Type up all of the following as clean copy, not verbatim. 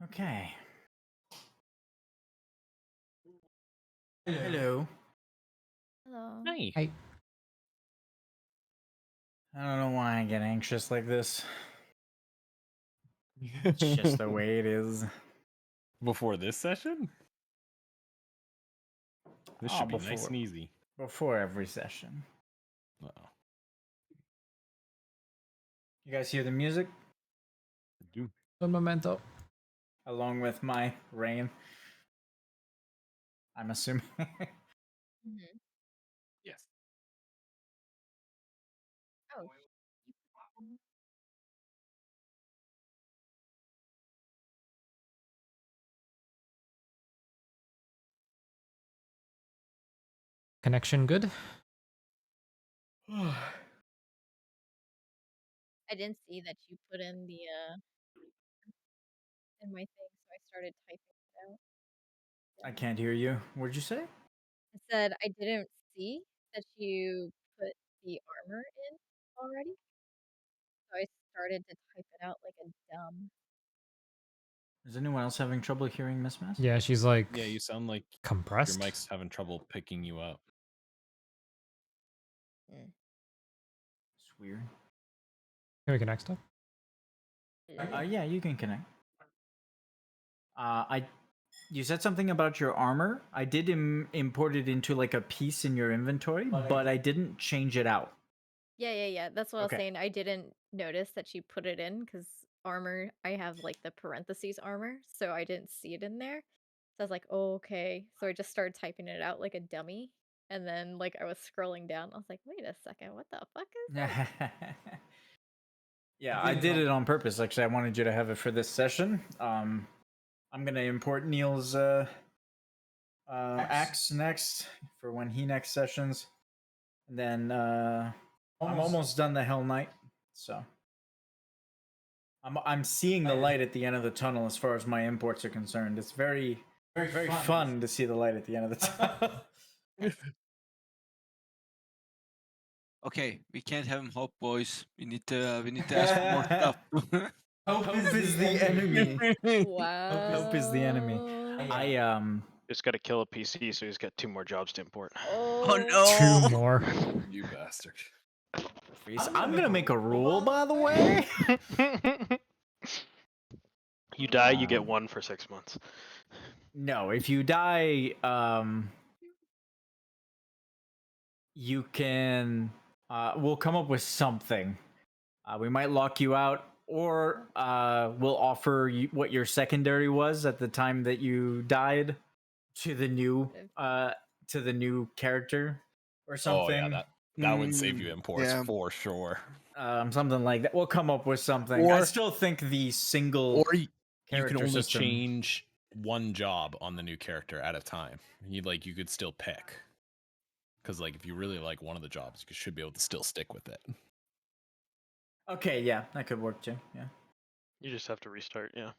Okay. Hello. Hello. Hi. Hi. I don't know why I get anxious like this. It's just the way it is. Before this session? This should be nice and easy. Before every session. Uh-oh. You guys hear the music? I do. Un momento. Along with my rain. I'm assuming. Mhm. Yes. Oh. Connection good? I didn't see that you put in the in my thing, so I started typing it out. I can't hear you. What'd you say? I said I didn't see that you put the armor in already, so I started to type it out like a dumb. Is anyone else having trouble hearing Miss Mess? Yeah, she's like Yeah, you sound like compressed. your mic's having trouble picking you up. It's weird. Can we connect stuff? Yeah, you can connect. You said something about your armor. I did import it into like a piece in your inventory, but I didn't change it out. Yeah. That's what I was Okay. saying. I didn't notice that you put it in because armor, I have like the parentheses armor, so I didn't see it in there. So I was like, oh, okay. So I just started typing it out like a dummy. And then like I was scrolling down. I was like, wait a second, what the fuck is that? Yeah, I did it on purpose. Actually, I wanted you to have it for this session. I'm gonna import Neil's axe next for when he next sessions, and then I'm almost done the Hell Knight, so I'm seeing the light at the end of the tunnel as far as my imports are concerned. It's very fun to see the light at the end of the tunnel. Okay, we can't have him hope, boys. We need to ask for more stuff. Hope is the enemy. Wow. Hope is the enemy. I Just got to kill a PC, so he's got 2 more jobs to import. Oh Oh, no! 2 more. You bastard. I'm gonna make a rule, by the way. You die, you get 1 for 6 months. No, if you die, you can. We'll come up with something. We might lock you out, or we'll offer you what your secondary was at the time that you died to the new character or something. Oh yeah, that would save you imports for sure. Something like that. We'll come up with something. I still think the single or you can only system... change one job on the new character at a time. You could still pick, because like if you really like one of the jobs, you should be able to still stick with it. Okay, yeah, that could work too. Yeah. You just have to restart, yeah.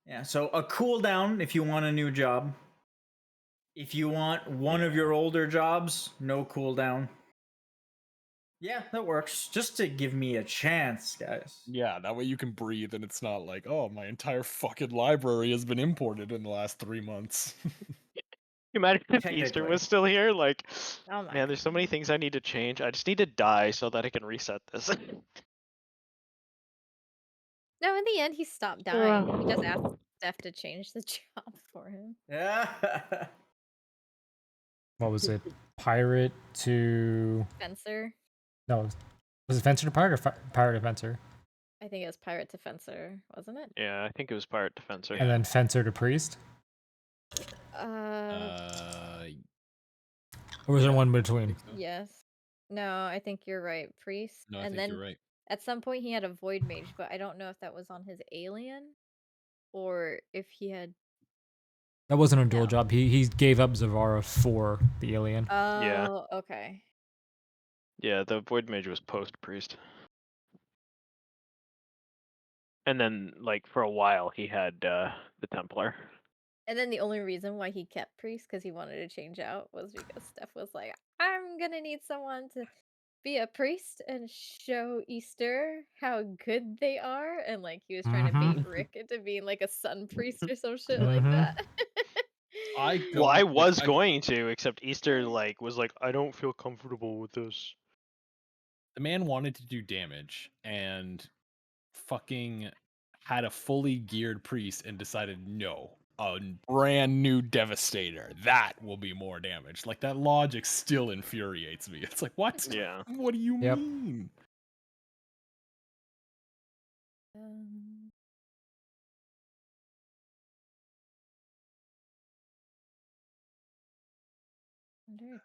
Yeah, so a cooldown if you want a new job. If you want one of your older jobs, no cooldown. Yeah, that works. Just to give me a chance, guys. Yeah, that way you can breathe and it's not like, oh, my entire fucking library has been imported in the last 3 months. Imagine if Easter was still here, like, oh my man, there's so many things I need to change. I just need to die so that I can reset this. No, in the end, he stopped dying. He just asked Steph to change the job for him. Yeah. What was it? Pirate to Fencer. No, was it fencer to pirate or pirate to fencer? I think it was pirate to fencer, wasn't it? Yeah, I think it was pirate to fencer. And then fencer to priest? Or was there one between? Yes. No, I think you're right. Priest. No, I and think then you're right. at some point he had a void mage, but I don't know if that was on his alien or if he had. That wasn't a dual job. He gave up Zavara for the alien. Oh, Yeah. okay. Yeah, the void mage was post priest. And then, like, for a while, he had the Templar. And then the only reason why he kept priest because he wanted to change out was because Steph was like, I'm gonna need someone to be a priest and show Easter how good they are, and like he was trying to Mhm. bait Rick into being like a sun priest or some shit like Mhm. that. I Well, I don't like, was going to, except Easter like was like, I don't feel comfortable with this. the man wanted to do damage and fucking had a fully geared priest and decided no, a brand new devastator that will be more damage. Like that logic still infuriates me. It's like what? Yeah. What do you Yep. mean? Um, under a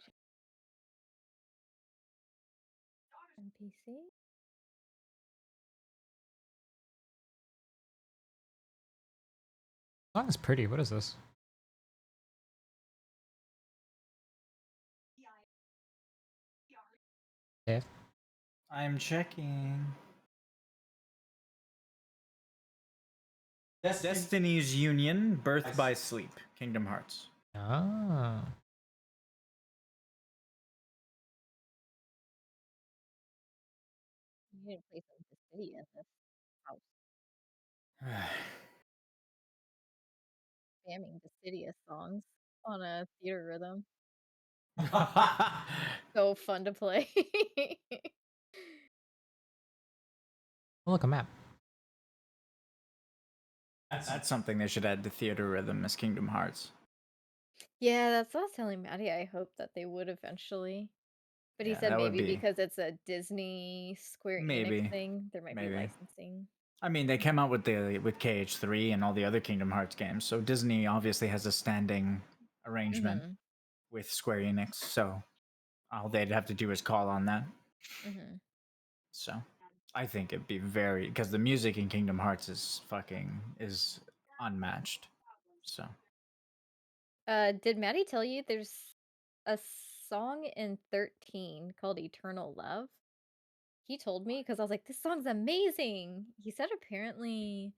NPC. Song is pretty. What is this? Dave? I'm checking. Destiny's Union, Birth by Sleep, Kingdom Hearts. Ah. You need to play some Dissidia in this house. Spamming Dissidia songs on a theater rhythm. So fun to play. Oh, look, a map. That's something they should add to theater rhythm as Kingdom Hearts. Yeah, that's what I was telling Maddie. I hope that they would eventually. But he Yeah, said that would maybe be because it's a Disney Square maybe. Enix thing, there might be Maybe. licensing. I mean, they came out with KH3 and all the other Kingdom Hearts games, so Disney obviously has a standing arrangement Mm-hmm. with Square Enix. So all they'd have to do is call on that. Mm-hmm. So I think it'd be very because the music in Kingdom Hearts is unmatched. So Did Maddie tell you there's a song in 13 called Eternal Love? He told me because I was like, this song's amazing. He said apparently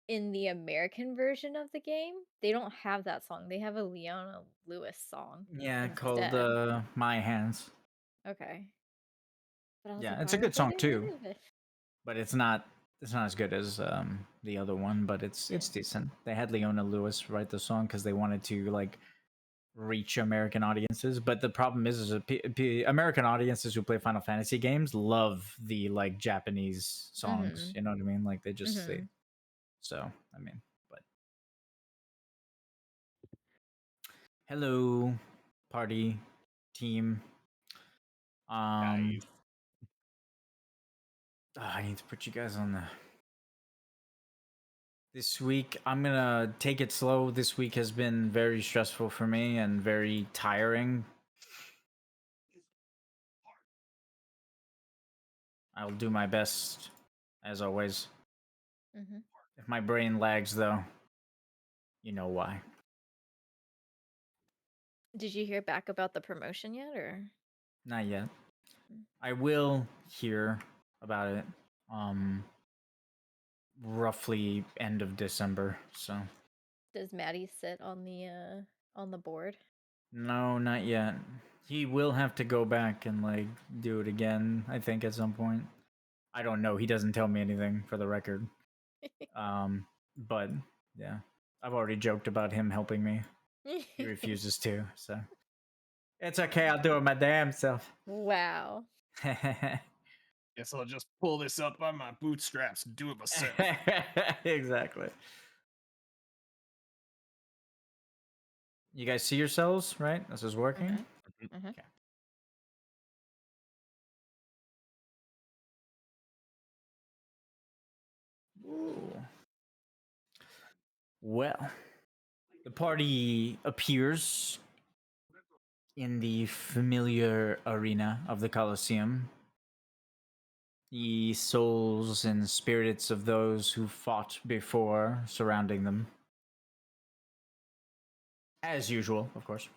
in the American version of the game, they don't have that song. They have a Leona Lewis song yeah, called instead. My Hands. Okay. But I was Yeah, like, it's why a good would they song get too, rid of it? but it's not as good as the other one, but it's decent. They had Leona Lewis write the song because they wanted to like reach American audiences, but the problem is American audiences who play Final Fantasy games love the like Japanese songs. Mm-hmm. You know what I mean? Like they just Mm-hmm. so I mean, but hello, party team. Guys. I need to put you guys on the. This week, I'm gonna take it slow. This week has been very stressful for me and very tiring. I'll do my best, as always. Mm-hmm. If my brain lags, though, you know why. Did you hear back about the promotion yet, or? Not yet. I will hear about it. Roughly end of December. So Does Maddie sit on the board? no, not yet. He will have to go back and like do it again. I think at some point. I don't know. He doesn't tell me anything for the record. But yeah, I've already joked about him helping me. He refuses to, so it's okay. I'll do it my damn self. Wow. Guess I'll just pull this up by my bootstraps and do it myself. Exactly. You guys see yourselves, right? This is working. Mm-hmm. Mm-hmm. Okay. Ooh. Well, the party appears in the familiar arena of the Colosseum. The souls and spirits of those who fought before surrounding them. As usual, of course.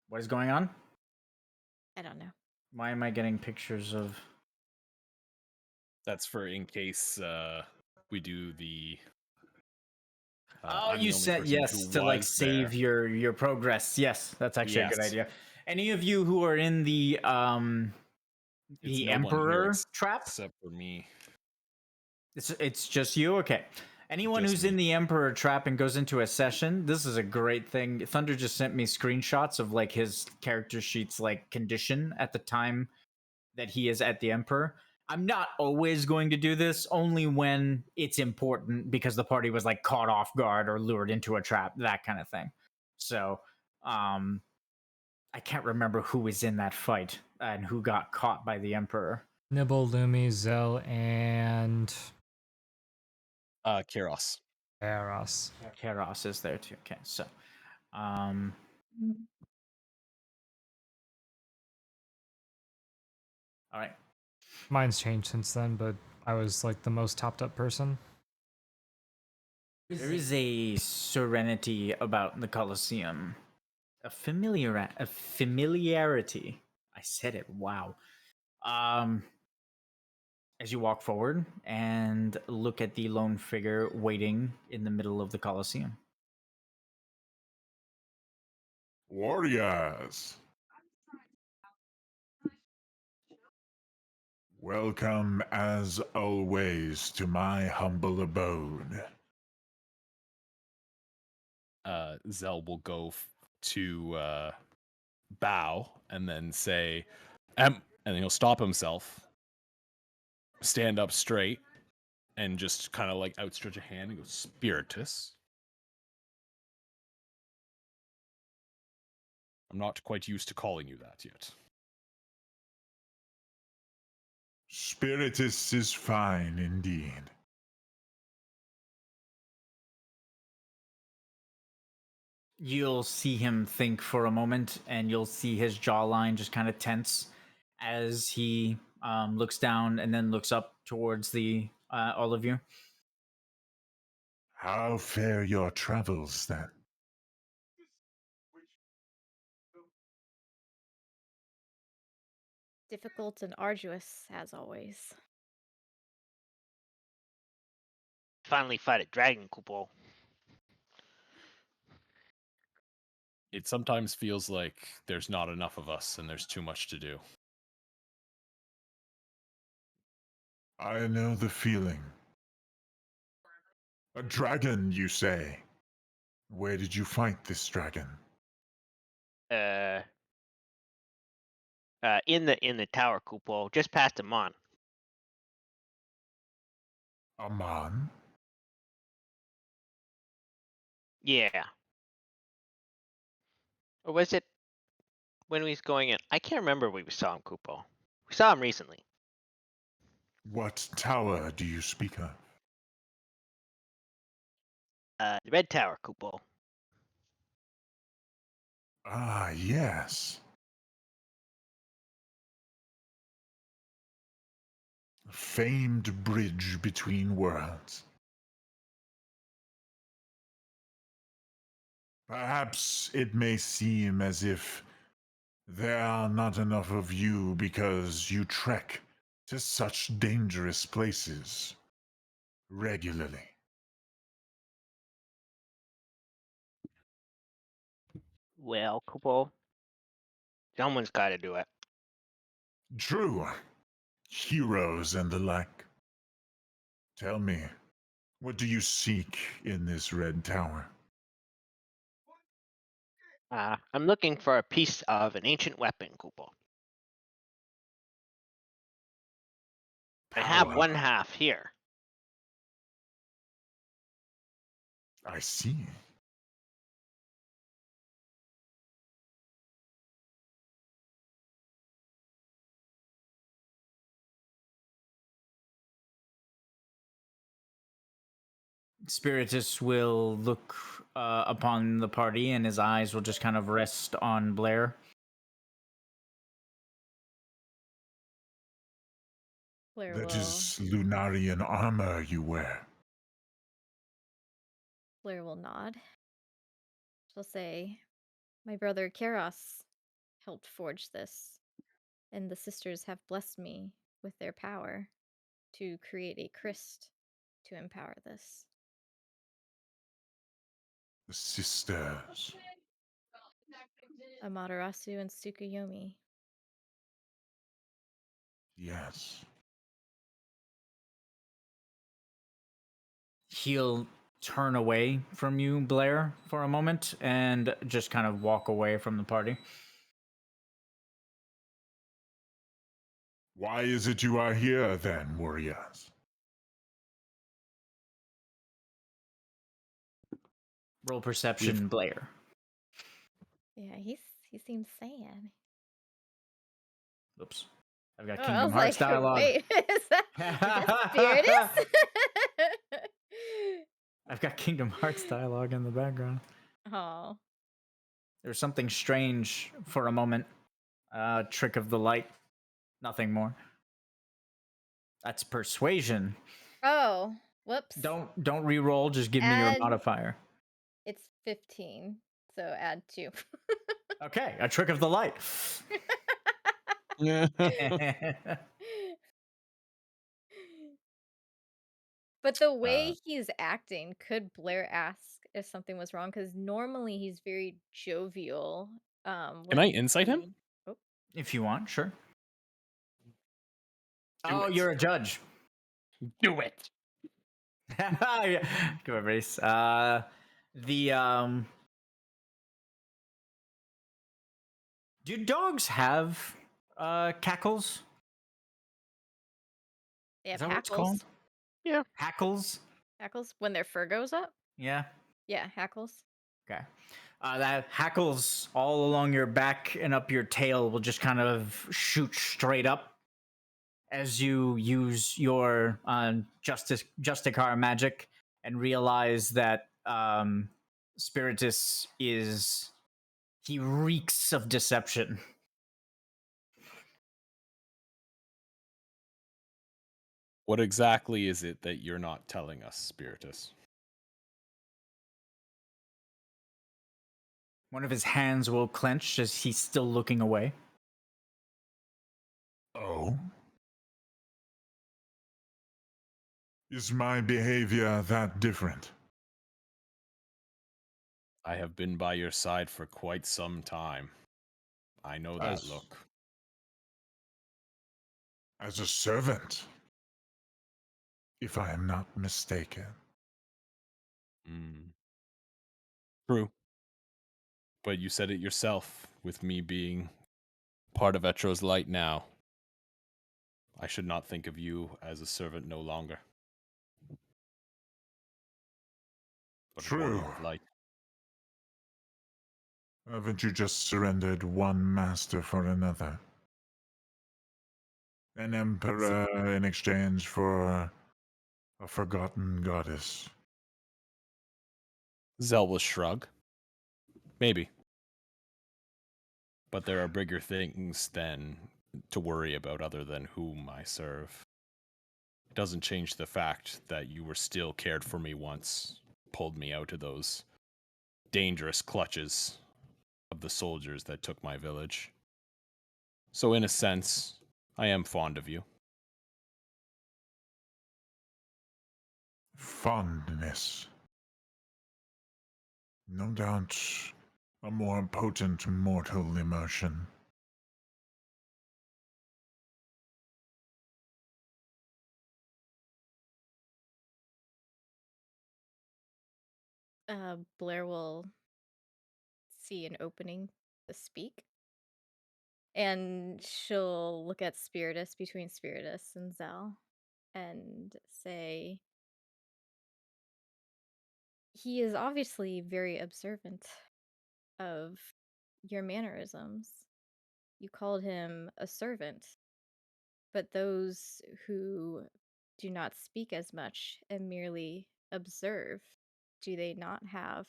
What is going on? I don't know. Why am I getting pictures of... That's for in case we do the. Oh, I'm you the only said person yes who to like was save there. your progress. Yes, that's actually a good Yes. idea. Any of you who are in the It's The no one here Emperor trap? except for me. It's just you? Okay. Anyone Just who's me. in the Emperor trap and goes into a session, this is a great thing. Thunder just sent me screenshots of like his character sheet's like condition at the time that he is at the Emperor. I'm not always going to do this, only when it's important because the party was like caught off guard or lured into a trap, that kind of thing. So, I can't remember who was in that fight and who got caught by the Emperor. Nibble, Lumi, Zell, and Kiros. Eros. Keros is there too. Okay, so, um, all right. Mine's changed since then, but I was like the most topped up person. There is a serenity about the Colosseum, a familiarity. I said it. Wow. As you walk forward and look at the lone figure waiting in the middle of the Colosseum. Warriors, welcome as always to my humble abode. Zell will go to bow and then say, and then he'll stop himself, stand up straight, and just kind of like outstretch a hand and go, Spiritus. I'm not quite used to calling you that yet. Spiritus is fine indeed. You'll see him think for a moment, and you'll see his jawline just kind of tense as he looks down and then looks up towards the all of you. How fare your travels then? Difficult and arduous, as always. Finally fight a dragon, Kupo. It sometimes feels like there's not enough of us and there's too much to do. I know the feeling. A dragon, you say? Where did you fight this dragon? In the tower, Kupo, just past Amon. Aman? Yeah. Or was it when we was going in? I can't remember when we saw him, Kupo. We saw him recently. What tower do you speak of? The red tower, Kupo. Ah, yes. Famed bridge between worlds. Perhaps it may seem as if there are not enough of you because you trek to such dangerous places regularly. Well, Kupo, someone's got to do it. True. Heroes and the like. Tell me, what do you seek in this red tower? I'm looking for a piece of an ancient weapon, Kupo. I have Power. one half here. I see. Spiritus will look upon the party, and his eyes will just kind of rest on Blair. Blair That will is Lunarian armor you wear. Blair will nod. She'll say, "My brother Keros helped forge this, and the sisters have blessed me with their power to create a Cryst to empower this." The sisters. Amaterasu and Tsukuyomi. Yes. He'll turn away from you, Blair, for a moment and just kind of walk away from the party. Why is it you are here then, warriors? Roll perception, Blair. Yeah, he seems sad. Oops. I've got Oh, I Kingdom was Hearts like, dialogue. wait, is that Spiritus? I've got Kingdom Hearts dialogue in the background. Oh, There's something strange for a moment. Trick of the light. Nothing more. That's persuasion. oh, whoops. Don't re-roll. Just give me your Add- modifier. It's 15, so add 2. Okay, a trick of the light. But the way he's acting, could Blair ask if something was wrong? Because normally he's very jovial. Can I insight him? If you want, sure. Do it. You're a judge. Do it. Yeah. Come on, Race. Do dogs have cackles? They Is have that what it's hackles. called? Yeah. Hackles? Hackles when their fur goes up. Yeah. Yeah, hackles. Okay. That hackles all along your back and up your tail will just kind of shoot straight up as you use your Justicar magic and realize that Spiritus he reeks of deception. What exactly is it that you're not telling us, Spiritus? One of his hands will clench as he's still looking away. Oh? Is my behavior that different? I have been by your side for quite some time. I know that look. As a servant, if I am not mistaken. True. But you said it yourself, with me being part of Etro's light now. I should not think of you as a servant no longer. But a warrior True. of light. Haven't you just surrendered one master for another? An emperor in exchange for a forgotten goddess. Zell will shrug. Maybe. But there are bigger things than to worry about other than whom I serve. It doesn't change the fact that you were still cared for me once, pulled me out of those dangerous clutches of the soldiers that took my village. So in a sense, I am fond of you. Fondness. No doubt a more potent mortal emotion. Blair will see an opening to speak. And she'll look at Spiritus, between Spiritus and Zell, and say, he is obviously very observant of your mannerisms. You called him a servant, but those who do not speak as much and merely observe, do they not have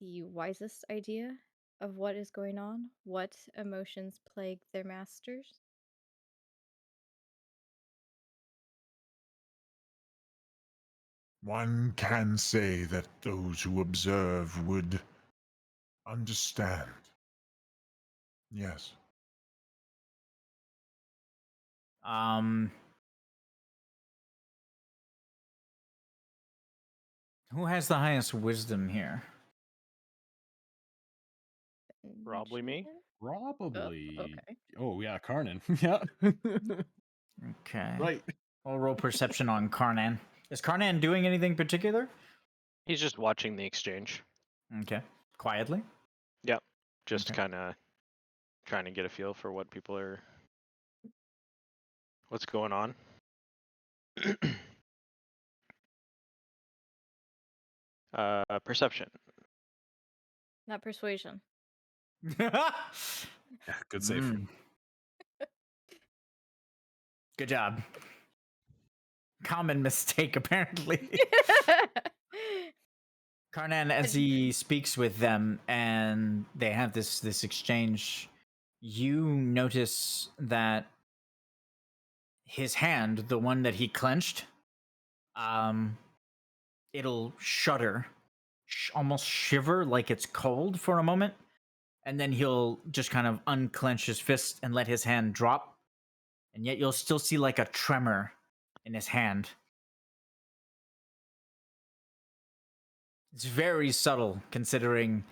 the wisest idea of what is going on? What emotions plague their masters? One can say that those who observe would understand. Yes. Who has the highest wisdom here? Probably me. Probably. okay. Oh, yeah, Karnan. Yeah. Okay. Right. We'll roll perception on Karnan. Is Karnan doing anything particular? He's just watching the exchange. Okay. Quietly? Yep. Just Okay. kind of trying to get a feel for what people are. What's going on. Perception. Not persuasion. Yeah, good save. Mm. Good job. Common mistake, apparently. Karnan, as he speaks with them and they have this exchange, you notice that his hand, the one that he clenched, it'll shudder, almost shiver like it's cold for a moment, and then he'll just kind of unclench his fist and let his hand drop, and yet you'll still see like a tremor in his hand. It's very subtle considering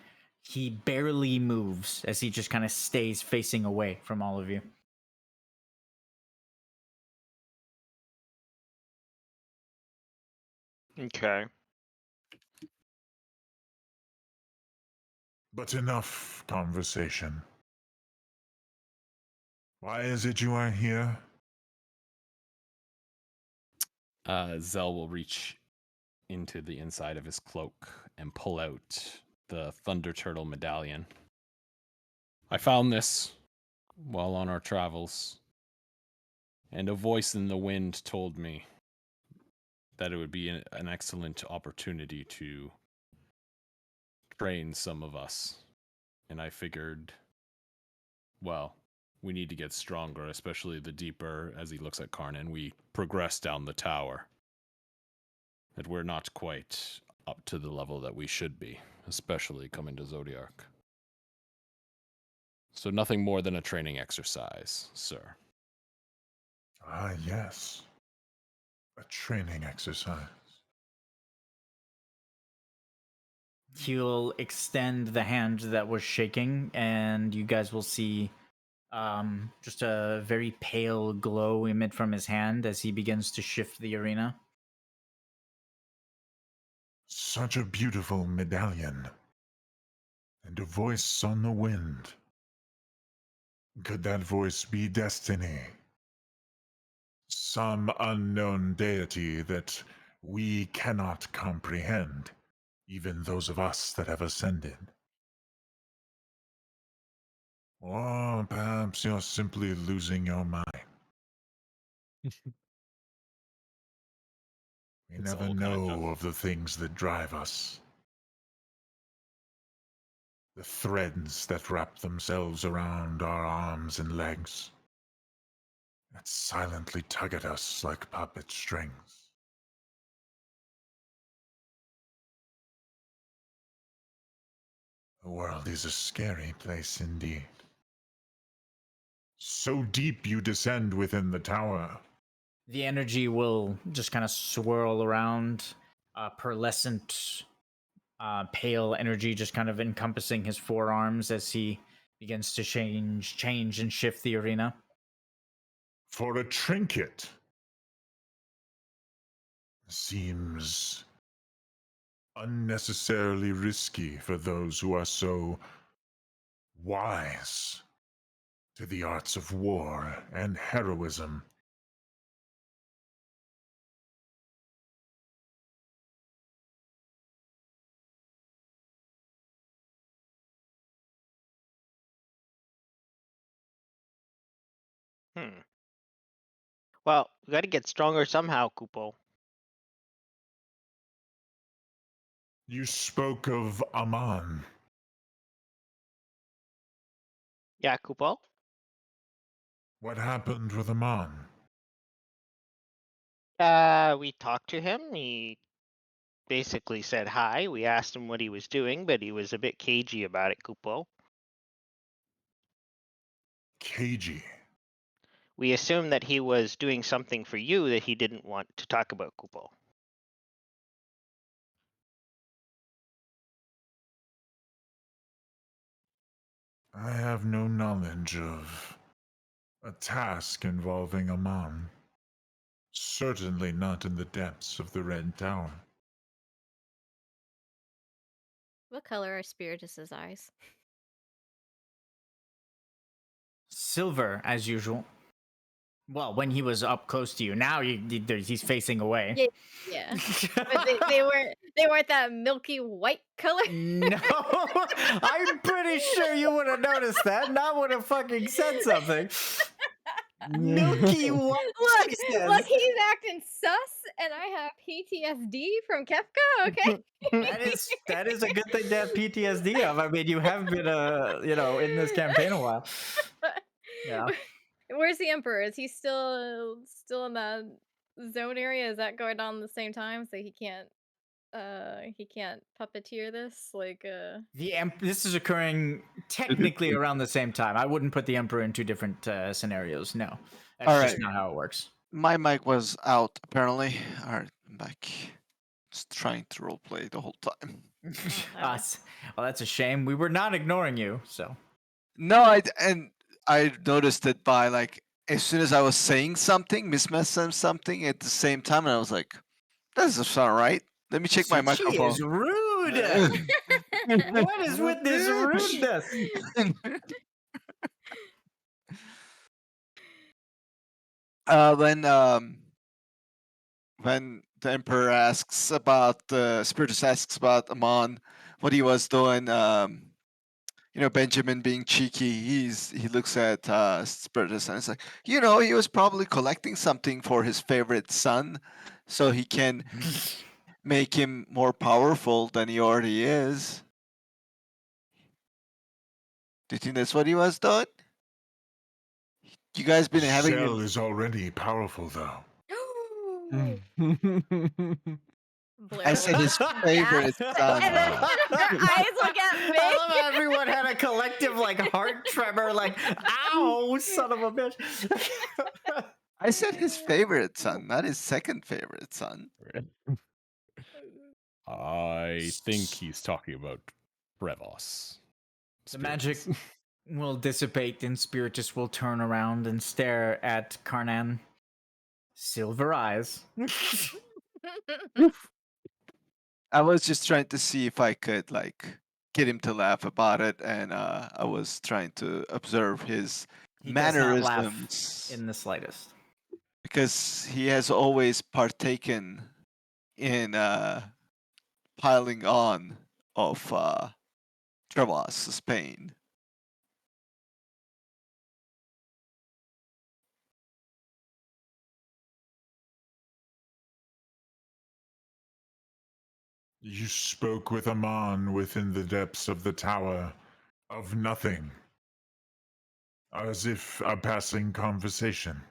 he barely moves as he just kind of stays facing away from all of you. Okay. But enough conversation. Why is it you are here? Zell will reach into the inside of his cloak and pull out the Thunderturtle medallion. I found this while on our travels, and a voice in the wind told me that it would be an excellent opportunity to train some of us. And I figured, well, we need to get stronger, especially the deeper, as he looks at Karnan, we progress down the tower. That we're not quite up to the level that we should be, especially coming to Zodiark. So nothing more than a training exercise, sir. Ah, yes. A training exercise. He'll extend the hand that was shaking, and you guys will see just a very pale glow emit from his hand as he begins to shift the arena. Such a beautiful medallion. And a voice on the wind. Could that voice be destiny? Some unknown deity that we cannot comprehend, even those of us that have ascended. Or perhaps you're simply losing your mind. We It's never all kinda know of the things that drive us. The threads that wrap themselves around our arms and legs. That silently tug at us like puppet strings. The world is a scary place indeed. So deep you descend within the tower. The energy will just kind of swirl around, pearlescent, pale energy just kind of encompassing his forearms as he begins to change and shift the arena. For a trinket. Seems unnecessarily risky for those who are so wise to the arts of war and heroism. Well, we got to get stronger somehow, Kupo. You spoke of Aman. Yeah, Kupo. What happened with Aman? We talked to him. He basically said hi. We asked him what he was doing, but he was a bit cagey about it, Kupo. Cagey. We assumed that he was doing something for you that he didn't want to talk about, Kupo. I have no knowledge of a task involving Amon. Certainly not in the depths of the Red Tower. What color are Spiritus's eyes? Silver, as usual. Well, when he was up close to you, now he's facing away. Yeah, yeah. But they weren't that milky white color. No, I'm pretty sure you would have noticed that. Not would have fucking said something. Milky white. Look, he's acting sus, and I have PTSD from Kefka. Okay. That is a good thing to have PTSD of. I mean, you have been in this campaign a while. Yeah. Where's the Emperor? Is he still in that zone area? Is that going on at the same time? So he can't puppeteer this? Like This is occurring technically around the same time. I wouldn't put the Emperor in two different scenarios. No, that's All just right. not how it works. My mic was out apparently. All right, I'm back. Just trying to roleplay the whole time. Us. Well, that's a shame. We were not ignoring you, so. No, I noticed it by like as soon as I was saying something, mismessing something at the same time, and I was like, "That doesn't sound right." Let me check my microphone. She is rude. What is with this rudeness? When the Emperor asks about Spiritus asks about Amon, what he was doing, Benjamin being cheeky, he looks at Spiritus and it's like, he was probably collecting something for his favorite son, so he can make him more powerful than he already is. Do you think that's what he was doing? You guys been having Shell is already powerful, though. I said his favorite son. And then her eyes will get I big. love how everyone had a collective heart tremor, ow, son of a bitch. I said his favorite son, not his second favorite son. I think he's talking about Brevos. The magic will dissipate and Spiritus will turn around and stare at Karnan. Silver eyes. I was just trying to see if I could get him to laugh about it, and I was trying to observe his He does not laugh mannerisms in the slightest. because he has always partaken in piling on of Trevos's pain. You spoke with Amon within the depths of the tower of nothing. As if a passing conversation.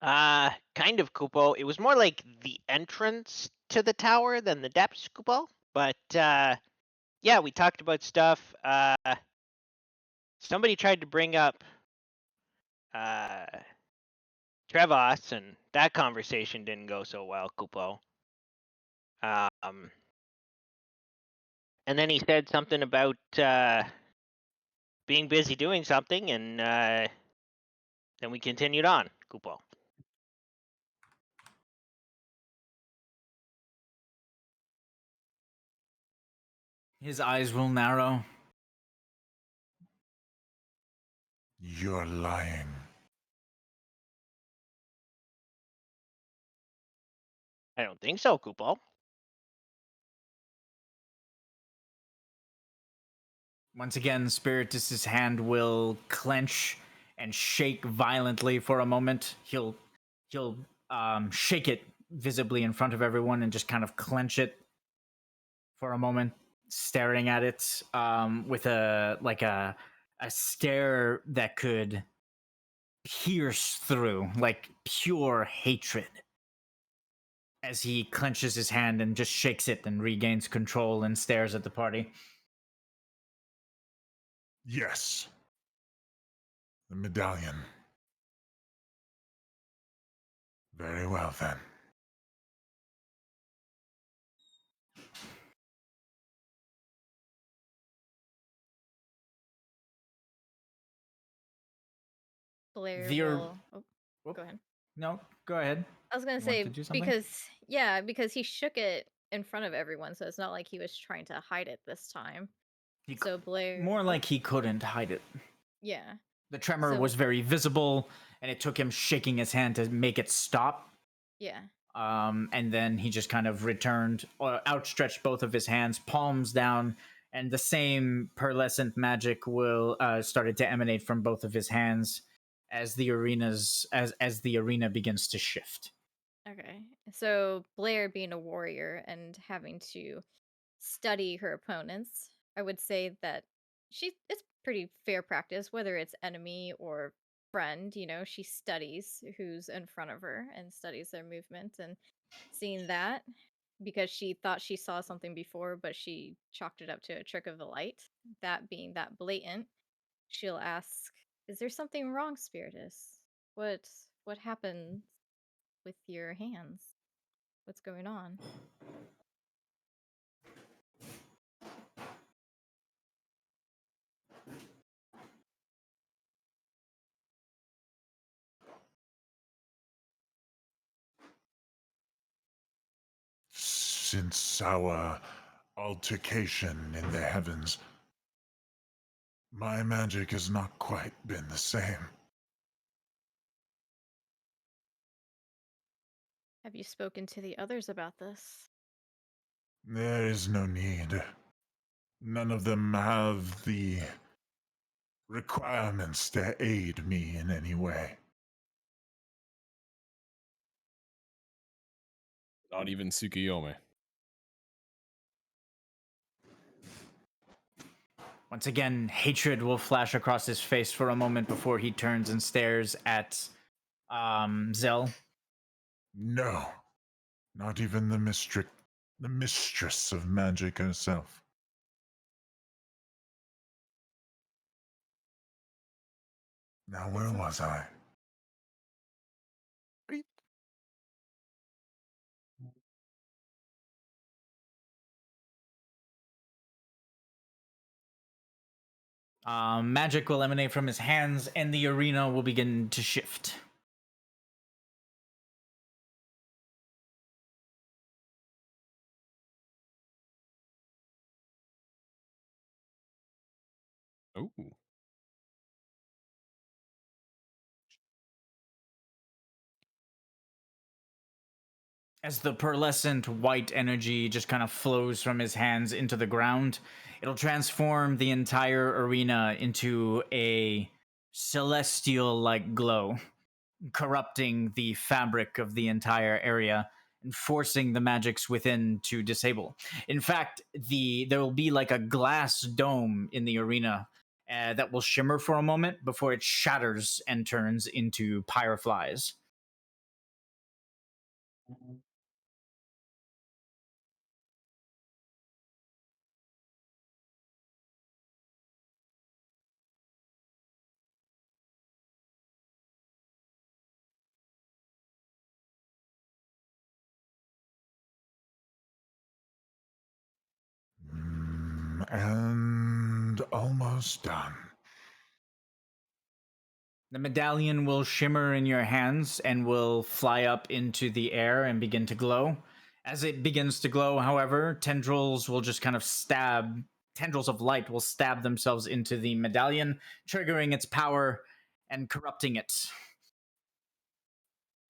Kind of, Kupo. It was more like the entrance to the tower than the depths, Kupo. But yeah, we talked about stuff. Somebody tried to bring up Trevos, and that conversation didn't go so well, Kupo. And then he said something about being busy doing something, and then we continued on, Kupo. His eyes will narrow. You're lying. I don't think so, Kupo. Once again, Spiritus's hand will clench and shake violently for a moment. He'll shake it visibly in front of everyone and just kind of clench it for a moment, staring at it with a stare that could pierce through, like pure hatred. As he clenches his hand and just shakes it and regains control and stares at the party. Yes. The medallion. Very well, then. Blair The ar- will. Oh, Whoop. go ahead. No, go ahead. I was gonna You want say to do something? because he shook it in front of everyone, so it's not like he was trying to hide it this time. He So Blair, more like he couldn't hide it. yeah. The tremor So- was very visible, and it took him shaking his hand to make it stop. Yeah. And then he just kind of returned, or outstretched both of his hands, palms down, and the same pearlescent magic will started to emanate from both of his hands as the arena begins to shift. Okay. So Blair being a warrior and having to study her opponents, I would say that it's pretty fair practice, whether it's enemy or friend, she studies who's in front of her and studies their movement, and seeing that because she thought she saw something before, but she chalked it up to a trick of the light, that being that blatant, she'll ask, "Is there something wrong, Spiritus? What happened with your hands? What's going on?" Since our altercation in the heavens, my magic has not quite been the same. Have you spoken to the others about this? There is no need. None of them have the requirements to aid me in any way. Not even Tsukiyomi. Once again, hatred will flash across his face for a moment before he turns and stares at Zell. No, not even the mistress of magic herself. Now, where was I? Magic will emanate from his hands, and the arena will begin to shift. Oh. As the pearlescent white energy just kind of flows from his hands into the ground, it'll transform the entire arena into a celestial like glow, corrupting the fabric of the entire area and forcing the magics within to disable. In fact, there will be like a glass dome in the arena that will shimmer for a moment before it shatters and turns into pyreflies. And almost done. The medallion will shimmer in your hands and will fly up into the air and begin to glow. As it begins to glow, however, tendrils of light will stab themselves into the medallion, triggering its power and corrupting it.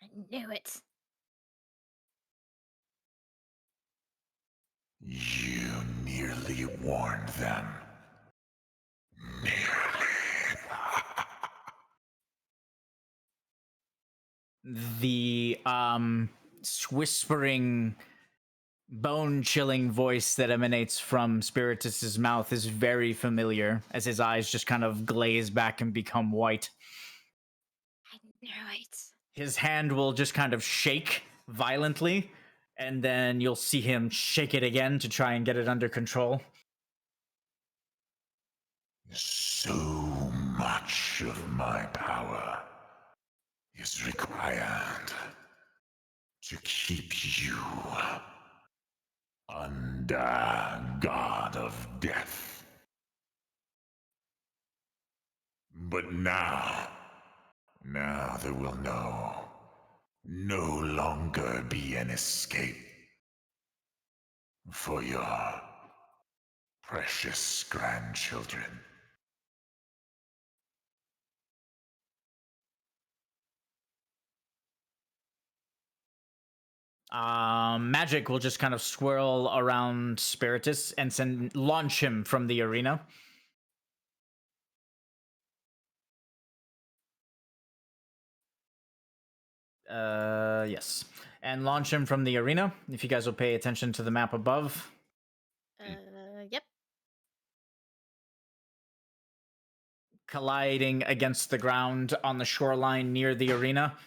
I knew it. You nearly warned them. Nearly. The whispering, bone-chilling voice that emanates from Spiritus's mouth is very familiar, as his eyes just kind of glaze back and become white. I knew it. His hand will just kind of shake violently, and then you'll see him shake it again to try and get it under control. So much of my power is required to keep you under God of Death. But now, Now there will no longer be an escape for your precious grandchildren. Magic will just kind of swirl around Spiritus and launch him from the arena. Yes. And launch him from the arena. If you guys will pay attention to the map above. Yep. Colliding against the ground on the shoreline near the arena.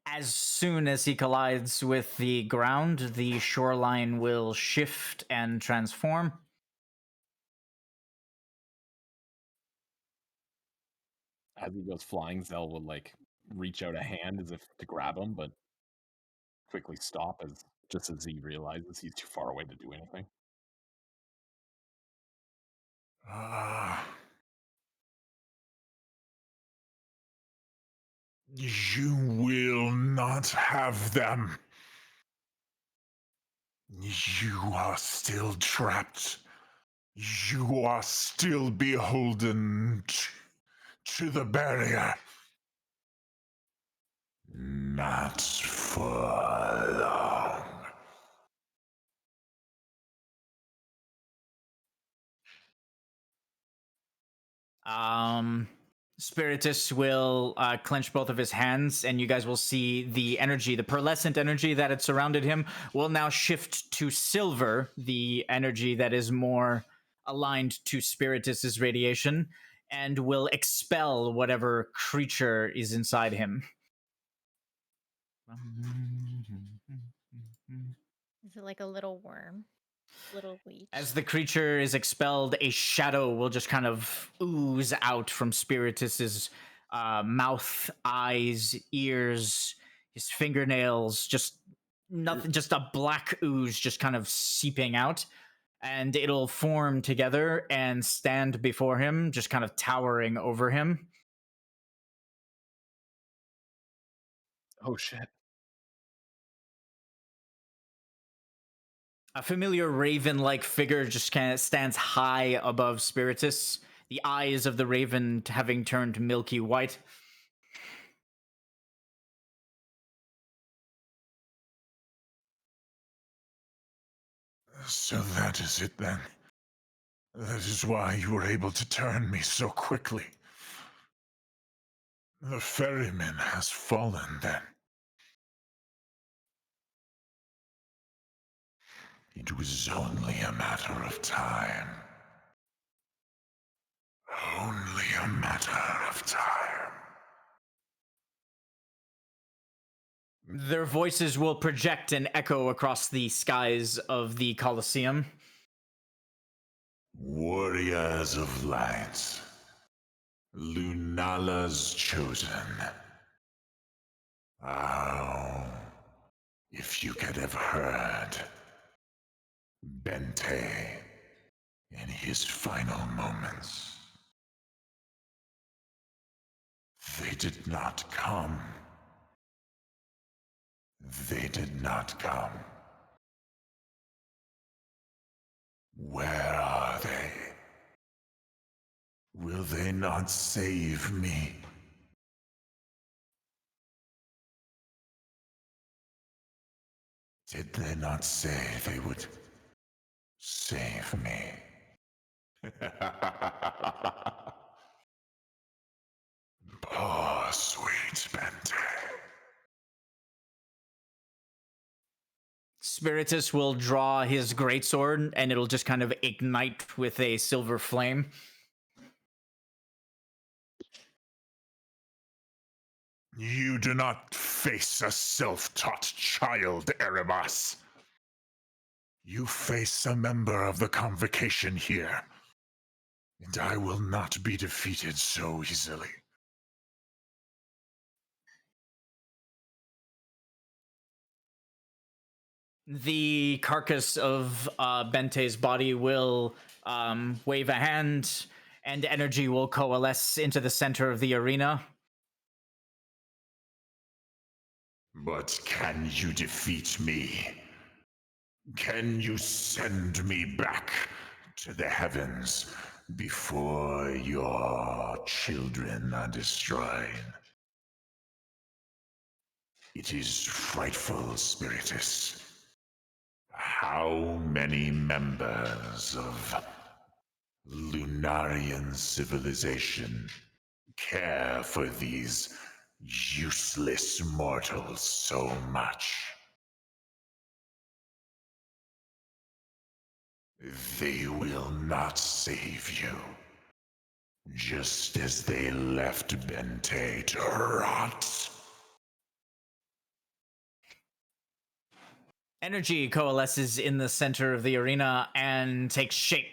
As soon as he collides with the ground, the shoreline will shift and transform. As he goes flying, Zell will like reach out a hand as if to grab him, but quickly stop just as he realizes he's too far away to do anything. You will not have them. You are still trapped. You are still beholden to the barrier. Not for long. Spiritus will clench both of his hands, and you guys will see the energy, the pearlescent energy that had surrounded him, will now shift to silver, the energy that is more aligned to Spiritus's radiation, and will expel whatever creature is inside him. Is it like a little worm? Little leech? As the creature is expelled, a shadow will just kind of ooze out from Spiritus's mouth, eyes, ears, his fingernails, just nothing, just a black ooze just kind of seeping out. And it'll form together and stand before him, just kind of towering over him. Oh shit. A familiar raven-like figure just kind of stands high above Spiritus, the eyes of the raven having turned milky white. So that is it then. That is why you were able to turn me so quickly. The ferryman has fallen then. It was only a matter of time. Only a matter of time. Their voices will project and echo across the skies of the Colosseum. Warriors of light. Lunala's chosen. Oh, if you could have heard Bente in his final moments. They did not come. They did not come. Where are they? Will they not save me? Did they not say they would save me? Poor sweet Bente. Spiritus will draw his greatsword, and it'll just kind of ignite with a silver flame. You do not face a self-taught child, Erebus. You face a member of the convocation here, and I will not be defeated so easily. The carcass of Bente's body will wave a hand, and energy will coalesce into the center of the arena. But can you defeat me? Can you send me back to the heavens before your children are destroyed? It is frightful, Spiritus. How many members of Lunarian civilization care for these useless mortals so much? They will not save you. Just as they left Bente to rot. Energy coalesces in the center of the arena and takes shape.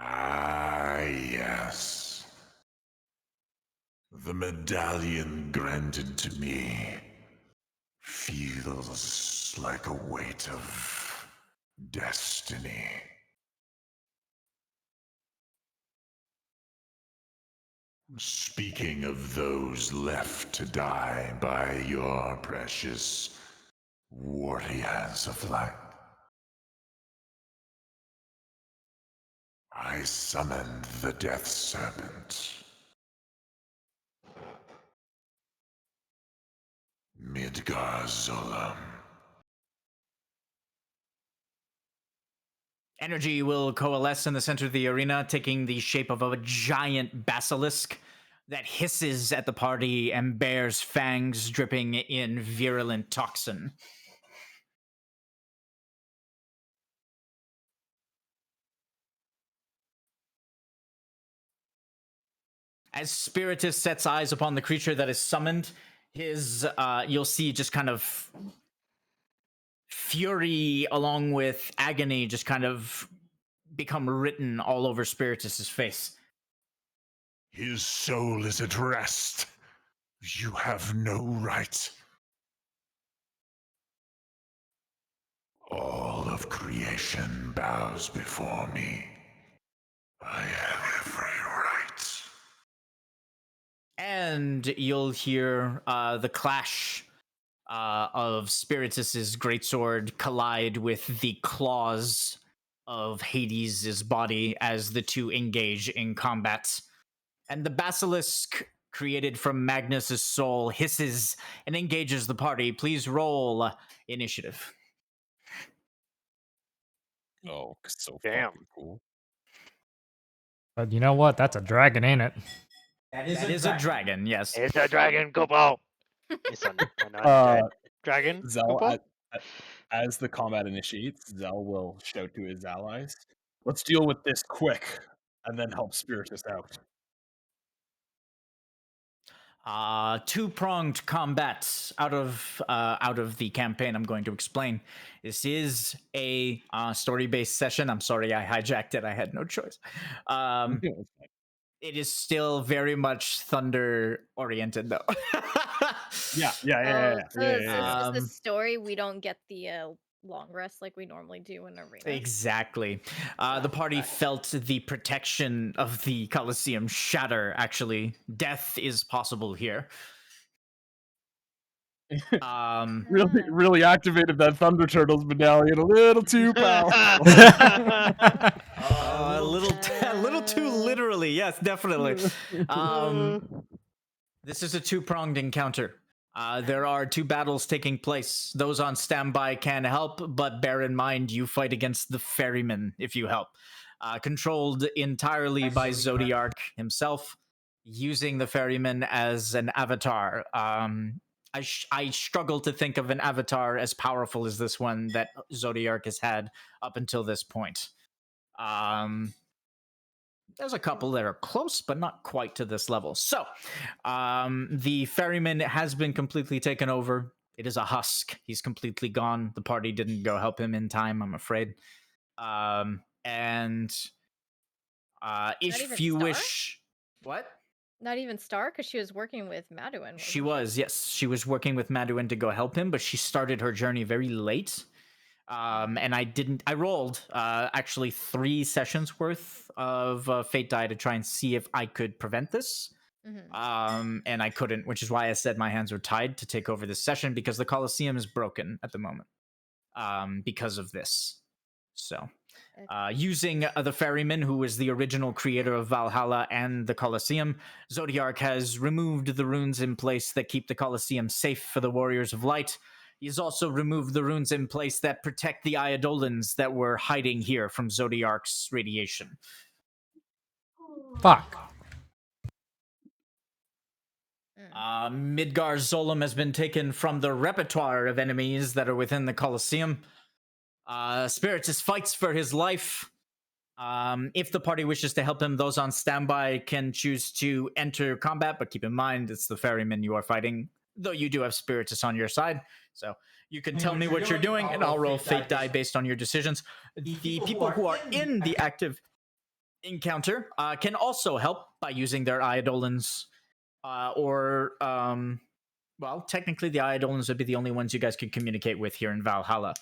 Ah, yes. The medallion granted to me feels like a weight of destiny. Speaking of those left to die by your precious warriors of light, I summoned the Death Serpent. Midgar Zolam. Energy will coalesce in the center of the arena, taking the shape of a giant basilisk that hisses at the party and bears fangs dripping in virulent toxin. As Spiritus sets eyes upon the creature that is summoned, his you'll see just kind of fury along with agony just kind of become written all over Spiritus's face. His soul is at rest. You have no right. All of creation bows before me. I have every right. And you'll hear the clash of Spiritus's greatsword collide with the claws of Hades' body as the two engage in combat. And the basilisk created from Magnus's soul hisses and engages the party. Please roll initiative. Oh, so Damn. fucking cool. But you know what? That's a dragon, ain't it? That is a dragon, yes. It's a dragon Kupo. It's an Uh, undead dragon Zell, Kupo. as the combat initiates, Zell will shout to his allies, "Let's deal with this quick," and then help Spiritus out. Two-pronged combat out of the campaign I'm going to explain. This is a story-based session. I'm sorry I hijacked it. I had no choice. It is still very much thunder oriented though. Yeah. So it's just a Um, story. We don't get the long rest like we normally do in arena. Exactly. The party felt the protection of the Colosseum shatter, actually. Death is possible here. Really activated that Thunderturtle's medallion a little too powerful. A little too literally. Yes, definitely. This is a two-pronged encounter. There are two battles taking place. Those on standby can help, but bear in mind you fight against the ferryman if you help. Controlled entirely by Zodiark himself, using the ferryman as an avatar. I struggle to think of an avatar as powerful as this one that Zodiark has had up until this point. There's a couple that are close, but not quite to this level. So, the ferryman has been completely taken over. It is a husk. He's completely gone. The party didn't go help him in time, I'm afraid. and Not if even you Star? wish, what? Not even Star, because she was working with Maduin. She wasn't was, yes. She was working with Maduin to go help him, but she started her journey very late. And I rolled actually 3 sessions worth of Fate Die to try and see if I could prevent this. And I couldn't, which is why I said my hands were tied to take over this session because the Colosseum is broken at the moment because of this. So. Using the ferryman, who was the original creator of Valhalla and the Colosseum, Zodiark has removed the runes in place that keep the Colosseum safe for the Warriors of Light. He has also removed the runes in place that protect the Eidolons that were hiding here from Zodiark's radiation. Fuck. Midgar Zolom has been taken from the repertoire of enemies that are within the Colosseum. Spiritus fights for his life. If the party wishes to help him, those on standby can choose to enter combat, but keep in mind it's the ferryman you are fighting, though you do have Spiritus on your side. So you can tell me what you're doing, and I'll roll Fate Die based on your decisions. The people who are in the active encounter can also help by using their Eidolons well, technically, the Eidolons would be the only ones you guys could communicate with here in Valhalla.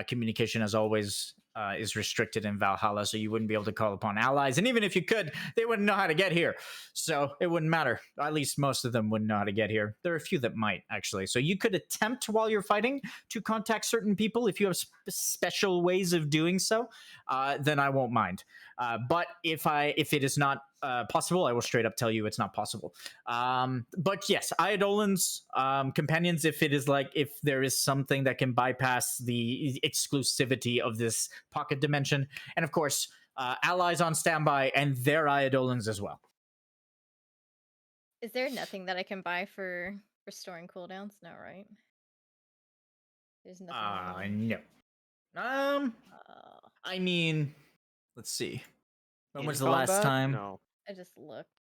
Communication, as always, is restricted in Valhalla, so you wouldn't be able to call upon allies. And even if you could, they wouldn't know how to get here. So it wouldn't matter. At least most of them wouldn't know how to get here. There are a few that might, actually. So you could attempt while you're fighting to contact certain people if you have special ways of doing so. Then I won't mind. But if it is not possible, I will straight up tell you it's not possible. But yes, Eidolons, companions, if there is something that can bypass the exclusivity of this pocket dimension, and of course, allies on standby and their Eidolons as well. Is there nothing that I can buy for restoring cooldowns? No, right? There's nothing. No. I mean, let's see. When In was the last combat? time? No. I just looked.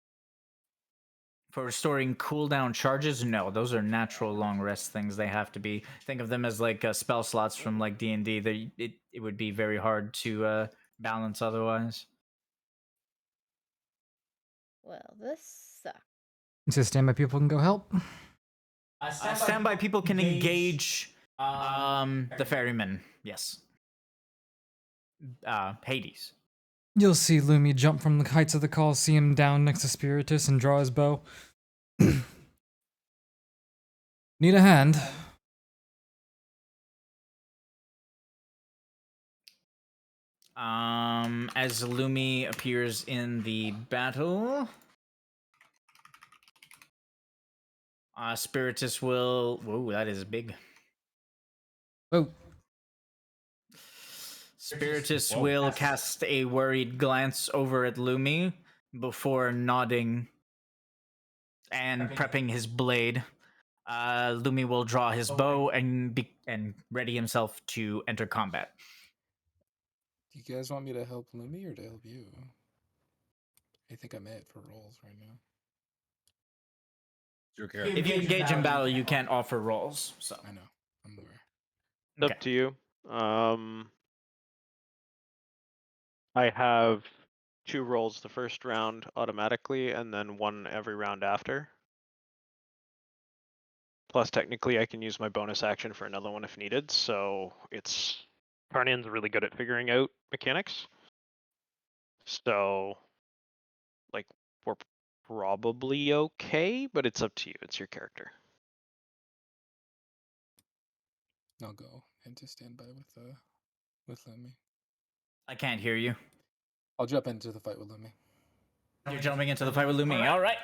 For restoring cooldown charges, no, those are natural long rest things. They have to be. Think of them as like spell slots from like D&D. It would be very hard to balance otherwise. Well, this sucks. So standby people can go help. Standby people can engage the ferryman. Yes. Hades. You'll see Lumi jump from the heights of the Colosseum down next to Spiritus and draw his bow. Need a hand. As Lumi appears in the battle, Spiritus will. Whoa, that is big. Oh. Spiritus will cast a worried glance over at Lumi before nodding and prepping his blade. Lumi will draw his bow and ready himself to enter combat. Do you guys want me to help Lumi or to help you? I think I'm it for rolls right now. Your character. If you engage in battle, you can't offer rolls. So I know. I'm aware. It's up to you. I have 2 rolls the first round automatically, and then 1 every round after. Plus, technically, I can use my bonus action for another one if needed. So Tarnian's really good at figuring out mechanics. So, like, we're probably okay, but it's up to you. It's your character. I'll go into standby with Lumi. I can't hear you. I'll jump into the fight with Lumi. You're jumping into the fight with Lumi. All right.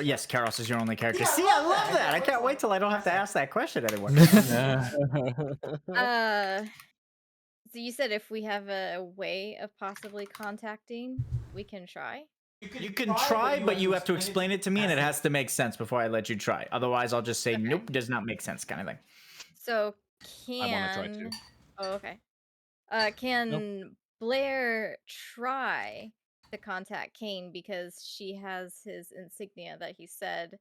Yes, Karos is your only character. See, I love that. I can't wait till I don't have to ask that question anymore. So you said if we have a way of possibly contacting, we can try? You can try, but you have to explain it to me, and it has to make sense before I let you try. Otherwise, I'll just say, Okay. nope, does not make sense kind of thing. So I want to try too. Oh, okay. Can Blair try to contact Kane because she has his insignia that he said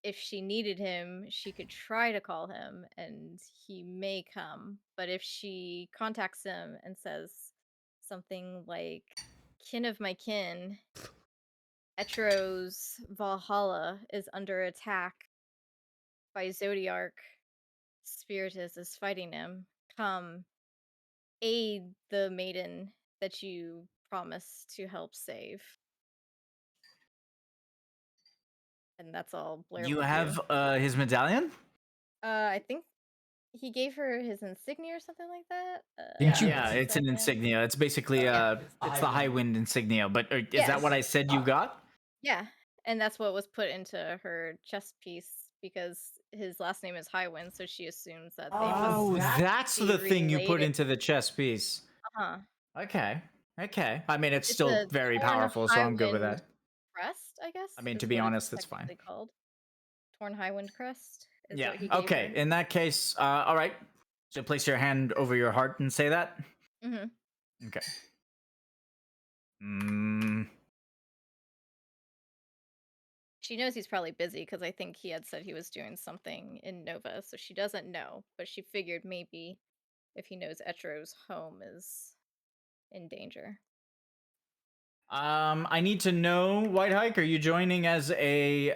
if she needed him, she could try to call him and he may come. But if she contacts him and says something like, kin of my kin, Etro's Valhalla is under attack by Zodiarch, Spiritus is fighting him. Come, aid the maiden that you promised to help save. And that's all Blair You will have do. his medallion? I think he gave her his insignia or something like that. Didn't you- Yeah, it's an insignia. It's basically it's the high wind insignia. But is Yes. that what I said you got? Yeah, and that's what was put into her chest piece because his last name is Highwind, so she assumes that they Oh, must that's be the thing you put related. into the chest piece. Uh-huh. Okay. Okay. I mean, it's It's still a very torn powerful, so I'm good with Highwind that. crest, I guess. I mean, to is be what it's honest, that's fine. technically called. Torn Highwind crest is Yeah. what he gave Okay. her. In that case, all right. So place your hand over your heart and say that. Mm-hmm. Okay. Mm, She knows he's probably busy because I think he had said he was doing something in Nova, so she doesn't know, but she figured maybe if he knows Etro's home is in danger. I need to know, White Hike, are you joining as a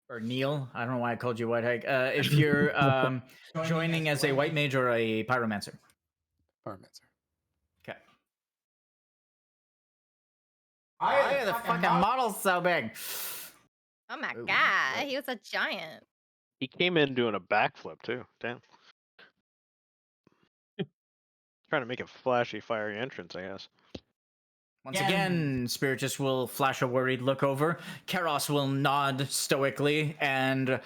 or Neil? I don't know why I called you White Hike. If you're joining as a white mage or a pyromancer. Pyromancer. Okay. Why are the fucking models so big? Oh my Ooh, god, right. he was a giant. He came in doing a backflip too. Damn. Trying to make a flashy, fiery entrance, I guess. Once again, Spiritus will flash a worried look over. Keros will nod stoically, and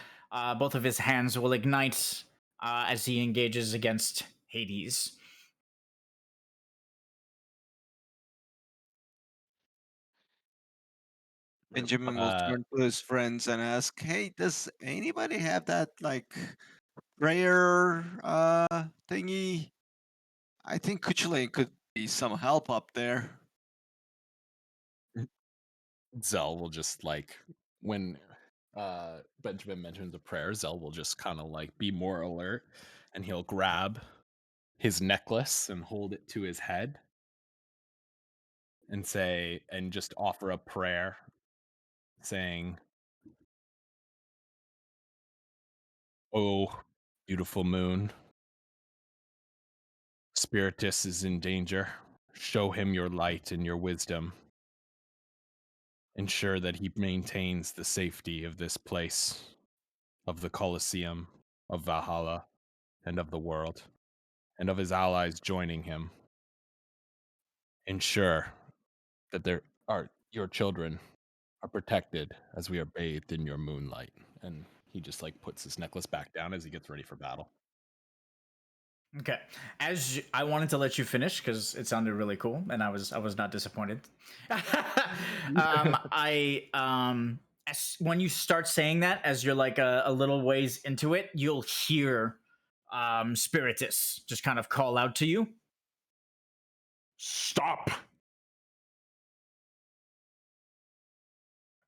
both of his hands will ignite as he engages against Hades. Benjamin will turn to his friends and ask, "Hey, does anybody have that like prayer thingy? I think Kuchulain could be some help up there." Zell will just like when Benjamin mentions a prayer, Zell will just kind of like be more alert, and he'll grab his necklace and hold it to his head and say and just offer a prayer saying, "Oh, beautiful moon, Spiritus is in danger. Show him your light and your wisdom. Ensure that he maintains the safety of this place, of the Colosseum, of Valhalla, and of the world, and of his allies joining him. Ensure that your children are protected as we are bathed in your moonlight." And he just like puts his necklace back down as he gets ready for battle. Okay. I wanted to let you finish because it sounded really cool, and I was not disappointed. When you start saying that, as you're like a little ways into it, you'll hear Spiritus just kind of call out to you. Stop!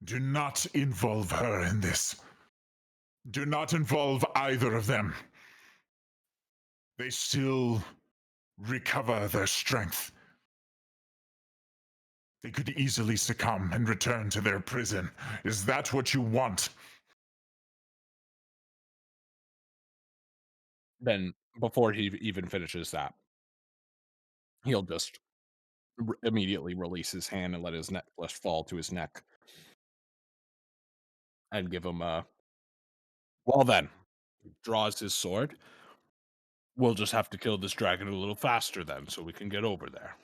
Do not involve her in this. Do not involve either of them. They still recover their strength. They could easily succumb and return to their prison. Is that what you want? Then, before he even finishes that, he'll just immediately release his hand and let his necklace fall to his neck and give him a. Well, then, draws his sword. We'll just have to kill this dragon a little faster then, so we can get over there.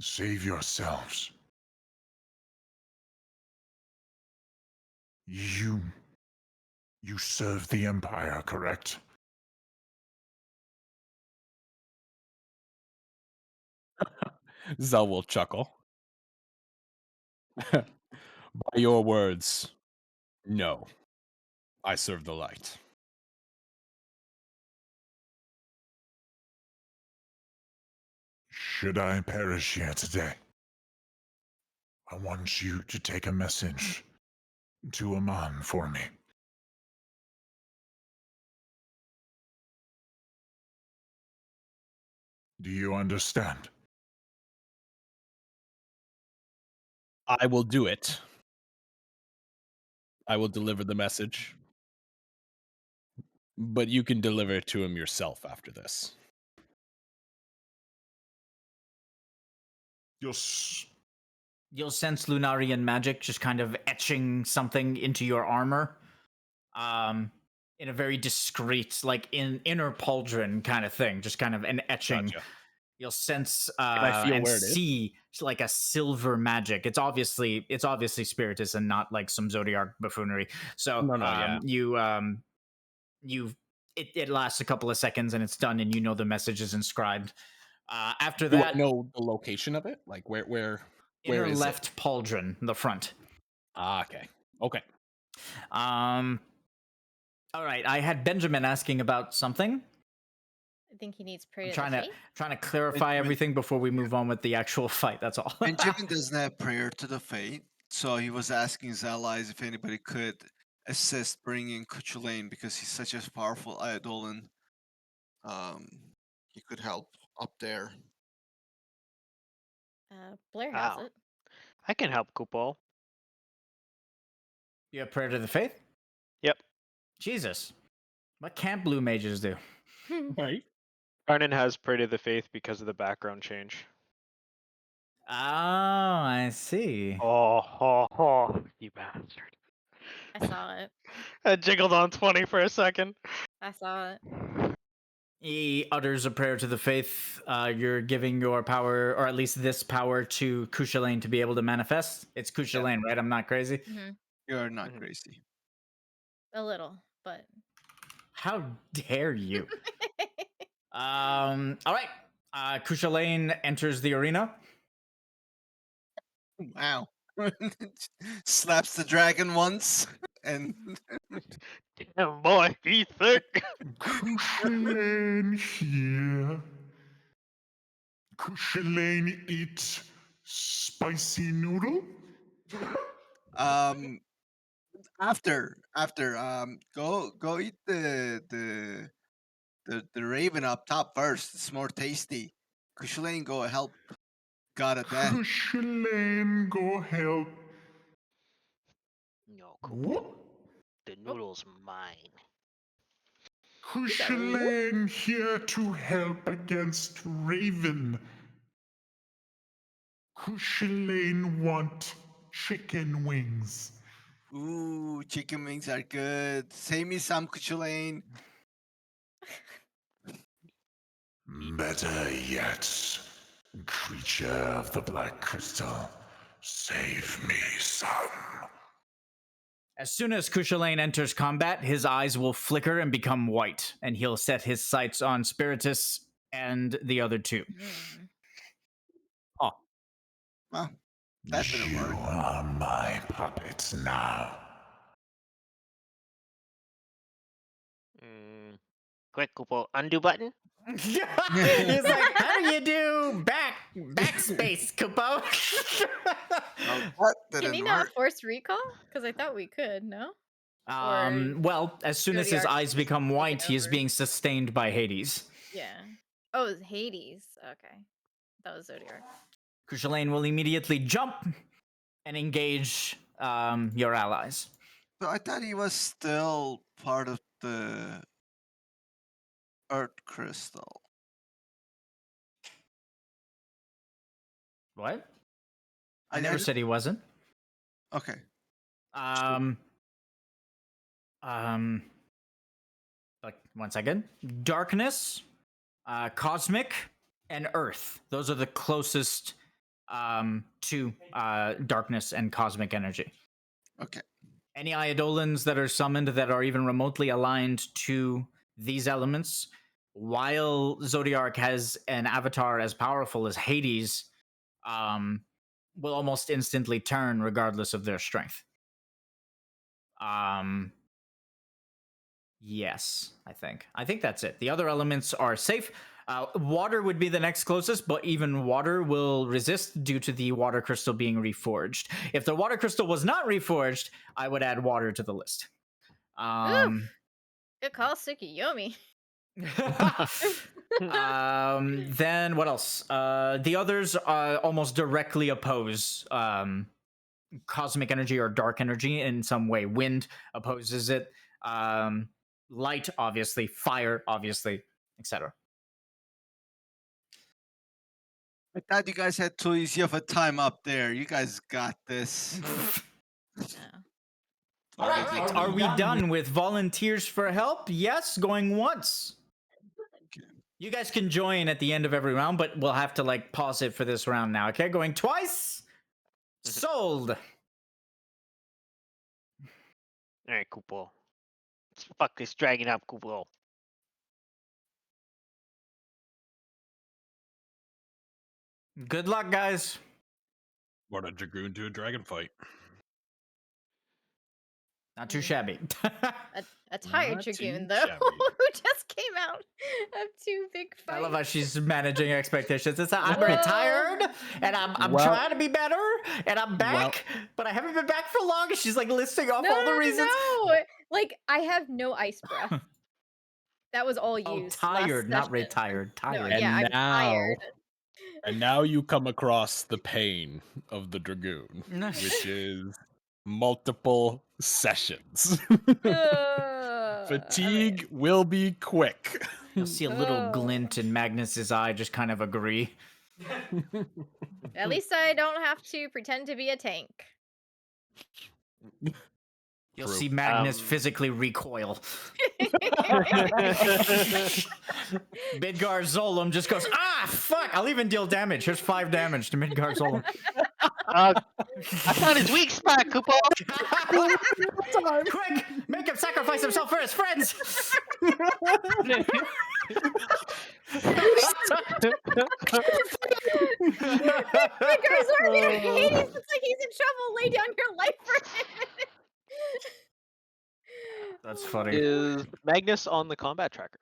Save yourselves. You serve the Empire, correct? Zell will chuckle. By your words, no. I serve the light. Should I perish here today, I want you to take a message to Aman for me. Do you understand? I will do it. I will deliver the message. But you can deliver it to him yourself after this. You'll You'll sense Lunarian magic just kind of etching something into your armor. In a very discreet, like in inner pauldron kind of thing, just kind of an etching. Gotcha. You'll sense Can I feel and where it is? see like a silver magic. It's obviously spiritus and not like some Zodiac buffoonery. So No, yeah. It lasts a couple of seconds and it's done, and you know the message is inscribed. After Do I that, know the location of it? Like where inner is left it? pauldron, the front. Ah, okay. Okay. All right. I had Benjamin asking about something. I think he needs prayer I'm to the faith. trying to clarify Benjamin- everything before we move on with the actual fight. That's all. Benjamin doesn't have prayer to the fate, so he was asking his allies if anybody could assist bringing Cuchulain because he's such a powerful Eidolon. He could help up there. Blair has Wow. it. I can help Kupol. You have prayer to the faith? Yep. Jesus. What can't blue mages do? Right. Arnon has Pray to the Faith because of the background change. Oh, I see. Oh, you bastard. I saw it. I jiggled on 20 for a second. I saw it. He utters a prayer to the faith. You're giving your power, or at least this power, to Cuchulain to be able to manifest. It's Cuchulain, right? I'm not crazy. Hmm. You're not Mhm. crazy. A little, but. How dare you? All right. Cuchulain enters the arena. Wow. Slaps the dragon once and Damn boy, he's thick. Cuchulain here. Cuchulain eat spicy noodle? um after go eat the raven up top first. It's more tasty. Cuchulain, go help God of Death. Cuchulain, go help. No, What? Kupol. The noodle's mine. Cuchulain here to help against Raven. Cuchulain want chicken wings. Ooh, chicken wings are good. Save me some, Cuchulain. Better yet, creature of the black crystal, save me some. As soon as Cuchulain enters combat, his eyes will flicker and become white, and he'll set his sights on Spiritus and the other two. Mm. Oh, Well, that didn't You work. are my puppets now. Quick, Kupol. Undo button. he's like, how do you do backspace, Kupo? That Can didn't he not work. force recall? Because I thought we could, no? Well, as soon as his Zodiac eyes just become taken white, he is over. being sustained by Hades. Yeah. Oh, it's Hades. Okay. That was Zodiac. Cuchulain will immediately jump and engage your allies. So I thought he was still part of the Earth Crystal. What? I I never just- said he wasn't. Okay. Like 1 second. Darkness, cosmic, and earth. Those are the closest to darkness and cosmic energy. Okay. Any Eidolons that are summoned that are even remotely aligned to these elements, while Zodiac has an avatar as powerful as Hades, will almost instantly turn regardless of their strength. Yes, I think that's it. The other elements are safe. Water would be the next closest, but even water will resist due to the water crystal being reforged. If the water crystal was not reforged, I would add water to the list. Good call, Tsukiyomi. Then what else? The others almost directly oppose cosmic energy or dark energy in some way. Wind opposes it. Light, obviously. Fire, obviously, etc. I thought you guys had too easy of a time up there. You guys got this. All right, are we done with volunteers for help? Yes, going once. You guys can join at the end of every round, but we'll have to like pause it for this round now. Okay, going twice. Sold. All right, Kupo. Let's fuck this dragon up, Kupo. Good luck, guys. What a dragoon to a dragon fight. Not too shabby. A tired Not dragoon, too though, shabby. who just came out of 2 big fights. I love how she's managing expectations. It's I'm Whoa. retired and I'm Well- trying to be better and I'm back, but I haven't been back for long. She's like listing off all the reasons. No, like I have no ice breath. That was all Oh, used. tired, last not session. retired. No, Tired. And yeah, I'm now- tired. And now you come across the pain of the dragoon, which is multiple sessions. Fatigue will be quick. You'll see a little Oh. glint in Magnus's eye, just kind of agree. At least I don't have to pretend to be a tank. You'll True. see Magnus physically recoil. Midgar Zolom just goes, fuck, I'll even deal damage. Here's 5 damage to Midgar Zolom. I found his weak spot, Kupo. Quick, make him sacrifice himself for his friends. Midgar's already in Hades. It's like he's in trouble. Lay down your life for him. That's funny. Is Magnus on the combat tracker?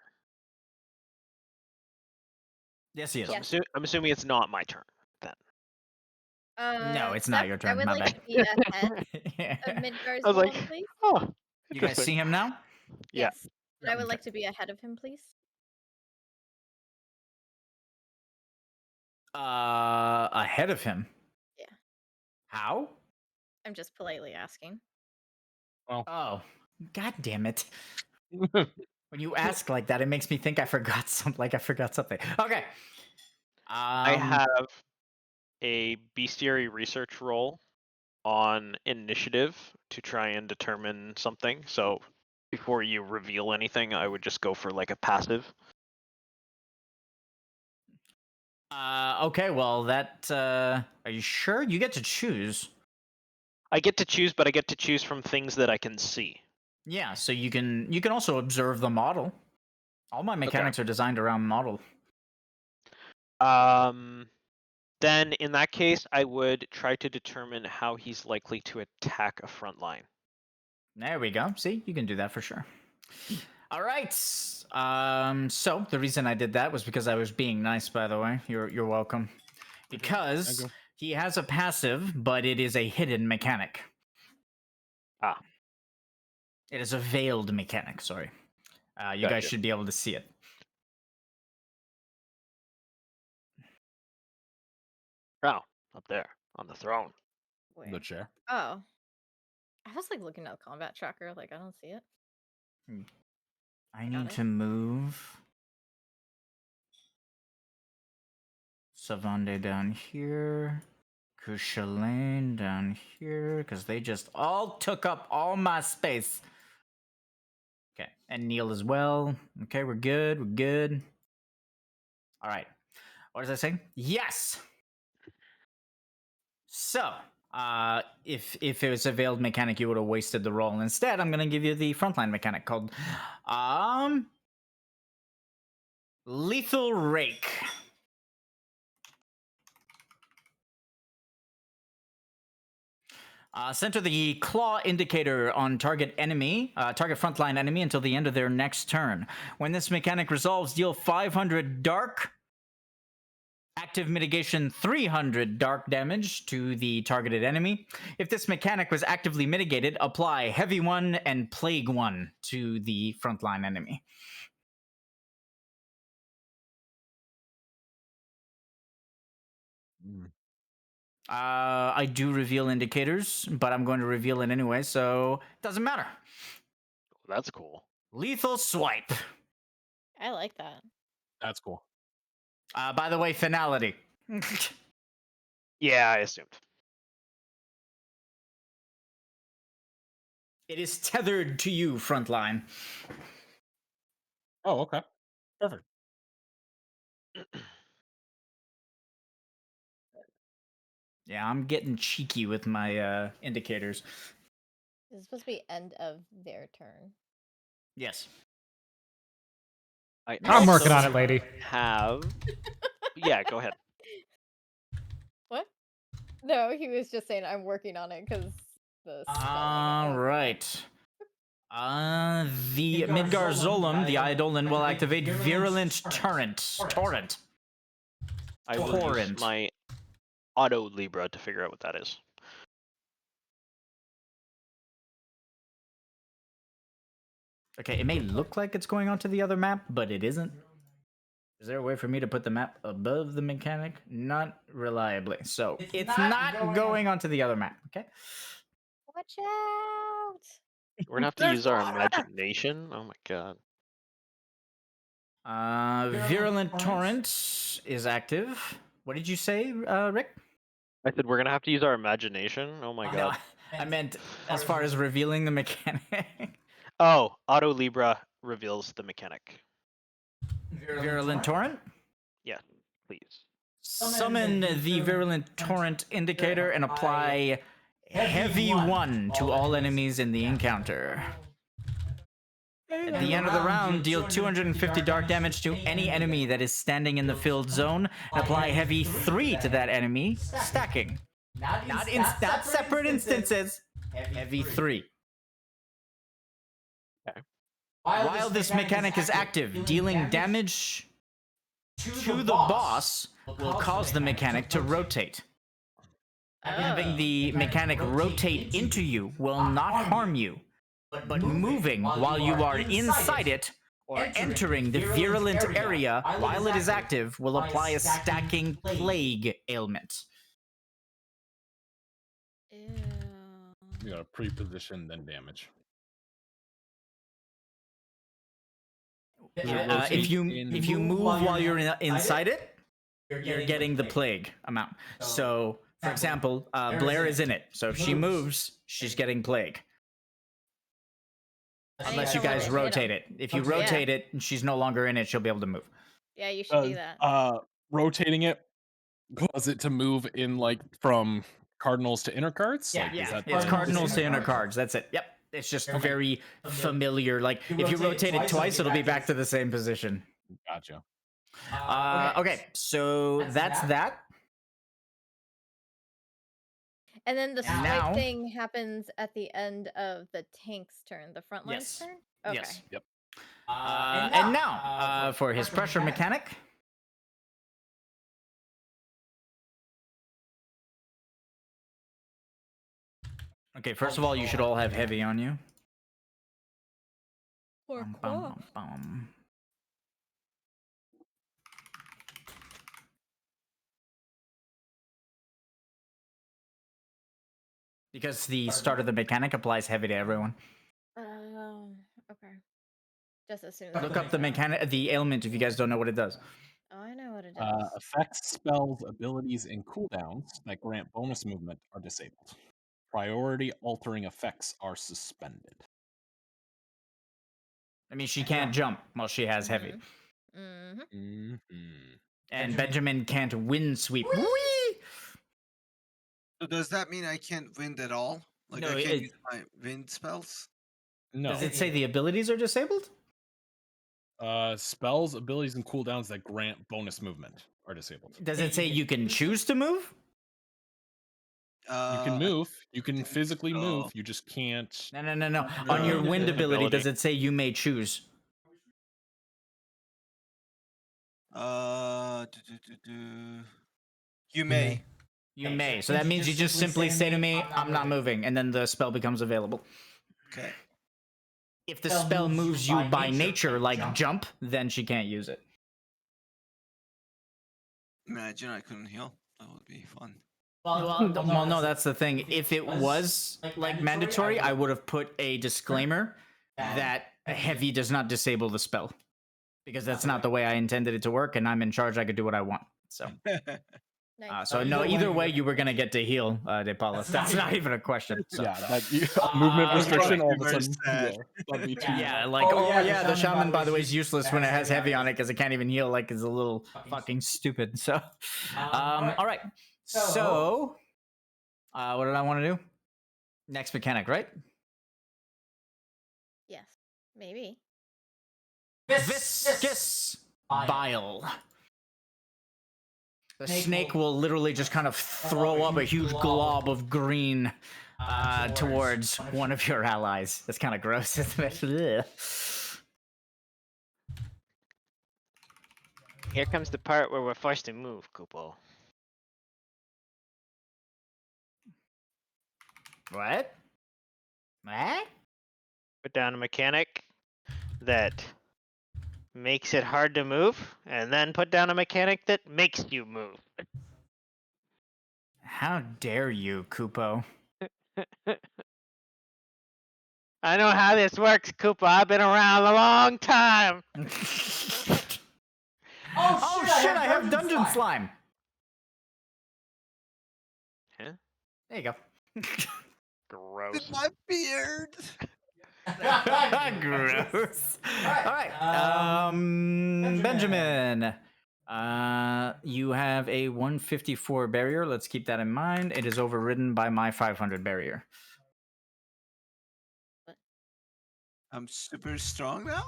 Yes, he is. Yes. I'm assuming it's not my turn then. No, it's not your I turn, would my like bad. to be ahead of Midgar's I was like, Golem, please. oh, You guys interesting. see him now? Yeah. Yes. And I would Okay. like to be ahead of him, please. Ahead of him. Yeah. How? I'm just politely asking. Oh, god damn it. When you ask like that, it makes me think I forgot something. Like I forgot something. Okay. I have a bestiary research roll on initiative to try and determine something. So before you reveal anything, I would just go for like a passive. Okay, well that are you sure? You get to choose. I get to choose, but I get to choose from things that I can see. Yeah, so you can also observe the model. All my mechanics are designed around model. Then in that case, I would try to determine how he's likely to attack a front line. There we go. See, you can do that for sure. All right. So the reason I did that was because I was being nice. By the way, you're welcome. Because he has a passive, but it is a hidden mechanic. Ah. It is a veiled mechanic. Sorry. You guys Gotcha. should be able to see it. Oh, up there on the throne. Where? The chair. Oh. I was like looking at the combat tracker, like I don't see it. I Got need it. to move Savande down here. Kushalane down here, because they just all took up all my space. Okay, and Neil as well. Okay, we're good. We're good. All right. What was I saying? Yes. So, if it was a veiled mechanic, you would have wasted the roll. Instead, I'm gonna give you the frontline mechanic called Lethal Rake. Center the claw indicator on target frontline enemy until the end of their next turn. When this mechanic resolves, deal 500 dark, active mitigation 300 dark damage to the targeted enemy. If this mechanic was actively mitigated, apply heavy 1 and plague 1 to the frontline enemy. I do reveal indicators, but I'm going to reveal it anyway, so it doesn't matter. That's cool. Lethal swipe. I like that. That's cool. By the way, finality. Yeah, I assumed. It is tethered to you, frontline. Oh, okay. Perfect. Yeah, I'm getting cheeky with my indicators. This is supposed to be end of their turn. Yes. I'm working on also it, lady. Have yeah, go ahead. What? No, he was just saying I'm working on it because the spelling All right. The Midgar Zolom, the Eidolon, will activate Virulent Torrent. I will use my Auto Libra to figure out what that is. Okay, it may look like it's going onto the other map, but it isn't. Is there a way for me to put the map above the mechanic? Not reliably. So it's not going onto the other map, okay? Watch out! We're gonna have to use our imagination. Oh my god. Virulent Torrent is active. What did you say, Rick? I said we're gonna have to use our imagination. Oh my god. No, I meant as far as revealing the mechanic. Oh, Auto Libra reveals the mechanic. Virulent Torrent? Yeah, please. Summon the Virulent Torrent indicator and apply Heavy 1 to all enemies in the encounter. At the end of the round, deal 250 dark damage to any enemy that is standing in the filled zone, and apply Heavy 3 to that enemy, stacking. Not separate instances. Heavy 3. Okay. While this mechanic is active, dealing damage to the boss will cause the mechanic to rotate. Having the mechanic rotate into you will not harm you, but moving while you are inside it or entering the virulent area while it is active will apply a stacking plague ailment. Ew. You gotta pre-position, then damage. If you move while you're inside it, you're getting the plague amount. So, for example, Blair is in it. So if she moves, she's getting plague. Unless you guys rotate it. If you rotate it and she's no longer in it, she'll be able to move. Yeah, you should do that. Rotating it cause it to move in like from cardinals to inner cards? Yeah, Like, is that it's cardinals to inner cards. That's it. Yep. It's just very familiar. Like, if you rotate it twice, it'll be back to the same position. Gotcha. Okay, so that's that. And then the swipe now- thing happens at the end of the tank's turn, the front line's Yes. turn? Okay. Yes. Yep. And now, for his pressure mechanic. Okay, first of all, you should all have heavy on you. Or Bum, bum, bum. Because the start of the mechanic applies heavy to everyone. Okay. Just as soon as Look up the ailment if you guys don't know what it does. Oh, I know what it does. Effects, spells, abilities, and cooldowns that grant bonus movement are disabled. Priority altering effects are suspended. I mean, she can't jump while she has heavy. Mm-hmm. And Benjamin can't wind sweep. Whee! So does that mean I can't wind at all? Like No, I can't use my wind spells? No. Does it say the abilities are disabled? Spells, abilities, and cooldowns that grant bonus movement are disabled. Does it say you can choose to move? You can move. You can physically move. Oh. You just can't. No. On your No. wind ability, does Ability. it say you may choose? You may. You may. So that means you just simply say to me, I'm not moving, and then the spell becomes available. Okay. If the spell moves you by nature, like jump, then she can't use it. Imagine I couldn't heal. That would be fun. Well, no, that's the thing. If it was like mandatory, I would have put a disclaimer that heavy does not disable the spell. Because that's not the way I intended it to work, and I'm in charge. I could do what I want. So, Nice. so no, either way, you were gonna get to heal, De Paula. That's not even a question. So. Yeah, movement restriction all of a very sudden. sad. Heal. That'd be too Yeah, like, oh yeah, the shaman, by the way, is useless when it has heavy on it because it can't even heal. Like, it's a little fucking stupid. So, all right. So, what did I want to do? Next mechanic, right? Yes. Maybe. Viscous bile. The snake will literally just kind of throw up a huge glob of green towards one of your allies. That's kind of gross, isn't it? Here comes the part where we're forced to move, Kupo. What? What? Put down a mechanic that makes it hard to move, and then put down a mechanic that makes you move. How dare you, Kupo? I know how this works, Koopa. I've been around a long time. Oh shit, I have dungeon slime. Huh? There you go. Gross. My beard. Gross. All right. Benjamin. You have a 154 barrier. Let's keep that in mind. It is overridden by my 500 barrier. I'm super strong now.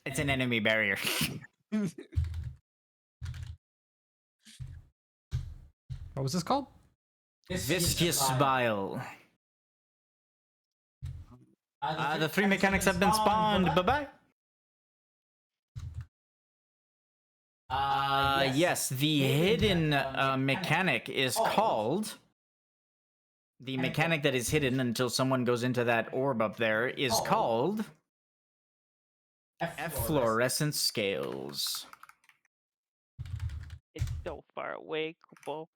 It's an enemy barrier. What was this called? Viscous bile. The three mechanics have been spawned. Bye-bye. Yes, the hidden mechanic is called... The mechanic that is hidden until someone goes into that orb up there is called... Efflorescent Scales. It's so far away, Kupo.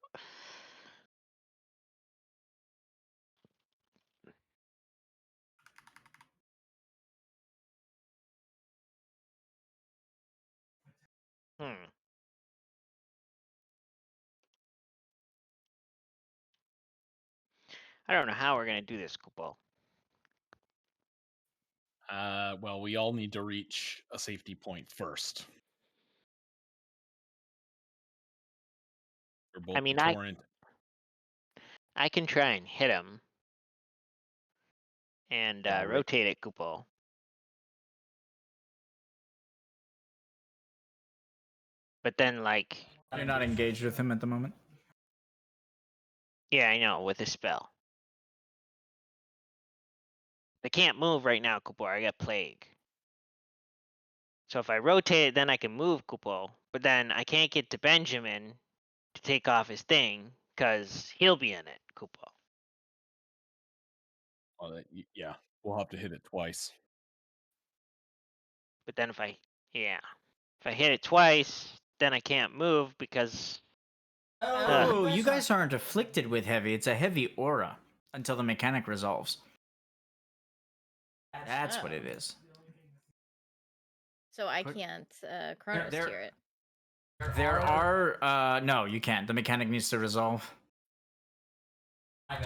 I don't know how we're gonna do this, Kupo. Well, we all need to reach a safety point first. For both I mean, the torrent. I can try and hit him and rotate it, Kupo. But then, like, You're not engaged with him at the moment. yeah, I know, with a spell. I can't move right now, Kupo. I got plague. So if I rotate it, then I can move Kupo. But then I can't get to Benjamin to take off his thing because he'll be in it, Kupo. Yeah, we'll have to hit it twice. But then if I hit it twice, then I can't move because... Oh, you guys aren't afflicted with heavy. It's a heavy aura until the mechanic resolves. That's what it is. So I can't Chronos tier it. There are no, you can't. The mechanic needs to resolve.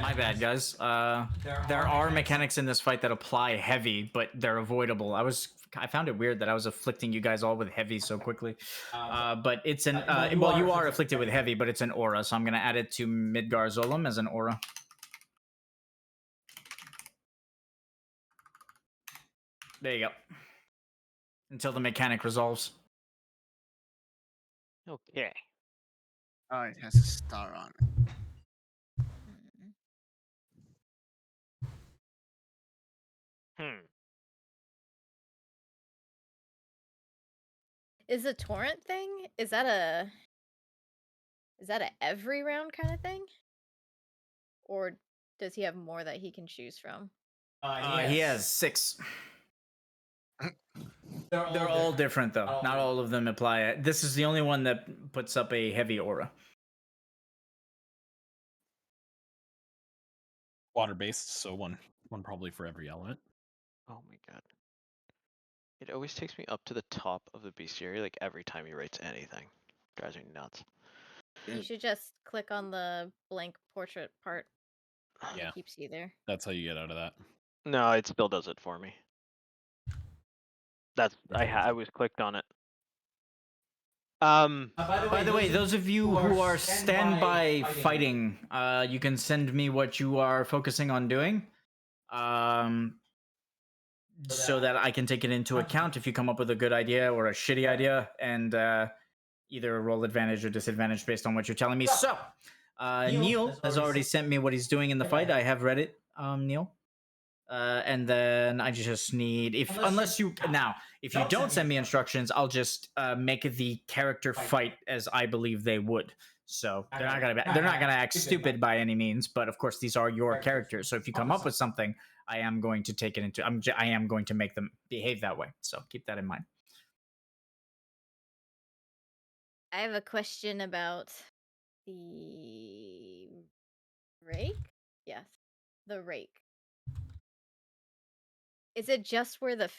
My bad, guys. There are mechanics in this fight that apply heavy, but they're avoidable. I found it weird that I was afflicting you guys all with heavy so quickly. But it's an well, you are afflicted with heavy, but it's an aura, so I'm gonna add it to Midgar Zolom as an aura. There you go. Until the mechanic resolves. Okay. Oh, it has a star on it. Is the torrent thing? Is that a every round kind of thing? Or does he have more that he can choose from? He has 6. They're all different though. Not all of them apply it. This is the only one that puts up a heavy aura. Water based, so one probably for every element. Oh my god. It always takes me up to the top of the bestiary, like every time he writes anything. Drives me nuts. You should just click on the blank portrait part. And Yeah. it keeps you there. That's how you get out of that. No, it still does it for me. That's I was clicked on it. By the way, those of you who are standby fighting, you can send me what you are focusing on doing, so that I can take it into account if you come up with a good idea or a shitty idea, and either roll advantage or disadvantage based on what you're telling me. So, Neil has already sent me what he's doing in the fight. I have read it, Neil. And then I just need unless you don't send me instructions, I'll just make the character fight as I believe they would. So they're not gonna act stupid by any means, but of course these are your characters. So if you come up with something, I am going to take it into. I am going to make them behave that way. So keep that in mind. I have a question about the rake. Yes, the rake. Is it just where the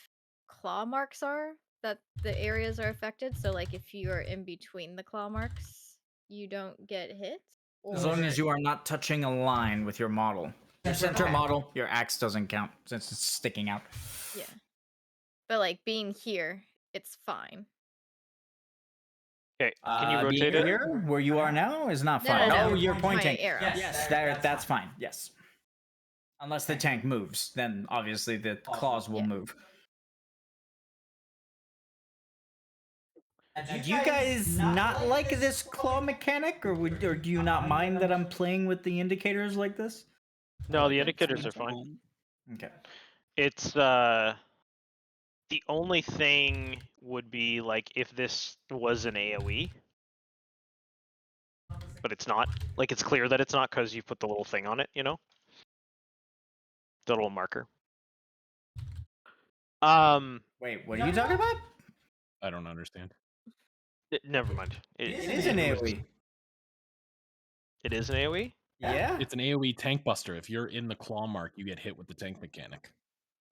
claw marks are that the areas are affected? So, like, if you are in between the claw marks, you don't get hit? As long as you are not touching a line with your model. Your center model, your axe doesn't count since it's sticking out. Yeah. But, like, being here, it's fine. Okay, can you rotate it? Here, where you are now, is not No, fine. no, Oh, no, you're my pointing. arrow. Yes, that's fine. Yes. Unless the tank moves, then obviously the claws will move. Do you guys not like this claw mechanic, or do you not mind that I'm playing with the indicators like this? No, the indicators are fine. Okay. It's the only thing would be like if this was an AoE, but it's not. Like it's clear that it's not because you put the little thing on it, you know, the little marker. Wait, what are you talking about? I don't understand. Never mind. It is an AoE. It is an AoE? Yeah. It's an AoE tank buster. If you're in the claw mark, you get hit with the tank mechanic.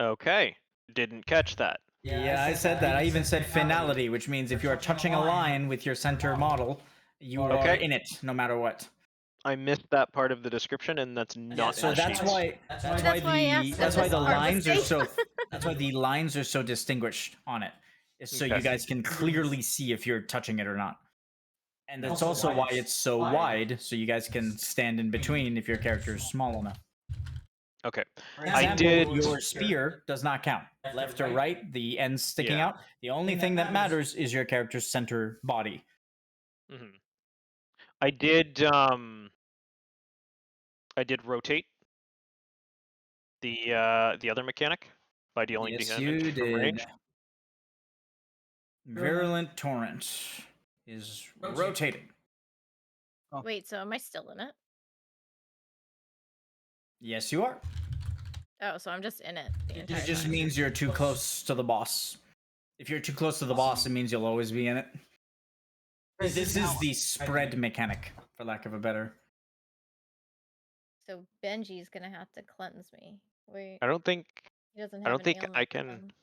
Okay. Didn't catch that. Yeah, I said that. I even said finality, which means if you are touching a line with your center model, you are in it no matter what. I missed that part of the description, and that's not. So in the that's sheets. why the lines are so that's why the lines are so distinguished on it. Is so you guys can clearly see if you're touching it or not. And that's also why it's so wide, so you guys can stand in between if your character is small enough. Okay. I did. Your spear does not count. Left or right, the ends sticking out. The only thing that matters is your character's center body. Mm-hmm. I did rotate the other mechanic by dealing damage from range. Virulent Torrent is rotating. Oh. Wait, so am I still in it? Yes, you are. Oh, so I'm just in it. It just means you're too close to the boss. If you're too close to the boss, it means you'll always be in it. This is the spread mechanic, for lack of a better. So Benji's gonna have to cleanse me. Wait. I don't think. He doesn't have I don't think ailment I can. cleanse.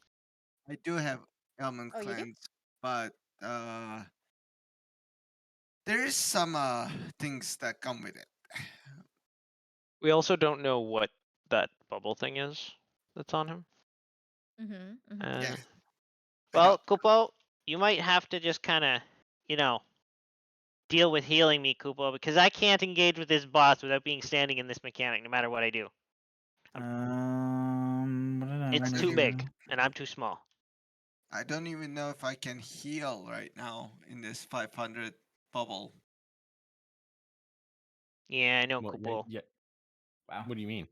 I do have ailment Oh, cleanse, but there is some things that come with it. We also don't know what that bubble thing is that's on him. Yeah. Well, Kupo, you might have to just kind of, deal with healing me, Kupo, because I can't engage with this boss without being standing in this mechanic, no matter what I do. It's too big, and I'm too small. I don't even know if I can heal right now in this 500 bubble. Yeah, I know, Kupo. Yeah. Wow. What do you mean?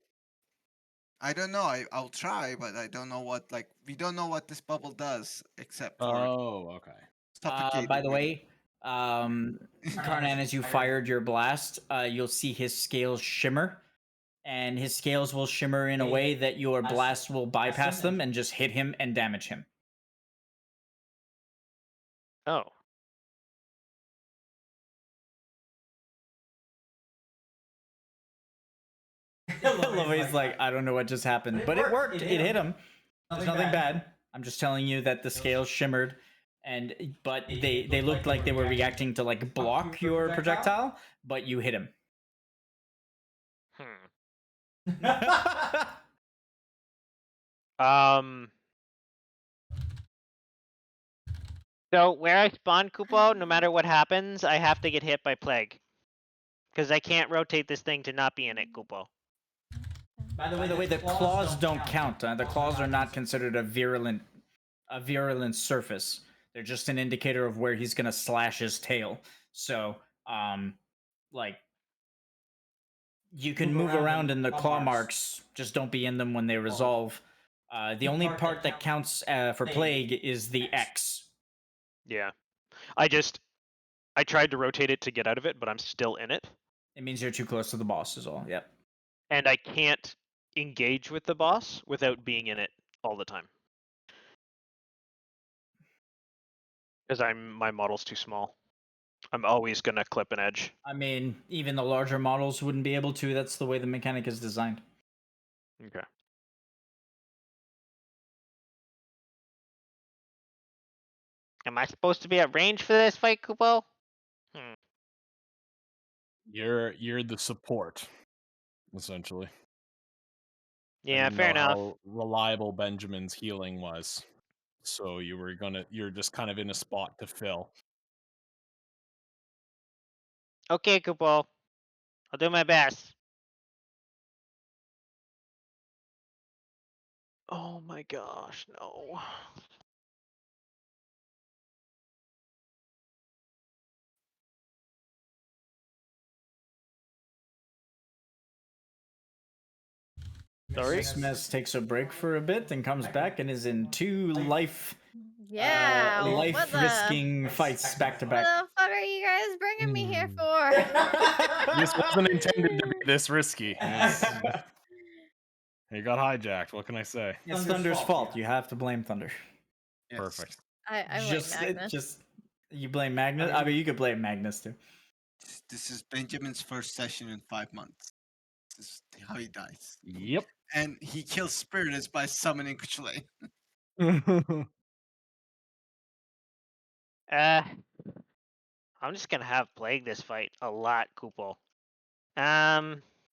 I don't know. I'll try, but I don't know what we don't know what this bubble does except for. Oh, okay. By the way, Karnan, as you fired your blast, you'll see his scales shimmer, and his scales will shimmer in a way that your blast will bypass them and just hit him and damage him. Oh. Louis like, I don't know what just happened, but it worked. It hit him. There's nothing bad. I'm just telling you that the scales shimmered, but they looked like they were reacting to like block your projectile, but you hit him. So where I spawn Kupo, no matter what happens, I have to get hit by plague. Because I can't rotate this thing to not be in it, Kupo. By the way, the claws don't count. The claws are not considered a virulent surface. They're just an indicator of where he's gonna slash his tail. So, like, you can move around in the claw marks, just don't be in them when they resolve. The only part that counts for plague is the X. Yeah. I tried to rotate it to get out of it, but I'm still in it. It means you're too close to the boss is all. Yep. And I can't engage with the boss without being in it all the time. Because my model's too small. I'm always gonna clip an edge. I mean, even the larger models wouldn't be able to. That's the way the mechanic is designed. Okay. Am I supposed to be at range for this fight, Kupo? You're the support, essentially. Yeah, I didn't fair know enough. how reliable Benjamin's healing was, so you're just kind of in a spot to fill. Okay, Kupo. I'll do my best. Oh my gosh, no. Sorry? Smith takes a break for a bit and comes back and is in two life risking fights back to What back. the fuck are you guys bringing me here for? This wasn't intended to be this risky. He got hijacked. What can I say? It's Thunder's fault. You have to blame Thunder. Yes. Perfect. I blame Magnus. You blame Magnus. I mean, you could blame Magnus too. This is Benjamin's first session in 5 months. This is how he dies. Yep. And he kills Spiritus by summoning Kuchulain. I'm just gonna have plague this fight a lot, Kupo.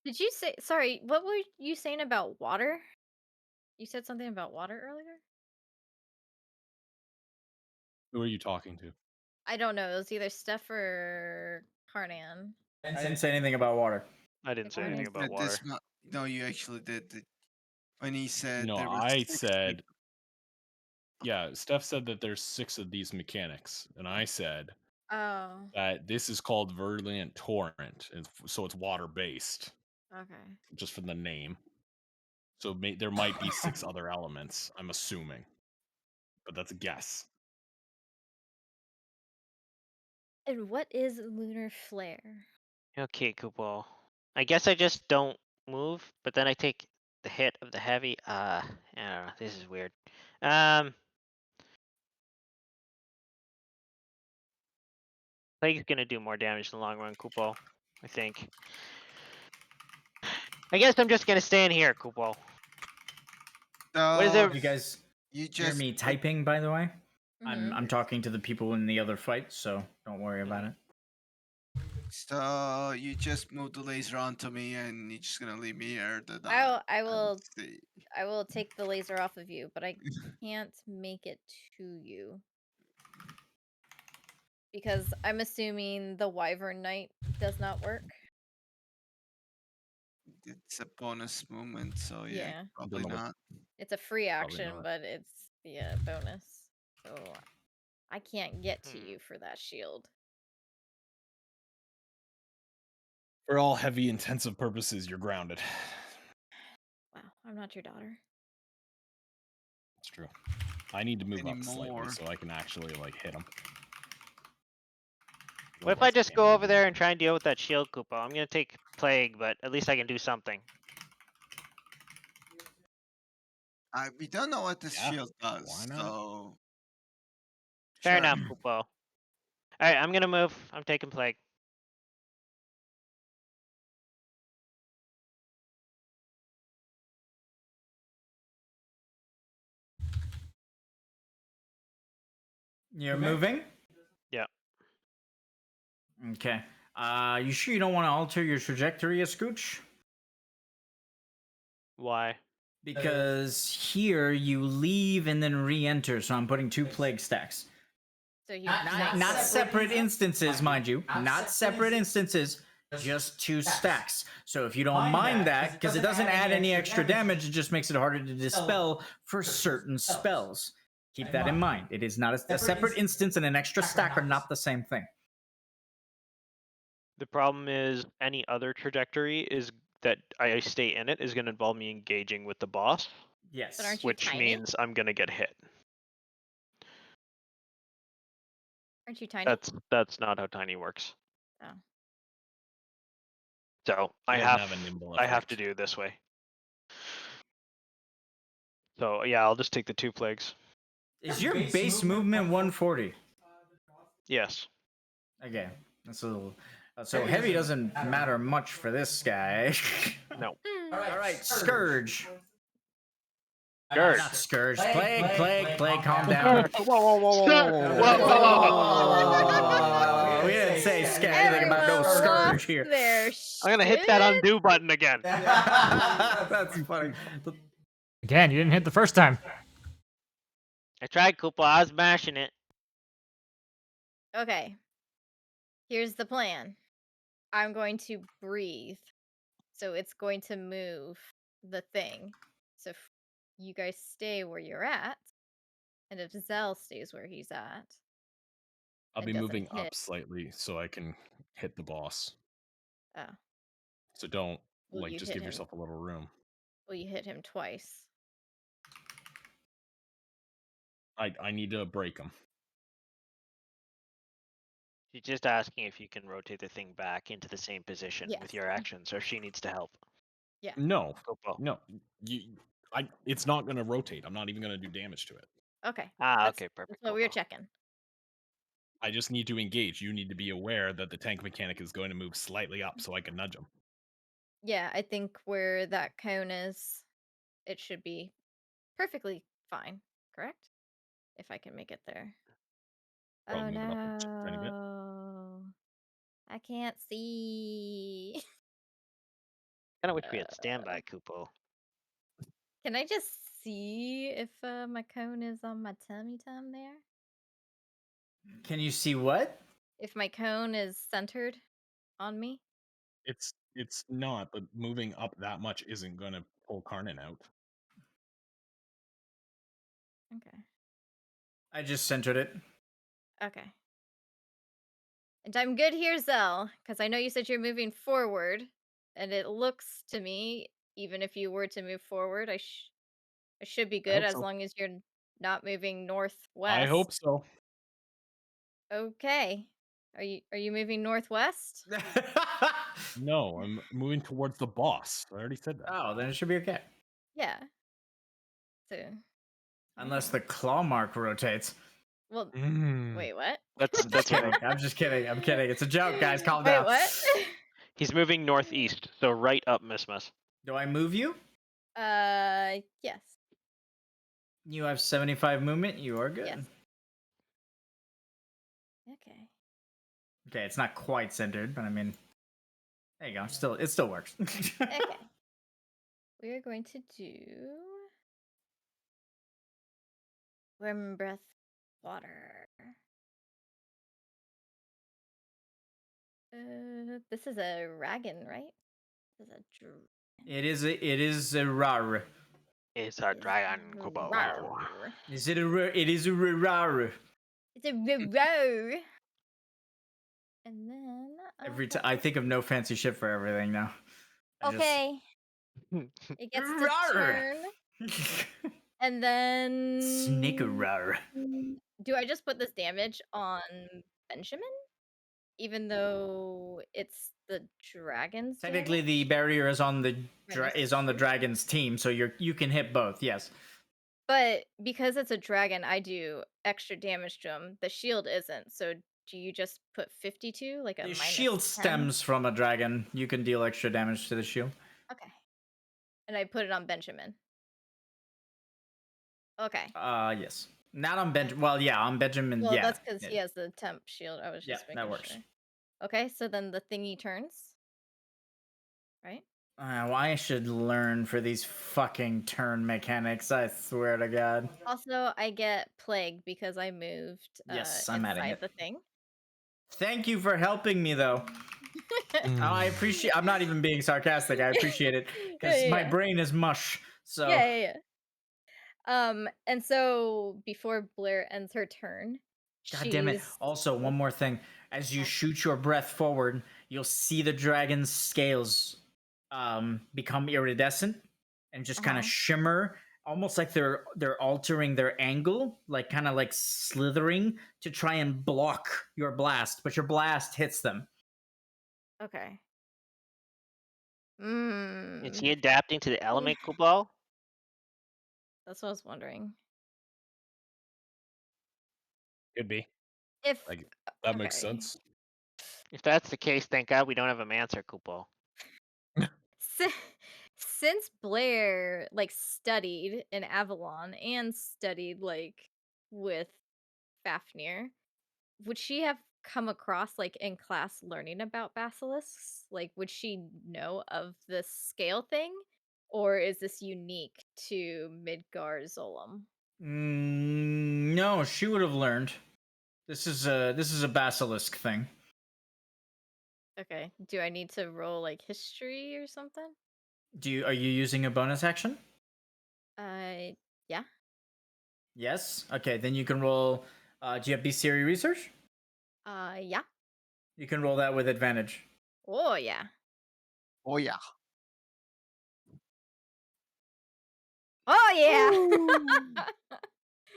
Did you say? Sorry, what were you saying about water? You said something about water earlier. Who are you talking to? I don't know. It was either Steph or Karnan. I didn't say anything about water. I didn't say anything about water. No, you actually did. When he said No, there was I 6 said. Yeah, Steph said that there's 6 of these mechanics, and I said Oh, that this is called Virulent Torrent, and so it's water based, okay. just from the name. So there might be 6 other elements. I'm assuming, but that's a guess. And what is lunar flare? Okay, Kupo. I guess I just don't move, but then I take the hit of the heavy. I don't know. This is weird. Plague's gonna do more damage in the long run, Kupo. I think. I guess I'm just gonna stay in here, Kupo. What is it? You guys hear me typing, by the way? I'm talking to the people in the other fight, so don't worry about it. So you just move the laser onto me, and you're just gonna leave me here. I will take the laser off of you, but I can't make it to you because I'm assuming the Wyvern Knight does not work. It's a bonus movement, so yeah. Probably not. It's a free action, but it's bonus. So I can't get to you for that shield. For all heavy intensive purposes, you're grounded. Wow, I'm not your daughter. That's true. I need to move up slightly so I can actually hit him. Really What if I wants to just go over damage. there and try and deal with that shield, Koopa? I'm gonna take plague, but at least I can do something. We don't know what this Yeah, shield does, why not? so Fair sure. enough, Koopa. All right, I'm gonna move. I'm taking plague. You're moving? Yeah. Okay. You sure you don't want to alter your trajectory a scooch? Why? Because here you leave and then re-enter, so I'm putting 2 plague stacks. So you Not separate instances, mind you. Not separate instances, just 2 stacks. So if you don't mind that, because it doesn't add any extra damage, it just makes it harder to dispel for certain spells. Keep that in mind. It is not a separate instance and an extra stack are not the same thing. The problem is any other trajectory is that I stay in it is going to involve me engaging with the boss, Yes. But aren't you which tiny? means I'm going to get hit. Aren't you tiny? That's not how tiny works. Oh. So I It doesn't have have a nimble I have to effect. do it this way. So yeah, I'll just take the 2 plagues. Is your base movement 140? Yes. Okay. That's a little. So heavy doesn't matter much for this guy. No. All right, Scourge. Scourge. Not Scourge. Plague. Calm down. Whoa. We didn't say anything about no Everyone Scourge lost here. their I'm gonna hit that shit. undo button again. That's funny. Again, you didn't hit the first time. I tried, Koopa. I was mashing it. Okay. Here's the plan. I'm going to breathe. So it's going to move the thing. So if you guys stay where you're at, and if Zell stays where he's at, I'll and be doesn't moving hit. up slightly so I can hit the boss. Oh, So don't Will you just hit give him? yourself a little room. Will you hit him twice? I need to break him. She's just asking if you can rotate the thing back into the same position Yes. with your actions, or she needs to help. Yeah. No, Koopa. no, it's not gonna rotate. I'm not even gonna do damage to it. Okay. Okay, perfect. That's what we were Koopa. checking. I just need to engage. You need to be aware that the tank mechanic is going to move slightly up so I can nudge him. Yeah, I think where that cone is, it should be perfectly fine. Correct? If I can make it there. Probably Oh move it up a tiny bit. no. I can't see. Kind of wish we had standby, Koopa. Can I just see if my cone is on my tummy tum there? Can you see what? If my cone is centered on me? It's not, but moving up that much isn't gonna pull Karnan out. Okay. I just centered it. Okay. And I'm good here, Zell, because I know you said you're moving forward, and it looks to me, even if you were to move forward, I should be I good hope as so. long as you're not moving northwest. I hope so. Okay. Are you moving northwest? No, I'm moving towards the boss. I already said that. Oh, then it should be okay. Yeah. So. Unless the claw mark rotates. Well, wait, what? That's Kidding. I'm just kidding. I'm kidding. It's a joke, guys. Calm Wait, down. what? He's moving northeast, so right up Mismas. Do I move you? Yes. You have 75 movement. You are good. Yes. Okay. Okay, it's not quite centered, but I mean, there you go. It still works. Okay. We are going to do warm breath water. This is a dragon, right? This is a It is a rar. It's a dragon, Koopa. rar. It is a rar. It's a rar. And then I think of no fancy shit for everything now. okay. It gets to Rar. turn. And then Snicker rar. do I just put this damage on Benjamin? even though it's the dragon's Technically, damage? the barrier is on the Minus on the 2? dragon's team, so you can hit both. Yes. But because it's a dragon, I do extra damage to him. The shield isn't. So do you just put 52, like a The minus shield 10? stems from a dragon. You can deal extra damage to the shield. Okay. And I put it on Benjamin. Okay. Yes. Not on Benjamin. Well, yeah, on Benjamin. Well, yeah. that's because yeah. he has the temp shield. I was Yeah, just making that works. sure. Okay, so then the thingy turns. Right? Well, I should learn for these fucking turn mechanics. I swear to God. Also, I get plague because I moved Yes, I'm adding inside it. the thing. Thank you for helping me, though. I appreciate. I'm not even being sarcastic. I appreciate it because Yeah, my yeah. brain is mush. So Yeah. And so before Blair ends her turn, God damn it. she's Also, one more thing. As you shoot your breath forward, you'll see the dragon's scales become iridescent and just kind of shimmer, almost like they're altering their angle, like kind of like slithering to try and block your blast, but your blast hits them. Okay. Is he adapting to the element, Kubal? That's what I was wondering. Could be. If Like that makes okay. sense. If that's the case, thank God we don't have a Mancer, Kubal. Since Blair like studied in Avalon and studied like with Fafnir, would she have come across like in class learning about basilisks? Like would she know of this scale thing? Or is this unique to Midgar Zolom? No, she would have learned. This is a basilisk thing. Okay. Do I need to roll like history or something? Are you using a bonus action? Yeah. Yes. Okay, then you can roll. Do you have bestiary research? Yeah. You can roll that with advantage. Oh yeah. Oh yeah. Oh yeah.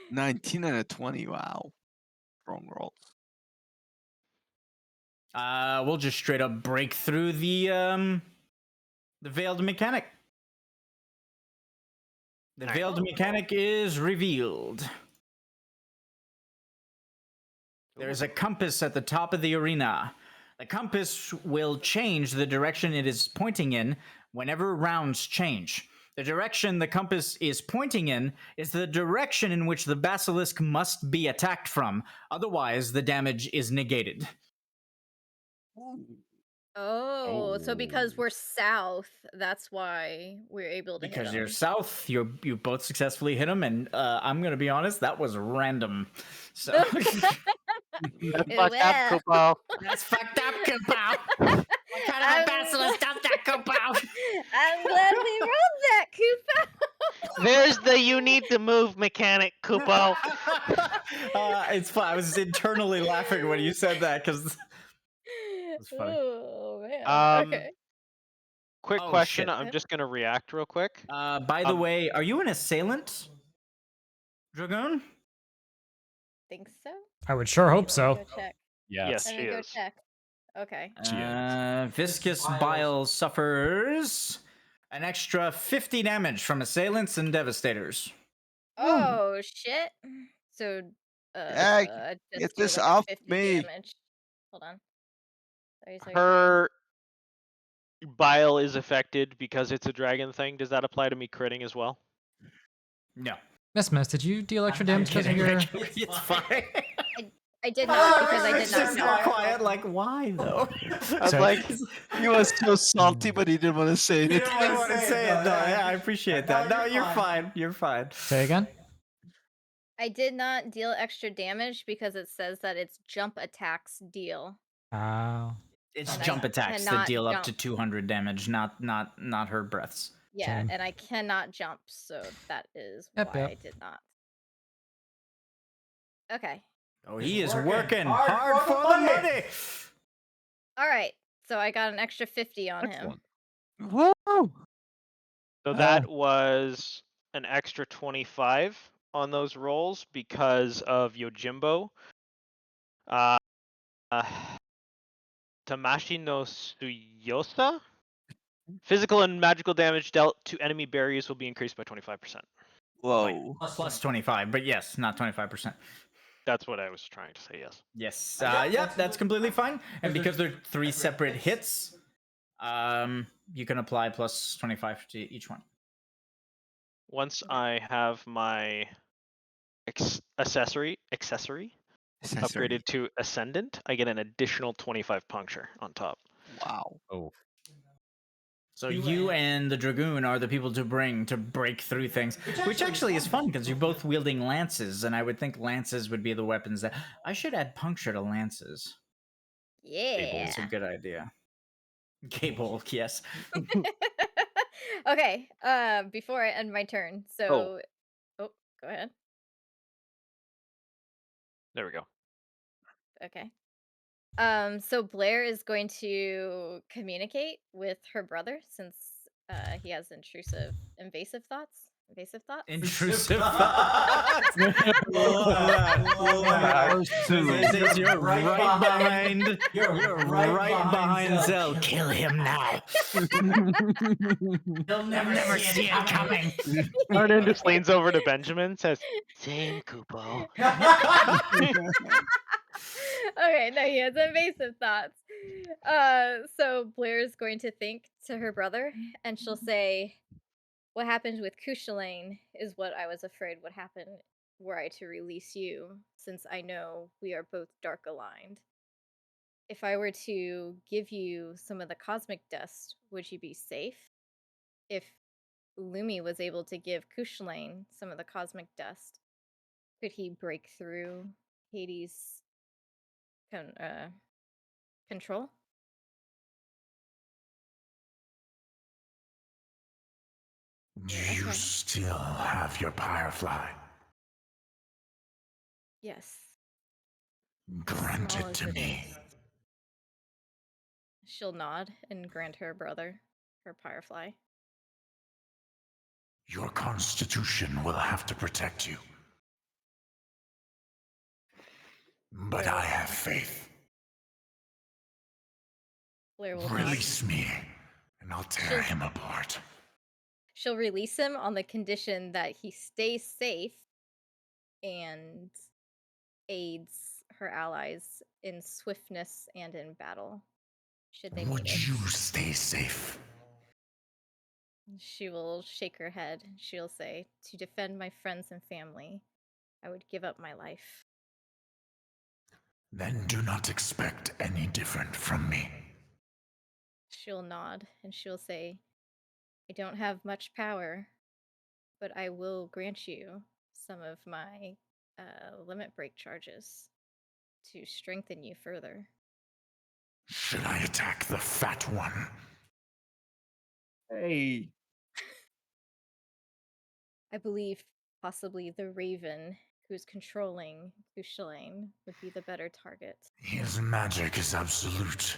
19 and a 20. Wow. Strong rolls. We'll just straight up break through the veiled mechanic. The veiled mechanic is revealed. There's a compass at the top of the arena. The compass will change the direction it is pointing in whenever rounds change. The direction the compass is pointing in is the direction in which the basilisk must be attacked from. Otherwise, the damage is negated. Oh, so because we're south, that's why we're able to hit Because you're them. south, you both successfully hit him, and I'm gonna be honest, that was random. So That's fucked up, Kubal. That's fucked up, Kupao. What kind of a basilisk does that, Kupao? I'm glad we rolled that, Koopa. There's the you need to move mechanic, Kubal. It's fine. I was internally laughing when you said that because it's funny. Oh man. Okay. Quick Oh, question. shit. I'm just gonna react real quick. By the way, are you an assailant, Dragoon? Think so? I would sure hope so. Go check. Yes, Let she me go is. check. Okay. Viscous Bile suffers an extra 50 damage from assailants and devastators. Oh shit. So Yeah, just get do this like a off 50 me. damage. Hold on. Sorry. Her bile is affected because it's a dragon thing. Does that apply to me critting as well? No. Miss, did you deal extra damage because of kidding, your... It's fine. I did not because I did It's not just know. all quiet, like, why though? I was So- like, he was so salty, but he didn't want to say You it. didn't want to say it, though. Yeah, I appreciate that. No, you're fine. You're fine. Say again? I did not deal extra damage because it says that it's jump attacks deal. Oh. It's And I jump attacks that cannot deal up to jump. 200 damage, not her breaths. Yeah, Same. and I cannot jump, so that is Yep, why yep. I did not. Okay. Oh, he is working hard for the money. All right. So I got an extra 50 on him. Excellent. Whoa! So that was an extra 25 on those rolls because of Yojimbo. Tamashi no Suyosa. Physical and magical damage dealt to enemy barriers will be increased by 25%. Whoa. Plus 25, but yes, not 25%. That's what I was trying to say, yes. Yes. Yep, that's completely fine. And because they're 3 separate hits, you can apply plus 25 to each one. Once I have my accessory upgraded to Ascendant, I get an additional 25 puncture on top. Wow. Oh. So you and the Dragoon are the people to break through things, which actually is fun because you're both wielding lances, and I would think lances would be the weapons that I should add puncture to lances. Yeah. It's a good idea. Cable, yes. Okay. Before I end my turn, so go ahead. There we go. Okay. So Blair is going to communicate with her brother since he has invasive thoughts. Intrusive thoughts. Love that. This is you're right behind. You're right behind Zell. Kill him now. He'll never see it coming. Arden just leans over to Benjamin and says, "Same, Kupo." Okay, no, he has invasive thoughts. So Blair is going to think to her brother, and she'll say, "What happened with Kushalane is what I was afraid would happen were I to release you, since I know we are both dark aligned. If I were to give you some of the cosmic dust, would you be safe? If Lumi was able to give Kushalane some of the cosmic dust, could he break through Hades' control?" Do you still have your Firefly? Yes. Grant Small it as to it me. is. She'll nod and grant her brother her Firefly. Your constitution will have to protect you. But I have faith. Blair will nod. Release me, and I'll tear him apart. She'll release him on the condition that he stays safe and aids her allies in swiftness and in battle, should they Would need it. you stay safe? She will shake her head. She'll say, "To defend my friends and family, I would give up my life." Then do not expect any different from me. She'll nod and she'll say, "I don't have much power, but I will grant you some of my limit break charges to strengthen you further." Should I attack the fat one? Hey. I believe possibly the Raven who's controlling Kushalane would be the better target. His magic is absolute.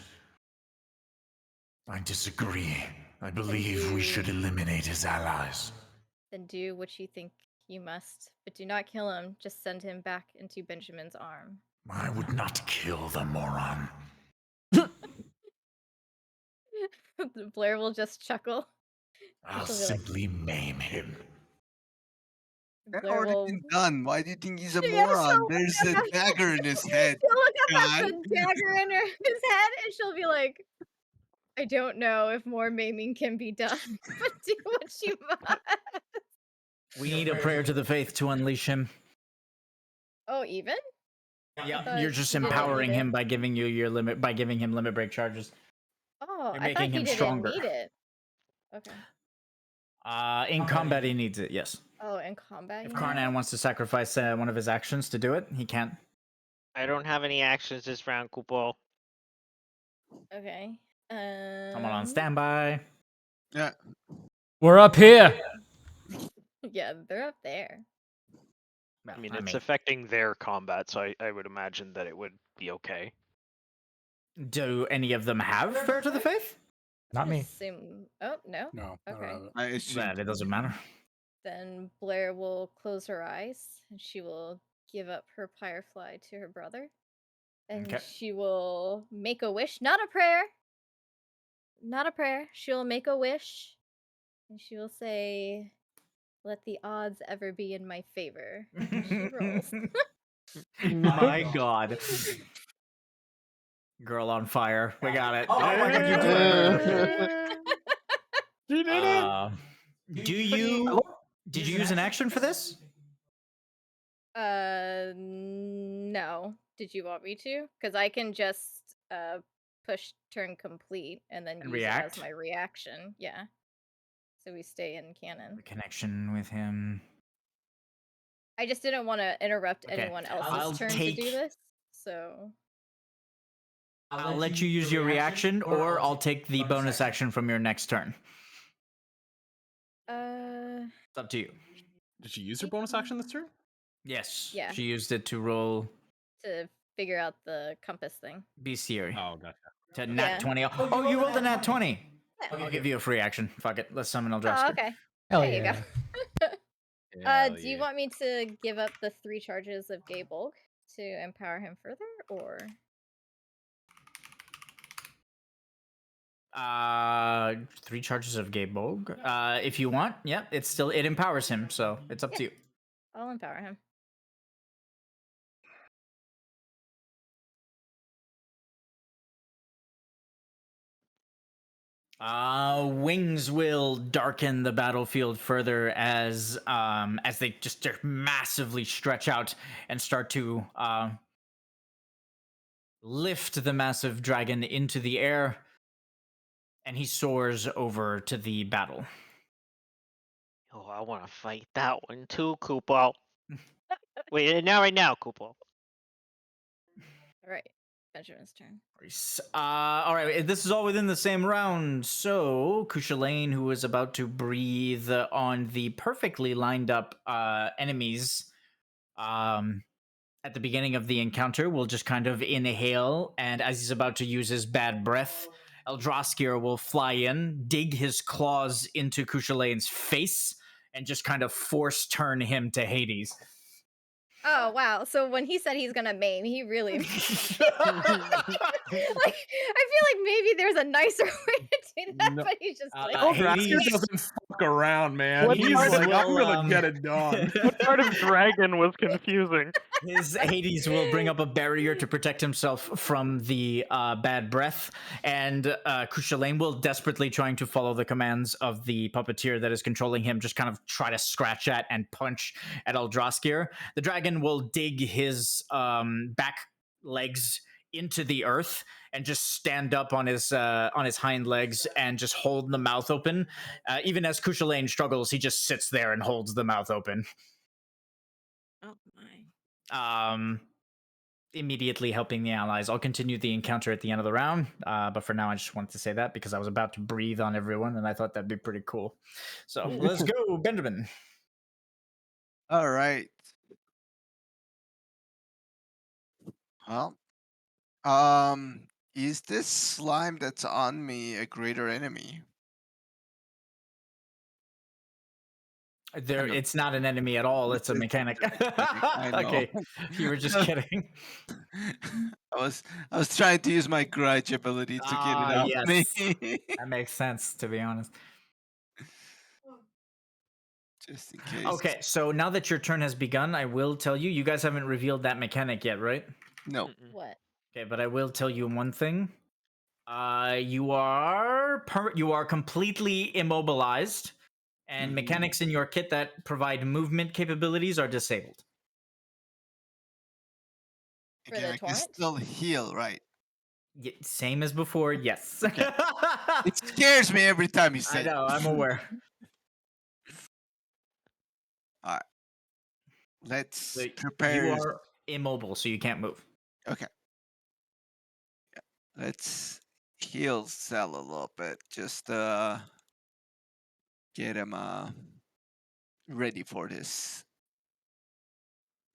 I disagree. I believe we should eliminate his allies. Then do what you think you must, but do not kill him. Just send him back into Benjamin's arm. I would not kill the moron. Blair will just chuckle. I'll She'll be like, simply maim him. That Blair already will. been done. Why do you think he's a Yeah, moron? she'll There's look a up- dagger in his head. She'll look up guy. at the dagger in his head, and she'll be like, "I don't know if more maiming can be done, but do what you must." We need a prayer to the faith to unleash him. Oh, even? Yeah, you're just you didn't empowering need him it. by giving him limit break charges. Oh, You're I making thought he him didn't stronger. need it. Okay. In combat, he needs it. Yes. Oh, in combat. If you mean? Karnan wants to sacrifice one of his actions to do it, he can. I don't have any actions this round, Kupo. Okay. Someone on standby. Yeah. We're up here. Yeah, they're up there. Well, I mean, it's affecting their combat, so I would imagine that it would be okay. Do any of them have prayer to the faith? Not me. Assume... Oh, no? No, I don't Okay. have it. I assume. It doesn't matter. Then Blair will close her eyes and she will give up her Firefly to her brother. And Okay. she will make a wish, not a prayer. Not a prayer. She'll make a wish, and she will say, "Let the odds ever be in my favor." And she rolls. My God. Girl on fire. We got it. Oh my God, you You did it. Do you? Did you use an action for this? No. Did you want me to? Because I can just push turn complete and then And use it react? as my reaction. Yeah. So we stay in canon. The connection with him. I just didn't want to interrupt Okay, anyone else's I'll turn to take- do this. So I'll let you use your reaction, or I'll take the bonus action from your next turn. It's up to you. Did she use her bonus action this turn? Yes. Yeah. She used it to roll to figure out the compass thing. bestiary. Oh, gotcha. To nat Yeah. 20. Oh, you rolled a nat 20. Yeah. I'll give you a free action. Fuck it. Let's summon Oh, Eldrastir. okay. Hell There yeah. you go. Hell Do you yeah. want me to give up the 3 charges of Gay Bulk to empower him further, or? 3 charges of Gay Bogue. If you want, yeah, it empowers him, so it's up to you. I'll empower him. Wings will darken the battlefield further as they just massively stretch out and start to lift the massive dragon into the air, and he soars over to the battle. Oh, I want to fight that one too, Kupo. Wait, right now, Kupo. All right, Benjamin's turn. All right, this is all within the same round. So Kushalain, who is about to breathe on the perfectly lined up enemies at the beginning of the encounter, will just kind of inhale, and as he's about to use his bad breath, Eldraskir will fly in, dig his claws into Kushalain's face, and just kind of force turn him to Hades. Oh wow! So when he said he's gonna maim, he really. Like, I feel like maybe there's a nicer way to do that, No. but he's just like. Eldrastir doesn't fuck around, man. What He's part like, of- I'm gonna get it done. What part of dragon was confusing? His Hades will bring up a barrier to protect himself from the bad breath, and Kushalain will, desperately trying to follow the commands of the puppeteer that is controlling him, just kind of try to scratch at and punch at Eldraskir. The dragon will dig his back legs into the earth and just stand up on his hind legs and just hold the mouth open. Even as Kushalain struggles, he just sits there and holds the mouth open. Oh my. Immediately helping the allies. I'll continue the encounter at the end of the round, but for now I just wanted to say that because I was about to breathe on everyone and I thought that'd be pretty cool. So let's go, Benjamin. All right. Well, is this slime that's on me a greater enemy? There, it's not an enemy at all. It's a mechanic. I know. Okay, you were just kidding. I was trying to use my grudge ability to get it off me. That makes sense, to be honest. Just in case. Okay, so now that your turn has begun, I will tell you, you guys haven't revealed that mechanic yet, right? No. What? Okay, but I will tell you one thing. You are completely immobilized, and mechanics in your kit that provide movement capabilities are disabled. For Again, the I can torrent? still heal, right? Same as before, yes. Okay. It scares me every time you say I know, I'm aware. All right. Let's So prepare. You are immobile, so you can't move. Okay. Yeah. Let's heal Cell a little bit. Just get him ready for this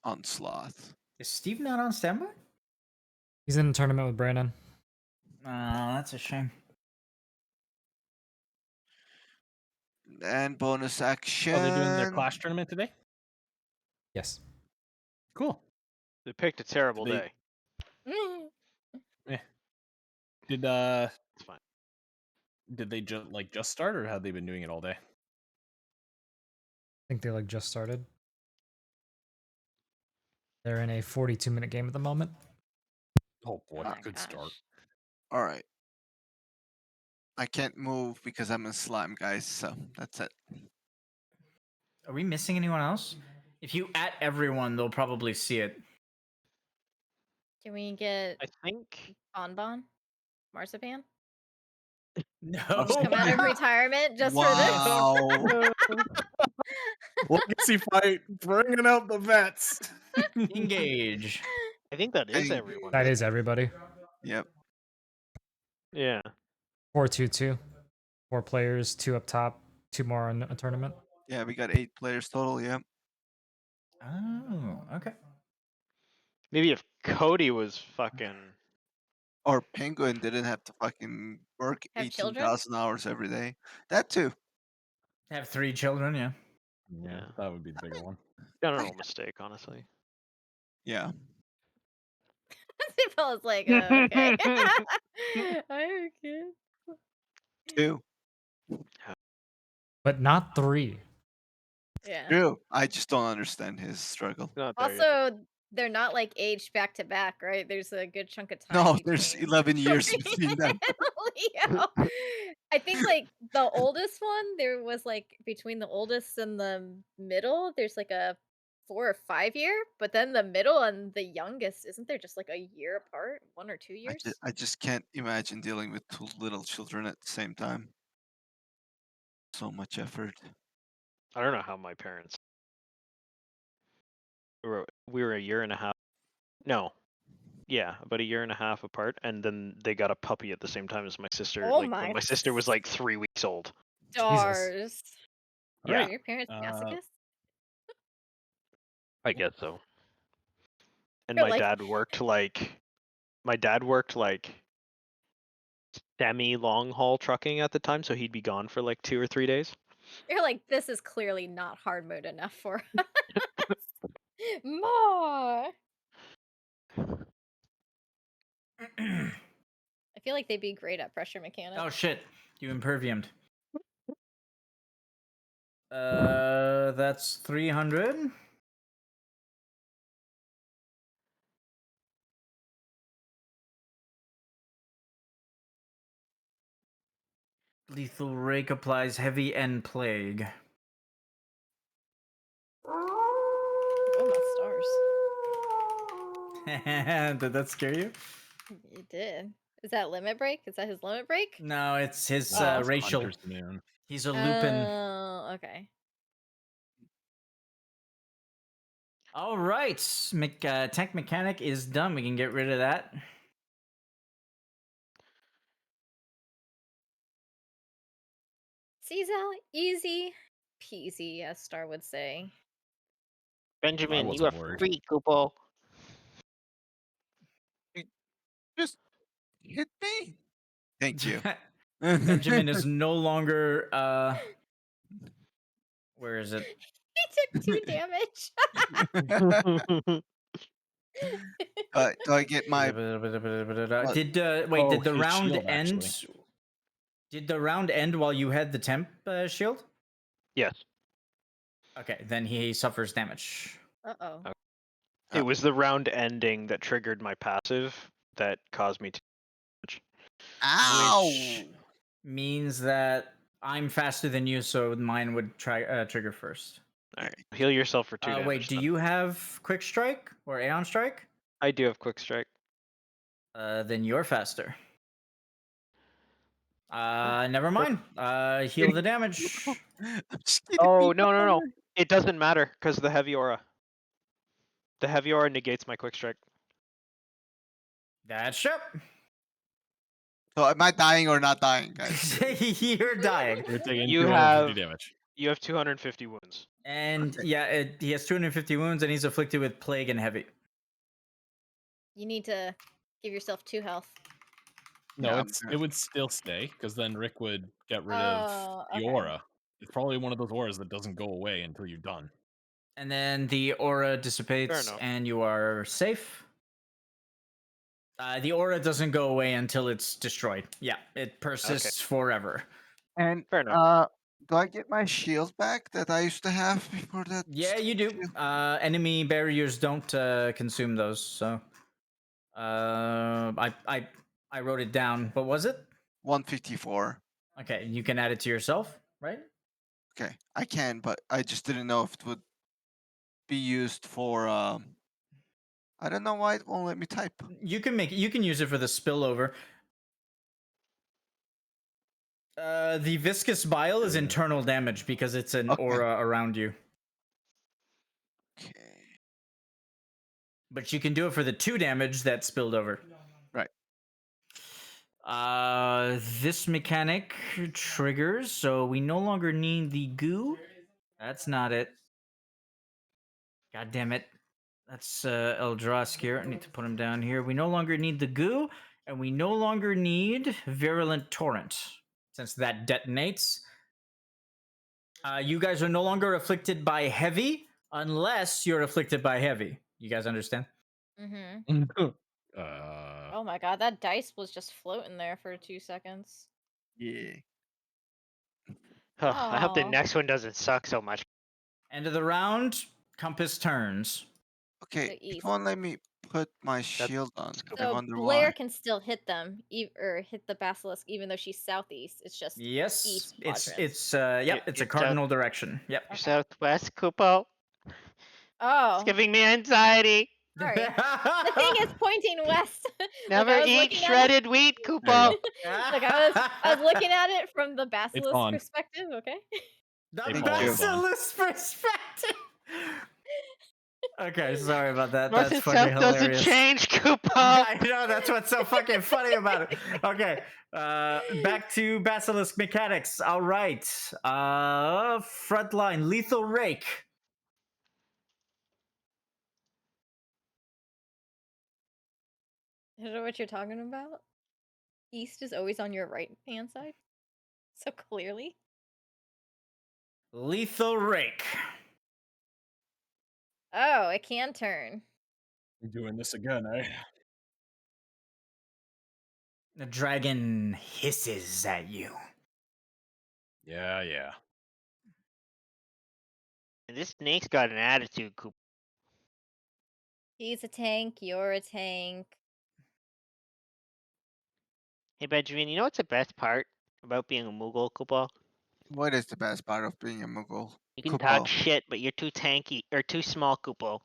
onslaught. Is Steve not on standby? He's in a tournament with Brandon. That's a shame. And bonus action. Oh, they're doing their Clash tournament today? Yes. Cool. They picked a terrible They- day. Did It's fine. did they just start, or have they been doing it all day? I think they just started. They're in a 42-minute game at the moment. Oh boy, my good start. gosh. All right. I can't move because I'm in slime, guys. So that's it. Are we missing anyone else? If you at everyone, they'll probably see it. Can we get I think Bonbon? Marzipan? No. Come out of retirement just for this? Wow. Legacy fight, bringing out the vets. Engage. I think that is Hey. everyone. That is everybody. Yep. Yeah. 4-2-2. 4 players, 2 up top, 2 more on a tournament. Yeah, we got 8 players total. Yep. Oh, okay. Maybe if Cody was fucking. Or Penguin didn't have to fucking work Have children? 18,000 hours every day. That too. Have 3 children, yeah. Yeah, that would be the bigger one. General mistake, honestly. Yeah. People was like, okay. I okay. 2. But not 3. Yeah. True. I just don't understand his struggle. Not there yet. Also, they're not like aged back to back, right? There's a good chunk of time. No, there's between 11 years Tori between them. and Leo. I think like the oldest one, there was like between the oldest and the middle, there's like a 4 or 5 year, but then the middle and the youngest, isn't there just like a year apart? 1 or 2 years? I just can't imagine dealing with 2 little children at the same time. So much effort. I don't know how my parents. We were a year and a half. No. Yeah, about a year and a half apart, and then they got a puppy at the same time as my sister. Oh like my. when my sister was like 3 weeks old. Stars. Yeah. Are your parents masochists? I guess so. And You're my like- dad worked like semi long haul trucking at the time, so he'd be gone for like 2 or 3 days. You're like, this is clearly not hard mode enough for us. More. I feel like they'd be great at pressure mechanics. Oh shit, you imperviumed. That's 300. Lethal Rake applies heavy and plague. Oh my stars. Did that scare you? It did. Is that limit break? Is that his limit break? No, it's his Oh. racial. Hunter's Moon. He's a Lupin. Oh, okay. All right, tank mechanic is done. We can get rid of that. Caesar, easy peasy, as Star would say. Benjamin, you wasn't are worried. free, Kupo. Just hit me. Thank you. Benjamin is no longer. Where is it? He took 2 damage. Do I get my Did wait? Oh, Did the his round shield, end? actually. Did the round end while you had the temp shield? Yes. Okay, then he suffers damage. Uh-oh. Okay. It was the round ending that triggered my passive that caused me to. Ow! Which means that I'm faster than you, so mine would try trigger first. All right, heal yourself for 2 damage. Wait, do then. you have quick strike or Aeon strike? I do have quick strike. Then you're faster. Never mind. Heal the damage. Oh no! It doesn't matter because the heavy aura. The heavy aura negates my quick strike. That's true. So am I dying or not dying, guys? You're dying. You're taking You 250 damage. You have 250 wounds. And yeah, he has 250 wounds, and he's afflicted with plague and heavy. You need to give yourself 2 health. No, Yeah, it would still stay, because then Rick would get rid of the okay. aura. It's probably one of those auras that doesn't go away until you're done. And then the aura dissipates, enough. and you are safe. The aura doesn't go away until it's destroyed. Yeah, it persists forever. And Fair enough. do I get my shield back that I used to have before that? Yeah, you do. shield? Enemy barriers don't consume those, so I wrote it down. What was it? 154. Okay, you can add it to yourself, right? Okay, I can, but I just didn't know if it would be used for. I don't know why it won't let me type. You can use it for the spillover. The viscous bile is internal damage because it's an aura around you. Okay. But you can do it for the 2 damage that spilled over. Right. This mechanic triggers, so we no longer need the goo. That's not it. God damn it. That's Eldraskir. I need to put him down here. We no longer need the goo, and we no longer need Virulent Torrent, since that detonates. You guys are no longer afflicted by heavy, unless you're afflicted by heavy. You guys understand? Mm-hmm. uh, Oh my god, that dice was just floating there for 2 seconds. Yeah. Oh, I hope the Aw. next one doesn't suck so much. End of the round, Compass turns. Okay, The it east. won't let me put my shield on. I So wonder Blair why. can still hit them, or hit the basilisk, even though she's southeast. It's just Yes, east it's quadrant. it's uh yep, it's a It's cardinal direction. Yep. You're southwest, Kupo. Oh, It's giving me anxiety. sorry. The thing is pointing west. Like, Never I was eat looking at it- shredded wheat, There you Kupo. Like I was looking at it from the basilisk on. perspective. Okay. The Hey, Paul, basilisk perspective. Okay, sorry about that. North That's and fucking south hilarious. doesn't change, Kupo. I know, that's what's so fucking funny about it. Okay, back to basilisk mechanics. All right, frontline lethal rake. I don't know what you're talking about. East is always on your right hand side. So clearly. Lethal rake. Oh, it can turn. We're doing this again, eh? The dragon hisses at you. Yeah, yeah. And this snake's got an attitude, Kupo. He's a tank, you're a tank. Hey, Benjamin, you know what's the best part about being a Moogle, Kupo? What is the best part of being a Moogle? You can Kupo. talk shit, but you're too tanky or too small, Kupo.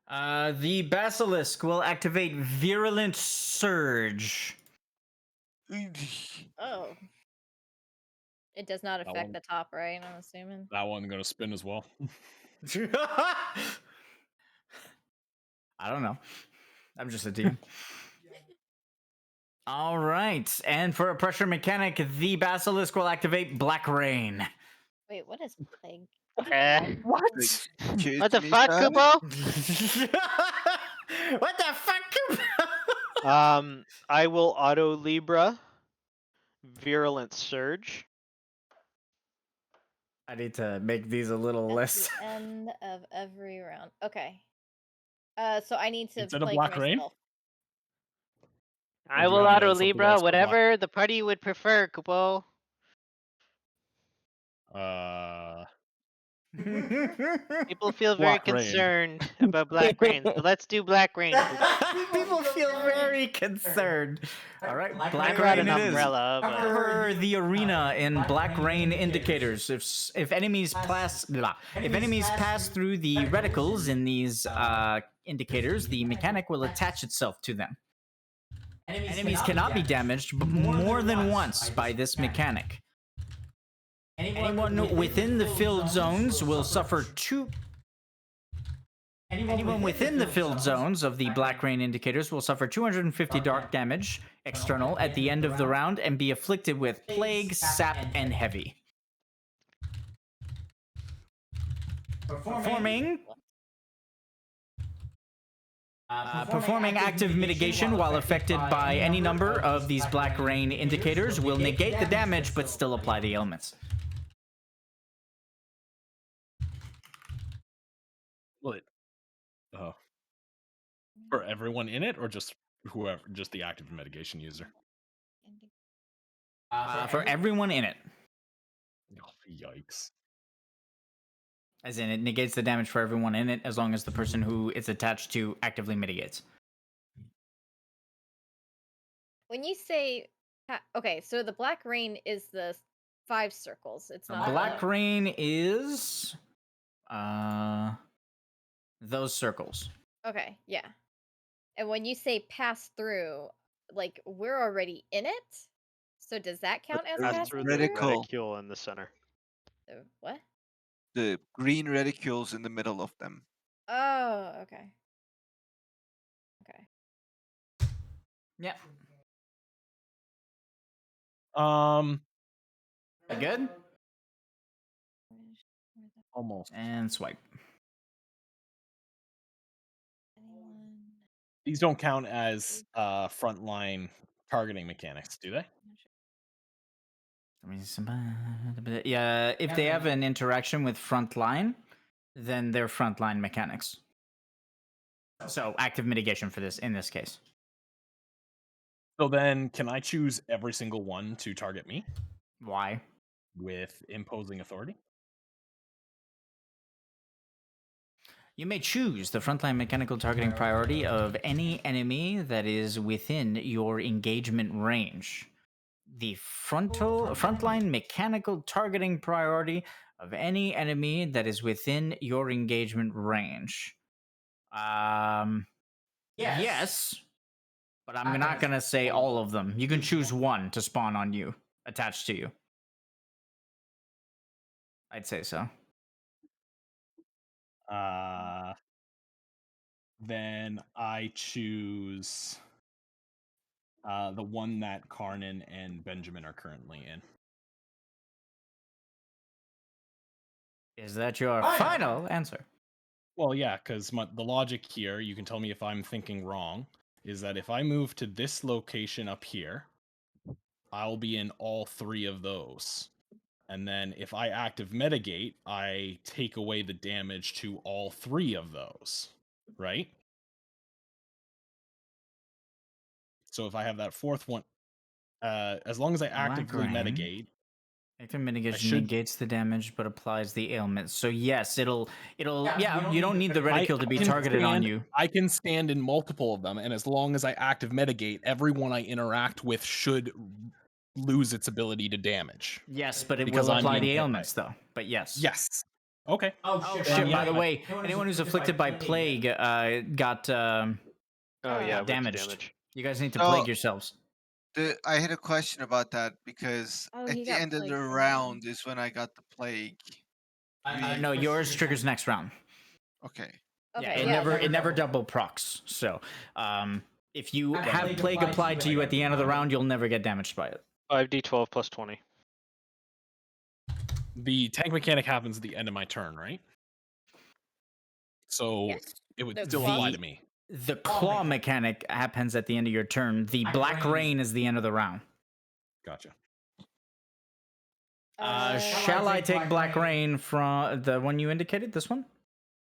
The basilisk will activate virulent surge. Oh. It does not That affect one- the top, right? I'm assuming. That one's gonna spin as well. I don't know. I'm just a DM. All right, and for a pressure mechanic, the basilisk will activate Black Rain. Wait, what is plague? What? What the fuck, Kupo? What the fuck? I will auto Libra. Virulent Surge. I need to make these a little At less. the end of every round. Okay. So I need to Instead of plague Black Rain? myself. I you will have auto something Libra, else for Black- whatever the party would prefer, Kupo. People feel very Black Rain. concerned about Black Rain, so let's do Black Rain. Kupo. People feel very concerned. All right, I Black brought Rain an it is. umbrella, but Cover the arena in Black Rain indicators. If enemies pass through the reticles in these indicators, the mechanic will attach itself to them. Enemies cannot be damaged more than once by this mechanic. Anyone within the filled zones will suffer Anyone within the filled zones of the Black Rain indicators will suffer 250 dark damage external at the end of the round and be afflicted with plague, sap, and heavy. Performing active mitigation while affected by any number of these Black Rain indicators will negate the damage but still apply the ailments. Well, for everyone in it, or just whoever, just the active mitigation user? For everyone in it. Oh, yikes. As in, it negates the damage for everyone in it, as long as the person who it's attached to actively mitigates. When you say, okay, so the black rain is the 5 circles. It's not Black rain is those circles. Okay, yeah. And when you say pass through, like we're already in it. So does that count as there's Pass passing through through? the reticle. reticule in the center. What? The green reticules in the middle of them. Oh, okay. Okay. Yeah. You good? Almost. And swipe. These don't count as frontline targeting mechanics, do they? Yeah, if they have an interaction with frontline, then they're frontline mechanics. So active mitigation for this in this case. So then, can I choose every single one to target me Why? with imposing authority? You may choose the frontline mechanical targeting priority of any enemy that is within your engagement range. The frontline mechanical targeting priority of any enemy that is within your engagement range. Yes, but I'm not gonna say all of them. You can choose one to spawn on you, attached to you. I'd say so. Then I choose the one that Karnan and Benjamin are currently in. Is that your final answer? Well, yeah, because the logic here, you can tell me if I'm thinking wrong, is that if I move to this location up here, I'll be in all 3 of those. And then if I active mitigate, I take away the damage to all 3 of those, right? So if I have that 4th one, as long as I actively mitigate, active mitigation negates the damage but applies the ailment. So yes, it'll yeah, you don't need the reticule to be targeted on you. I can stand in multiple of them, and as long as I active mitigate, everyone I interact with should lose its ability to damage. Yes, but it will apply the ailments though. But yes. Yes. Okay. Oh shit! By the way, anyone who's afflicted by plague got damaged. You guys need to plague yourselves. I had a question about that because Oh, at he the got end of the plagued. round is when I got the plague. No, yours triggers next round. Okay. Yeah, it never double procs. So, if you have plague applied to you at the end of the round, you'll never get damaged by it. 5d12 plus 20. The tank mechanic happens at the end of my turn, right? So it would still apply to me. The claw mechanic happens at the end of your turn. The black rain is the end of the round. Gotcha. Shall I take black rain from the one you indicated? This one?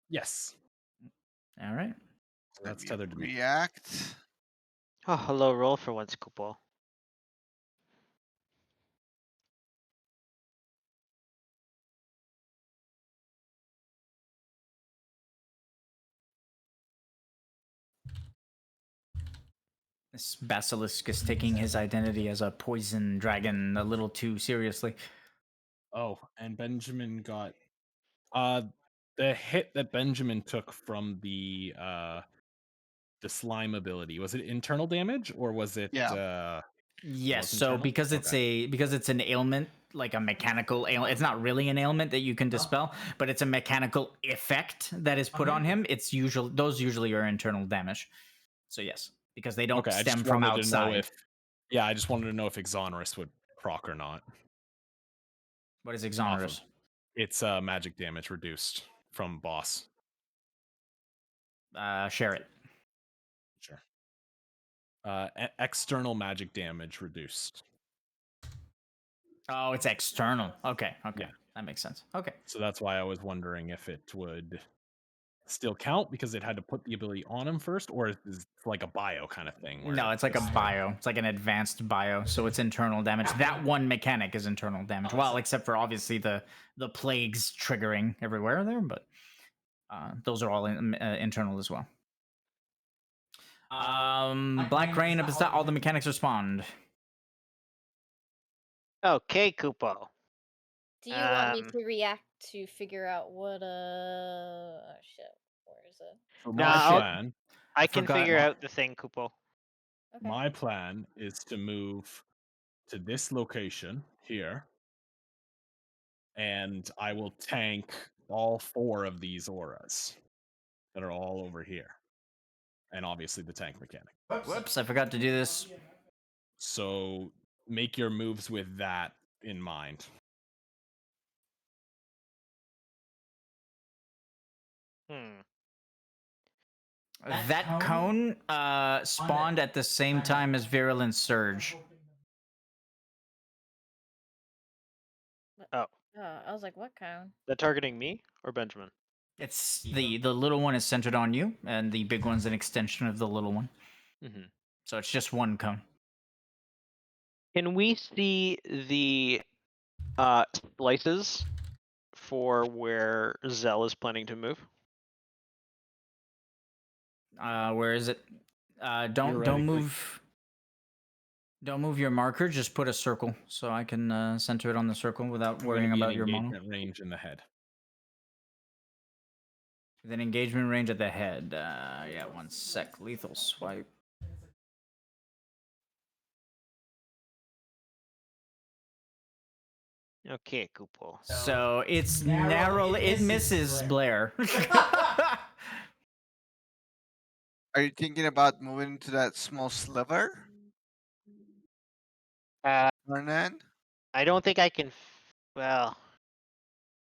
Yes. All right. That's tethered to me. React. Oh, hello, roll for once, Kupo. This basilisk is taking his identity as a poison dragon a little too seriously. Oh, and Benjamin got the hit that Benjamin took from the slime ability. Was it internal damage or was it Yes, so because it's an ailment, like a mechanical ailment, it's not really an ailment that you can dispel, but it's a mechanical effect that is put on him. It's those usually are internal damage. So yes, because they don't stem from outside. I just wanted to know if Exonerous would proc or not. What is Exonerous? It's magic damage reduced from boss. Share it. Sure. External magic damage reduced. Oh, it's external. Okay. Yeah. That makes sense. Okay. So that's why I was wondering if it would still count because it had to put the ability on him first, or is it like a bio kind of thing? Where No, it's like a just bio. It's like an advanced bio, so it's internal damage. That one mechanic is internal damage. Well, except for obviously the plagues triggering everywhere there, but those are all internal as well. Black Rain, all the mechanics respond. Okay, Kupo. Do you want me to react to figure out what oh shit, where is it? So No, my plan. I can forgot figure my- out the thing, Kupo. Okay. My plan is to move to this location here, and I will tank all 4 of these auras that are all over here, and obviously the tank mechanic. Whoops, I forgot to do this. So make your moves with that in mind. That cone spawned at the same time as Virulent Surge. Oh. I was like, what cone? That targeting me or Benjamin? It's the little one is centered on you, and the big one's an extension of the little one. Mm-hmm. So it's just one cone. Can we see the slices for where Zell is planning to move? Where is it? Don't Theoretically. move. Don't move your marker. Just put a circle, so I can center it on the circle without I'm worrying gonna be about in your model. engagement range in the head. With an engagement range at the head. Yeah, 1 sec. Lethal swipe. Okay, Kupo. So it's narrow. It misses Blair. Are you thinking about moving to that small sliver, Hernan? I don't think I can. Well,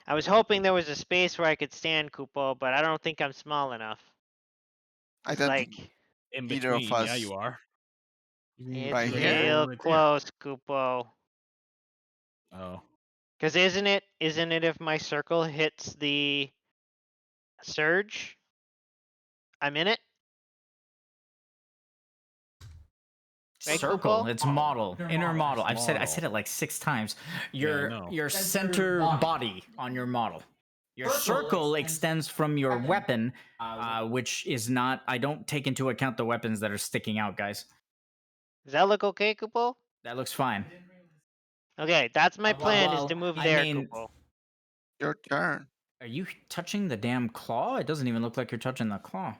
I was hoping there was a space where I could stand, Kupo, but I don't think I'm small enough. I It's don't like think In either of between, yeah, us. you are. it's Right Look here? at the real one right there. close, Kupo. Oh, Because isn't it if my circle hits the surge, I'm in it? Right, Circle. Kupo? It's model. Inner model. I said Model. it like 6 times. Yeah, I Your know. your center body on your model. Your circle extends from your weapon, which is not. I don't take into account the weapons that are sticking out, guys. Does that look okay, Kupo? That looks fine. Okay, that's my plan, is Well, to move I there, mean- Kupo. Your turn. Are you touching the damn claw? It doesn't even look like you're touching the claw.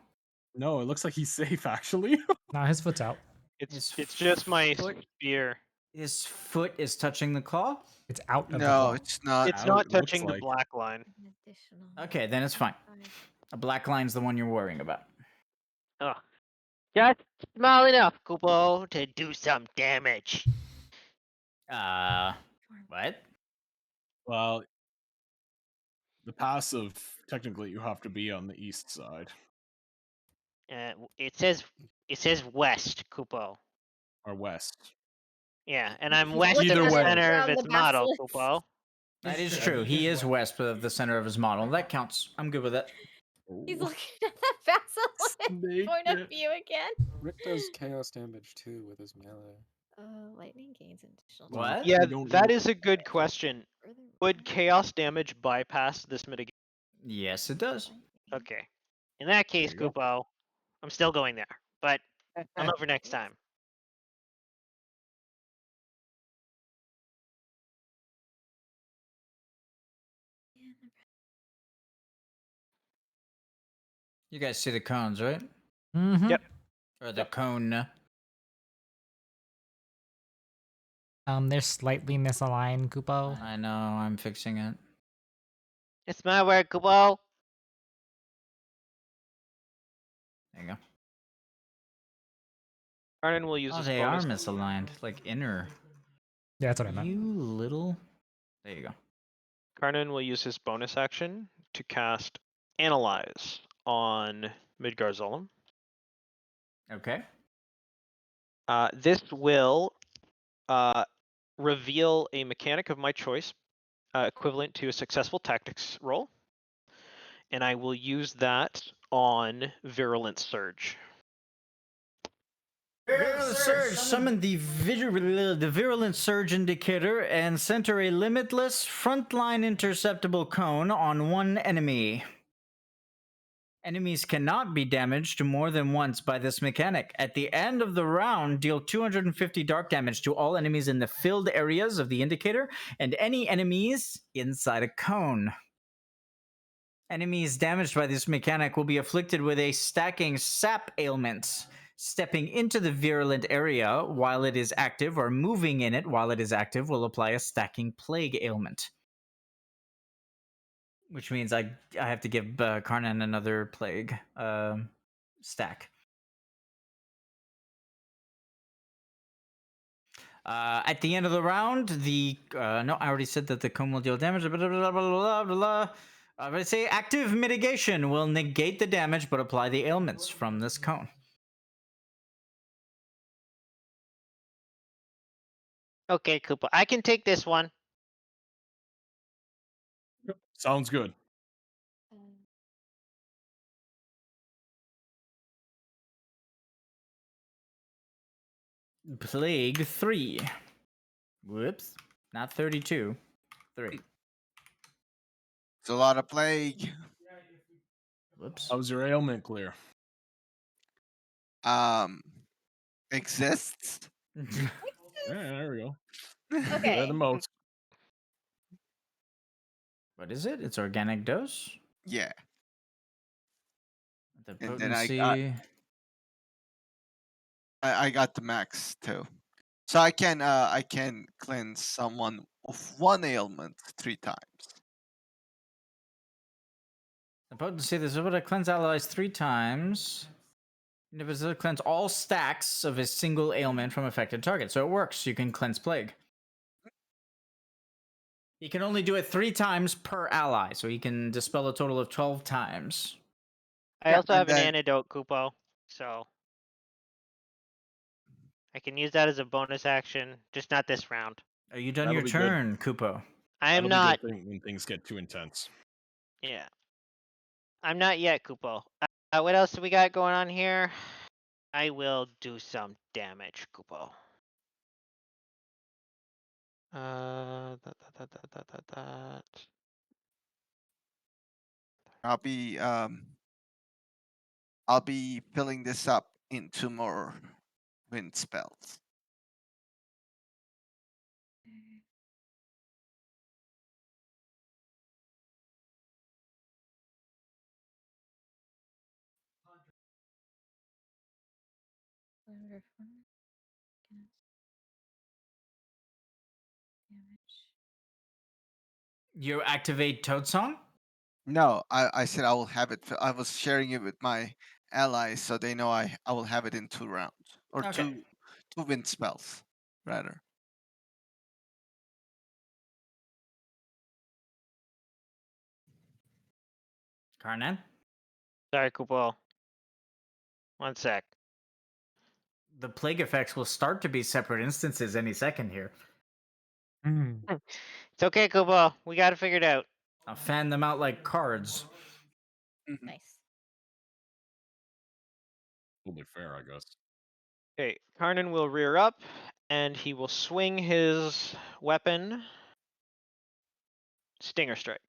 no, it looks like he's safe actually. Nah, his foot's out. His It's just my foot- spear. His foot is touching the claw? It's out of the No, claw. it's not. It's Out, not it looks touching the like. black line. An additional. Okay, then it's fine. 5. A black line's the one you're worrying about. Oh. Just small enough, Kupo, to do some damage. What? Well, the passive, technically, you have to be on the east side It says west, Kupo. or west. Yeah, and I'm He's west of looking the at it center of from its the model, basilisk. Kupo. That is true. He is west of the center of his model. That counts. I'm good with it. He's Oh, looking at the basilisk snake point of it. view again. Rick does chaos damage too with his melee. Lightning gains additional. Well, What? Yeah, we don't that know. is a good question. Further Would round. chaos damage bypass this mitigation? Yes, it does. Okay. In that case, There you go. Kupo, I'm still going there, but I'm over next time. You guys see the cones, right? Mm-hmm. Yep. Or the cone. They're slightly misaligned, Kupo. I know, I'm fixing it. It's my word, Kupo. There you go. Arnon will use Oh, his they are bonus. misaligned. Like inner. Yeah, that's what I meant. You little. There you go. Karnan will use his bonus action to cast Analyze on Midgar Zolom. Okay. This will reveal a mechanic of my choice, equivalent to a successful tactics roll. and I will use that on Virulent Surge. Virulent Surge, summon the Virulent Surge indicator and center a limitless frontline interceptable cone on one enemy. Enemies cannot be damaged more than once by this mechanic. At the end of the round, deal 250 dark damage to all enemies in the filled areas of the indicator and any enemies inside a cone. Enemies damaged by this mechanic will be afflicted with a stacking sap ailment. Stepping into the virulent area while it is active or moving in it while it is active will apply a stacking plague ailment. Which means I have to give Karnan another plague stack. At the end of the round, no, I already said that the cone will deal damage. Blah, blah, blah, blah, blah, blah. I say active mitigation will negate the damage but apply the ailments from this cone. Okay, Koopa. I can take this one. Sounds good. Plague 3. Whoops. Not 32. 3. It's a lot of plague. Whoops. How's your ailment clear? Exists. Yeah, there we go. Okay. Better than most. What is it? It's organic dose? Yeah. The And then potency. I got the max too. So I can cleanse someone of one ailment 3 times. The potency, this is what I cleanse allies 3 times. And it was to cleanse all stacks of a single ailment from affected target. So it works. You can cleanse plague. You can only do it 3 times per ally, so he can dispel a total of 12 times. I Yeah, also and have an then- antidote, Kupo, so I can use that as a bonus action, just not this round. Are you done That'll your be good. turn, Kupo? I am That'll be not. good when things get too intense. Yeah. I'm not yet, Kupo. What else do we got going on here? I will do some damage, Kupo. That. I'll be filling this up into more wind spells. You activate Toad Song? No, I said I will have it. I was sharing it with my allies, so they know I will have it in 2 rounds or Okay. two wind spells, rather. Karnan? Sorry, Kupo. 1 sec. The plague effects will start to be separate instances any second here. It's okay, Kupo. We got it figured out. I'll fan them out like cards. Nice. Totally fair, I guess. Okay, Karnan will rear up, and he will swing his weapon. Stinger Strike.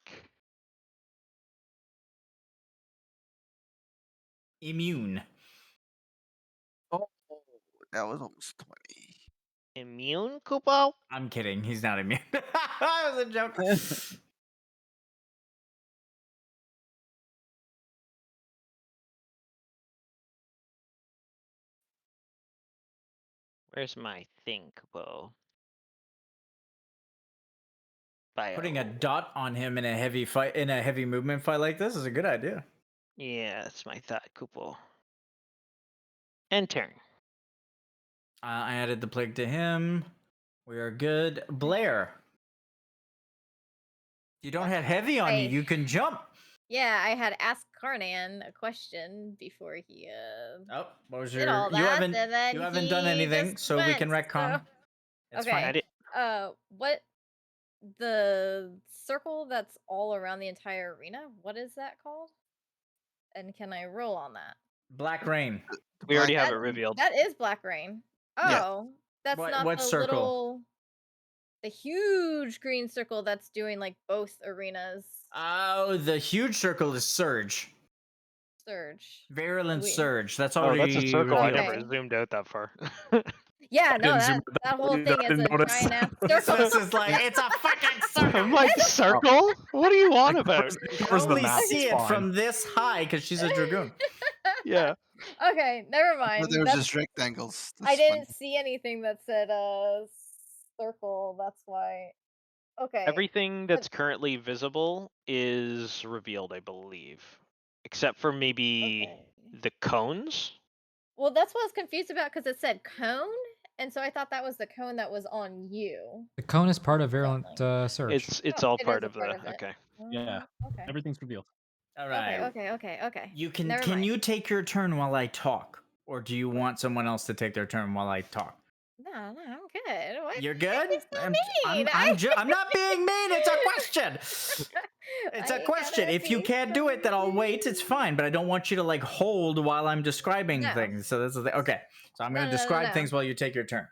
Immune. Oh, that was almost 20. Immune, Kupo? I'm kidding. He's not immune. That was a joke. Where's my thing, Kupo? Putting a Bio. dot on him in a heavy fight, in a heavy movement fight like this, is a good idea. Yeah, that's my thought, Kupo. And turn. I added the plague to him. We are good. Blair. You don't have heavy on you. You can jump. Yeah, I had asked Karnan a question before he Oh, what was did your? all that, You haven't. and then You haven't done he anything, just so we can went, retcon. so- It's okay. fine. did- What the circle that's all around the entire arena, what is that called? And can I roll on that? Black Rain. We already have That, it revealed. that is Black Rain. Yeah. Oh, that's not What the circle? the huge green circle that's doing like both arenas. Oh, the huge circle is Surge. Surge. Virulent We- Surge. That's Oh, already that's a circle. I revealed. never Okay. zoomed out that far. Yeah, no, didn't zoom that in whole either, thing I is a didn't notice. giant ass circle. This is like, it's a fucking circle. I'm like, circle? What are you on about? You covers the only map, see it's it fine. from this high because she's a dragoon. Yeah. Okay, never mind. But they're That's, just rectangles. I That's fine. didn't see anything that said circle. That's why. Okay. Everything that's currently visible is revealed, I believe. Except for maybe Okay. the cones. Well, that's what I was confused about because it said cone, and so I thought that was the cone that was on you. The cone is part of Virulent Surge. It's Oh, all it is part a of the part of it. okay. Yeah. Okay. Everything's revealed. All right. Okay. You can. Never Can mind. you take your turn while I talk, or do you want someone else to take their turn while I talk? No, I'm good. What? You're good. It's so mean. I'm not being mean. It's a question. It's a I question. gotta If you be can't do it, then I'll wait. It's fine. But I don't want you to like hold while I'm describing No. things. So this is okay. So I'm going to No. describe things while you take your turn.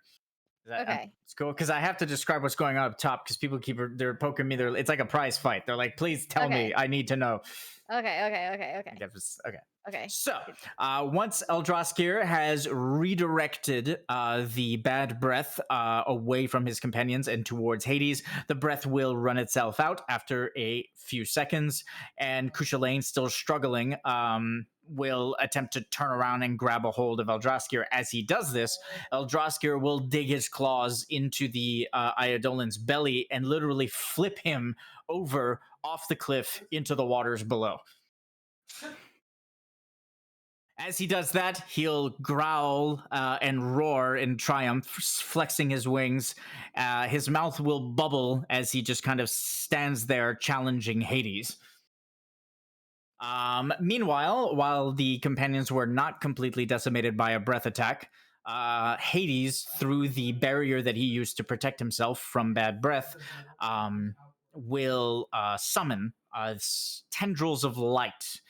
Okay. It's cool because I have to describe what's going on up top because people they're poking me. It's like a prize fight. They're like, please tell me. I need to know. Okay. Okay. So, once Eldraskir has redirected the bad breath away from his companions and towards Hades, the breath will run itself out after a few seconds, and Kushalane, still struggling, will attempt to turn around and grab a hold of Eldraskir. As he does this, Eldraskir will dig his claws into the Eodolin's belly and literally flip him over off the cliff into the waters below. As he does that, he'll growl and roar in triumph, flexing his wings. His mouth will bubble as he just kind of stands there challenging Hades. Meanwhile, while the companions were not completely decimated by a breath attack, Hades, through the barrier that he used to protect himself from bad breath, will summon tendrils of light.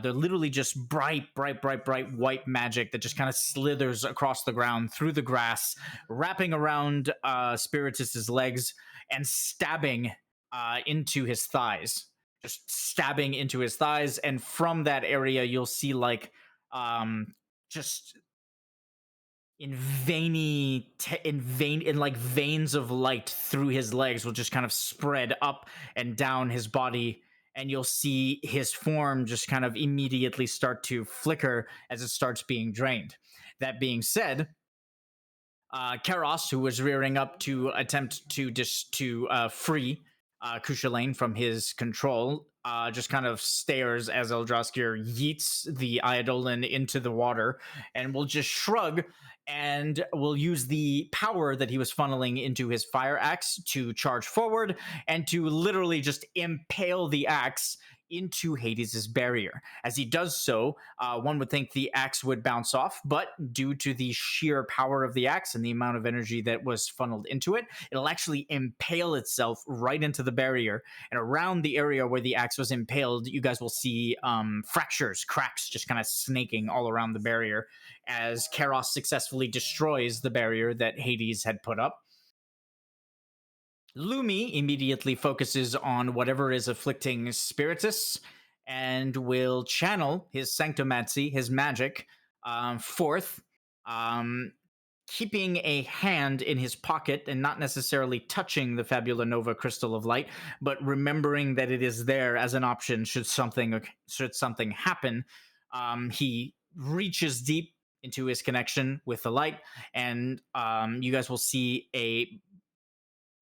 They're literally just bright white magic that just kind of slithers across the ground through the grass, wrapping around Spiritus's legs and stabbing into his thighs. Just stabbing into his thighs, and from that area you'll see like just in veins of light through his legs will just kind of spread up and down his body, and you'll see his form just kind of immediately start to flicker as it starts being drained. That being said, Karos, who was rearing up to attempt to free Kushalane from his control, just kind of stares as Eldraskir yeets the Eodolin into the water and will just shrug and will use the power that he was funneling into his fire axe to charge forward and to literally just impale the axe into Hades' barrier. As he does so, one would think the axe would bounce off, but due to the sheer power of the axe and the amount of energy that was funneled into it, it'll actually impale itself right into the barrier. And around the area where the axe was impaled, you guys will see fractures, cracks just kind of snaking all around the barrier as Karos successfully destroys the barrier that Hades had put up. Lumi immediately focuses on whatever is afflicting Spiritus and will channel his Sanctomancy, his magic, forth, keeping a hand in his pocket and not necessarily touching the Fabula Nova Crystal of Light, but remembering that it is there as an option should something happen. He reaches deep into his connection with the light, and you guys will see a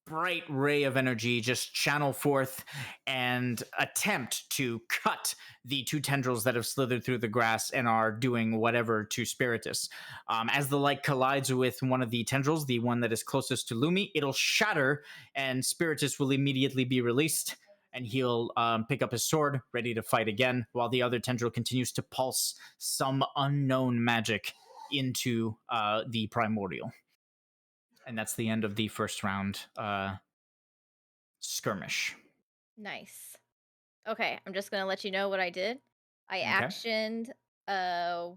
bright ray of energy just channel forth and attempt to cut the two tendrils that have slithered through the grass and are doing whatever to Spiritus. As the light collides with one of the tendrils, the one that is closest to Lumi, it'll shatter and Spiritus will immediately be released, and he'll pick up his sword, ready to fight again, while the other tendril continues to pulse some unknown magic into the primordial. And that's the end of the first round skirmish. Nice. Okay, I'm just gonna let you know what I did. I Okay. actioned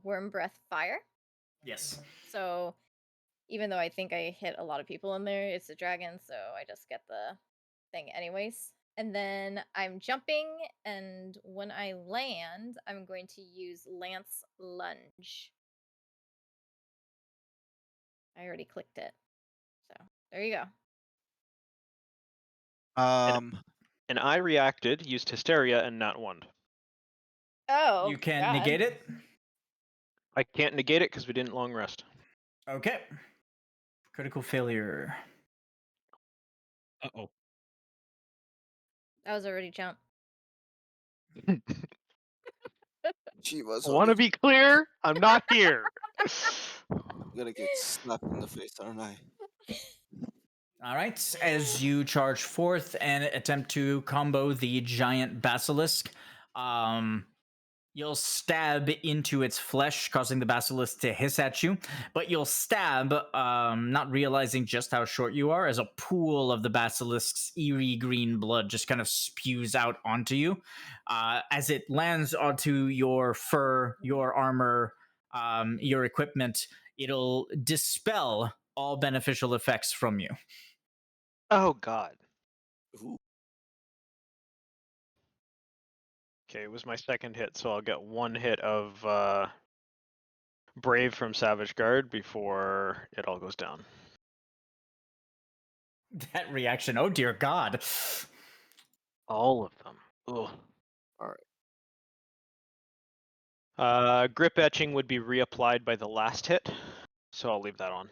worm breath fire. Yes. So even though I think I hit a lot of people in there, it's a dragon, so I just get the thing anyways. And then I'm jumping, and when I land, I'm going to use Lance Lunge. I already clicked it. So there you go. And I reacted, used Hysteria, and not one. Oh, You can't God. negate it? I can't negate it because we didn't long rest. Okay. Critical failure. Uh-oh. That was already jump. She was. I want to be clear. I'm not here. I'm gonna get slapped in the face, aren't I? All right. As you charge forth and attempt to combo the giant basilisk, you'll stab into its flesh, causing the basilisk to hiss at you. But you'll stab, not realizing just how short you are, as a pool of the basilisk's eerie green blood just kind of spews out onto you. As it lands onto your fur, your armor, your equipment, it'll dispel all beneficial effects from you. Oh, God. Ooh. Okay, it was my second hit, so I'll get one hit of Brave from Savage Guard before it all goes down. That reaction, oh dear God. All of them. Ugh. All right. Grip etching would be reapplied by the last hit, so I'll leave that on.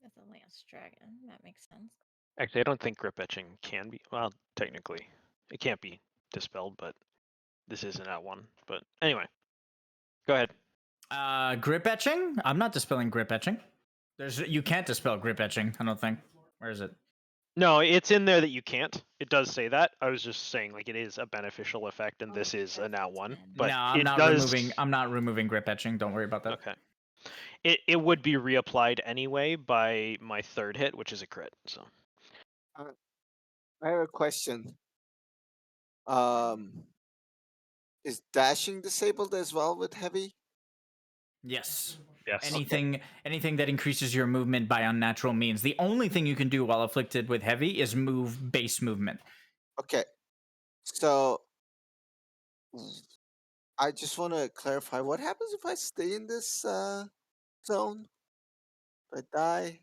That's a Lance Dragon. That makes sense. Actually, I don't think grip etching can be. Well, technically, it can't be dispelled, but this isn't at one. But anyway, go ahead. Grip etching? I'm not dispelling grip etching. You can't dispel grip etching, I don't think. Where is it? No, it's in there that you can't. It does say that. I was just saying, like, it is a beneficial effect, and this is a now one. But no, I'm it not does... removing grip etching. Don't worry about that. Okay. It would be reapplied anyway by my third hit, which is a crit. So. I have a question. Is dashing disabled as well with heavy? Yes. Yes. Anything that increases your movement by unnatural means. The only thing you can do while afflicted with heavy is move base movement. Okay. So I just want to clarify, what happens if I stay in this zone? If I die?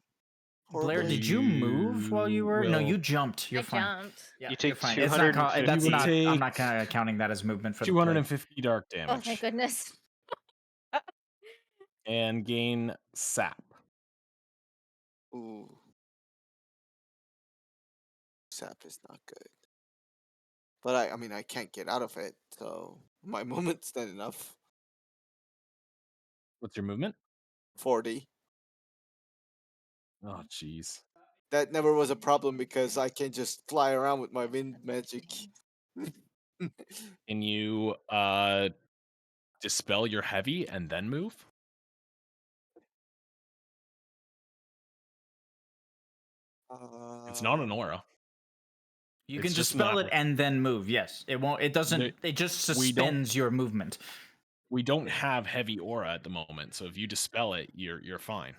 Blair, Horribly? did you move while you were? No, you jumped. You're I fine. jumped. Yeah, You take you're fine. It's not. That's You would not. I'm take not counting that as movement for the 250 dark Oh, damage thank goodness. and gain sap. Ooh. Sap is not good. But I mean, I can't get out of it, so my movement's not enough. What's your movement? 40. Oh, jeez. That never was a problem because I can just fly around with my wind magic. Can you dispel your heavy and then move? It's not an aura. You It's can just dispel it an and then move. Yes, it won't. It doesn't. It just suspends your movement. We don't have heavy aura at the moment, so if you dispel it, you're fine.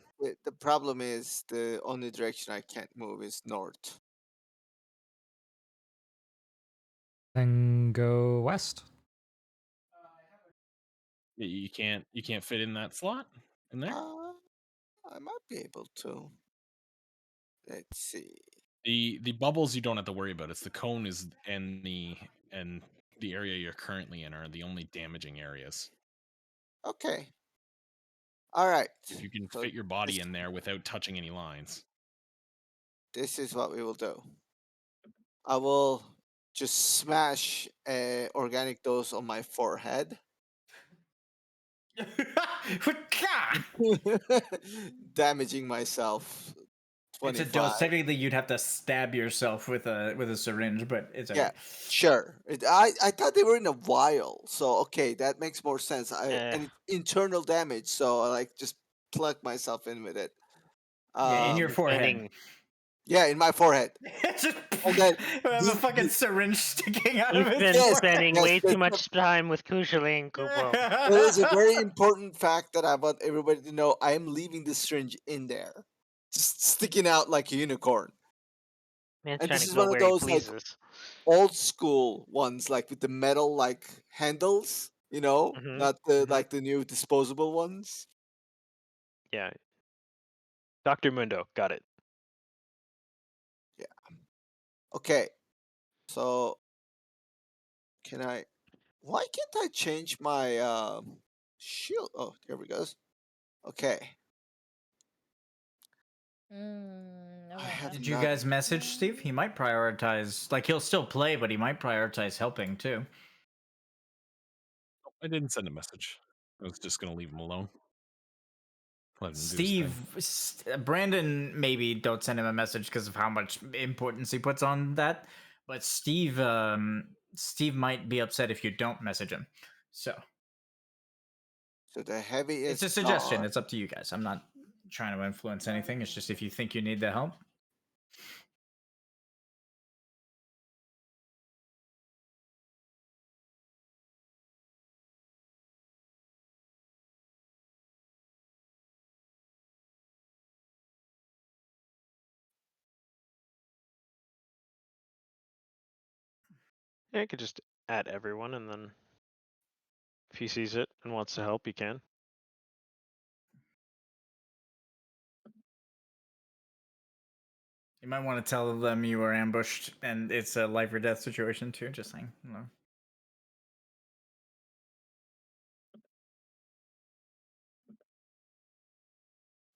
The problem is the only direction I can't move is north. Then go west. You can't fit in that slot in there. I might be able to. Let's see. The bubbles you don't have to worry about. It's the cone and the area you're currently in are the only damaging areas. Okay. All right. If you can fit your body in there without touching any lines. This is what we will do. I will just smash a organic dose on my forehead. Damaging myself. 25. It's a dose. Technically, you'd have to stab yourself with a syringe, but it's yeah, sure. I thought they were in a vial, so okay, that makes more sense. And it's internal damage, so I like just plug myself in with it. Yeah, in your forehead. Yeah, in my forehead. And then We have a the- fucking the- syringe sticking out You've of his been Yes, spending yes, way too that's much time with Kushaling, Kupo. It is a very important fact that I want everybody to know. I am leaving the syringe in there, just sticking out like a unicorn. Man's And trying this to is go one of where he those like pleases. old school ones, like with the metal like handles. Mhm, Not the mhm. like the new disposable ones. Yeah. Dr. Mundo, got it. Okay, so can I? Why can't I change my shield? Oh, there we go. Okay, I I want have that. Did you not. guys message Steve? He might prioritize. Like he'll still play, but he might prioritize helping too. I didn't send a message. I was just gonna leave him alone. Let him do his Steve, thing. Brandon, maybe don't send him a message because of how much importance he puts on that. But Steve, Steve might be upset if you don't message him. So So the heavy is it's a suggestion. gone. It's up to you guys. I'm not trying to influence anything. It's just if you think you need the help. Yeah, I could just add everyone, and then if he sees it and wants to help, he can. You might want to tell them you were ambushed and it's a life or death situation too. Just saying. No.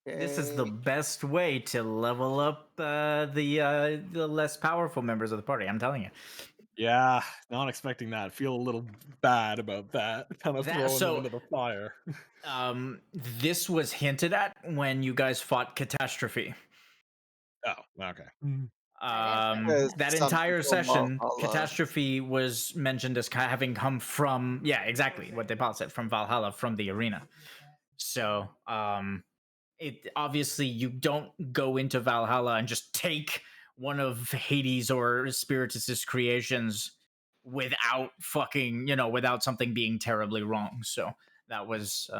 This is the Okay. best way to level up the less powerful members of the party. I'm telling you. Yeah, not expecting that. Feel a little bad about that. Kind of That- throwing so- them into the fire. This was hinted at when you guys fought Catastrophe. Oh, okay. Because That something entire from session, Valhalla. Catastrophe was mentioned as having come from, yeah, exactly what they said, from Valhalla, from the arena. So, it obviously you don't go into Valhalla and just take one of Hades or Spiritus's creations without fucking, without something being terribly wrong. So that was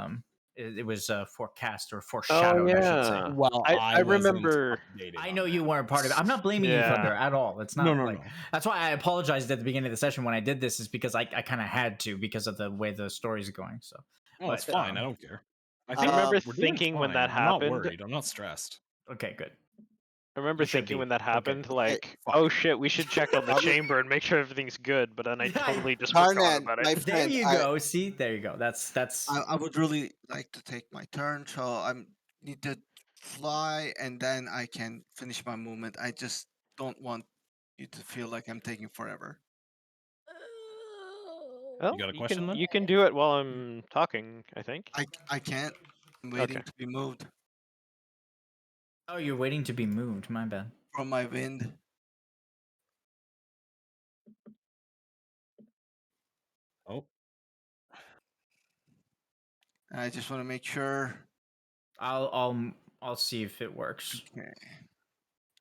it was forecast or foreshadowed, I should say. Well, I wasn't remember. updated I on know you that. weren't part of it. I'm not blaming you, Yeah. Thunder, at all. It's not No, no, like no. that's why I apologized at the beginning of the session when I did this, is because I kind of had to because of the way the story's going. So, Oh, it's but, fine. I don't care. I I think remember we're doing thinking when fine. that I'm not happened. worried. I'm not stressed. okay, good. I remember You should thinking be. when that But good. happened, like, fuck. oh shit, we should check on the I would- chamber and make sure everything's good. But then I Yeah. totally just forgot Tarnan, about my it. There friend, you I, go. See, there you go. That's I would really like to take my turn, so I need to fly, and then I can finish my movement. I just don't want you to feel like I'm taking forever. Well, got a question, then? you can do it while I'm talking. I think. I can't. I'm waiting Okay. to be moved oh, you're waiting to be moved. My bad. from my wind. Oh, And I just want to make sure. I'll see if it works. Okay.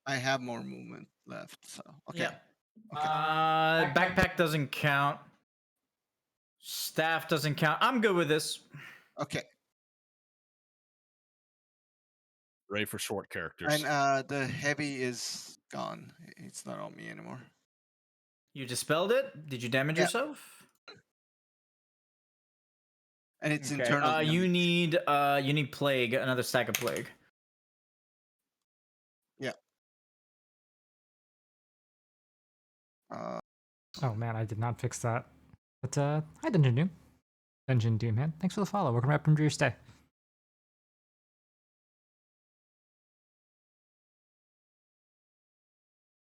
I have more movement left, so okay. Yep. Okay. Backpack doesn't count. Staff doesn't count. I'm good with this. Okay. Ray for short characters. And the heavy is gone. It's not on me anymore. You dispelled it. Did you damage Yeah. yourself? And it's Okay. internal. You damage. need plague. Another stack of plague. Yeah. Oh man, I did not fix that. But hi Dungeon Doom. Dungeon Doom, man. Thanks for the follow. Welcome right into your stay.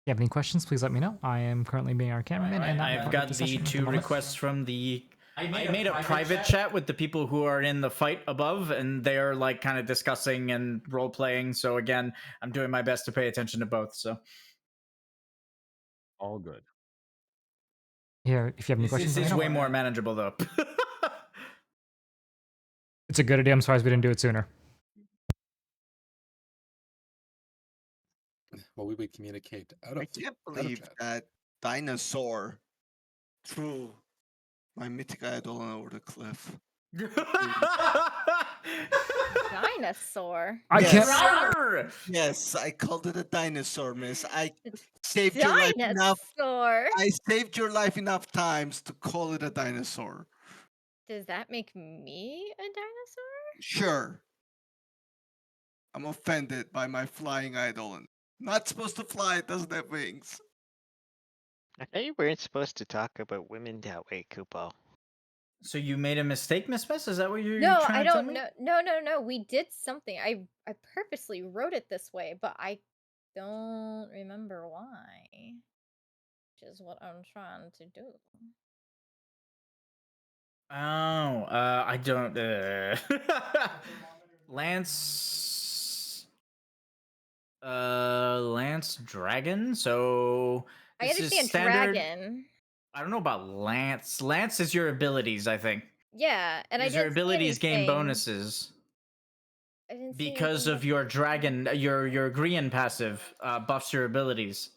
If you have any questions, please let me know. I am currently being our cameraman, and I've got the 2 requests from the. I made a private chat with the people who are in the fight above, and they are like kind of discussing and role playing. So again, I'm doing my best to pay attention to both. So All good. Here, if you have any this questions, let is me know. way more manageable though. It's a good idea. I'm surprised we didn't do it sooner. Well, we would communicate out I of can't out of believe chat. that dinosaur threw my mythic eidolon over the cliff. Dinosaur. I can't. Rawr! Yes, I called it a dinosaur, miss. I It's saved your life enough. dinosaur. I saved your life enough times to call it a dinosaur. Does that make me a dinosaur? Sure. I'm offended by my flying eidolon. Not supposed to fly, it doesn't have wings. I thought you weren't supposed to talk about women that way, Kupo. So you made a mistake, Miss Miss? Is that what you're No, trying I to tell don't me? know. No. We did something. I purposely wrote it this way, but I don't remember why. Which is what I'm trying to do. Oh, I don't. Lance. Lance Dragon. So I this is understand standard. dragon. I don't know about Lance. Lance is your abilities, I think. Yeah, and I Because your didn't see abilities gain anything. bonuses I didn't see because anything of your dragon. Your Grian passive buffs your abilities,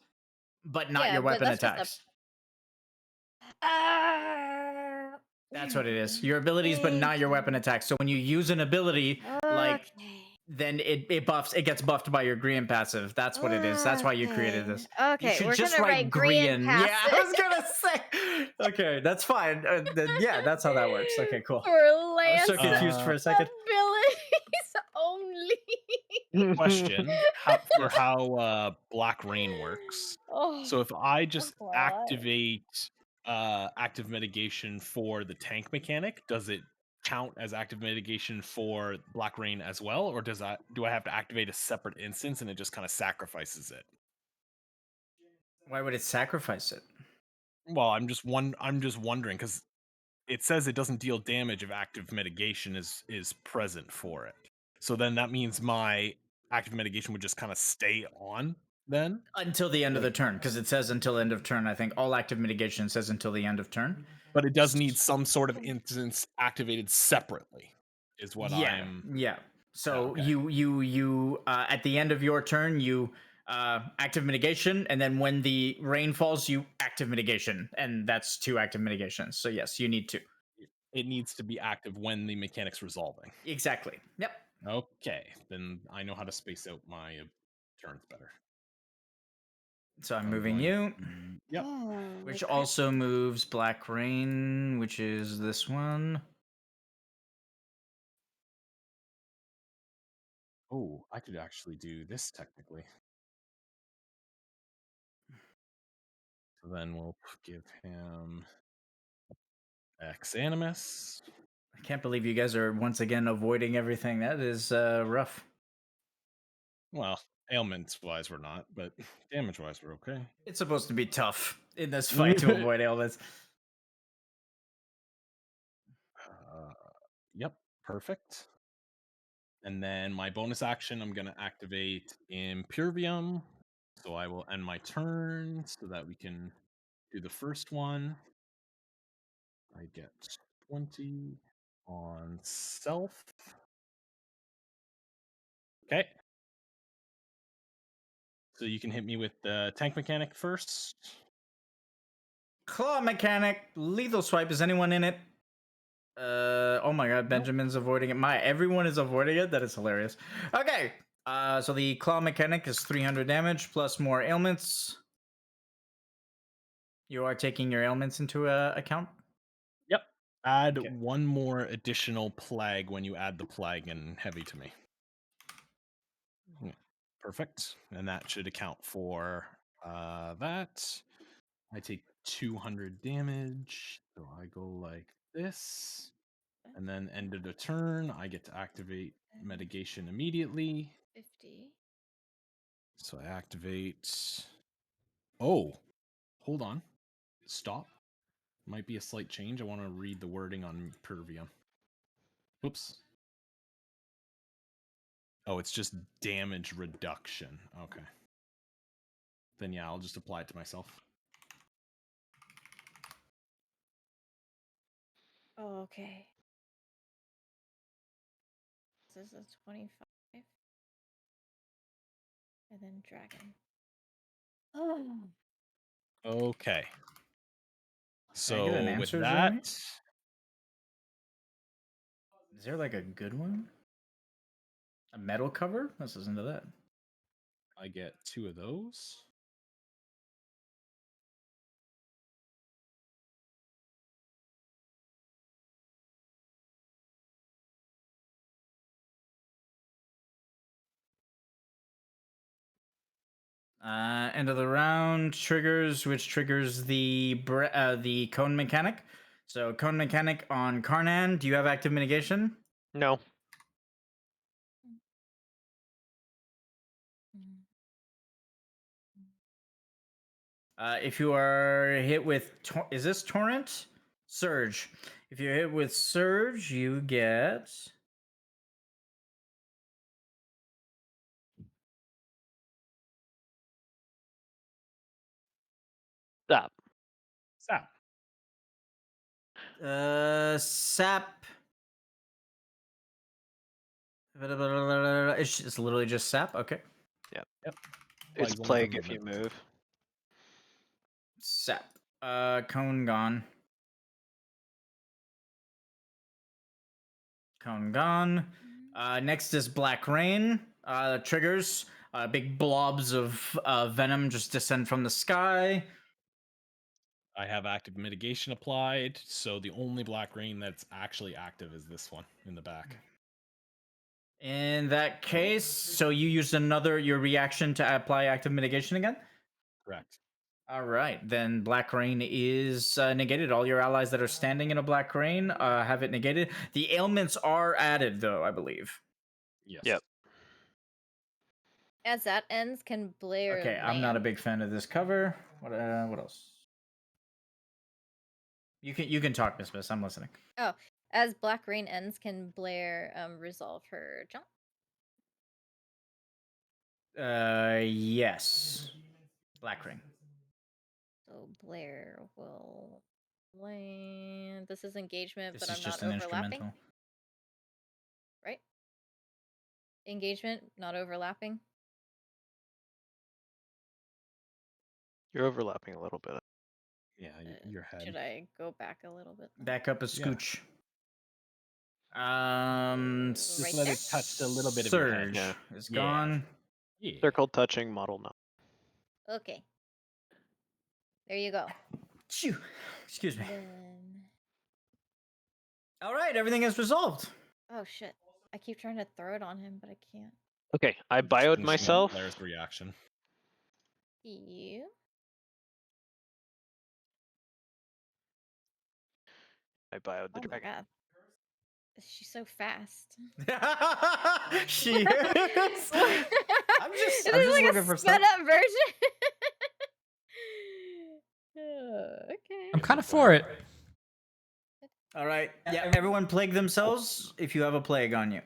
but not Yeah, your but weapon that's just a attacks. That's what it is. Your abilities, but not your weapon attacks. So when you use an ability, like then it buffs. It gets buffed by your Grian passive. That's what it is. That's why you created this. You Okay, should we're just gonna write write Grian Grian. Yeah, I passive. was gonna say. Okay, that's fine. Yeah, that's how that works. Okay, cool. For I was so Lance confused for a second. abilities only. Question: how Black Rain works? Oh, So if I just fuck my life. activate active mitigation for the tank mechanic, does it count as active mitigation for Black Rain as well, or do I have to activate a separate instance and it just kind of sacrifices it? Why would it sacrifice it? Well, I'm just wondering because it says it doesn't deal damage if active mitigation is present for it. So then that means my active mitigation would just kind of stay on then Until the end of the turn, because it says until end of turn. I think all active mitigation says until the end of turn. But it does need some sort of instance activated separately, is what I'm. Yeah. So okay. you at the end of your turn you active mitigation, and then when the rain falls, you active mitigation, and that's 2 active mitigations. So yes, you need to. It needs to be active when the mechanic's resolving. Exactly. Yep. Okay, then I know how to space out my turns better. So I'm moving you. Yep. Which also moves Black Rain, which is this one. Oh, I could actually do this technically. So then we'll give him X Animus. I can't believe you guys are once again avoiding everything. That is rough. Well, ailments wise we're not, but damage wise we're okay. It's supposed to be tough in this fight to avoid ailments. Yep, perfect. And then my bonus action, I'm going to activate Impervium. So I will end my turn so that we can do the first one. I get 20 on self. Okay. So you can hit me with the tank mechanic first. Claw mechanic, lethal swipe. Is anyone in it? Oh my god, Benjamin's avoiding it. Everyone is avoiding it. That is hilarious. Okay. So the claw mechanic is 300 damage plus more ailments. You are taking your ailments into account. Yep. Add one more additional plague when you add the plague and heavy to me. Perfect. And that should account for that. I take 200 damage. So I go like this. And then end of the turn, I get to activate mitigation immediately. 50. So I activate. Oh, hold on. Stop. Might be a slight change. I want to read the wording on Pervium. Oops. Oh, it's just damage reduction. Okay. Then yeah, I'll just apply it to myself. Oh, okay. This is a 25. And then dragon. Okay. Can I get an So with answer, that, Jeremy? Is there like a good one? A metal cover? Let's listen to that. I get 2 of those. End of the round triggers, which triggers the cone mechanic. So cone mechanic on Karnan. Do you have active mitigation? No. If you are hit with is this torrent? Surge. If you're hit with surge, you get Stop. Sap. sap. It's literally just sap. Okay. Yep. Yep. It's Applies only for plague if you movement. move. Sap. Cone gone. Cone gone. Next is Black Rain. Triggers. Big blobs of venom just descend from the sky. I have active mitigation applied, so the only black rain that's actually active is this one in the back. In that case, so you used your reaction to apply active mitigation again? Correct. All right, then Black Rain is negated. All your allies that are standing in a Black Rain have it negated. The ailments are added, though, I believe. Yes. Yep. As that ends, can Blair Okay, I'm not a land? big fan of this cover. What else? You can talk, Miss Miss. I'm listening. Oh, as Black Rain ends, can Blair resolve her jump? Yes. Black Rain. So Blair will land. This is engagement, This but is I'm just not an overlapping. instrumental. Right? Engagement, not overlapping. You're overlapping a little bit. Yeah, your head. Should I go back a little bit? Then? Back up a Yeah. scooch. Just Right let there? it touch a little bit of your head. Surge Yeah. is Yeah. gone. Yeah. Circle touching model now. Okay. There you go. Phew. Excuse me. Then... All right, everything is resolved. Oh shit! I keep trying to throw it on him, but I can't. Okay, I Just bioed finishing up myself. Blair's reaction. You. I bioed the Oh my dragon. god. She's so fast. She is. I'm just Is this like looking a for sped stuff. up version? Okay. I'm kind of for it. All right. Yeah, everyone plague themselves if you have a plague on you.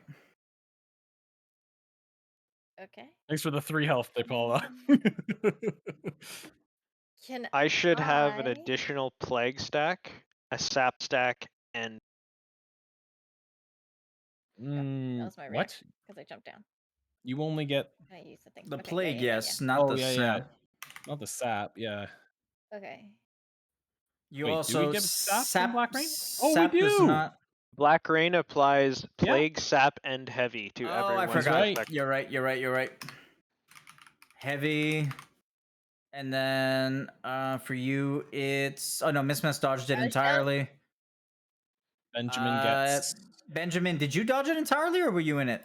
Okay. Thanks for the 3 health they Paula. Can I should have an I- additional plague stack, a sap stack, and That was my What? reaction because I jumped down. You only get Can I use the thing? The Okay, plague, yeah. yes, not the sap. Not the sap, yeah. Okay. You Wait, do we also get sap from Black Rain? Sap Oh, we does do! not. Black Rain applies Yeah. plague, sap, and heavy to Oh, everyone. I forgot. right. You're right. You're right. Heavy. And then for you, it's no, Miss Mess dodged it Dodge entirely. Benjamin gets. Benjamin, did you dodge it entirely, or were you in it?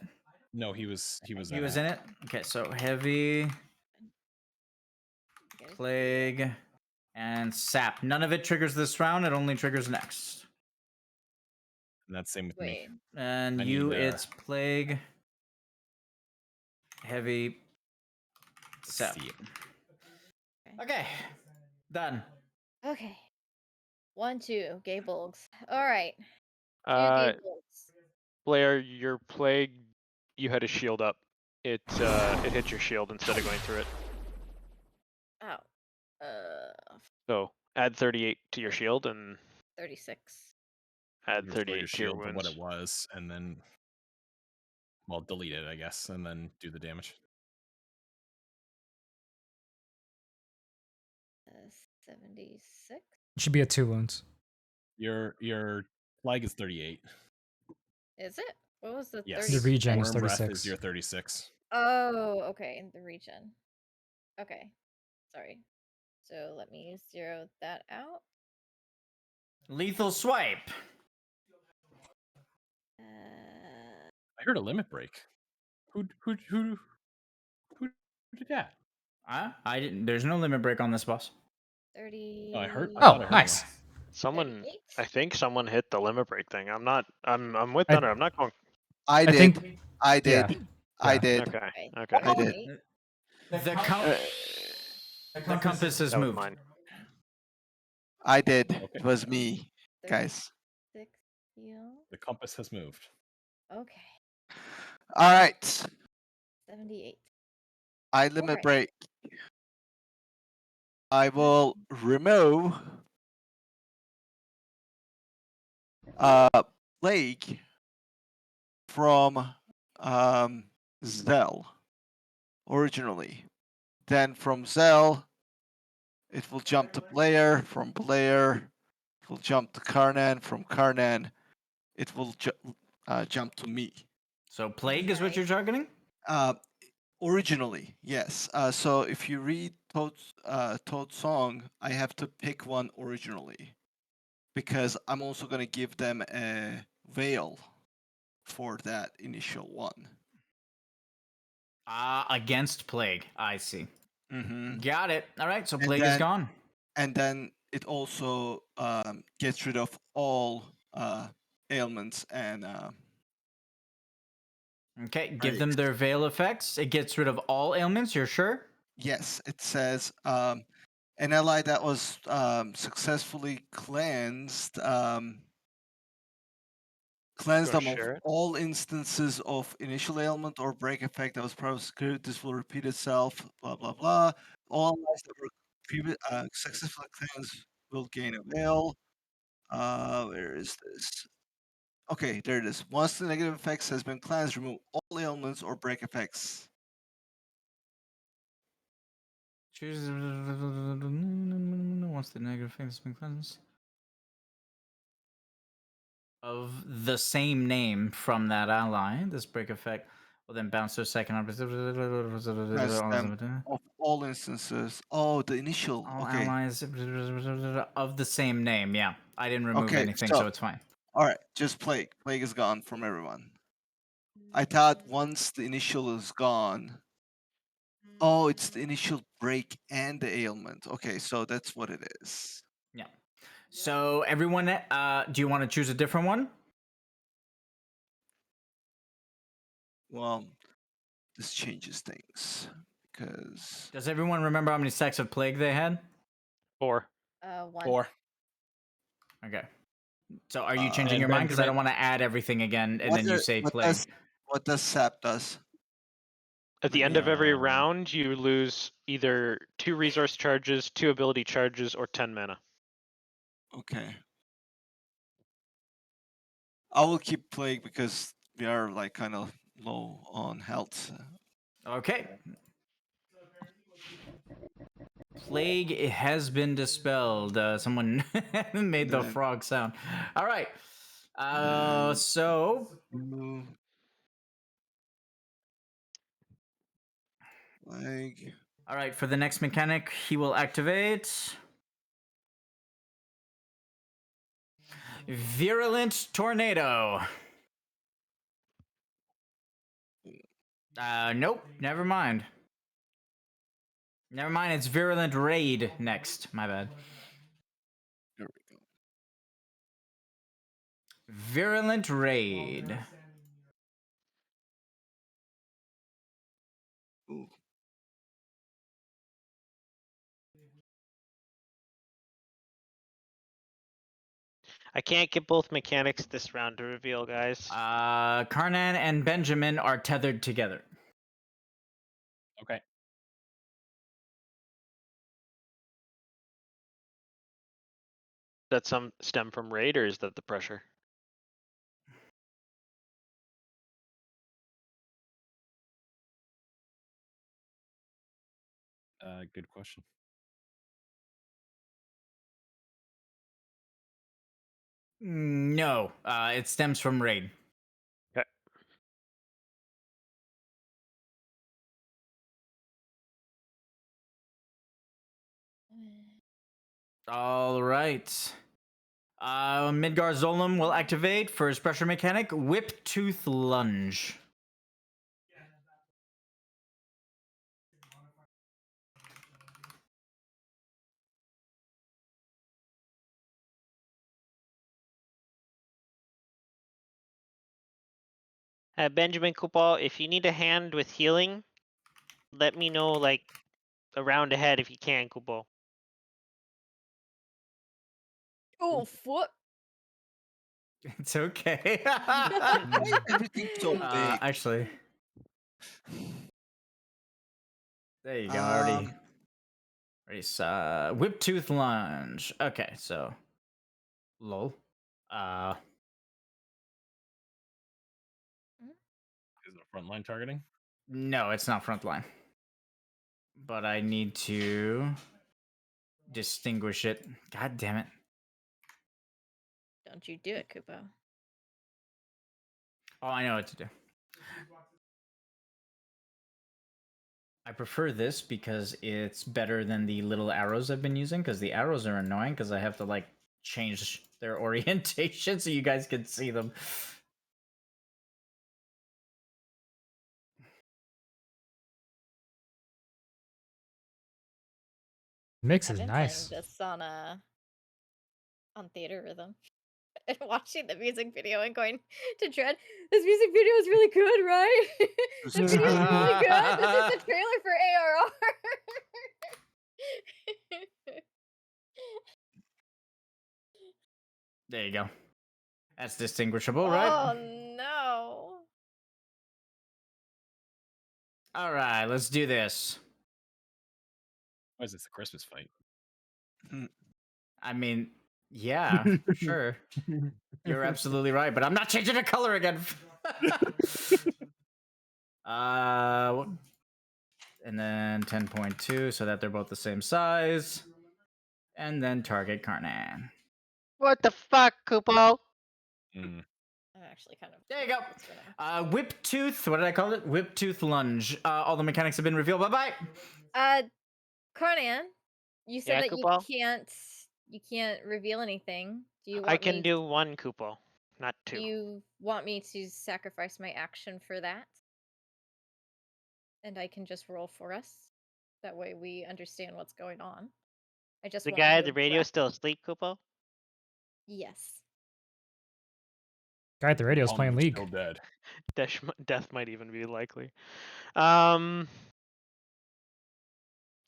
No, he was. He was. He was in it. Okay, so heavy, plague, and sap. None of it triggers this round. It only triggers next. And that's same with me. Wait. And I you, need, it's plague, heavy, Let's sap. see it. Okay, done. Okay. 1, 2. Gay bulgs. All right. 2 Uh, gay bulgs. Blair, your plague, you had a shield up. It hit your shield instead of going through it. Oh. So add 38 to your shield and 36. add Restore 38 your to your shield to what wounds. it was, and then, well, delete it, I guess, and then do the damage. 76. It should be at 2 wounds. Your flag is 38. Is it? What was the Yes. The 36? regen is Worm breath 36. is your 36. Oh, okay, in the region. Okay, sorry. So let me zero that out. Lethal swipe. I heard a limit break. Who did that? I didn't. There's no limit break on this boss. 30. Oh, I Oh, thought I heard nice. one. Someone, 38? I think someone hit the limit break thing. I'm not. I'm with I- Thunder. I'm not going. I I did. think. I Yeah. did. I Yeah. did. Okay. Okay, Okay. I did. 38. The compass has That was moved. mine. I did. Okay. It was me, guys. 36 heal. The compass has moved. Okay, All right. 78. I limit Alright. break. I will remove plague from Zell originally. Then from Zell, it will jump to Blair. From Blair, it will jump to Karnan. From Karnan, it will jump to me. So plague is what you're targeting? Originally, yes. So if you read Toad's song, I have to pick one originally because I'm also going to give them a veil for that initial one. Against plague. I see. Mm-hmm. Got it. All right. So And plague is then- gone. And then it also gets rid of all ailments and Okay. Give them their veil effects. It gets rid of all ailments. You're sure? yes, it says an ally that was successfully cleansed. Cleanse Go them of share it. all instances of initial ailment or break effect that was prosecuted. This will repeat itself. Blah blah blah. All allies that were successfully cleansed will gain a veil. Where is this? Okay, there it is. Once the negative effects has been cleansed, remove all ailments or break effects. Choose once the negative effect has been cleansed. Of the same name from that ally, this break effect will then bounce to a second Cleanse them of all instances. Oh, the initial. all Okay. allies of the same name. Yeah, I didn't remove Okay, anything, so- so it's fine. All right, just plague. Plague is gone from everyone. I thought once the initial is gone. Oh, it's the initial break and the ailment. Okay, so that's what it is. Yeah. So everyone, do you want to choose a different one? Well, this changes things because Does everyone remember how many stacks of plague they had? 4. 1. 4. Okay. So are you changing And your mind? Because I don't Benjamin- want to add everything again and then you say plague. What does sap does? At the end of every round, you lose either 2 resource charges, 2 ability charges, or 10 mana. Okay. I will keep plague because we are like kind of low on health. Okay. Plague has been dispelled. Someone made the Then- frog sound. All right. then So plague. all right, for the next mechanic, he will activate Virulent Tornado. Nope, never mind. Never mind, it's Virulent Raid next. My bad. There we go. Virulent Raid. Ooh. I can't get both mechanics this round to reveal, guys. Karnan and Benjamin are tethered together. Okay. That some stem from raid, or is that the pressure? Good question. No, it stems from raid. Okay. All right. Midgar Zolom will activate for his pressure mechanic, Whip Tooth Lunge. Benjamin Kupal, if you need a hand with healing, let me know like a round ahead if you can, Kupal. Oh, foot. It's okay. Why is everything so big? Actually, there you go. Already Whip Tooth Lunge. Okay, so lol. Is it frontline targeting? No, it's not frontline. But I need to distinguish it. God damn it. Don't you do it, Kupo. Oh, I know what to do. I prefer this because it's better than the little arrows I've been using, because the arrows are annoying because I have to like change their orientation so you guys can see them. Mix I've is been nice. playing this on Theater Rhythm and watching the music video and going to Dread. This music video is really good, right? This video is really good. This is the trailer for ARR. There you go. That's distinguishable, Oh right? no. All right, let's do this. Why is this a Christmas fight? I mean, yeah, for sure. You're absolutely right, but I'm not changing the color again. And then 10.2 so that they're both the same size. And then target Karnan. What the fuck, Kupal? I'm actually kind of. There you go. Whip Tooth. What did I call it? Whip Tooth Lunge. All the mechanics have been revealed. Bye bye. Karnan, you said Yeah, that Kupal? you can't reveal anything. Do you I want can me? do one Kupal, not Do two. you want me to sacrifice my action for that? And I can just roll for us. That way we understand what's going on. I just The wanted guy to at the radio address- still asleep, Kupal? Yes. Guy at the radio is playing League. Still dead. Death might even be likely.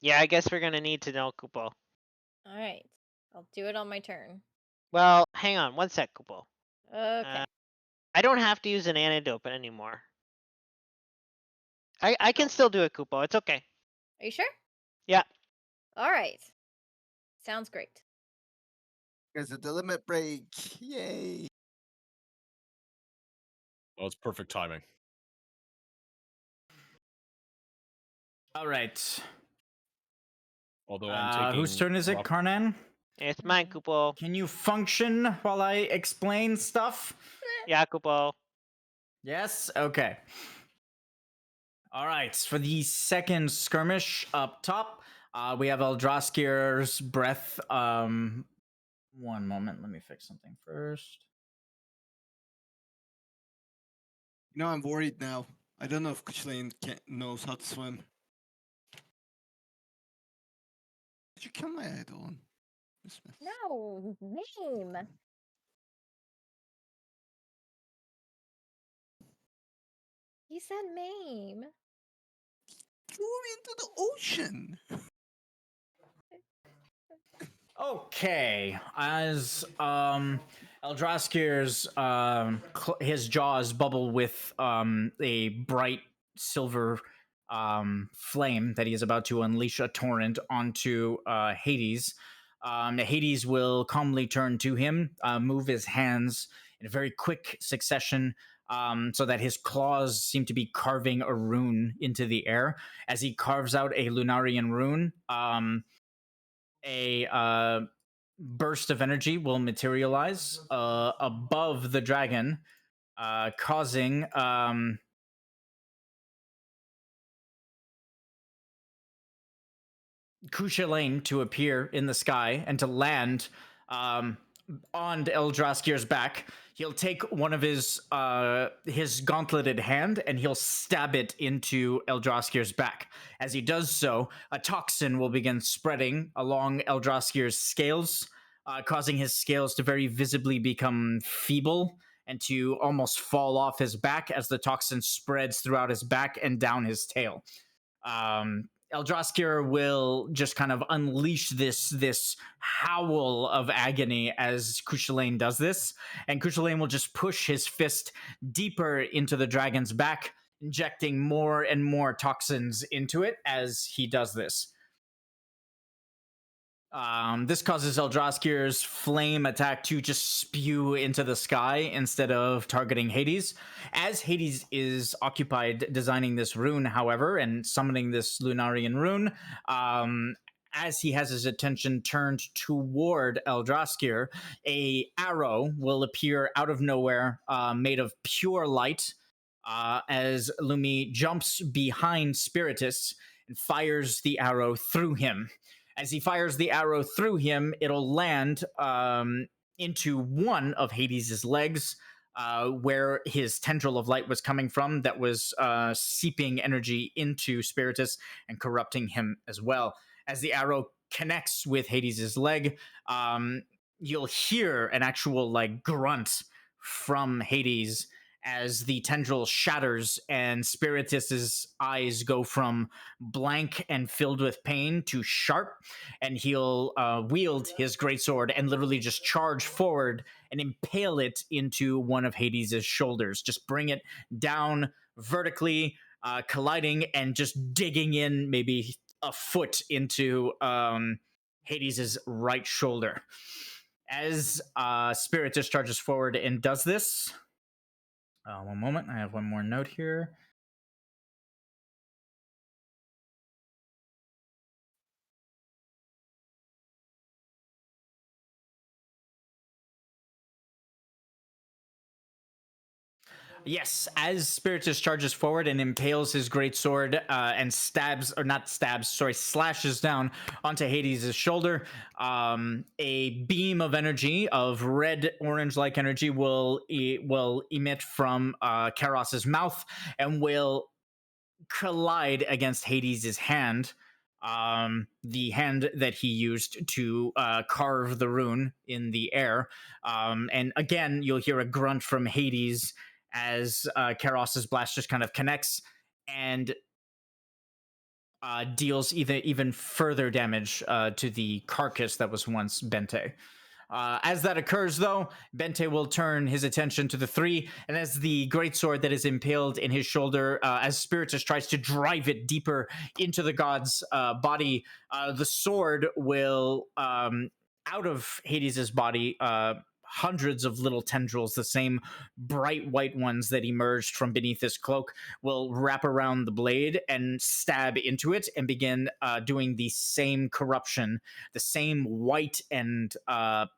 Yeah, I guess we're gonna need to know, Kupal. All right. I'll do it on my turn. Well, hang on, one sec, Kupal. Okay. I don't have to use an antidote anymore. I can still do it, Kupal. It's okay. Are you sure? Yeah. All right. Sounds great. There's the limit break. Yay. Well, it's perfect timing. All right. Although I'm taking. Whose turn is it, Karnan? It's mine, Kupal. Can you function while I explain stuff? Yeah, Kupal. Yes? Okay. All right. For the second skirmish up top, we have Eldraskir's Breath. One moment. Let me fix something first. You know, I'm worried now. I don't know if Kuchlain knows how to swim. Did you kill my idol? No, name. He said Mame. Threw me into the ocean. Okay, as Eldraskir's his jaws bubble with a bright silver flame that he is about to unleash a torrent onto Hades. Hades will calmly turn to him, move his hands in a very quick succession, so that his claws seem to be carving a rune into the air. As he carves out a Lunarian rune, a burst of energy will materialize above the dragon, causing Kushalane to appear in the sky and to land on Eldraskir's back. He'll take one of his gauntleted hand and he'll stab it into Eldraskir's back. As he does so, a toxin will begin spreading along Eldraskir's scales, causing his scales to very visibly become feeble and to almost fall off his back as the toxin spreads throughout his back and down his tail. Eldraskir will just kind of unleash this howl of agony as Kushalane does this, and Kushalane will just push his fist deeper into the dragon's back, injecting more and more toxins into it as he does this. This causes Eldraskir's flame attack to just spew into the sky instead of targeting Hades. As Hades is occupied designing this rune, however, and summoning this Lunarian rune, as he has his attention turned toward Eldraskir, a arrow will appear out of nowhere, made of pure light, as Lumi jumps behind Spiritus and fires the arrow through him. As he fires the arrow through him, it'll land into one of Hades' legs, where his tendril of light was coming from, that was seeping energy into Spiritus and corrupting him as well. As the arrow connects with Hades' leg, you'll hear an actual grunt from Hades as the tendril shatters and Spiritus's eyes go from blank and filled with pain to sharp, and he'll wield his greatsword and literally just charge forward and impale it into one of Hades' shoulders. Just bring it down vertically, colliding and just digging in maybe a foot into Hades' right shoulder. As Spiritus charges forward and does this, one moment, I have one more note here. Yes, as Spiritus charges forward and impales his greatsword and slashes down onto Hades' shoulder, a beam of energy, of red orange-like energy, will emit from Karos's mouth and will collide against Hades' hand, the hand that he used to carve the rune in the air. And again, you'll hear a grunt from Hades as Karos's blast just kind of connects and deals even further damage to the carcass that was once Bente. As that occurs, though, Bente will turn his attention to the three, and as the greatsword that is impaled in his shoulder, as Spiritus tries to drive it deeper into the god's body, the sword will, out of Hades' body, hundreds of little tendrils, the same bright white ones that emerged from beneath his cloak, will wrap around the blade and stab into it and begin doing the same corruption, the same white and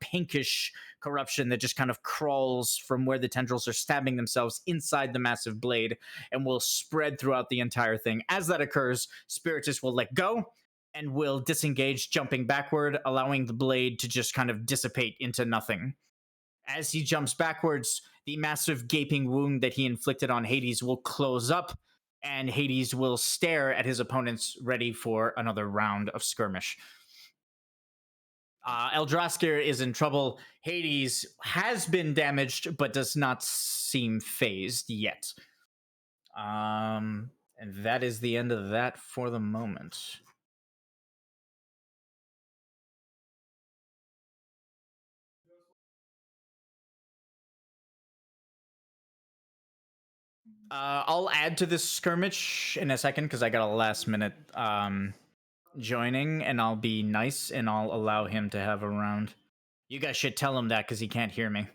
pinkish corruption that just kind of crawls from where the tendrils are stabbing themselves inside the massive blade and will spread throughout the entire thing. As that occurs, Spiritus will let go and will disengage, jumping backward, allowing the blade to just kind of dissipate into nothing. As he jumps backwards, the massive gaping wound that he inflicted on Hades will close up, and Hades will stare at his opponents, ready for another round of skirmish. Eldraskir is in trouble. Hades has been damaged, but does not seem phased yet. And that is the end of that for the moment. I'll add to this skirmish in a second because I got a last minute joining, and I'll be nice and I'll allow him to have a round. You guys should tell him that because he can't hear me.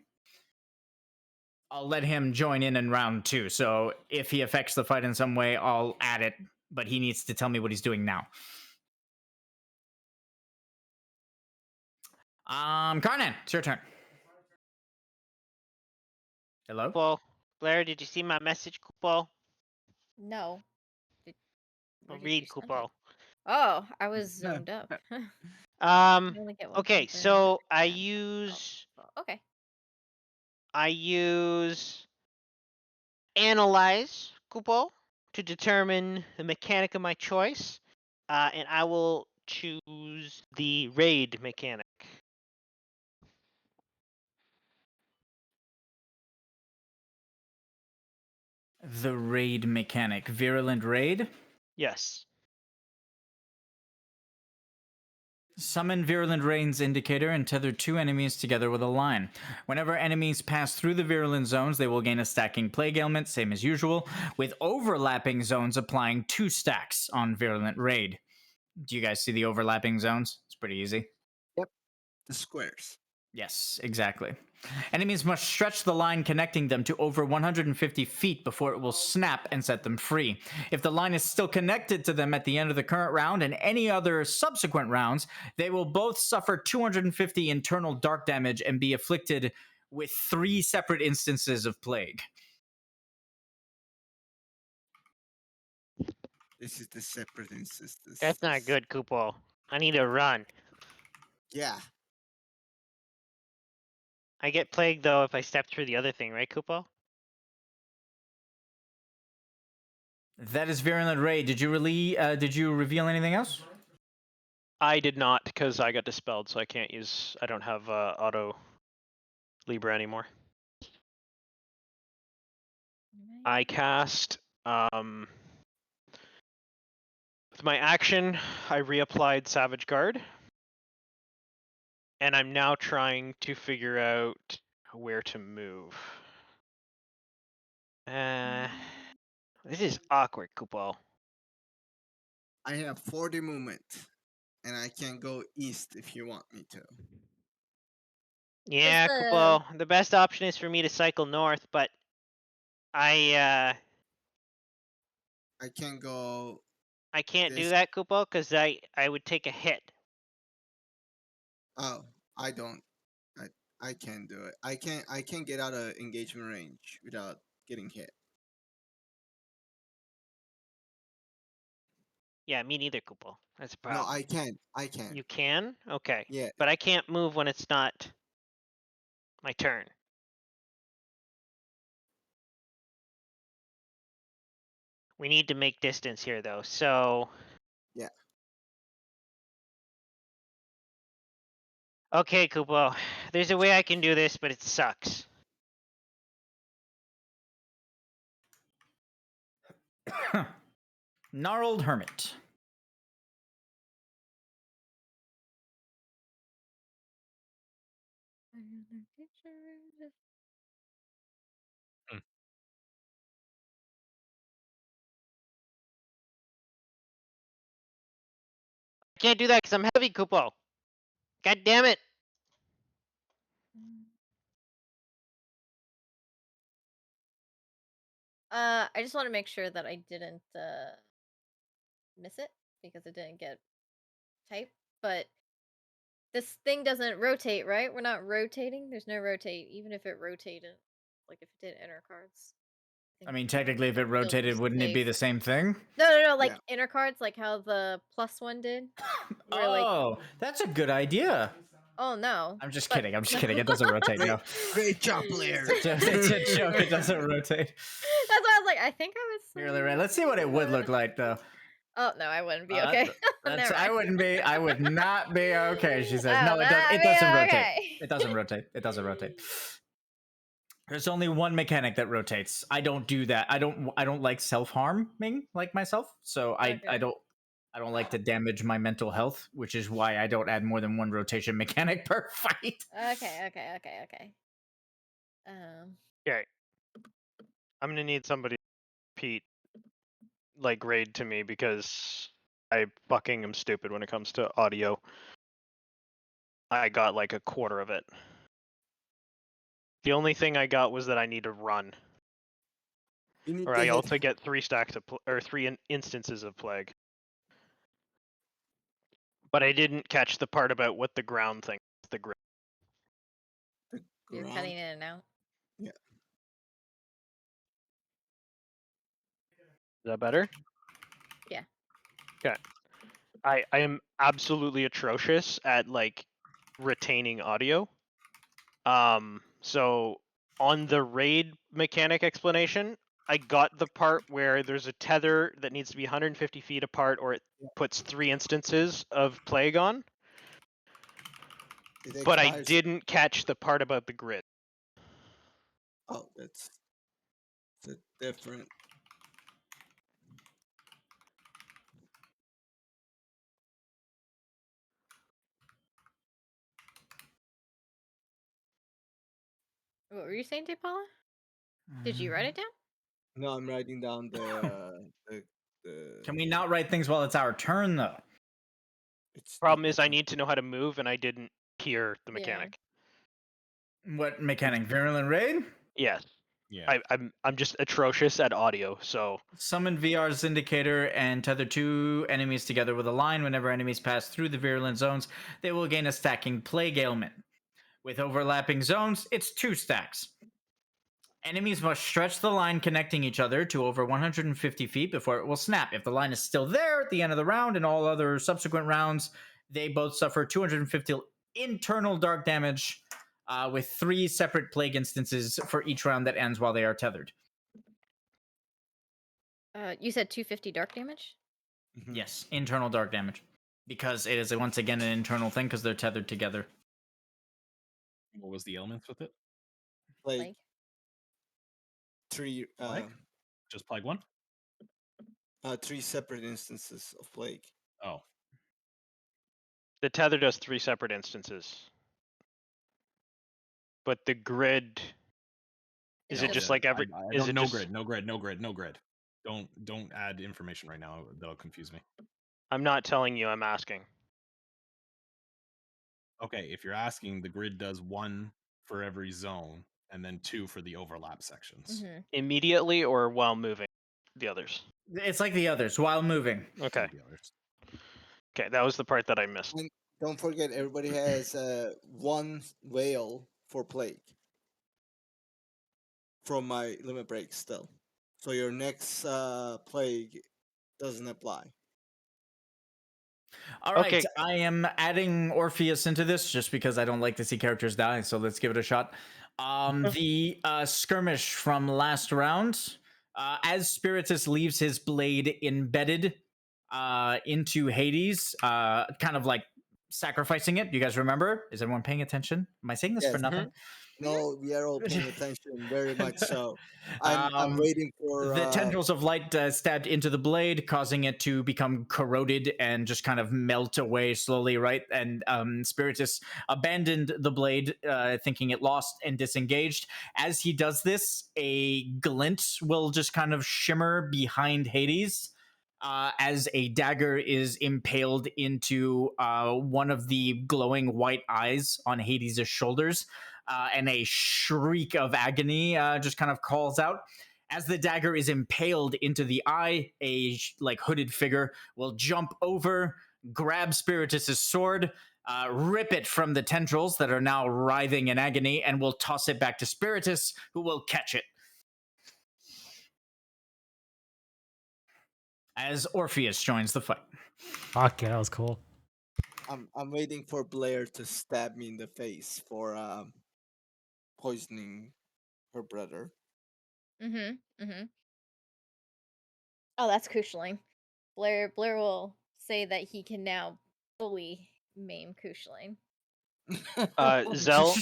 I'll let him join in round 2, so if he affects the fight in some way, I'll add it, but he needs to tell me what he's doing now. Karnan, it's your turn. Hello? Kupo, Blair, did you see my message, Kupo? No. Where did you Read, send it? Kupo. Oh, I was zoned up. only get one Okay, person so at I a time. use Okay. analyze, Kupo, to determine the mechanic of my choice, and I will choose the raid mechanic. The raid mechanic. Virulent raid? Yes. Summon Virulent Rain's indicator and tether 2 enemies together with a line. Whenever enemies pass through the virulent zones, they will gain a stacking plague ailment, same as usual, with overlapping zones applying 2 stacks on Virulent Raid. Do you guys see the overlapping zones? It's pretty easy. Yep. The squares. Yes, exactly. Enemies must stretch the line connecting them to over 150 feet before it will snap and set them free. If the line is still connected to them at the end of the current round and any other subsequent rounds, they will both suffer 250 internal dark damage and be afflicted with 3 separate instances of plague. This is the separate instances. That's not good, Kupo. I need to run. Yeah. I get plagued, though, if I step through the other thing, right, Kupo? That is Virulent Raid. Did you reveal anything else? I did not because I got dispelled, so I can't use. I don't have auto Libra anymore. I cast with my action. I reapplied Savage Guard, and I'm now trying to figure out where to move. This is awkward, Kupo. I have 40 movement, and I can go east if you want me to. Yeah, Kupo. The best option is for me to cycle north, but I can go. I can't do that, Kupo, because I would take a hit. Oh, I don't. I can't do it. I can't get out of engagement range without getting hit. Yeah, me neither, Kupo. That's a problem. No, I can. I can. You can? Okay. Yeah. But I can't move when it's not my turn. We need to make distance here, though, so... Yeah. Okay, Kupo. There's a way I can do this, but it sucks. Gnarled Hermit. I can't do that because I'm heavy, Kupo. God damn it. I just want to make sure that I didn't miss it because it didn't get typed. But this thing doesn't rotate, right? We're not rotating. There's no rotate, even if it rotated, like if it did enter cards. I mean, technically, if it rotated, wouldn't it be the same thing? No, like inner cards, like how the +1 did. Oh, that's a good idea. Oh no. I'm just kidding. It doesn't rotate. No. Great job, Blair. It's a joke. It doesn't rotate. That's why I was like, I think I was. Really right. Let's see what it would look like, though. Oh no, I wouldn't be okay. I wouldn't be. I would not be okay. She says, "No, it doesn't rotate. It doesn't rotate. It doesn't rotate." There's only one mechanic that rotates. I don't do that. I don't like self-harming like myself. So I don't like to damage my mental health, which is why I don't add more than one rotation mechanic per fight. Okay. Okay. I'm gonna need somebody, Pete, like raid to me because I fucking am stupid when it comes to audio. I got like a quarter of it. The only thing I got was that I need to run. Or I also get 3 stacks of or 3 instances of plague. But I didn't catch the part about what the ground thing. the grid. You're cutting in and out. Yeah. Is that better? Yeah. Okay. I am absolutely atrocious at like retaining audio. So on the raid mechanic explanation, I got the part where there's a tether that needs to be 150 feet apart, or it puts 3 instances of plague on. But I didn't catch the part about the grid. Oh, that's different. What were you saying, Paula? Did you write it down? No, I'm writing down the Can we not write things while it's our turn, though? Problem is, I need to know how to move, and I didn't hear the Yeah. mechanic. What mechanic? Virulent Raid? Yes. Yeah. I'm just atrocious at audio, so Summon VR's indicator and tether 2 enemies together with a line. Whenever enemies pass through the virulent zones, they will gain a stacking plague ailment. With overlapping zones, it's 2 stacks. Enemies must stretch the line connecting each other to over 150 feet before it will snap. If the line is still there at the end of the round and all other subsequent rounds, they both suffer 250 internal dark damage with 3 separate plague instances for each round that ends while they are tethered. You said 250 dark damage? Yes, internal dark damage. Because it is, once again, an internal thing because they're tethered together. What was the elements with it? Plague. 3 Plague? Just plague 1? 3 separate instances of plague. Oh. the tether does 3 separate instances. But the grid, is it just like every? Is it no just? grid? No grid. Don't add information right now. That'll confuse me. I'm not telling you. I'm asking. Okay, if you're asking, the grid does 1 for every zone, and then 2 for the overlap sections. Mm-hmm. Immediately or while moving the others? It's like the others, while moving. Okay. Like the others. Okay, that was the part that I missed. And don't forget, everybody has 1 whale for plague from my limit break still. So your next plague doesn't apply. All right, Okay. I am adding Orpheus into this just because I don't like to see characters die, so let's give it a shot. The skirmish from last round, as Spiritus leaves his blade embedded into Hades, kind of like sacrificing it. Do you guys remember? Is everyone paying attention? Am I saying this for Yes. nothing? No, we are all paying attention, very much so. I'm waiting for the tendrils of light stabbed into the blade, causing it to become corroded and just kind of melt away slowly, right? And Spiritus abandoned the blade, thinking it lost and disengaged. As he does this, a glint will just kind of shimmer behind Hades. As a dagger is impaled into one of the glowing white eyes on Hades' shoulders, and a shriek of agony just kind of calls out. As the dagger is impaled into the eye, a like hooded figure will jump over, grab Spiritus' sword, rip it from the tendrils that are now writhing in agony, and will toss it back to Spiritus, who will catch it. As Orpheus joins the fight. Fuck yeah, that was cool. I'm waiting for Blair to stab me in the face for poisoning her brother. Oh, that's Kushling. Blair will say that he can now fully maim Kushling. Zell,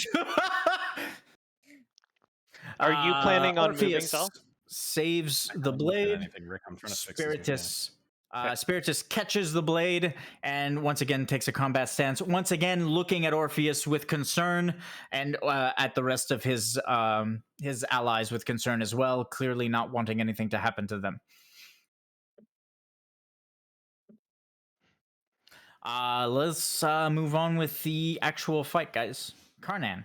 are you planning on moving, Orpheus Zell? saves the haven't looked at blade. anything, Rick. I'm trying to fix this game, Spiritus catches the blade and once again takes a combat stance, once again looking at Orpheus with concern, and at the rest of his allies with concern as well, clearly not wanting anything to happen to them. Let's move on with the actual fight, guys. Karnan.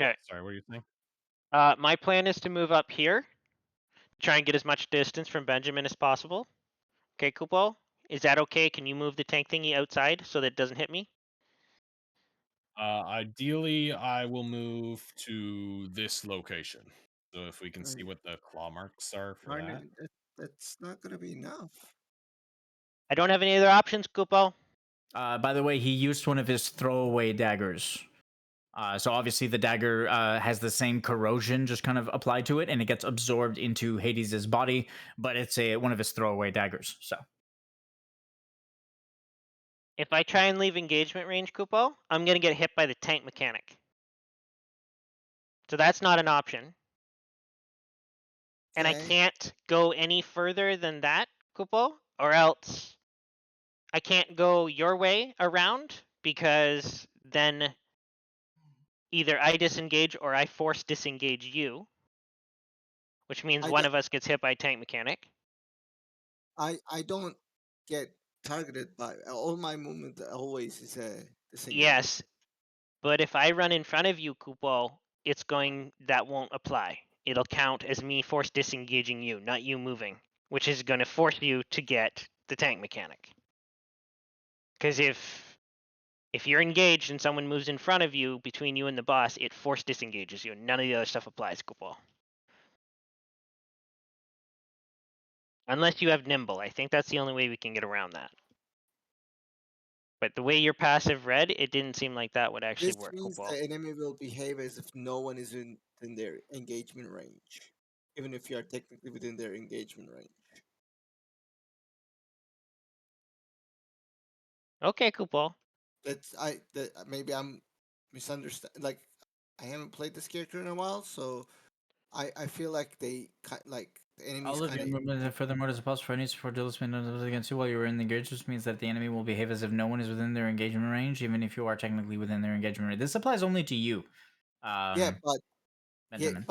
Okay. Sorry, what are you saying? My plan is to move up here, try and get as much distance from Benjamin as possible. Okay, Kupo, is that okay? Can you move the tank thingy outside so that it doesn't hit me? Ideally, I will move to this location. So if we can see what the claw marks are for that. That's not gonna be enough. I don't have any other options, Kupo. By the way, he used one of his throwaway daggers. So obviously the dagger has the same corrosion just kind of applied to it, and it gets absorbed into Hades' body. But it's one of his throwaway daggers. So If I try and leave engagement range, Kupo, I'm gonna get hit by the tank mechanic. So that's not an option. And I Okay. can't go any further than that, Kupo, or else I can't go your way around because then either I disengage or I force disengage you, which means one of us gets hit by tank mechanic. I don't get targeted by all my movement. Always is a disengage. Yes, but if I run in front of you, Kupo, that won't apply. It'll count as me force disengaging you, not you moving, which is going to force you to get the tank mechanic. Because if you're engaged and someone moves in front of you between you and the boss, it force disengages you. None of the other stuff applies, Kupo. Unless you have nimble. I think that's the only way we can get around that. But the way your passive read, it didn't seem like that would actually This work, means Kupo. the enemy will behave as if no one is in their engagement range, even if you are technically within their engagement range. Okay, Kupo. Maybe I'm misunderstanding. Like, I haven't played this character in a while, so I feel like the enemies all of your movements and furthermore as possible for any support deals against you while you are in the engagement, which means that the enemy will behave as if no one is within their engagement range, even if you are technically within their engagement range. This applies only to you. Benjamin.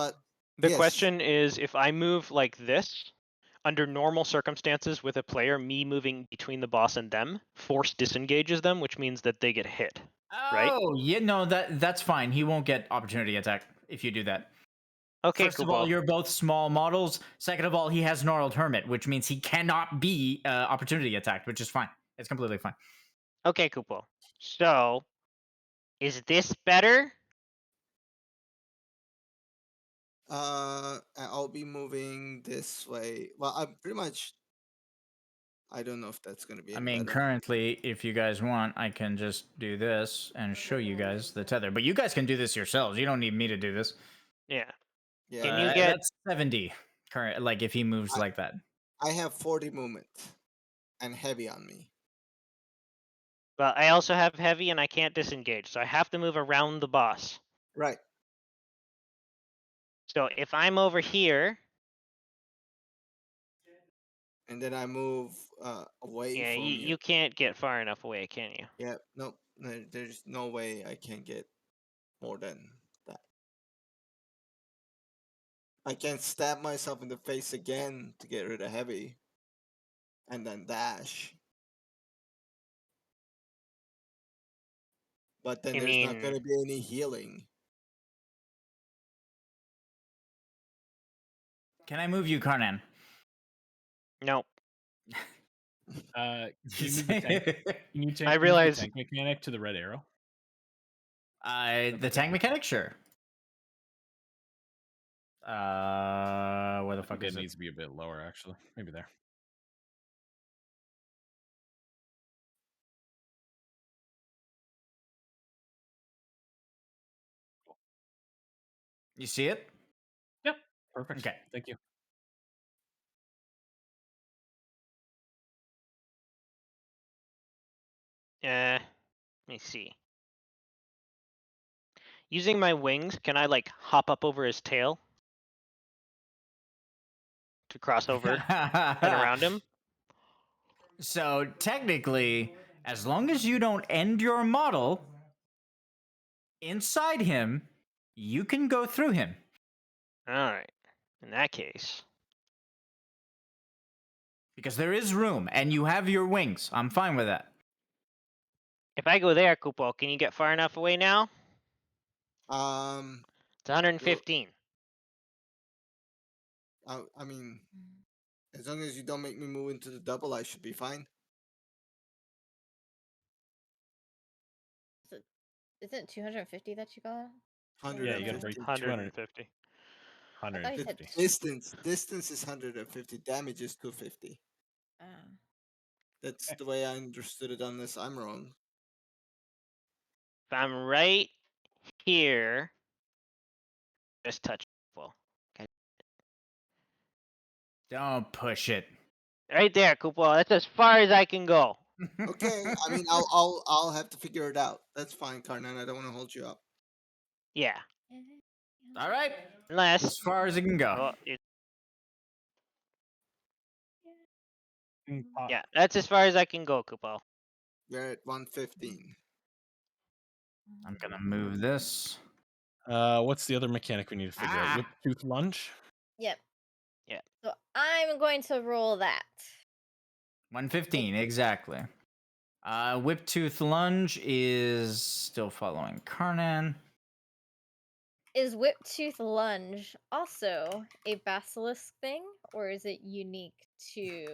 The yes. question is, if I move like this, under normal circumstances with a player, me moving between the boss and them, force disengages them, which means that they get hit. Right? Oh, yeah, no, that's fine. He won't get opportunity attack if you do that. Okay, First of all, Kupo. you're both small models. Second of all, he has Gnarled Hermit, which means he cannot be opportunity attacked, which is fine. It's completely fine. Okay, Kupo. So, is this better? I'll be moving this way. Well, I'm pretty much. I don't know if that's gonna be. I Any mean, better. currently, if you guys want, I can just do this and show you guys the tether. But you guys can do this yourselves. You don't need me to do this. Yeah. Yeah. Can you get? That's 70 current? Like if he moves like that. I have 40 movement and heavy on me. But I also have heavy and I can't disengage, so I have to move around the boss. Right. So if I'm over here, and then I move away yeah, from you can't get far enough away, can you? Yeah, no, there's no way I can get more than that. I can stab myself in the face again to get rid of heavy, and then dash. But then there's not going to be any healing. Can I move you, Karnan? Nope. Can you move the tank? Can you I realize the tank mechanic to the red arrow. The tank mechanic, sure. Where the fuck is it? It needs to be a bit lower, actually. Maybe there. You see it? Yep. Perfect. Okay. Thank you. let me see. Using my wings, can I like hop up over his tail to cross over and around him? So technically, as long as you don't end your model inside him, you can go through him. All right. In that case. Because there is room, and you have your wings. I'm fine with that. If I go there, Kupo, can you get far enough away now? It's 115. I mean, as long as you don't make me move into the double, I should be fine. Isn't it 250 that you got? Yeah, you gotta 150. break 150. I thought you said 150. Distance is 150. Damage is 250. That's the way I understood it, unless I'm wrong. If I'm right here, just touch well. Okay. Don't push it. Right there, Kupo. That's as far as I can go. Okay, I mean, I'll have to figure it out. That's fine, Karnan. I don't want to hold you up. Yeah. All right. Unless As far as it can go. Yeah, that's as far as I can go, Kupo. You're at 115. I'm gonna move this. What's the other mechanic we need to figure out? Whip tooth lunge? Yep. Yeah. So I'm going to roll that. 115, exactly. Whip Tooth Lunge is still following Karnan. Is Whip Tooth Lunge also a basilisk thing, or is it unique to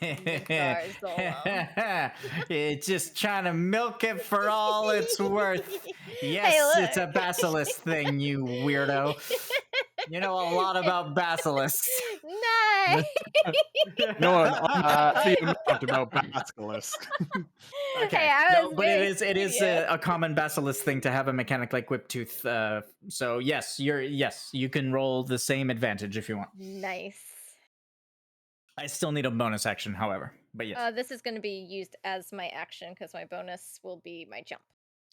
Minkar's Golem? It's just trying to milk it for all it's worth. Yes, Hey, it's a basilisk thing, you weirdo. You know a lot about basilisks. Nice. No, an unhealthy amount about basilisk. Okay, Hey, I no, was but very it is studious. a common basilisk thing to have a mechanic like Whip Tooth. So yes, you can roll the same advantage if you want. Nice. I still need a bonus action, however. But yes, This is going to be used as my action because my bonus will be my jump.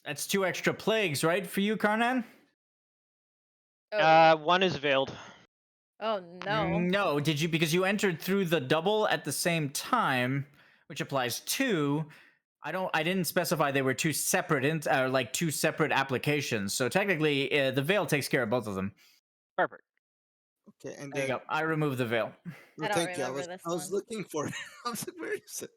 that's 2 extra plagues, right, for you, Karnan? Oh, One is veiled. oh no. No, did you? Because you entered through the double at the same time, which applies to. I didn't specify they were 2 separate, like 2 separate applications. So technically, the veil takes care of both of them. Perfect. Okay, and There you go. I removed the veil. I don't thank you. remember this I was one. looking for it. I was like, where is it?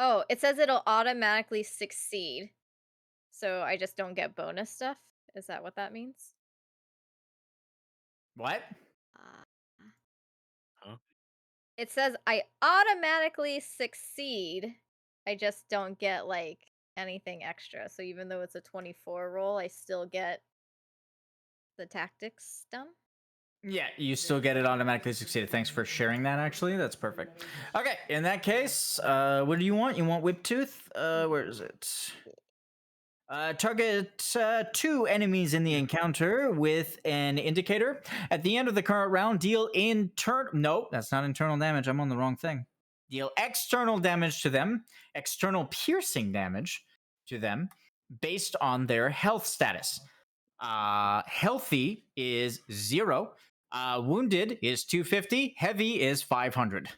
Oh, it says it'll automatically succeed. So I just don't get bonus stuff? Is that what that means? What? Huh? It says I automatically succeed. I just don't get like anything extra. So even though it's a 24 roll, I still get the tactics done. Yeah, you still get it automatically succeeded. Thanks for sharing that, actually. That's perfect. Okay, in that case, what do you want? You want Whip Tooth? Where is it? Target 2 enemies in the encounter with an indicator. At the end of the current round, deal Nope, that's not internal damage. I'm on the wrong thing. Deal external damage to them, external piercing damage to them, based on their health status. Healthy is 0. Wounded is 250. Heavy is 500.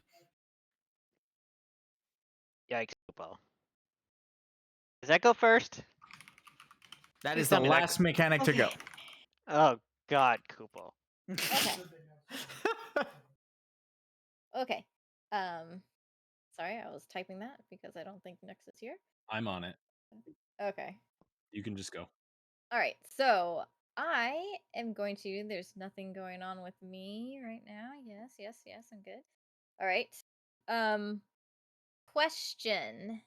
Yikes, Kupo. Does that go first? That Please is the tell me that last mechanic to go. Oh God, Kupo. Okay. Okay. Sorry, I was typing that because I don't think Nux is here. I'm on it. Okay. You can just go. All right. So I am going to. There's nothing going on with me right now. Yes, yes, yes. I'm good. All right. Question.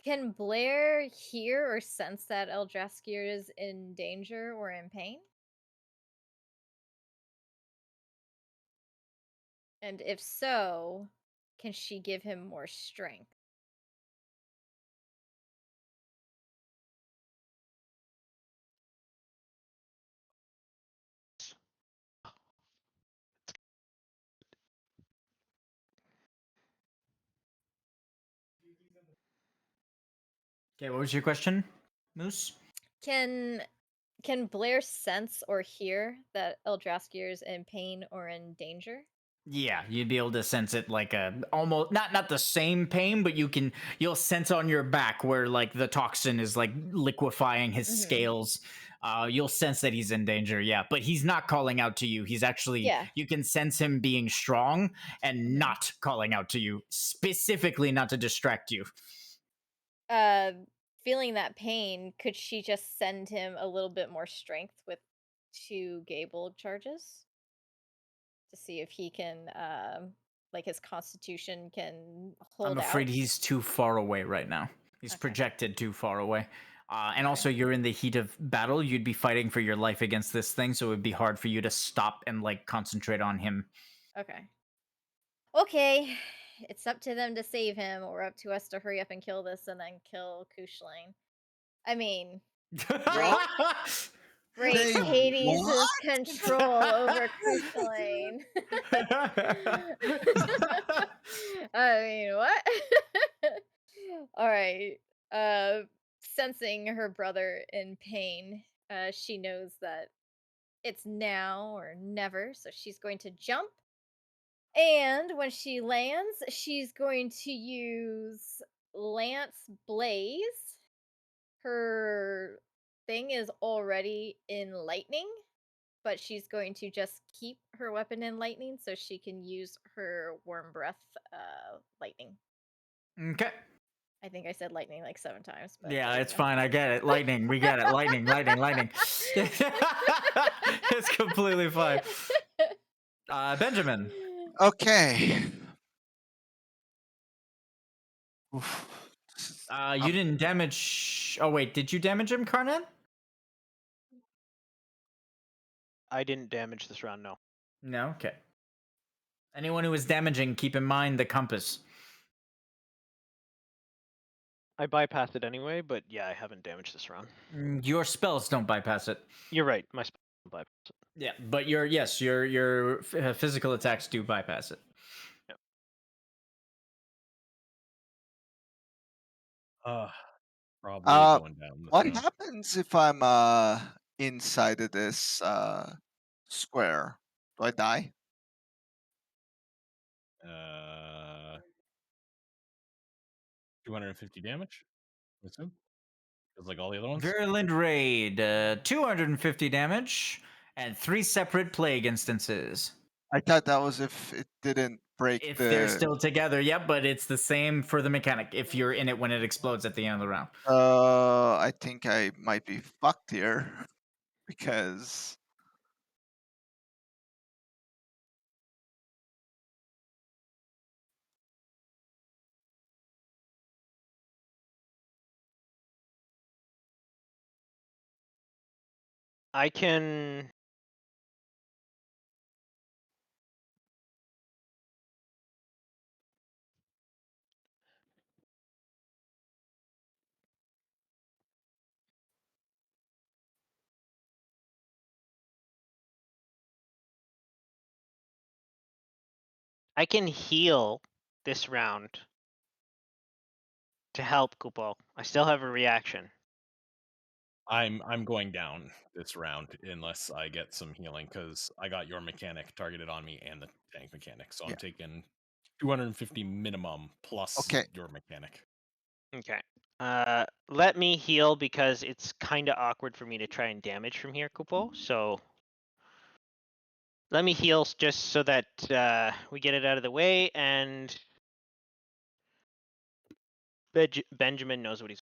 Can Blair hear or sense that Eldraskir is in danger or in pain? And if so, can she give him more strength? Okay, what was your question, Moose? Can Blair sense or hear that Eldraskir is in pain or in danger? Yeah, you'd be able to sense it like a almost not the same pain, but you'll sense on your back where like the toxin is like liquefying his scales. You'll sense that he's in danger, yeah, but he's not calling out to you. He's actually you can sense him being strong and not calling out to you, specifically not to distract you. feeling that pain, could she just send him a little bit more strength with 2 Gable charges to see if he can, like his constitution can hold I'm afraid out? he's too far away right now. He's Okay. projected too far away. And Okay. also, you're in the heat of battle. You'd be fighting for your life against this thing, so it would be hard for you to stop and like concentrate on him. Okay. Okay. It's up to them to save him, or up to us to hurry up and kill this and then kill Kushlane. I mean, break Say Hades' control over Kushlane. I mean, what? All right. Sensing her brother in pain, she knows that it's now or never, so she's going to jump. And when she lands, she's going to use Lance Blaze. Her thing is already in lightning, but she's going to just keep her weapon in lightning so she can use her warm breath lightning. Okay. I think I said lightning like 7 times, but Yeah, there you it's go. fine. I get it. Lightning. We get it. Lightning, lightning, lightning. It's completely fine. Benjamin. Okay. Oof. You didn't damage. Oh, wait. Did you damage him, Karnan? I didn't damage this round, no. No? Okay. Anyone who is damaging, keep in mind the compass. I bypassed it anyway, but yeah, I haven't damaged this round. Your spells don't bypass it. You're right, my spell don't bypass it. Yeah, but your physical attacks do bypass it. Yep. Probably going down. This What round. happens if I'm inside of this square? Do I die? 250 damage. I assume. Feels like all the other ones. Virulent Raid, 250 damage, and 3 separate plague instances. I thought that was if it didn't break If the. they're still together, yep, but it's the same for the mechanic if you're in it when it explodes at the end of the round. I think I might be fucked here because. I can. I can heal this round to help Kupo. I still have a reaction. I'm going down this round unless I get some healing because I got your mechanic targeted on me and the tank mechanic. So I'm taking 250 minimum plus your mechanic. Okay. Let me heal because it's kind of awkward for me to try and damage from here, Kupo. So let me heal just so that we get it out of the way, and Benjamin knows what he's.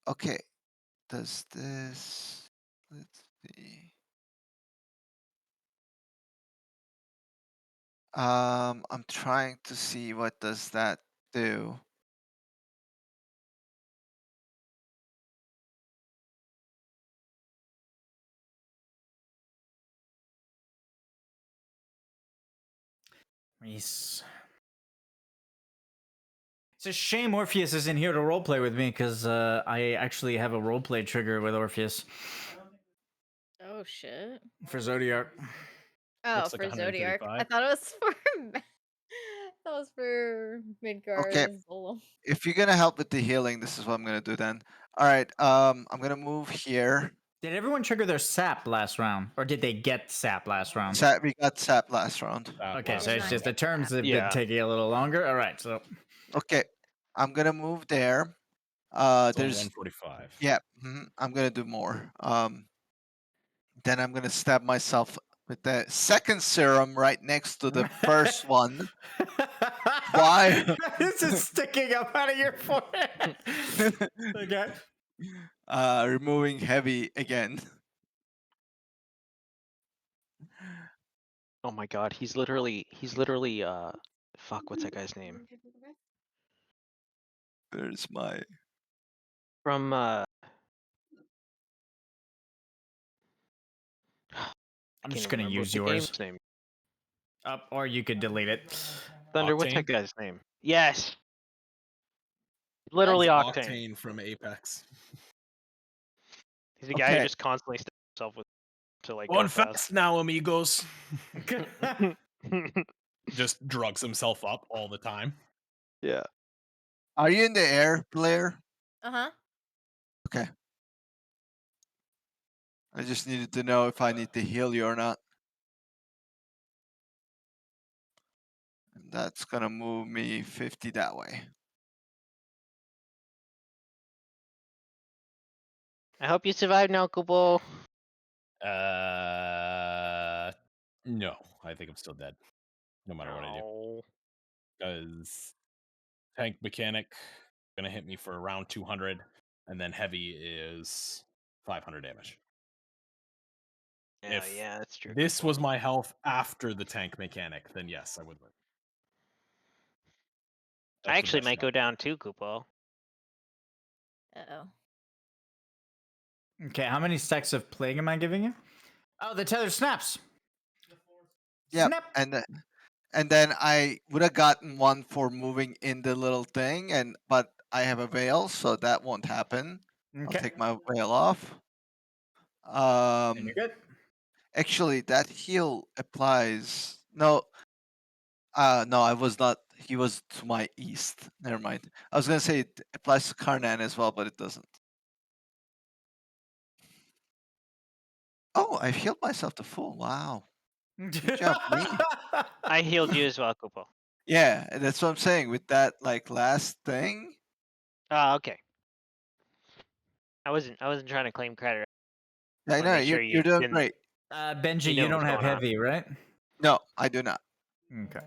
Okay. Does this? Let's see. I'm trying to see what does that do. It's a shame Orpheus isn't here to roleplay with me because I actually have a roleplay trigger with Orpheus Oh shit. for Zodiac. Oh, Looks like for Zodiac. I 135. thought it was for that was for Midgar Okay. and Zolom. If you're gonna help with the healing, this is what I'm gonna do then. All right. I'm gonna move here. Did everyone trigger their sap last round, or did they get sap last round? We got sap last round. Okay, so Did it's not just the get terms sap. have been taking a little longer. All right, so Okay. I'm gonna move there. It's only There's 145. Yeah. I'm gonna do more. Then I'm gonna stab myself with the second serum right next to the first one. Why? This is sticking up out of your forehead. Okay. Removing heavy again. Oh my god, he's literally fuck, what's that guy's name? There's my. From I'm can't just even gonna remember what use the yours. game's name. Or you could delete it. Thunder, what's that Octane? guy's name? Yes. Literally It's Octane. Octane from Apex. He's a guy who Okay. just constantly stabs himself with to like Going go fast. fast now, amigos. Just drugs himself up all the time. Yeah. Are you in the air, Blair? Uh-huh. Okay. I just needed to know if I need to heal you or not. And that's gonna move me 50 that way. I hope you survive now, Kupo. No, I think I'm still dead. No matter what I do. No. Because tank mechanic gonna hit me for around 200, and then heavy is 500 damage. Yeah, If yeah, that's true. this was my health after the tank mechanic, then yes, I would live. I actually might go down too, Kupo. Uh-oh. Okay, how many stacks of plague am I giving you? Oh, the tether snaps. Yeah, Snap. and then I would have gotten one for moving in the little thing, but I have a veil, so that won't happen. I'll Okay. take my veil off. And you're good. Actually, that heal applies. No, no, I was not. He was to my east. Never mind. I was gonna say it applies to Karnan as well, but it doesn't. Oh, I've healed myself to full. Wow. Good job, me. I healed you as well, Kupo. Yeah, that's what I'm saying. With that, like last thing. Oh, okay. I wasn't trying to claim credit. I Wanna know make sure you're you doing didn't. great. Benji, You you knew what don't was have going on. heavy, right? No, I do not. Okay.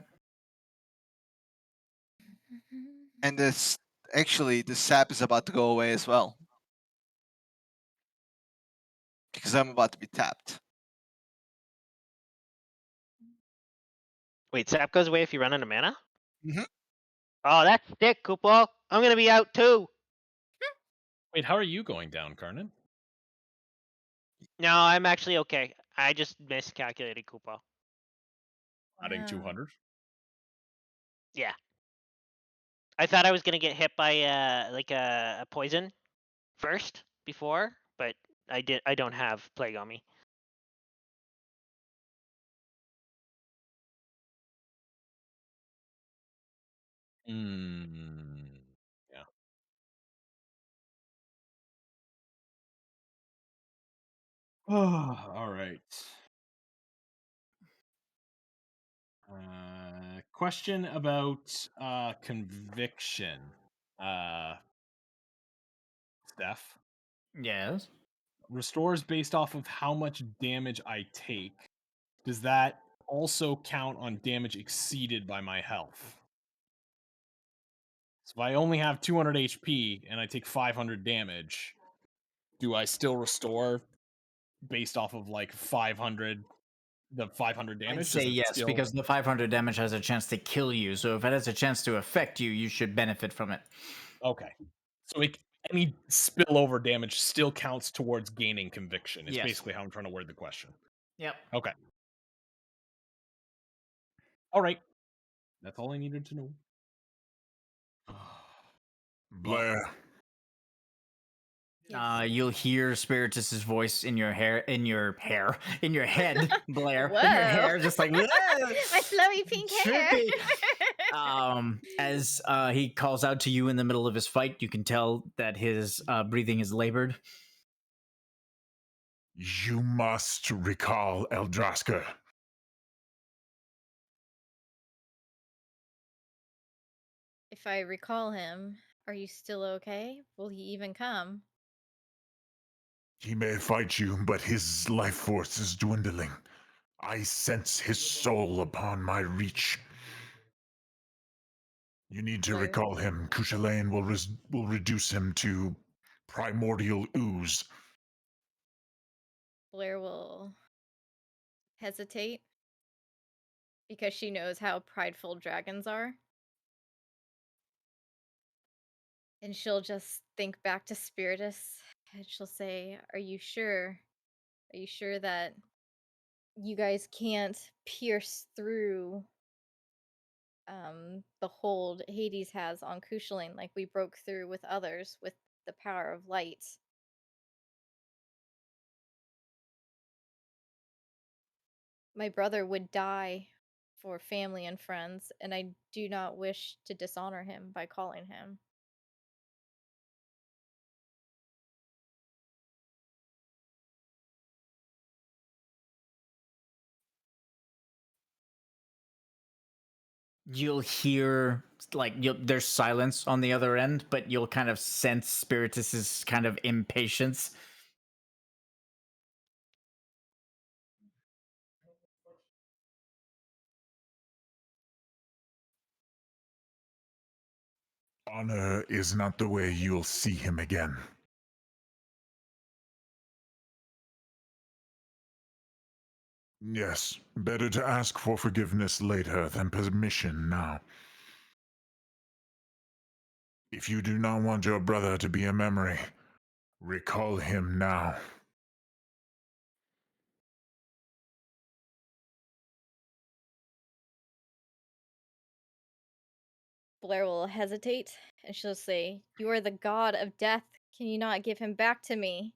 And this actually the sap is about to go away as well. Because I'm about to be tapped. Wait, sap goes away if you run out of mana? Mhm. Oh, that's sick, Kupo. I'm gonna be out too. Wait, how are you going down, Karnan? No, I'm actually okay. I just miscalculated Kupo. Adding Wow. 200? Yeah. I thought I was gonna get hit by like a poison first before, but I don't have plague on me. Yeah. All right. Question about conviction. Steph. Yes. Restores based off of how much damage I take. Does that also count on damage exceeded by my health? So if I only have 200 HP and I take 500 damage, do I still restore based off of like 500, the 500 damage? I'd say Does it yes, still... because the 500 damage has a chance to kill you. So if it has a chance to affect you, you should benefit from it. Okay. So any spillover damage still counts towards gaining conviction. It's Yes. basically how I'm trying to word the question. Yep. Okay. All right. That's all I needed to know. Blair, Yes. You'll hear Spiritus's voice in your head, Blair, Whoa. in your hair, just like My flowy pink hair. trippy. As he calls out to you in the middle of his fight, you can tell that his breathing is labored. you must recall Eldraska. If I recall him, are you still okay? Will he even come? He may fight you, but his life force is dwindling. I sense his soul upon my reach. You need to Blair. recall him. Cuchulainn will reduce him to primordial ooze. Blair will hesitate because she knows how prideful dragons are. And she'll just think back to Spiritus and she'll say, Are you sure? Are you sure that you guys can't pierce through the hold Hades has on Cuchulainn like we broke through with others with the power of light? My brother would die for family and friends, and I do not wish to dishonor him by calling him. You'll hear there's silence on the other end, but you'll kind of sense Spiritus's kind of impatience. Honor is not the way you'll see him again. Yes, better to ask for forgiveness later than permission now. If you do not want your brother to be a memory, recall him now. Blair will hesitate, and she'll say, You are the god of death. Can you not give him back to me?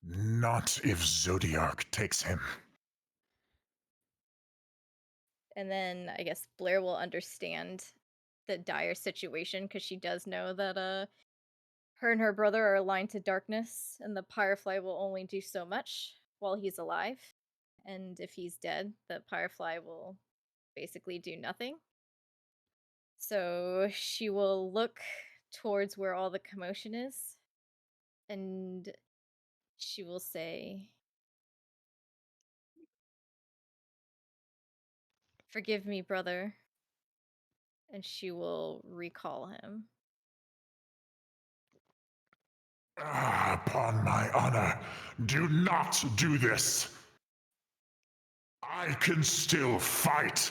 Not if Zodiark takes him. And then I guess Blair will understand the dire situation because she does know that her and her brother are aligned to darkness, and the Firefly will only do so much while he's alive. And if he's dead, the Firefly will basically do nothing. So she will look towards where all the commotion is, and she will say, Forgive me, brother. And she will recall him. Upon my honor, do not do this. I can still fight.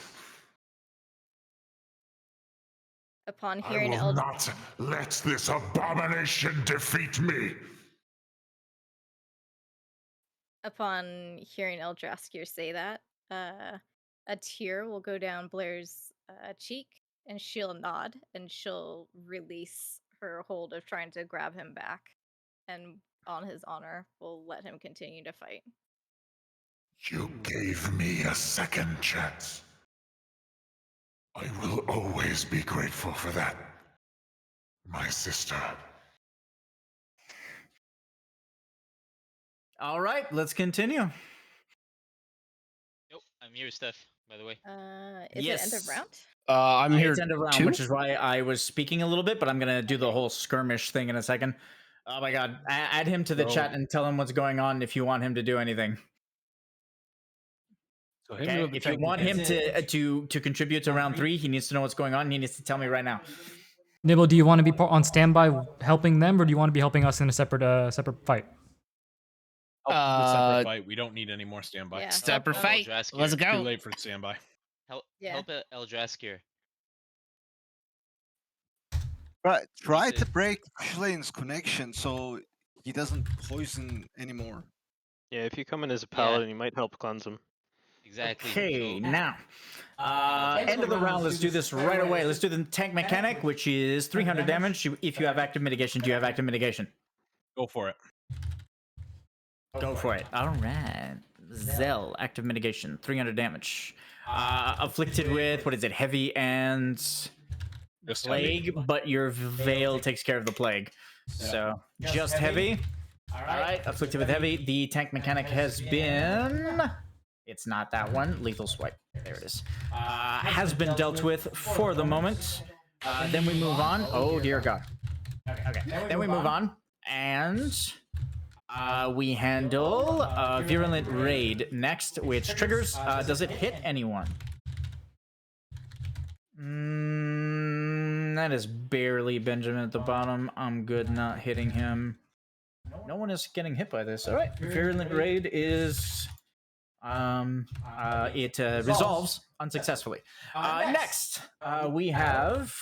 Upon I hearing will not let this abomination defeat me. Upon hearing Eldraskir say that, a tear will go down Blair's cheek, and she'll nod, and she'll release her hold of trying to grab him back, and on his honor, will let him continue to fight. You gave me a second chance. I will always be grateful for that, my sister. All right, let's continue. Nope, I'm here, Steph, by the way. Is it end of round? I'm here It's end of round, too. which is why I was speaking a little bit, but I'm gonna do the whole skirmish thing in a second. Oh my god, add him to the chat and tell him what's going on if you want him to do anything. So hit me Okay, with the if you technique want him again. to contribute to round 3, he needs to know what's going on. He needs to tell me right now. Nibble, do you want to be on standby helping them, or do you want to be helping us in a separate separate fight? The separate fight. We don't need any more standby. Yeah, Separate fight. Let's Too go. late for standby. Help Yeah. Eldraskir. Right, try to break Cuchulainn's connection so he doesn't poison anymore. Yeah, if you come in as a paladin, you might help cleanse him. Exactly. Okay, So, now. End of the round, let's do this right away. Let's do the tank mechanic, which is 300 damage. If you have active mitigation, do you have active mitigation? Go for it. Go for it. All right. Zell, active mitigation, 300 damage. Afflicted with, what is it, heavy and Just plague, heavy. but your veil takes care of the plague. So, just heavy. All right, afflicted with heavy. The tank mechanic has been... It's not that one. Lethal swipe. There it is. Has been dealt with for the moment. Then we move on. Oh, dear God. Okay. Then we move on. And we handle Virulent Raid next, which triggers. Does it hit anyone? That is barely Benjamin at the bottom. I'm good not hitting him. No one is getting hit by this. All right, Virulent Raid is it resolves unsuccessfully. Next, we have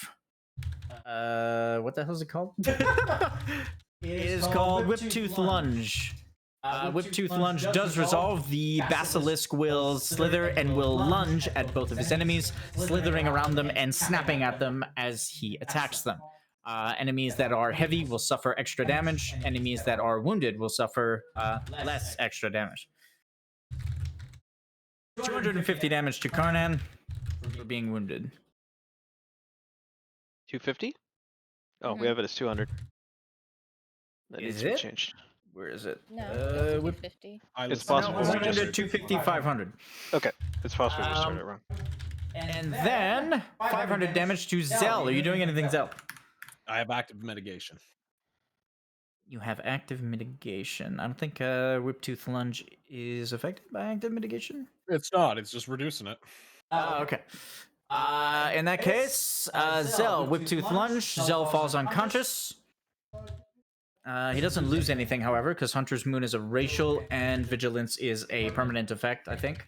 what the hell is it called? It is called Whiptooth Lunge. Whiptooth Lunge does resolve. The basilisk will slither and will lunge at both of his enemies, slithering around them and snapping at them as he attacks them. Enemies that are heavy will suffer extra damage. Enemies that are wounded will suffer less extra damage. 250 damage to Karnan for being wounded. 250? Oh, we have it as 200. That needs Is to be it? changed. Where is it? No, it's Whip- 250. It's possible. No, we just- 100, 250, 500. Okay, it's possible we just started it wrong. And then 500 damage to Zell. Are you doing anything, Zell? I have active mitigation. You have active mitigation. I don't think Whiptooth Lunge is affected by active mitigation. It's not. It's just reducing it. Okay. In that case, Zell, Whiptooth Lunge. Zell falls unconscious. He doesn't lose anything, however, because Hunter's Moon is a racial and Vigilance is a permanent effect, I think.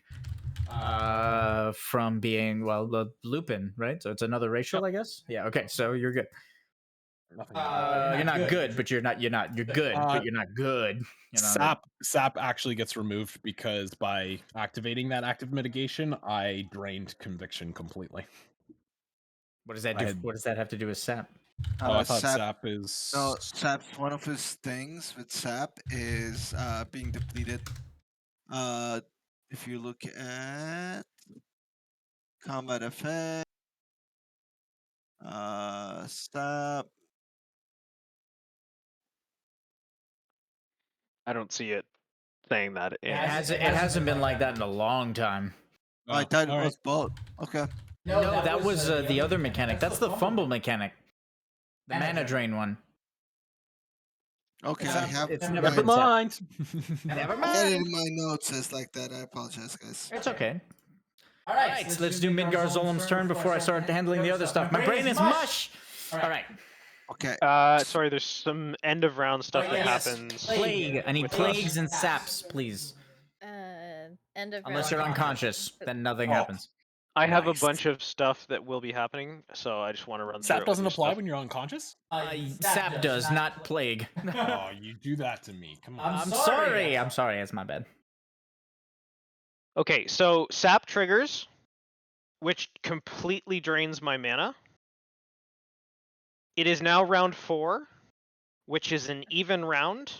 From being, well, the Lupin, right? So it's another racial, I guess? Yeah, okay, so you're good. You're not good, but you're good, but you're not good. You know, Sap actually gets removed because by activating that active mitigation, I drained conviction completely. What does that do? What does that have to do with Sap? I thought Sap is... No, Sap's one of his things with Sap is being depleted. If you look at combat effect, Sap. I don't see it saying that. It hasn't been like that in a long time. I thought it was both. Okay. No, that was the other mechanic. That's the fumble mechanic. The mana drain one. Okay, it's never been mind. Never I had it mind. in my notes as like that. I apologize, guys. It's okay. All right, so let's do Midgar Zolam's turn before I start handling the other stuff. My brain is mush. All right. Okay. Sorry, there's some end of round stuff that happens. Plague. I need with plagues us. and saps, please. End of Unless round you're combat. unconscious, then nothing happens. I have a bunch of stuff that will be happening, so I just want to run through Sap it. doesn't with you apply stuff. when you're unconscious? Sap does, not plague. Oh, you do that to me. Come on. I'm sorry. I'm sorry. It's my bad. Okay, so Sap triggers, which completely drains my mana. It is now round 4, which is an even round.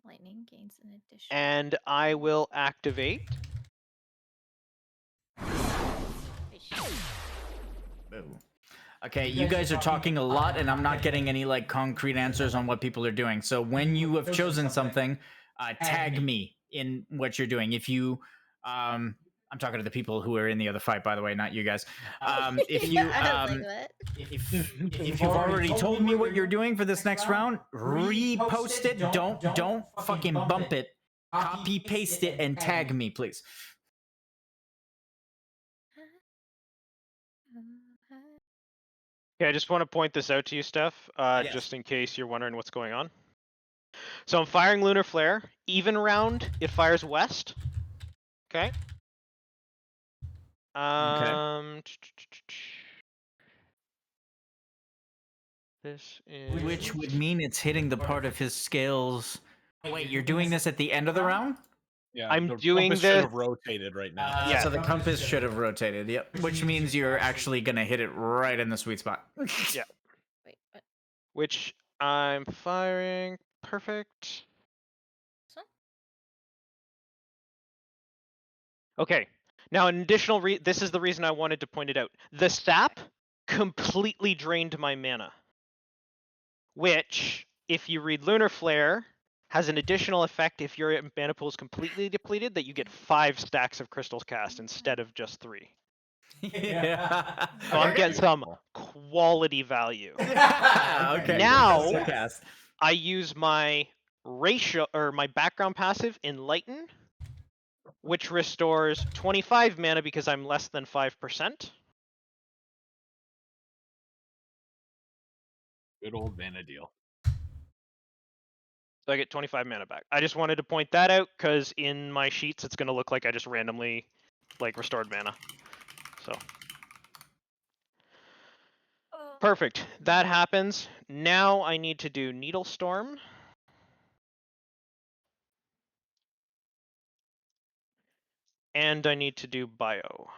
Lightning gains an addition. And I will activate. Okay, you guys are talking a lot, and I'm not getting any like concrete answers on what people are doing. So when you have chosen something, tag me in what you're doing. If you, I'm talking to the people who are in the other fight, by the way, not you guys. If you, if you've already told me what you're doing for this next round, repost it. Don't fucking bump it. Copy paste it and tag me, please. Okay, I just want to point this out to you, Steph, Yes. just in case you're wondering what's going on. So I'm firing Lunar Flare. Even round, it fires west. Okay. This is... Which would mean it's hitting the part of his scales. Wait, you're doing this at the end of the round? Yeah, I'm the doing compass should this- have rotated right now. Yeah, so the compass should have rotated. Yep. Which means you're actually gonna hit it right in the sweet spot. Yeah. Wait, what? Which I'm firing. Perfect. Okay. Now, an additional this is the reason I wanted to point it out. The sap completely drained my mana. Which, if you read Lunar Flare, has an additional effect if your mana pool is completely depleted, that you get 5 stacks of Crystals cast instead of just 3. Yeah. So I'm getting some quality value. Okay. Now, Sarcasm. I use my ratio or my background passive, Enlighten, which restores 25 mana because I'm less than 5%. Good old Vanadil. So I get 25 mana back. I just wanted to point that out because in my sheets it's going to look like I just randomly restored mana. So perfect. That happens. Now I need to do Needle Storm. And I need to do Bio.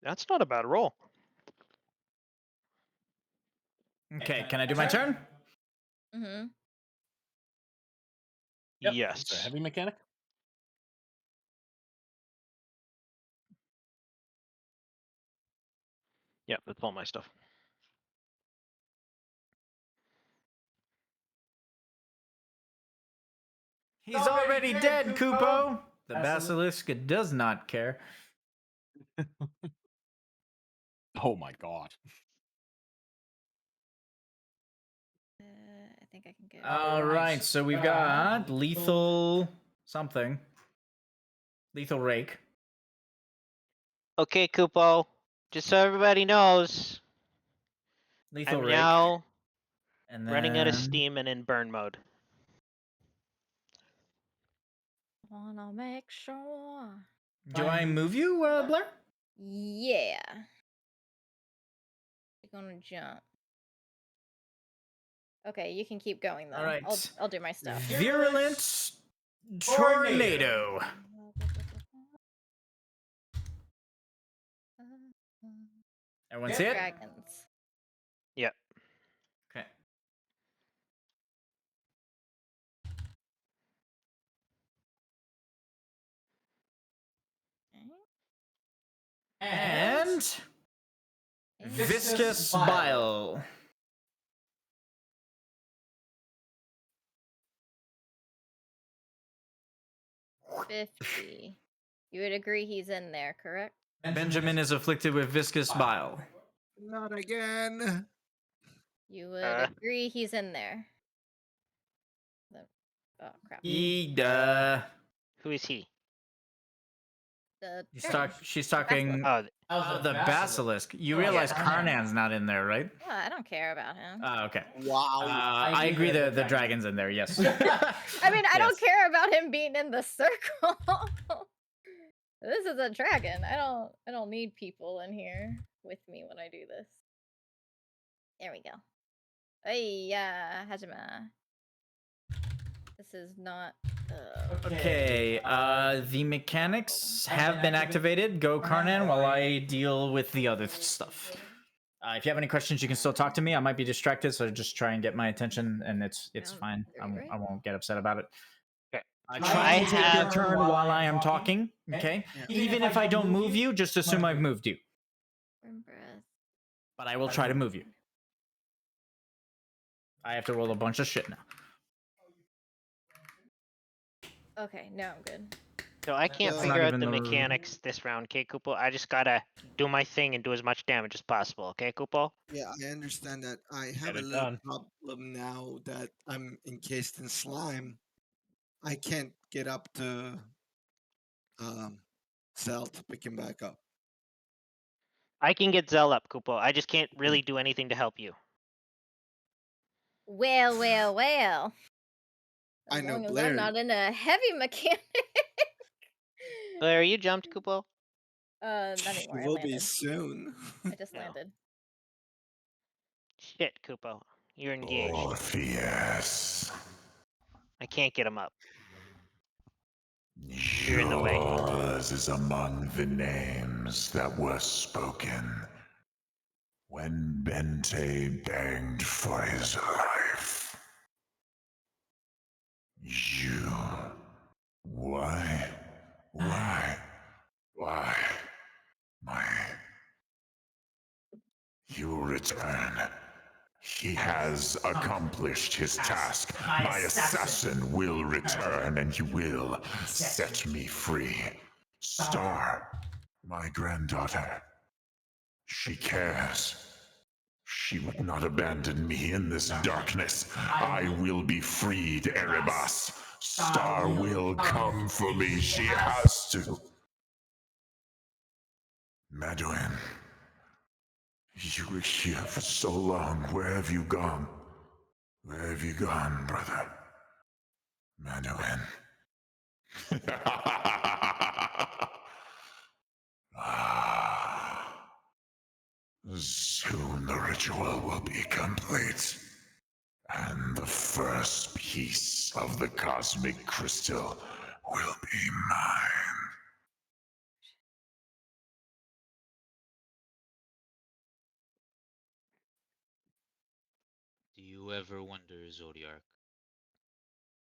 That's not a bad roll. Okay, can I do my turn? Mm-hmm. Yep. Yes. It's a heavy mechanic. Yep, that's all my stuff. He's already dead, Kupo! The basilisk does not care. Oh my god. I think I can go. All right, so we've got lethal something. Lethal rake. Okay, Kupo. Just so everybody knows, Lethal I'm rake. now And running out of then- steam and in burn mode. Wanna make sure. Do I move you, Blair? Yeah. You're gonna jump. Okay, you can keep going though. All right. I'll do my stuff. Virulent tornado. Everyone see it? Dragons. Yep. Okay. And viscous bile. 50. You would agree he's in there, correct? Benjamin is afflicted with viscous bile. Not again. You would agree he's in there. Oh crap. Who is he? She's talking the basilisk. You realize Karnan's not in there, right? Oh, I don't care about him. Okay. Wow. I agree the dragon's in there, yes. I mean, I don't care about him being in the circle. This is a dragon. I don't need people in here with me when I do this. There we go. Hey, Hajima. This is not. Okay, the mechanics have been activated. Go, Karnan, while I deal with the other stuff. If you have any questions, you can still talk to me. I might be distracted, so just try and get my attention, and it's fine. I won't get upset about it. Okay. Try to take your turn while I am talking, okay? Even if I don't move you, just assume I've moved you. But I will try to move you. I have to roll a bunch of shit now. Okay, no, I'm good. So I can't That's figure not out even the the- mechanics this round, okay, Kupo? I just gotta do my thing and do as much damage as possible, okay, Kupo? Yeah, I understand that. I have Get a it little done. problem now that I'm encased in slime. I can't get up to Cell to pick him back up. I can get Zell up, Kupo. I just can't really do anything to help you. Well. I As know long as Blair. I'm not in a heavy mechanic. Blair, you jumped, Kupo? Not anymore. I Will be landed. soon. I just landed. Shit, Kupo. You're engaged. Orpheus. I can't get him up. You're in the way. Yours is among the names that were spoken when Bente begged for his life. You. Why? You return. He has accomplished his task. My assassin will return, and you will set me free. Star, my granddaughter. She cares. She would not abandon me in this darkness. I will be freed, Erebus. Star will come for me. She has to. Madeline, you were here for so long. Where have you gone? Where have you gone, brother? Madeline. Soon the ritual will be complete, and the first piece of the cosmic crystal will be mine. Do you ever wonder, Zodiark,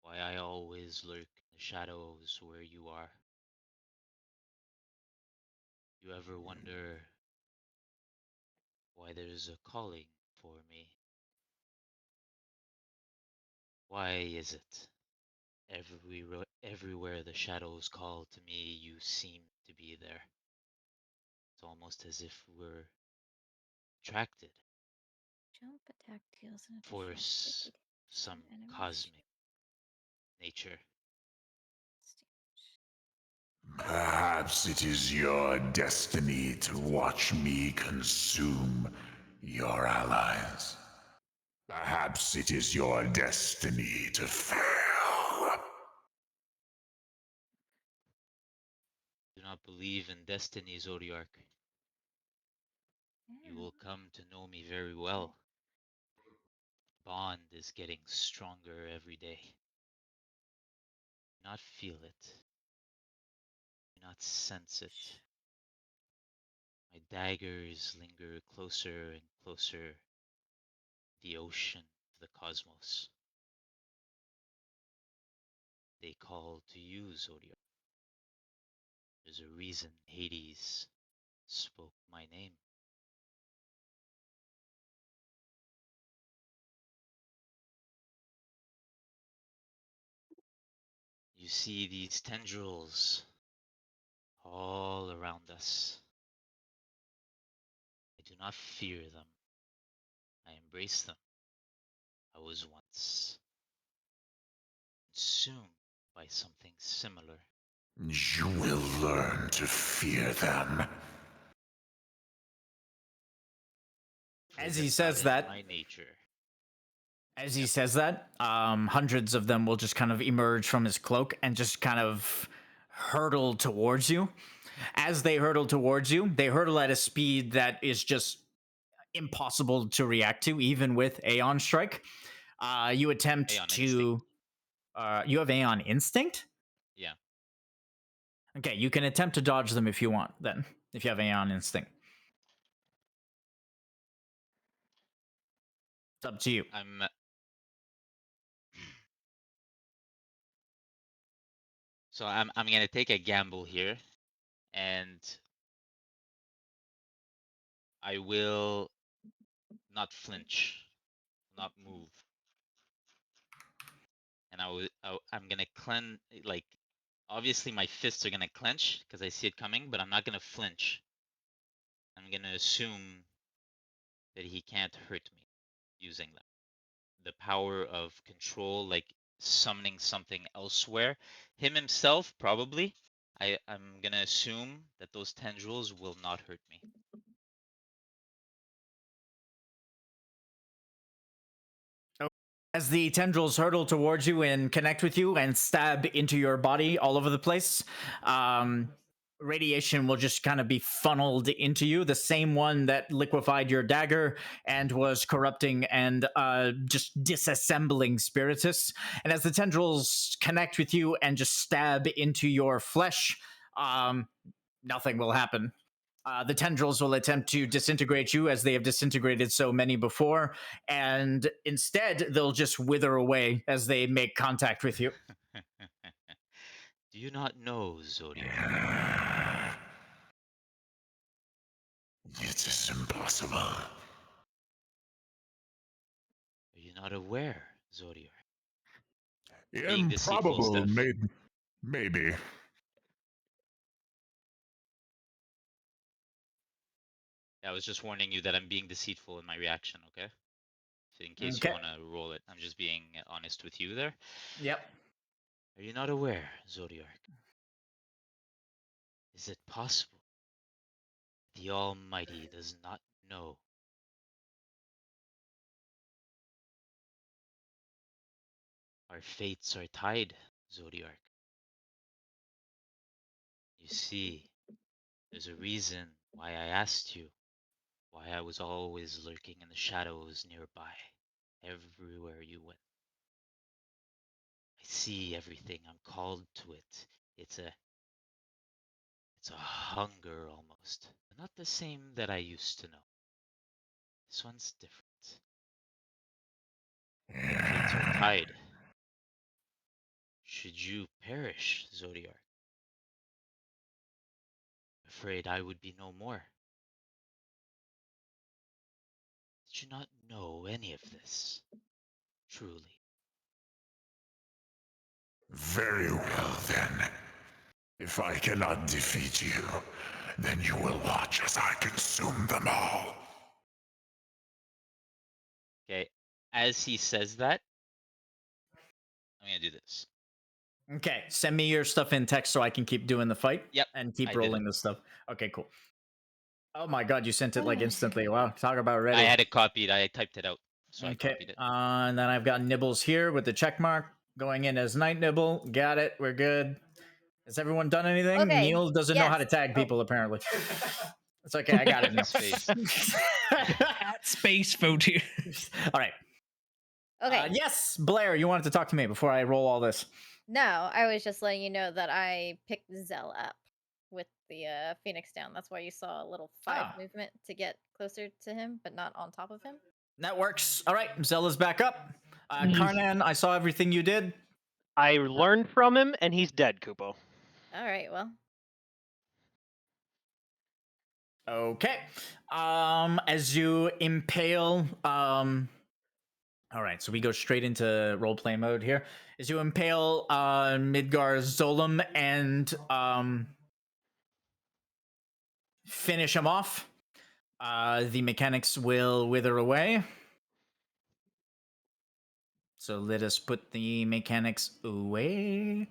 why I always lurk in the shadows where you are? You ever wonder why there's a calling for me? Why is it everywhere the shadows call to me, you seem to be there? It's almost as if we're attracted. Jump attack deals an additional Force 50 some enemies. cosmic nature. Perhaps it is your destiny to watch me consume your allies. Perhaps it is your destiny to fail. Do not believe in destiny, Zodiark. You Yeah. will come to know me very well. Bond is getting stronger every day. Do not feel it. Do not sense it. My daggers linger closer and closer to the ocean of the cosmos. They call to you, Zodiac. There's a reason Hades spoke my name. You see these tendrils all around us. I do not fear them. I embrace them. I was once consumed by something similar. You will learn to fear them. As For he that says is that, my nature. As he says that, hundreds of them will just kind of emerge from his cloak and just kind of hurtle towards you. As they hurtle towards you, they hurtle at a speed that is just impossible to react to, even with Aeon Strike. You attempt Aeon to. You have Aeon Instinct? Yeah. Okay, you can attempt to dodge them if you want, then, if you have Aeon Instinct. It's up to you. So I'm gonna take a gamble here, and I will not flinch, not move, and I'm gonna clench. Like, obviously my fists are gonna clench because I see it coming, but I'm not gonna flinch. I'm gonna assume that he can't hurt me using them. The power of control, like summoning something elsewhere. Him himself, probably. I'm gonna assume that those tendrils will not hurt me. As the tendrils hurtle towards you and connect with you and stab into your body all over the place, radiation will just kind of be funneled into you, the same one that liquefied your dagger and was corrupting and just disassembling Spiritus. And as the tendrils connect with you and just stab into your flesh, nothing will happen. The tendrils will attempt to disintegrate you as they have disintegrated so many before, and instead they'll just wither away as they make contact with you. Do you not know, Zodiac? It is impossible. Are you not aware, Zodiac? Being deceitful, Improbable, Steph. maybe. I was just warning you that I'm being deceitful in my reaction, okay? So in case you Okay. want to roll it, I'm just being honest with you there. Yep. Are you not aware, Zodiark? Is it possible the Almighty does not know? Our fates are tied, Zodiark. You see, there's a reason why I asked you, why I was always lurking in the shadows nearby, everywhere you went. I see everything, I'm called to it. It's a hunger almost. Not the same that I used to know. This one's different. Our fates are tied. Should you perish, Zodiark, afraid I would be no more. Did you not know any of this? Truly. Very well, then. If I cannot defeat you, then you will watch as I consume them all. Okay, as he says that, I'm gonna do this. Okay, send me your stuff in text so I can keep doing the fight. Yep, and keep I did rolling it. this stuff. Okay, cool. Oh my god, you sent it like instantly. Wow, talk about ready. I had it copied. I typed it out, so I Okay, copied it. and then I've got Nibbles here with the check mark going in as Night Nibble. Got it. We're good. Has everyone done anything? Okay, Neil doesn't know how to yes. tag Oh. people apparently. It's okay. I got it now. Space. At space photo. All right. Okay. Yes, Blair, you wanted to talk to me before I roll all this. No, I was just letting you know that I picked Zell up with the Phoenix down. That's why you saw a little 5 movement to get closer to him, but not on top of him. That works. All right, Zella's back up. Karnan, I saw everything you did. I learned from him, and he's dead, Kupo. All right, well. Okay. As you impale, all right, so we go straight into roleplay mode here. As you impale Midgar Zolom and finish him off, the mechanics will wither away. So let us put the mechanics away.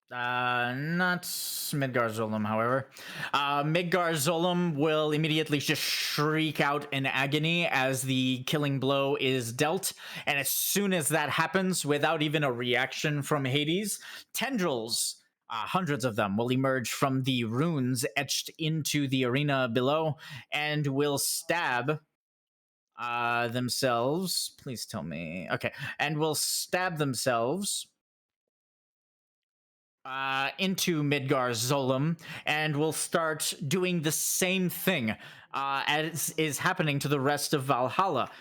Not Midgar Zolom, however. Midgar Zolom will immediately just shriek out in agony as the killing blow is dealt. And as soon as that happens, without even a reaction from Hades, tendrils, hundreds of them, will emerge from the runes etched into the arena below and will stab themselves. Please tell me. Okay. And will stab themselves into Midgar Zolom, and will start doing the same thing as is happening to the rest of Valhalla,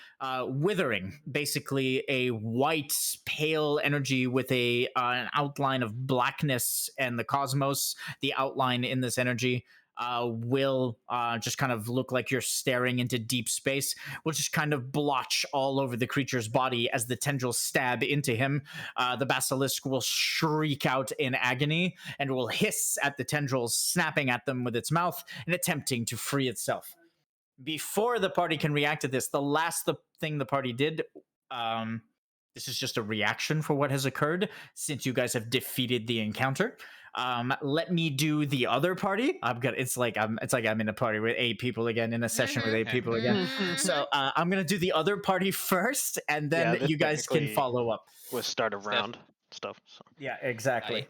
withering, basically a white, pale energy with an outline of blackness and the cosmos. The outline in this energy will just kind of look like you're staring into deep space. Will just kind of blotch all over the creature's body as the tendrils stab into him. The basilisk will shriek out in agony and will hiss at the tendrils, snapping at them with its mouth and attempting to free itself. Before the party can react to this, the last thing the party did, this is just a reaction for what has occurred since you guys have defeated the encounter. Let me do the other party. It's like I'm in a party with 8 people again, in a session with 8 people again. So I'm gonna do the other party first, and then this you guys can technically follow up. Was start of round stuff. So. Yeah, exactly.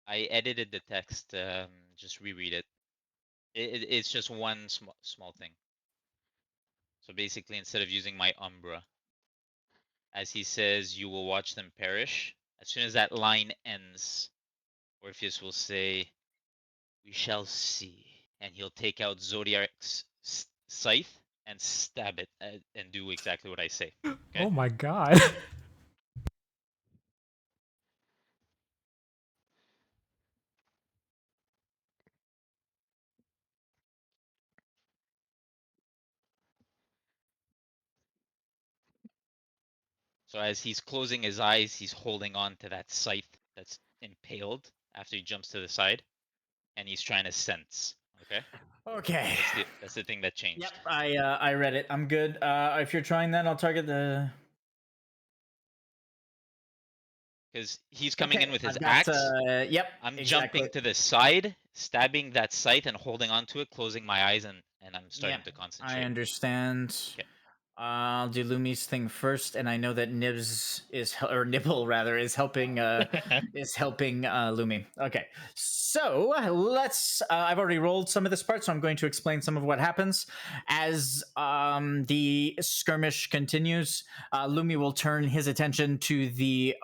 I edited the text. Just reread it. It's just one small thing. So basically, instead of using my Umbra, as he says, you will watch them perish. As soon as that line ends, Orpheus will say, "We shall see," and he'll take out Zodiac's scythe and stab it and do exactly what I say. Okay? Oh my god. So as he's closing his eyes, he's holding on to that scythe that's impaled after he jumps to the side, and he's trying to sense, Okay. Okay. That's the thing that changed. Yep, I read it. I'm good. If you're trying that, I'll target the. Because he's coming in with his I've got, axe. Yep. I'm exactly. jumping to the side, stabbing that site and holding onto it, closing my eyes, and I'm starting Yep, to concentrate. I understand. Okay. I'll do Lumi's thing first, and I know that Nibs or Nibble rather is helping Lumi. Okay, so let's. I've already rolled some of this part, so I'm going to explain some of what happens as the skirmish continues. Lumi will turn his attention to the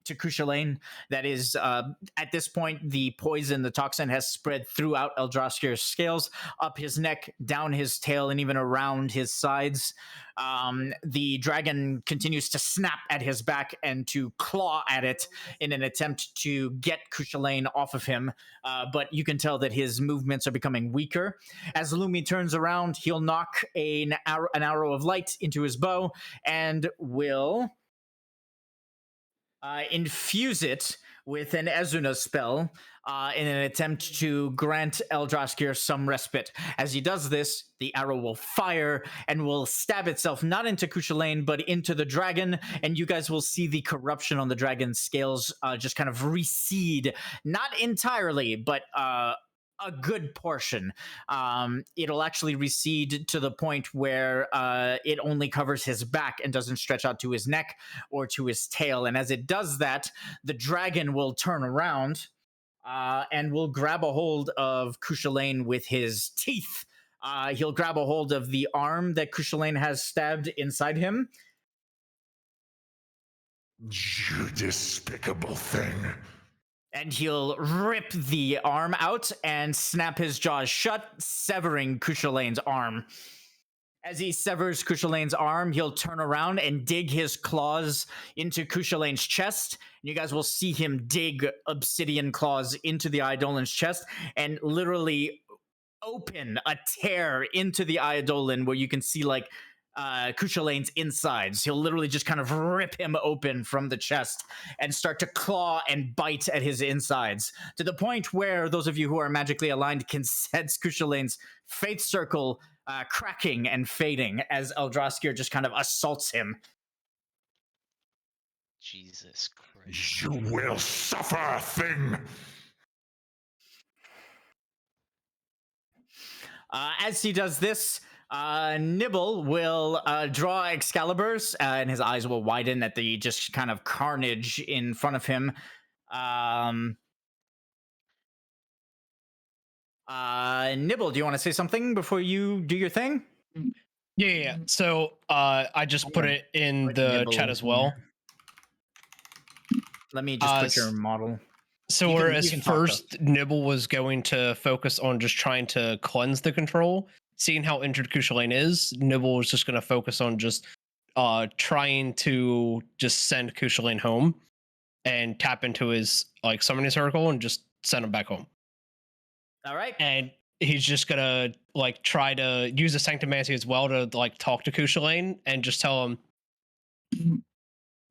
to Kushalane. That is, at this point, the poison, the toxin, has spread throughout Eldraskir's scales, up his neck, down his tail, and even around his sides. The dragon continues to snap at his back and to claw at it in an attempt to get Kushalane off of him, but you can tell that his movements are becoming weaker. As Lumi turns around, he'll knock an arrow of light into his bow and will infuse it with an Ezuna spell in an attempt to grant Eldraskir some respite. As he does this, the arrow will fire and will stab itself not into Kushalane, but into the dragon, and you guys will see the corruption on the dragon's scales just kind of recede, not entirely, but a good portion. It'll actually recede to the point where it only covers his back and doesn't stretch out to his neck or to his tail. And as it does that, the dragon will turn around and will grab a hold of Kushalane with his teeth. He'll grab a hold of the arm that Kushalane has stabbed inside him. You despicable thing. And he'll rip the arm out and snap his jaws shut, severing Kushalane's arm. As he severs Kushalane's arm, he'll turn around and dig his claws into Kushalane's chest. And you guys will see him dig obsidian claws into the Eidolon's chest and literally open a tear into the Eidolon where you can see like Kushalane's insides. He'll literally just kind of rip him open from the chest and start to claw and bite at his insides to the point where those of you who are magically aligned can sense Kushalane's faith circle cracking and fading as Eldraskir just kind of assaults him. Jesus Christ. You will suffer, thing. As he does this, Nibble will draw Excaliburs, and his eyes will widen at the just kind of carnage in front of him. Nibble, do you want to say something before you do your thing? Yeah. So I just put it in the chat as well. Let me just put your model. So whereas first Nibble was going to focus on just trying to cleanse the control, seeing how injured Kushalane is, Nibble was just going to focus on just trying to just send Kushalane home and tap into his like summoning circle and just send him back home. All right. And he's just gonna like try to use the Sanctomancy as well to like talk to Kushalane and just tell him,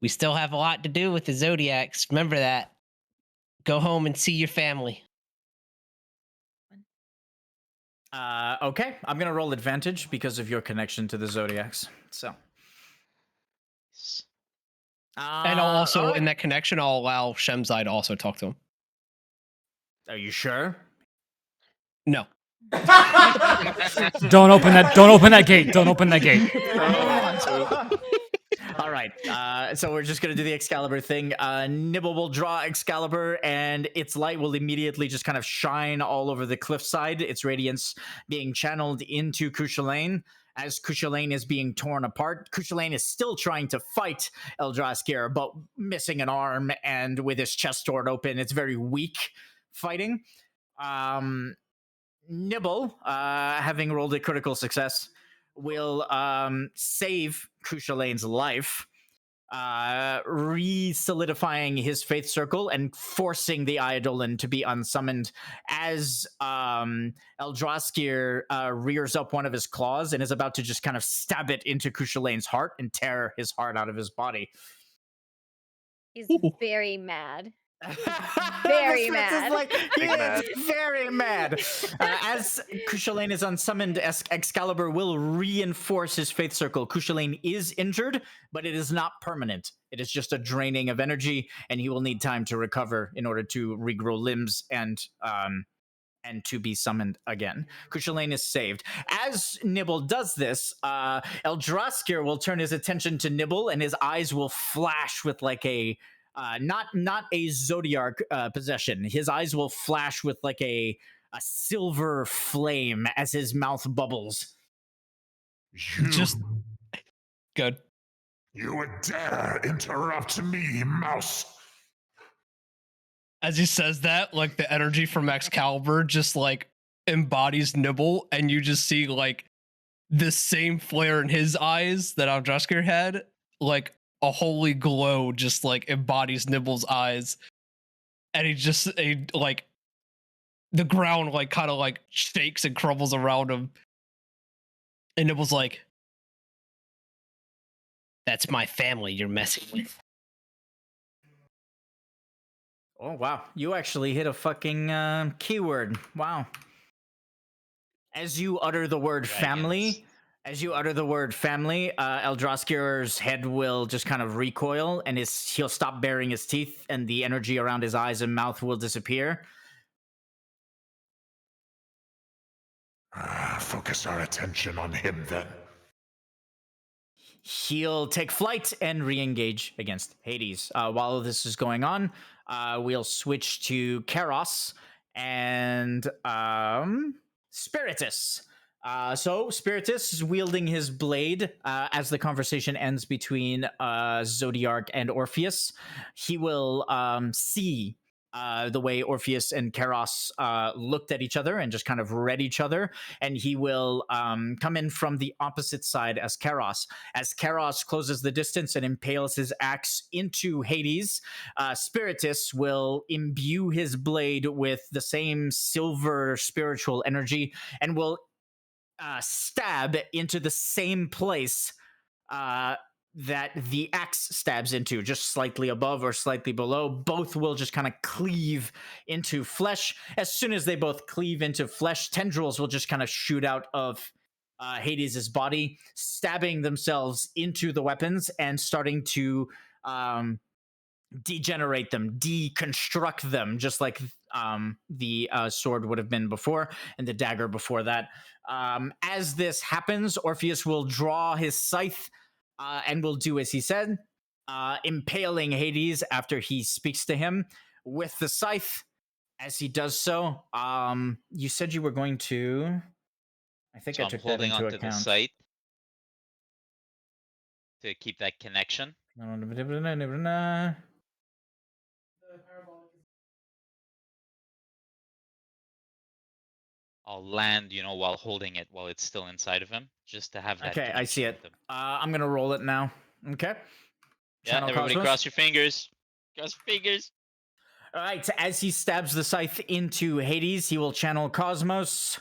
we still have a lot to do with the Zodiacs. Remember that. Go home and see your family. Okay, I'm gonna roll advantage because of your connection to the Zodiacs. So, and I'll also in that connection, I'll allow Shemzai to also talk to him. Are you sure? No. Don't open that. Don't open that gate. Don't open that gate. All right. So we're just gonna do the Excalibur thing. Nibble will draw Excalibur, and its light will immediately just kind of shine all over the cliffside. Its radiance being channeled into Kushalane. As Kushalane is being torn apart, Kushalane is still trying to fight Eldraskir, but missing an arm and with his chest torn open. It's very weak fighting. Nibble, having rolled a critical success, will save Kushalane's life, re-solidifying his faith circle and forcing the Eidolon to be unsummoned as Eldraskir rears up one of his claws and is about to just kind of stab it into Kushalane's heart and tear his heart out of his body. He's very mad. Very Spirits mad. is like, he Big is mad. very mad. As Kushalane is unsummoned, Excalibur will reinforce his Faith Circle. Kushalane is injured, but it is not permanent. It is just a draining of energy, and he will need time to recover in order to regrow limbs and to be summoned again. Kushalane is saved. As Nibble does this, Eldraskir will turn his attention to Nibble, and his eyes will flash with like a not a Zodiac possession. His eyes will flash with like a silver flame as his mouth bubbles. You, Just good. you would dare interrupt me, mouse. As he says that, like the energy from Excalibur just like embodies Nibble, and you just see like the same flare in his eyes that Aldraskir had, like a holy glow just like embodies Nibble's eyes. And like the ground like kind of like shakes and crumbles around him. And Nibble's like, that's my family you're messing with. Oh wow, you actually hit a fucking keyword. Wow. As you utter the word family, Eldraskir's head will just kind of recoil, and he'll stop baring his teeth, and the energy around his eyes and mouth will disappear. Focus our attention on him then. He'll take flight and re-engage against Hades. While this is going on, we'll switch to Karos and Spiritus. So Spiritus is wielding his blade as the conversation ends between Zodiark and Orpheus. He will see the way Orpheus and Karos looked at each other and just kind of read each other, and he will come in from the opposite side as Karos. As Karos closes the distance and impales his axe into Hades, Spiritus will imbue his blade with the same silver spiritual energy and will stab into the same place that the axe stabs into, just slightly above or slightly below. Both will just kind of cleave into flesh. As soon as they both cleave into flesh, tendrils will just kind of shoot out of Hades' body, stabbing themselves into the weapons and starting to degenerate them, deconstruct them, just like the sword would have been before and the dagger before that. As this happens, Orpheus will draw his scythe and will do as he said, impaling Hades after he speaks to him with the scythe. As he does so, you said you were going to... I think So I I'm took that holding into onto the account. site to keep that connection. I'll land, while holding it while it's still inside of him, just to have that Okay, connection I see it. with him. I'm going to roll it now. Okay. Yeah, Channel everybody Cosmos. cross your fingers. Cross your fingers. All right, as he stabs the scythe into Hades, he will channel Cosmos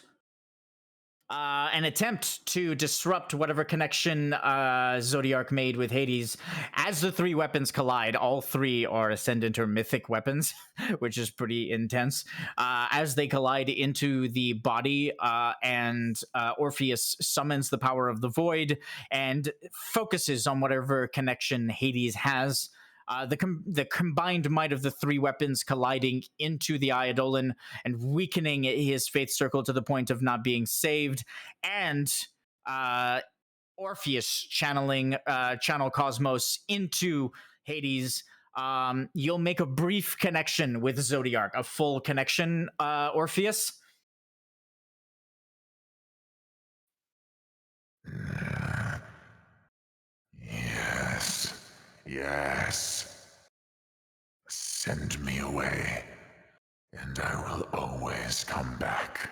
and attempt to disrupt whatever connection Zodiark made with Hades. As the three weapons collide, all three are Ascendant or Mythic weapons, which is pretty intense. As they collide into the body, and Orpheus summons the power of the Void and focuses on whatever connection Hades has. The combined might of the three weapons colliding into the Eidolon and weakening his faith circle to the point of not being saved, and Orpheus channel Cosmos into Hades. You'll make a brief connection with Zodiark, a full connection, Orpheus. Yes. Send me away, and I will always come back.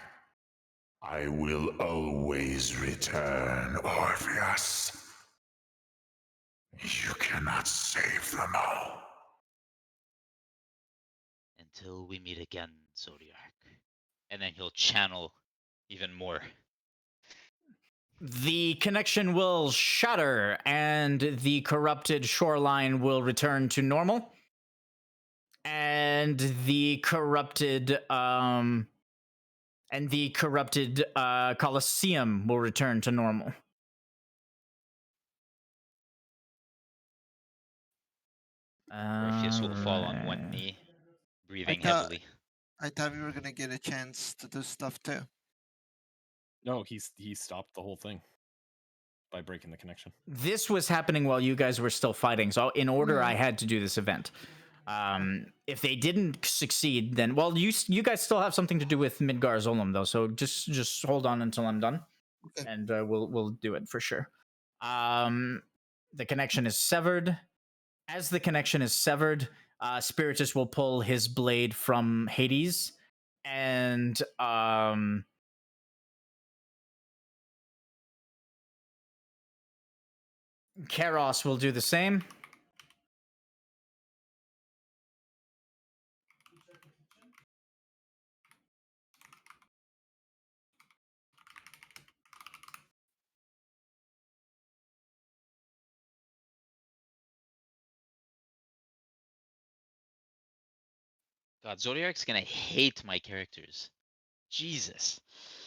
I will always return, Orpheus. You cannot save them all. Until we meet again, Zodiac. And then he'll channel even more. The connection will shatter, and the corrupted shoreline will return to normal. And and the corrupted Colosseum will return to normal. Orpheus will fall on one knee, breathing thought- heavily. I thought we were gonna get a chance to do stuff too. No, he stopped the whole thing by breaking the connection. This was happening while you guys were still fighting, so in order I had to do this event. If they didn't succeed, then you guys still have something to do with Midgar Zolom though, so just hold on until I'm done, and we'll do it for sure. The connection is severed. As the connection is severed, Spiritus will pull his blade from Hades, and Karos will do the same. God, Zodiac's gonna hate my characters. Jesus.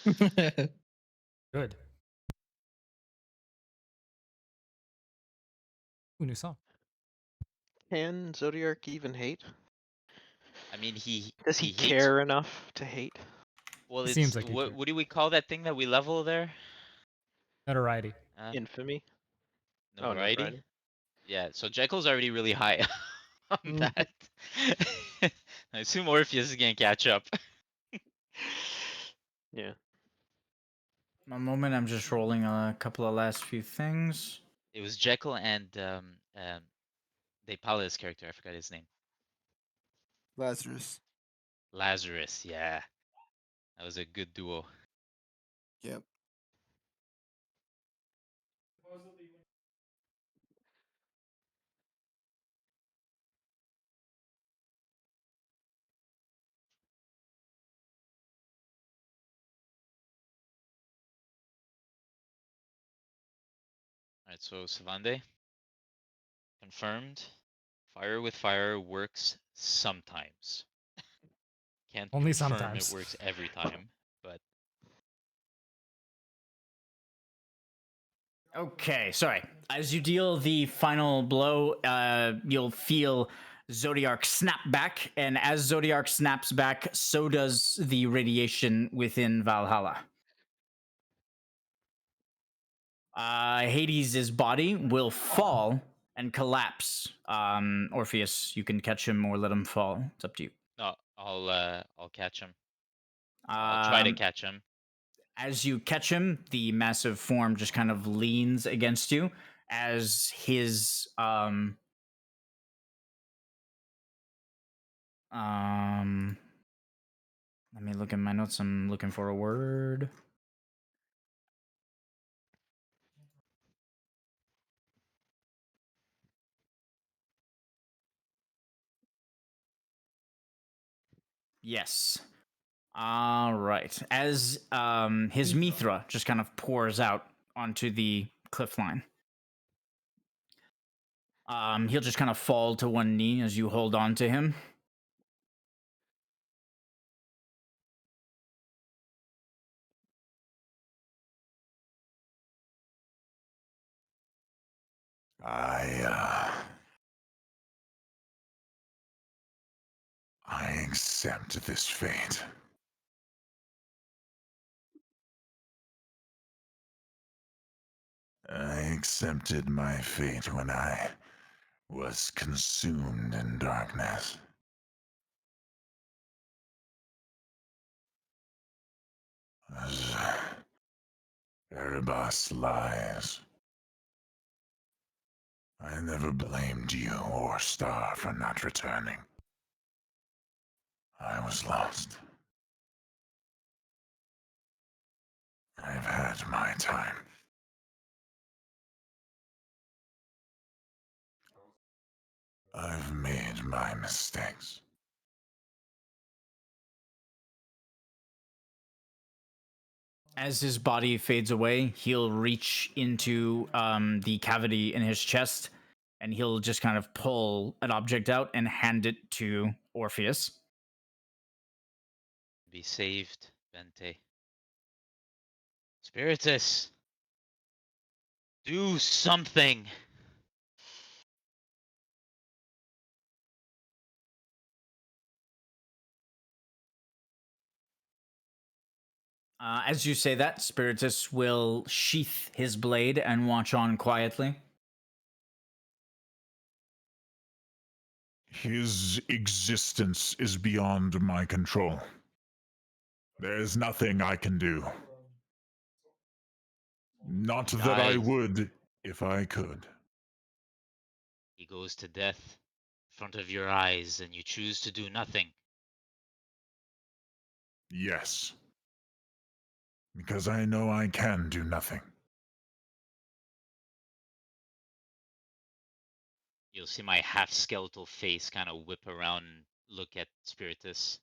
Good. Ooh, new song. Can Zodiac even hate? I mean, Does he hates. care enough to hate? Well, It it's seems like he what cares. what do we call that thing that we level there? Notoriety. Infamy. Notoriety. Notoriety. Yeah. So Jekyll's already really high on Mhm. that. I assume Orpheus is gonna catch up. Yeah. A moment, I'm just rolling a couple of last few things. It was Jekyll and De Paula's character. I forgot his name. Lazarus. Lazarus. Yeah, that was a good duo. Yep. All right. So Savande confirmed. Fire with fire works sometimes. Can't Only confirm sometimes. it works every time, but Okay, sorry. As you deal the final blow, you'll feel Zodiac snap back, and as Zodiac snaps back, so does the radiation within Valhalla. Hades' body will fall and collapse. Orpheus, you can catch him or let him fall. It's up to you. no, I'll catch him. I'll try to Um, catch him. As you catch him, the massive form just kind of leans against you as his let me look at my notes. I'm looking for a word. Yes. All right. As his Mithra just kind of pours out onto the cliff line. He'll just kind of fall to one knee as you hold on to him. I accept this fate. I accepted my fate when I was consumed in darkness. As Erebus lies. I never blamed you or Star for not returning. I was lost. I've had my time. I've made my mistakes. As his body fades away, he'll reach into the cavity in his chest and he'll just kind of pull an object out and hand it to Orpheus. Be saved, Bente. Spiritus, do something. As you say that, Spiritus will sheath his blade and watch on quietly. His existence is beyond my control. There is nothing I can do. Not that I Dies. would if I could. He goes to death in front of your eyes, and you choose to do nothing. Yes. Because I know I can do nothing. You'll see my half-skeletal face kind of whip around and look at Spiritus.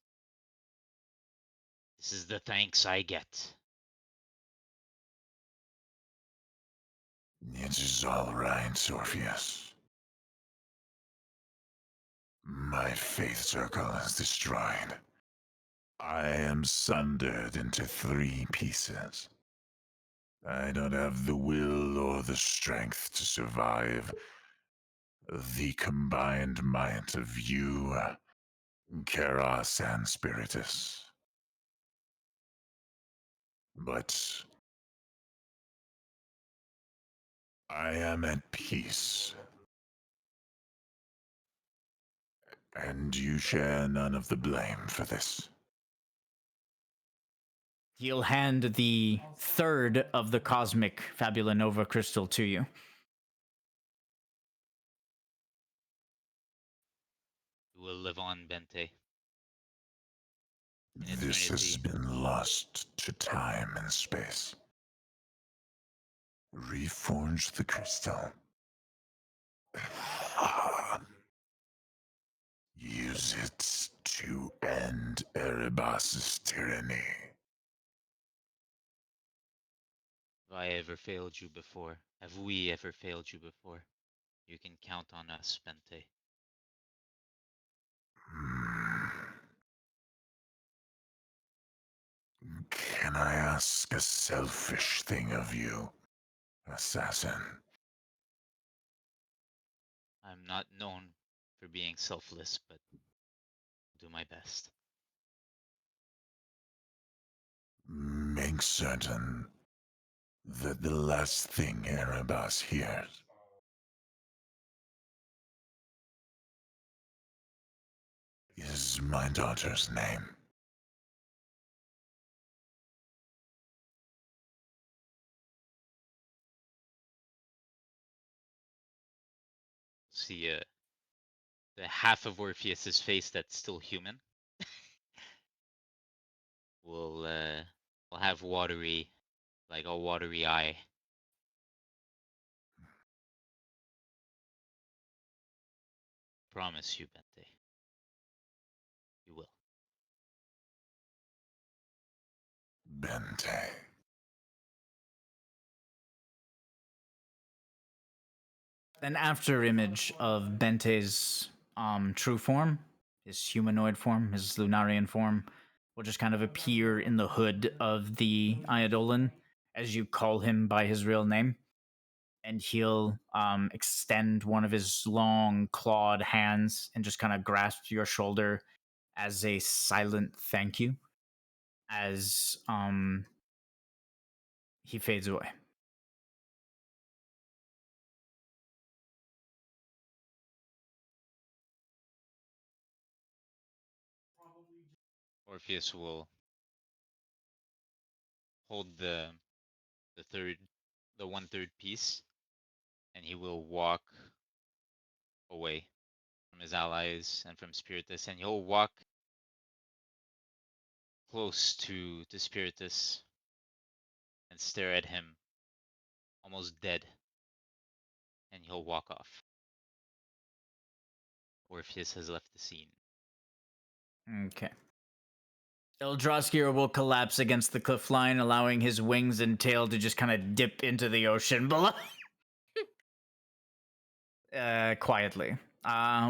This is the thanks I get. It is all right, Orpheus. My faith circle is destroyed. I am sundered into 3 pieces. I don't have the will or the strength to survive the combined might of you, Keras, and Spiritus. But I am at peace. And you share none of the blame for this. He'll hand the third of the cosmic Fabula Nova crystal to you. You will live on, Bente. This has been lost to time and space. Reforge the crystal. Use it to end Erebos' tyranny. Have I ever failed you before? Have we ever failed you before? You can count on us, Bente. Can I ask a selfish thing of you, assassin? I'm not known for being selfless, but I'll do my best. Make certain that the last thing Erebos hears is my daughter's name. See the half of Orpheus's face that's still human will have watery, like a watery eye. Promise you, Bente. You will. Bente. An after image of Bente's true form, his humanoid form, his Lunarian form, will just kind of appear in the hood of the Eidolon as you call him by his real name. And he'll extend one of his long clawed hands and just kind of grasp your shoulder as a silent thank you as he fades away. Orpheus will hold the 1/3 piece, and he will walk away from his allies and from Spiritus, and he'll walk close to Spiritus and stare at him, almost dead, and he'll walk off. Orpheus has left the scene. Okay. Eldraskir will collapse against the cliff line, allowing his wings and tail to just kind of dip into the ocean below. quietly.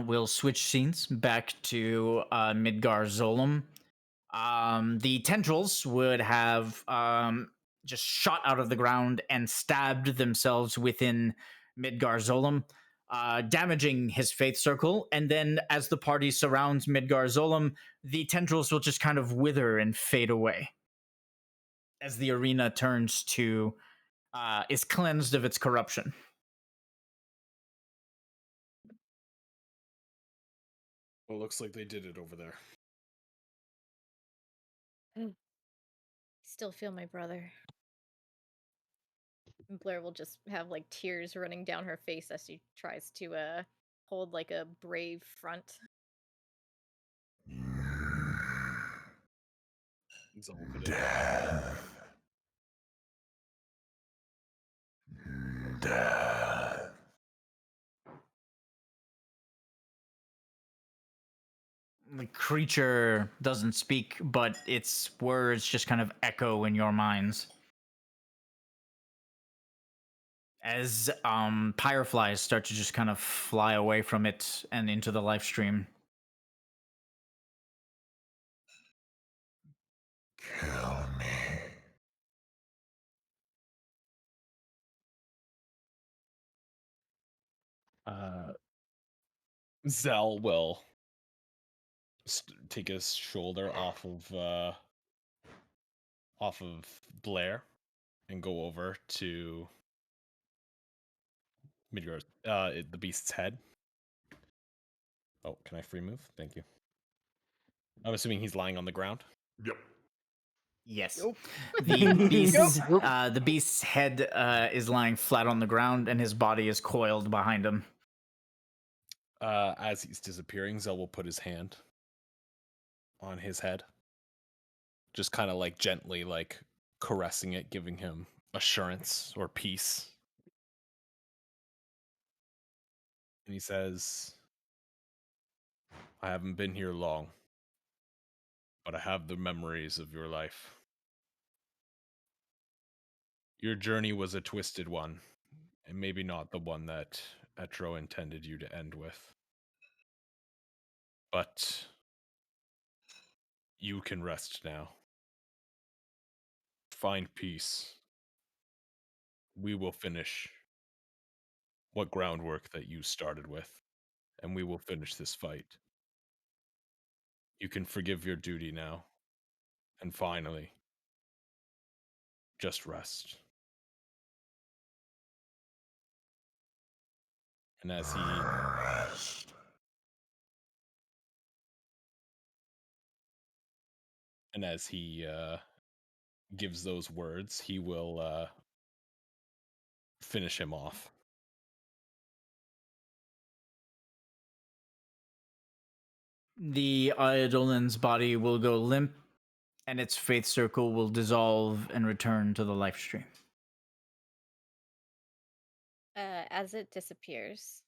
We'll switch scenes back to Midgar Zolom. The tendrils would have just shot out of the ground and stabbed themselves within Midgar Zolom, damaging his faith circle. And then, as the party surrounds Midgar Zolom, the tendrils will just kind of wither and fade away as the arena turns to is cleansed of its corruption. Well, looks like they did it over there. Still feel my brother. And Blair will just have like tears running down her face as she tries to hold like a brave front. Death. Death. The creature doesn't speak, but its words just kind of echo in your minds. As fireflies start to just kind of fly away from it and into the live stream. Kill me. Zell will take his shoulder off of Blair and go over to Midgar's the beast's head. Oh, can I free move? Thank you. I'm assuming he's lying on the ground. Yep. Yes. Nope. The beast's head is lying flat on the ground, and his body is coiled behind him. As he's disappearing, Zell will put his hand on his head, just kind of like gently, like caressing it, giving him assurance or peace. And he says, "I haven't been here long, but I have the memories of your life. Your journey was a twisted one, and maybe not the one that Etro intended you to end with. But you can rest now. Find peace. We will finish what groundwork that you started with, and we will finish this fight. You can forgive your duty now, and finally, just rest." And as he Rest. gives those words, he will finish him off. The Eidolon's body will go limp, and its faith circle will dissolve and return to the life stream. As it disappears,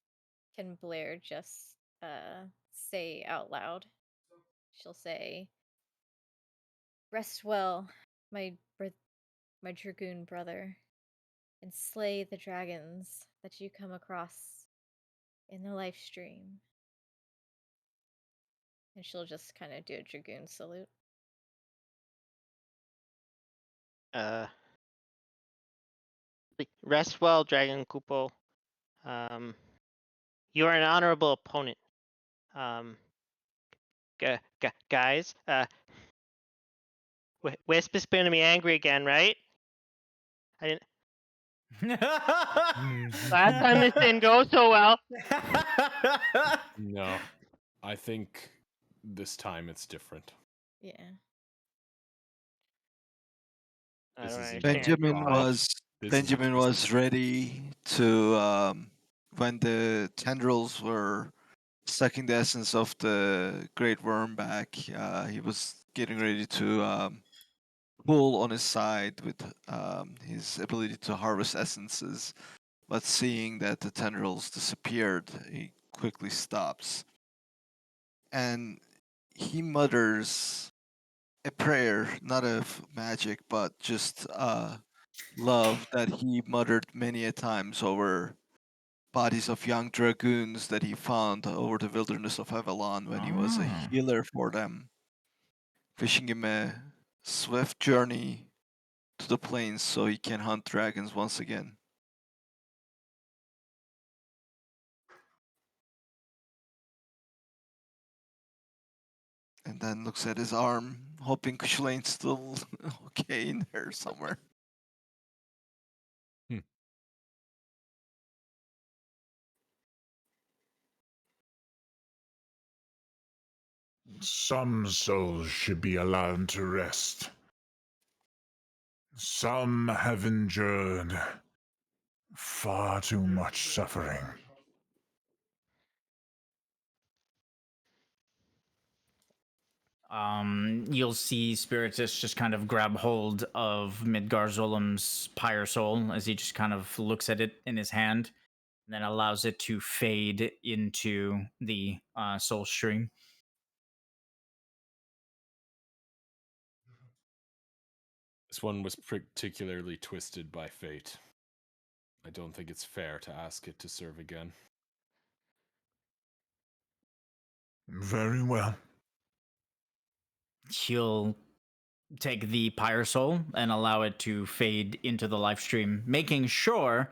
can Blair just say out loud? She'll say, "Rest well, my dragoon brother, and slay the dragons that you come across in the life stream." And she'll just kind of do a dragoon salute. Rest well, Dragon Kupo. You are an honorable opponent. Guys, Wisp is going to be angry again, right? I didn't. Last time this didn't go so well. No, I think this time it's different. Yeah. I don't understand. Benjamin was ready to when the tendrils were sucking the essence of the great worm back. He was getting ready to pull on his side with his ability to harvest essences, but seeing that the tendrils disappeared, he quickly stops and he mutters a prayer, not of magic, but just love that he muttered many a times over bodies of young dragoons that he found over the wilderness of Avalon when he was a Ah. healer for them, wishing him a swift journey to the plains so he can hunt dragons once again. And then looks at his arm, hoping Kushlane's still okay in there somewhere. Some souls should be allowed to rest. Some have endured far too much suffering. You'll see Spiritus just kind of grab hold of Midgar Zolam's Pyre Soul as he just kind of looks at it in his hand and then allows it to fade into the soul stream. This one was particularly twisted by fate. I don't think it's fair to ask it to serve again. Very well. He'll take the Pyre Soul and allow it to fade into the live stream, making sure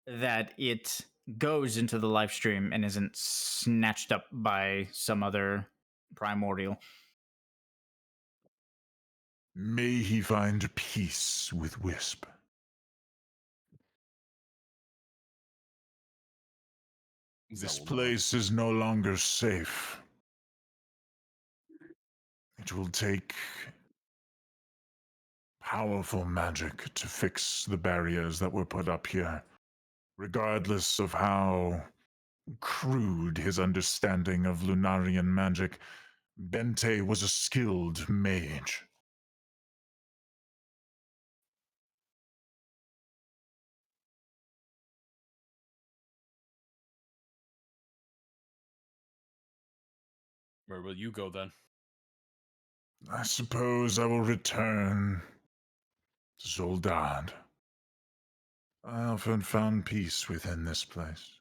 that it goes into the live stream and isn't snatched up by some other primordial. May he find peace with Wisp. This place is no longer safe. It will take powerful magic to fix the barriers that were put up here, regardless of how crude his understanding of Lunarian magic. Bente was a skilled mage. Where will you go then? I suppose I will return to Zoldad. I often found peace within this place.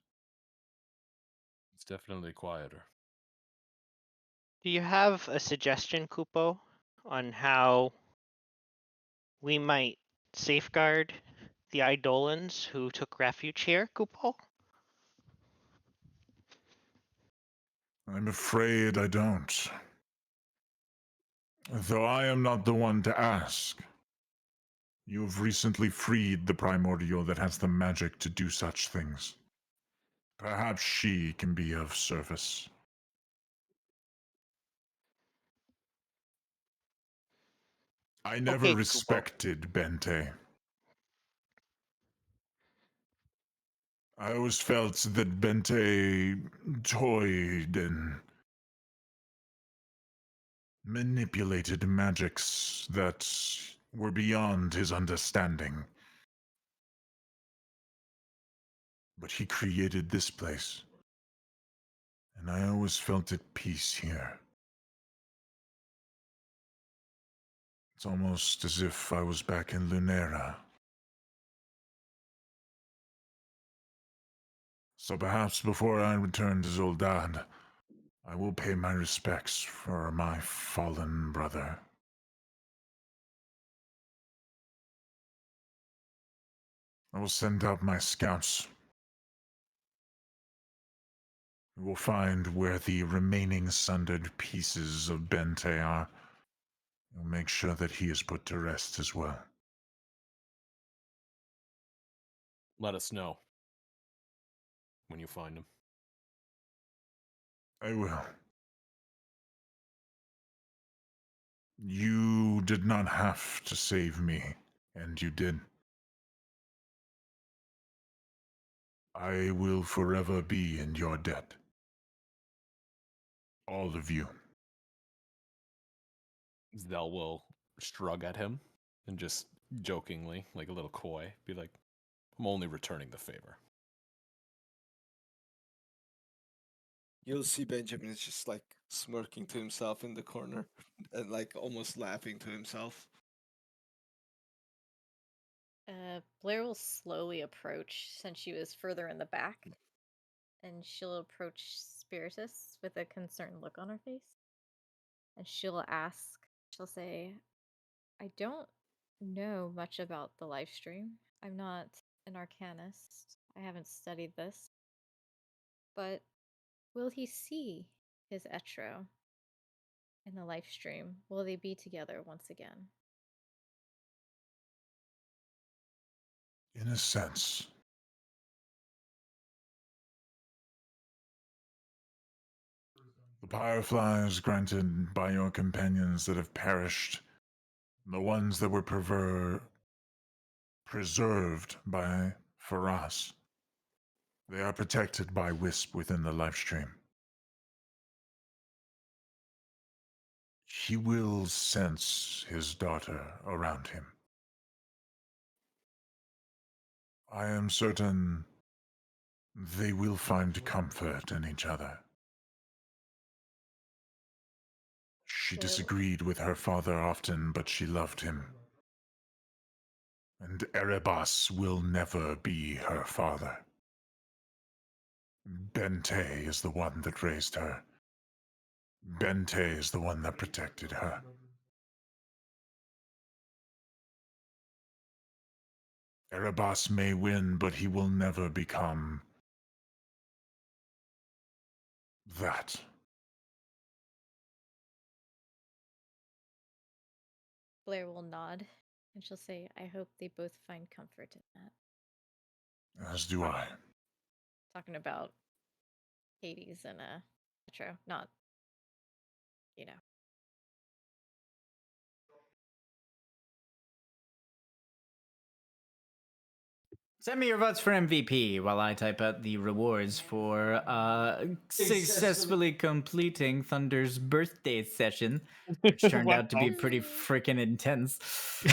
It's definitely quieter. Do you have a suggestion, Kupo, on how we might safeguard the Eidolons who took refuge here, Kupo? I'm afraid I don't. Though I am not the one to ask. You have recently freed the primordial that has the magic to do such things. Perhaps she can be of service. I never Okay, Kupo. respected Bente. I always felt that Bente toyed and manipulated magics that were beyond his understanding. But he created this place, and I always felt at peace here. It's almost as if I was back in Lunera. So perhaps before I return to Zoldad, I will pay my respects for my fallen brother. I will send out my scouts. We will find where the remaining sundered pieces of Bente are. We'll make sure that he is put to rest as well. Let us know when you find him. I will. You did not have to save me, and you did. I will forever be in your debt. All of you. Zell will shrug at him and just jokingly, like a little coy, be like, I'm only returning the favor. You'll see Benjamin is just like smirking to himself in the corner and like almost laughing to himself. Blair will slowly approach since she was further in the back. and she'll approach Spiritus with a concerned look on her face. And she'll say, I don't know much about the live stream. I'm not an arcanist. I haven't studied this. But will he see his Etro in the live stream? Will they be together once again? In a sense. The fireflies granted by your companions that have perished, the ones that were preserved by Faraz, they are protected by Wisp within the live stream. He will sense his daughter around him. I am certain they will find comfort in each other. She disagreed with her father often, but she loved him. And Erebos will never be her father. Bente is the one that raised her. Bente is the one that protected her. Erebos may win, but he will never become that. Blair will nod, and she'll say, I hope they both find comfort in that. As do I. Talking about Hades and Metro, not, you know. Send me your votes for MVP while I type out the rewards for successfully completing Thunder's birthday session, which turned out to be pretty freaking intense.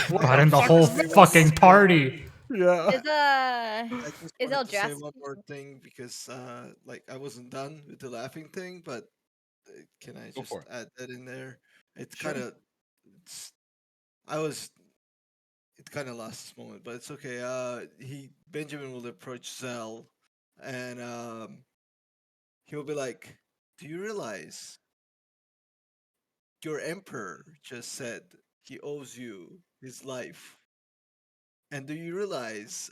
Brought in the whole fucking party. Yeah. I just Is wanted to say Eldrasty? one more thing because, like, I wasn't done with the laughing thing, but can I Go just for it. add that in there? It's Sure. kind of, it kind of lost this moment, but it's okay. Benjamin will approach Zell, and he'll be like, "Do you realize your emperor just said he owes you his life? And do you realize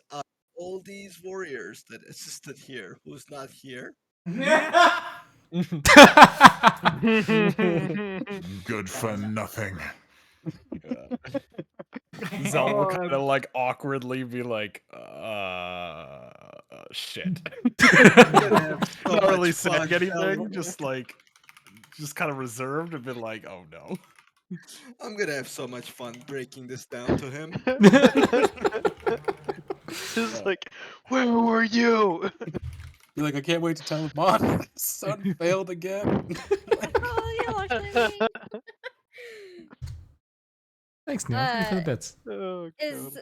all these warriors that assisted here, who's not here?" Good for nothing. Zell will kind of like awkwardly be like, shit. Not really saying anything, just kind of reserved and been like, oh no. I'm gonna have so much fun breaking this down to him. Just like, where were you? You're like, I can't wait to tell him, Mom, son failed again. Oh, yeah, actually. Thanks, Neil. Thank you for the bits. Oh, is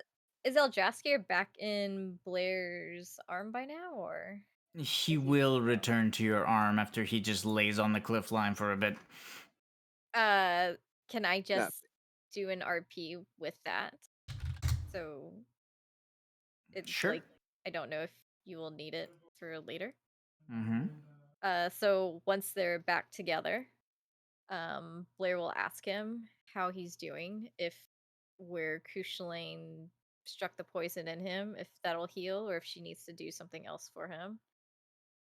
Eldrasty back in Blair's arm by now, or? He will return to your arm after he just lays on the cliff line for a bit. Can I just do an RP with that? So it's Sure. like, I don't know if you will need it for later. Mm-hmm. So once they're back together, Blair will ask him how he's doing, if where Kushalane struck the poison in him, if that'll heal, or if she needs to do something else for him.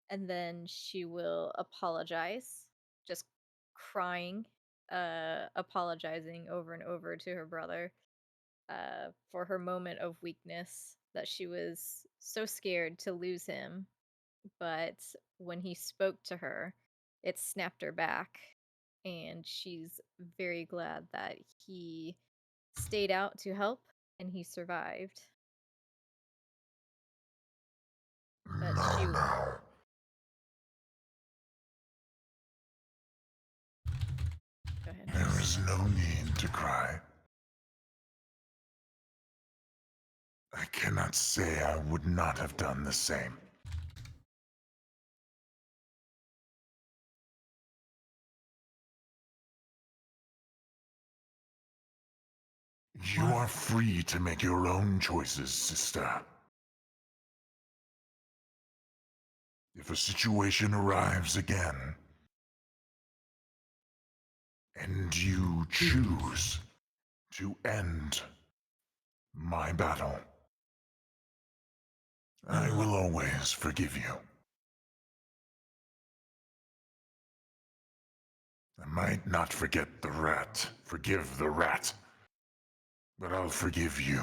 And then she will apologize, just crying, apologizing over and over to her brother for her moment of weakness, that she was so scared to lose him. But when he spoke to her, it snapped her back. And she's very glad that he stayed out to help and he survived. But she. Go ahead. There is no need to cry. I cannot say I would not have done the same. You are free to make your own choices, sister. If a situation arrives again, and you choose to end my battle, I will always forgive you. I might not forgive the rat, but I'll forgive you.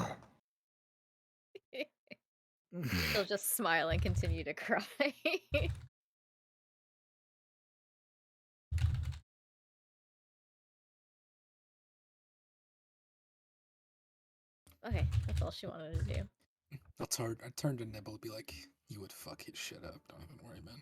He'll just smile and continue to cry. Okay, that's all she wanted to do. That's hard. I'd turn to Nibble and be like, you would fuck his shit up. Don't even worry, man.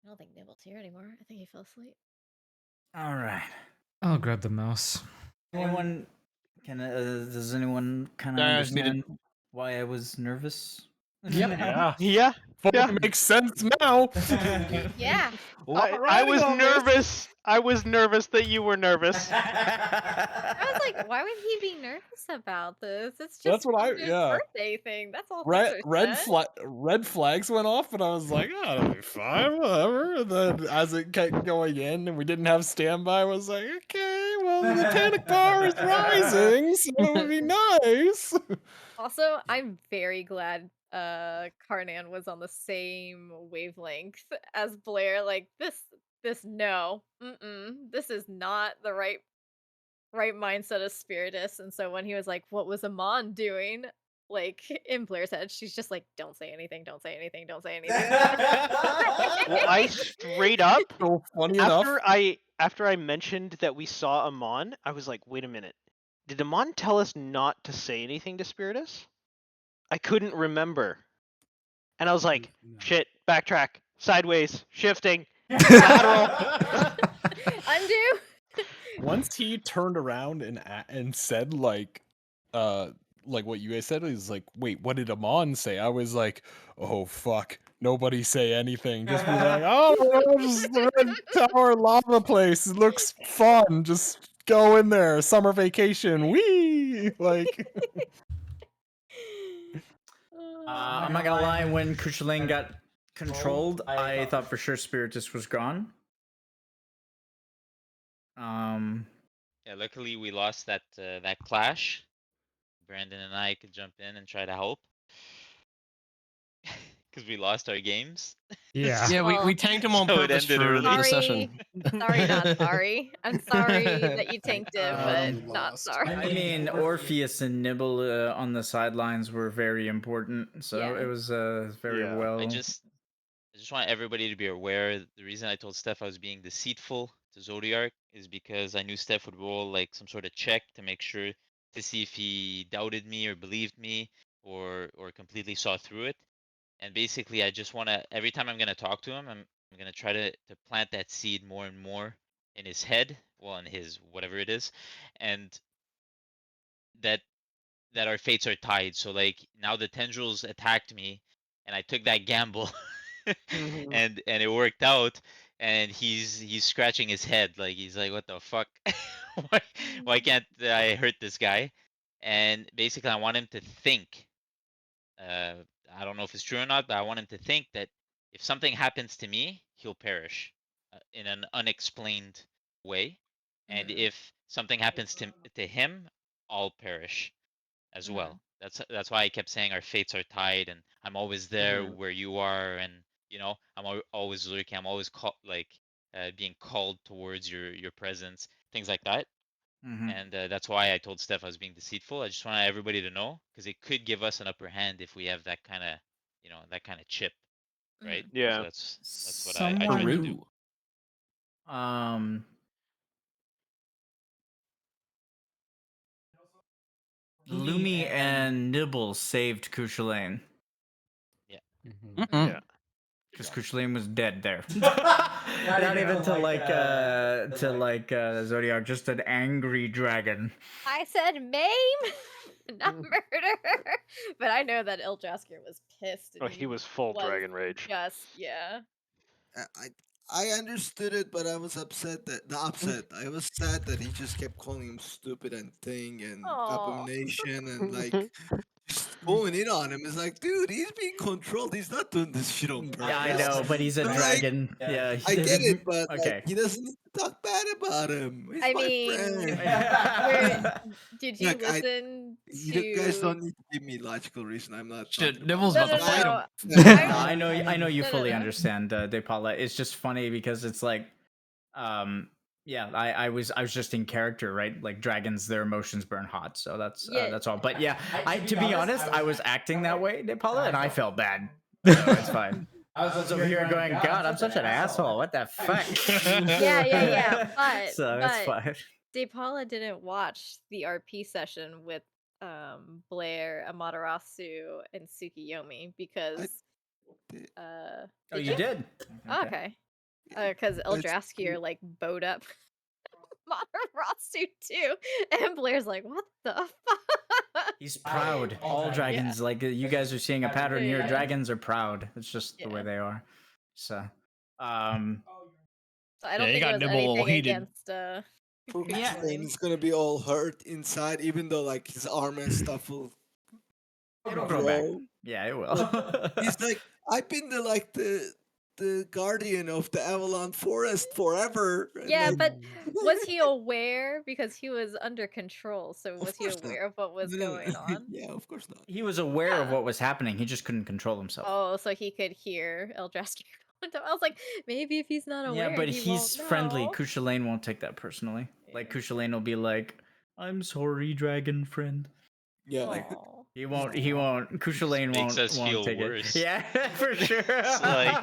I don't think Nibble's here anymore. I think he fell asleep. All right. I'll grab the mouse. Anyone does anyone kind of I just needed- understand why I was nervous? Yeah. Yeah. Fucking makes sense now. Yeah. I was nervous. I was nervous that you were nervous. I was like, why would he be nervous about this? It's That's just what I- his yeah. birthday thing. That's all. Red flags went off, and I was like, oh, it'll be fine, whatever. And then as it kept going in, and we didn't have standby, I was like, okay, well, the panic bar is rising, so it would be nice. Also, I'm very glad Karnan was on the same wavelength as Blair. Like this no. This is not the right mindset of Spiritus. And so when he was like, what was Amon doing? Like in Blair's head, she's just like, don't say anything, don't say anything, don't say anything. Well, I straight up So funny enough. after I mentioned that we saw Amon, I was like, wait a minute. Did Amon tell us not to say anything to Spiritus? I couldn't remember. And I was like, shit, backtrack, sideways, shifting, lateral. Undo. Once he turned around and said like what you guys said, he's like, wait, what did Amon say? I was like, oh fuck, nobody say anything. Just be like, oh, just the Red Tower lava place. It looks fun. Just go in there. Summer vacation. Wee! Like I'm not gonna lie, when Kuchulain got controlled, I thought for sure Spiritus was gone. Yeah, luckily we lost that that clash. Brandon and I could jump in and try to help. Because we lost our games. Yeah. Yeah, we Well, tanked him on So it purpose ended for early. the session. Sorry, not sorry. I'm sorry that you tanked it, but You not lost. sorry. I mean, Orpheus and Nibble on the sidelines were very important, so Yeah. it was very Yeah. well. I just want everybody to be aware. The reason I told Steph I was being deceitful to Zodiac is because I knew Steph would roll like some sort of check to make sure to see if he doubted me or believed me or completely saw through it. And basically, I just want to every time I'm gonna talk to him, I'm gonna try to plant that seed more and more in his head, well, in his whatever it is, and that our fates are tied. So like now the tendrils attacked me, and I took that gamble, and it worked out. And he's scratching his head like he's like, what the fuck? why can't I hurt this guy? And basically, I want him to think. I don't know if it's true or not, but I want him to think that if something happens to me, he'll perish in an unexplained way, and if something happens to him, I'll perish as well. That's why I kept saying our fates are tied, and I'm always there where you are, and you know I'm always lurking. I'm always being called towards your presence, things like that. And that's why I told Steph I was being deceitful. I just want everybody to know because it could give us an upper hand if we have that kind of, that kind of chip, right? Yeah. So that's what I tried to do. Lumi and Nibble saved Kuchulain. Yeah. Yeah. Because Kuchulain was dead there. Not even to Zodiac, just an angry dragon. I said maim, not murder. But I know that Iljaskir was pissed. Oh, he was full dragon rage. Just, yeah. I understood it, but I was upset that not upset. I was sad that he just kept calling him stupid and thing and Aw. abomination and like just going in on him. It's like, dude, he's being controlled. He's not doing this shit on purpose. Yeah, I know, but he's a But, like, dragon. Yeah, I get it, but okay. like, he doesn't need to talk bad about him. He's I my mean, friend. did you Look, listen you guys to? don't need to give me logical reason. I'm not. Shit, talking Nibbles about about to it. fight him. I know you No, no, fully no. understand, De Paula. It's just funny because it's like, yeah, I was just in character, right? Like dragons, their emotions burn hot, so Yeah. that's all. But yeah, to be honest, I was acting that way, De Paula, and I felt bad. So it's fine. I was over here going, God, I'm such an asshole. What the fuck? Yeah. But So it's fine. De Paula didn't watch the RP session with Blair, Amaterasu, and Tsukiyomi because Oh, you did? Okay. Because Eldraskier like bowed up Amaterasu too, and Blair's like, what the fuck? He's proud. All dragons, like you guys are seeing a pattern here. Yeah. Dragons are proud. It's just the way they are. So, So I don't you think got it was Nibble a little anything heated. against Poor Yeah. Kuchulain is gonna be all hurt inside, even though like his armor and stuff will it'll grow back. Yeah, it will. He's like, I've been the guardian of the Avalon Forest forever. and, Yeah, like, but was he aware because he was under control? So was he course not. aware of what was No, no, going no. on? Yeah, of course not. He was aware of what was happening. He just couldn't control himself. Oh, so he could hear Eldraskier. I was like, maybe if he's not aware, Yeah, but he he's won't friendly. know. Kuchulain won't take that personally. Like Kuchulain will be like, "I'm sorry, dragon friend." Yeah. Like, he won't. Kuchulain Makes us won't feel take worse. it. Yeah, for sure. It's like,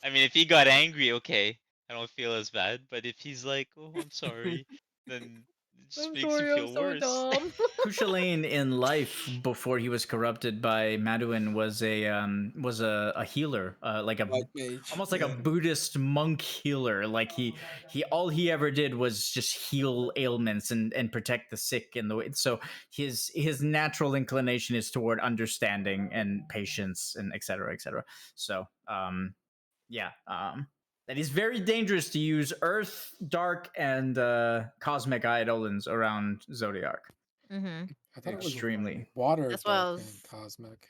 I mean, if he got angry, okay, I don't feel as bad. But if he's like, "Oh, I'm sorry," then it just I'm makes sorry, you I'm feel so worse. dumb. Kuchulain in life before he was corrupted by Maduin was a healer, like a White mage. almost like a Buddhist monk healer. Like he all he ever did was just heal ailments and protect the sick in the way. So his natural inclination is toward understanding and patience and et cetera, et cetera. So yeah, that is very dangerous to use Earth, Dark, and Cosmic Eidolons around Zodiac. Mm-hmm. I thought Extremely. it was water, That's why I dark, was- and cosmic.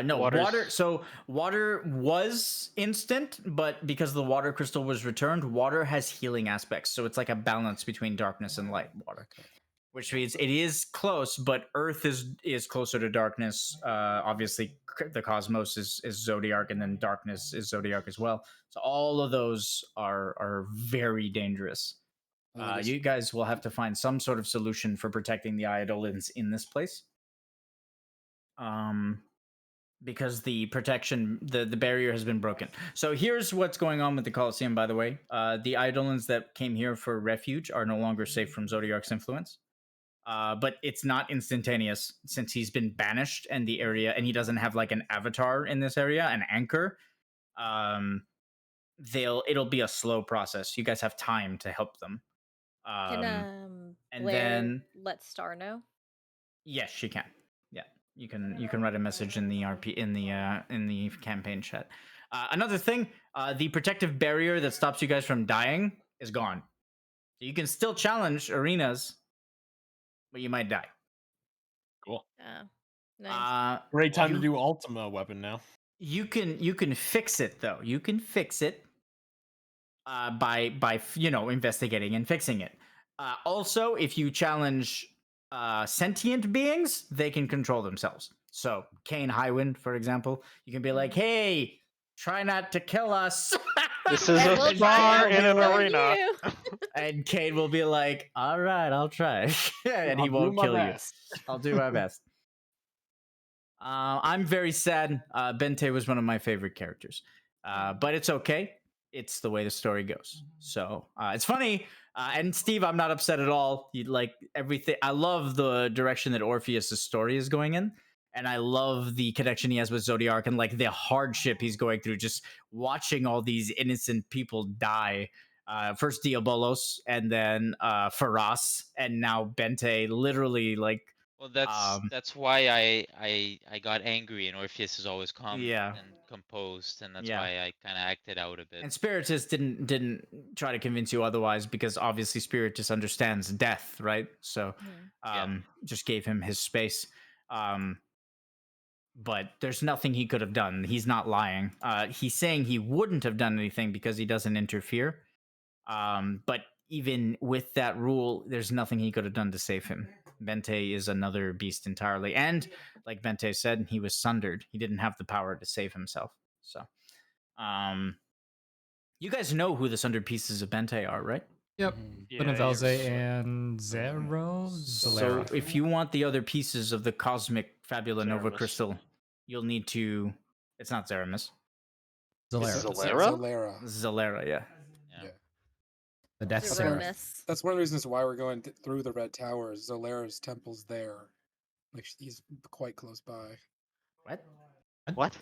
No, Water's- water. So water was instant, but because the water crystal was returned, water has healing aspects. So it's like a balance between darkness and light. Water, which means it is close, but Earth is closer to darkness. Obviously, the cosmos is Zodiac, and then darkness is Zodiac as well. So all of those are very dangerous. You guys will have to find some sort of solution for protecting the Eidolons in this place. Because the protection, the barrier has been broken. So here's what's going on with the Colosseum, by the way. The Eidolons that came here for refuge are no longer safe from Zodiac's influence. But it's not instantaneous since he's been banished and the area, and he doesn't have like an avatar in this area, an anchor. It'll be a slow process. You guys have time to help them. Can and Blair then let Star know? yes, she can. Yeah, you can write a message in the RP in the campaign chat. Another thing, the protective barrier that stops you guys from dying is gone. So you can still challenge arenas, but you might die. Cool. Nice. Great time to do Ultima weapon now. You can fix it though. You can fix it by investigating and fixing it. Also, if you challenge sentient beings, they can control themselves. So Kane Highwind, for example, you can be like, "Hey, try not to kill us." This is a star in an arena. And Kane will be like, "All right, I'll try," and he I'll do won't my kill best. you. I'll do my best. I'm very sad. Bente was one of my favorite characters, but it's okay. It's the way the story goes. So it's funny. And Steve, I'm not upset at all. You like everything. I love the direction that Orpheus' story is going in. And I love the connection he has with Zodiac and like the hardship he's going through, just watching all these innocent people die. First Diabolos and then Faraz, and now Bente literally like Well, that's why I got angry, and Orpheus is always calm Yeah. and composed, and that's Yeah. why I kind of acted out a bit. And Spiritus didn't try to convince you otherwise, because obviously Spiritus understands death, right? So just gave him his space. But there's nothing he could have done. He's not lying. He's saying he wouldn't have done anything because he doesn't interfere. But even with that rule, there's nothing he could have done to save him. Bente is another beast entirely. And like Bente said, he was sundered. He didn't have the power to save himself. So you guys know who the sundered pieces of Bente are, right? Yep. Yeah, Benevelze you're right. and Zero? So Zalera. if you want the other pieces of the cosmic Fabula Nova Zeramis. crystal, you'll need to. It's not Zeramis. Zalera. Zalera? Zalera, yeah. The Death That's Seraph. Zeromus. That's one of the reasons why we're going through the Red Tower. Zolera's temple's there. Like he's quite close by. What? What?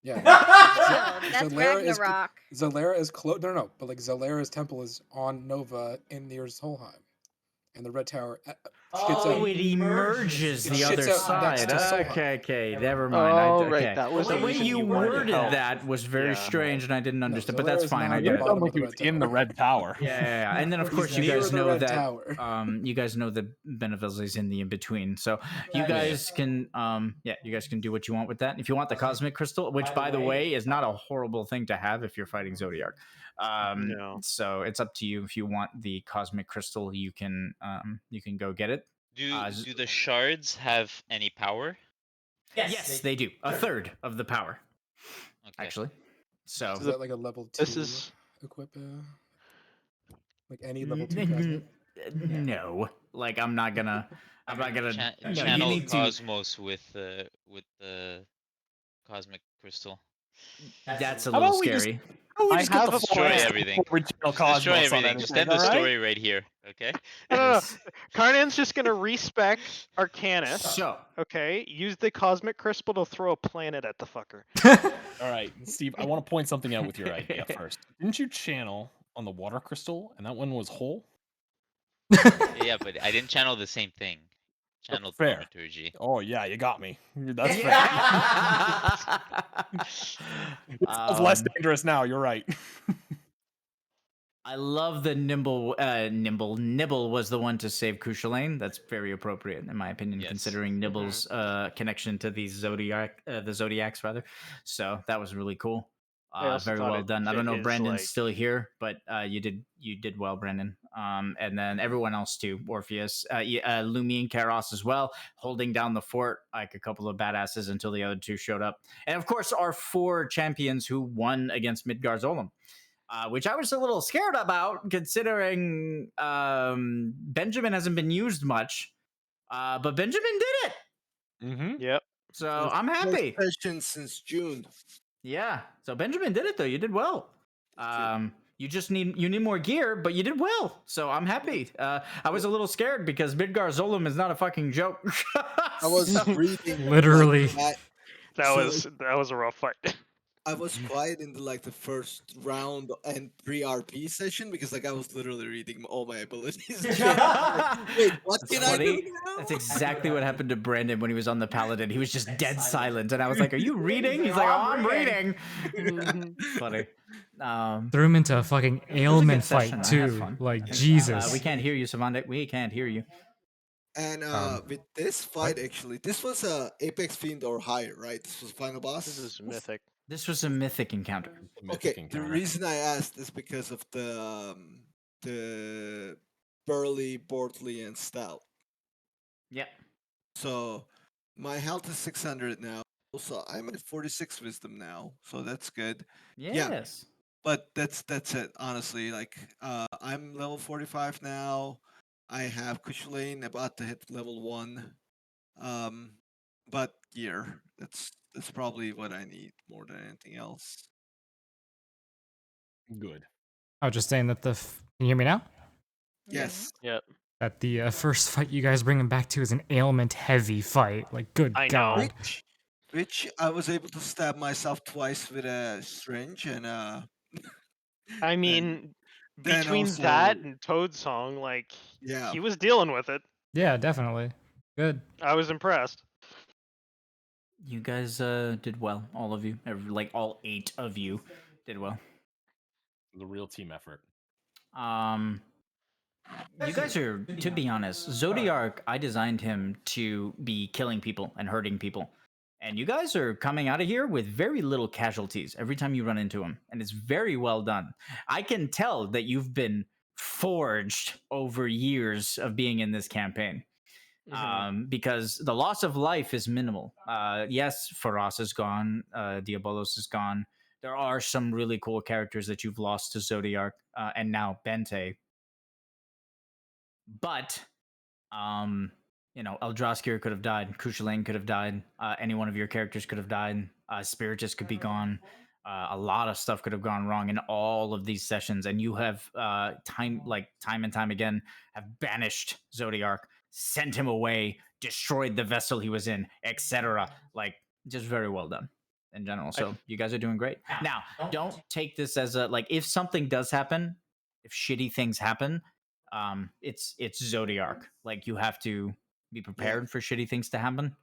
Yeah. No, that's Ragnarok. Zolera is close. No. But like Zolera's temple is on Nova in near Solheim, and the Red Tower. It emerges the shits other out next side. to Solheim. Okay, never mind. Oh, right, Okay. that was the the way reason you you wanted to worded help. that was very Yeah. strange, and I didn't understand. But Zolera's that's fine. not I at get the it. bottom Sound like of the he was Red in the Tower. Red Tower. Yeah. And then of course He's you near guys the know Red that Tower. you guys know that Benevelze is in the in between. So you Right. guys can you guys can do what you want with that. If you want the cosmic crystal, which by the way is not a horrible thing to have if you're fighting Zodiark. No. So it's up to you. If you want the cosmic crystal, you can go get it. Do the shards have any power? Yes, they do. A third of the power, Okay. actually. So Is that like a level 2 This is equip? Like any level 2 cosmic? no. Like I'm not gonna. No, you Channel need to. Cosmos with the cosmic crystal. That's a How little about we just- scary. I I have a Destroy plan. everything. Destroy everything. Just end the story right here. Okay. No. Karnan's just gonna respec Arcanus. So Okay, use the cosmic crystal to throw a planet at the fucker. All right, Steve, I want to point something out with your idea first. Didn't you channel on the water crystal and that one was whole? Yeah, but I didn't channel the same thing. Channeled fair. thaumaturgy. Oh yeah, you got me. That's fair. It sounds less dangerous now. You're right. I love the Nibble was the one to save Kushalane. That's very appropriate in my opinion, considering Nibble's connection to the Zodiacs rather. So that was really cool. Very well done. I don't know if Brandon's still here, but you did well, Brandon. And then everyone else too, Orpheus, Lumi and Karos as well, holding down the fort like a couple of badasses until the other two showed up. And of course, our 4 champions who won against Midgard Zolom. Which I was a little scared about, considering Benjamin hasn't been used much. But Benjamin did it. Mm-hmm. Yep. So I'm happy. Session since June. Yeah. So Benjamin did it though. You did well. You just need more gear, but you did well. So I'm happy. I was a little scared because Midgard Zolom is not a fucking joke. I was reading Literally. That was a rough fight. I was quiet in the first round and pre-RP session because I was literally reading all my abilities. Wait, what That's can funny. I do now? That's exactly what happened to Brandon when he was on the Paladin. He was just dead silent, and I was like, "Are you reading?" He's like, "Oh, I'm reading." Funny. Threw him into a fucking ailment session. fight I had too. fun. Like Jesus. We can't hear you, Savande. We can't hear you. And with this fight, actually, this was a Apex Fiend or higher, right? This was final boss. This is mythic. This was a mythic encounter. Okay, the reason I asked is because of the Burly, Bortley, and Stout. Yep. So my health is 600 now. Also, I'm at 46 wisdom now, so that's good. Yes. Yeah, but that's it. Honestly, I'm level 45 now. I have Kushalane about to hit level 1. But gear. That's probably what I need more than anything else. Good. I was just saying that can you hear me now? Yes. Yep. That the first fight you guys bring him back to is an ailment heavy fight. Like, good God. Which I was able to stab myself twice with a syringe and I mean, then between also- that and Toad Song, he was dealing with it. Yeah, definitely. Good. I was impressed. You guys did well, all of you. Like all 8 of you did well. The real team effort. You guys are, to be honest, Zodiark, I designed him to be killing people and hurting people. And you guys are coming out of here with very little casualties every time you run into him. And it's very well done. I can tell that you've been forged over years of being in this campaign. Because the loss of life is minimal. Yes, Faraz is gone. Diabolos is gone. There are some really cool characters that you've lost to Zodiark and now Bente. But, Eldraskir could have died. Kushalain could have died. Any one of your characters could have died. Spiritus could be gone. A lot of stuff could have gone wrong in all of these sessions. And you have time and time again have banished Zodiark, sent him away, destroyed the vessel he was in, etc. Like, just very well done in general. So you guys are doing great. Now, don't take this as if something does happen, if shitty things happen, it's Zodiark. Like, you have to be prepared for shitty things to happen.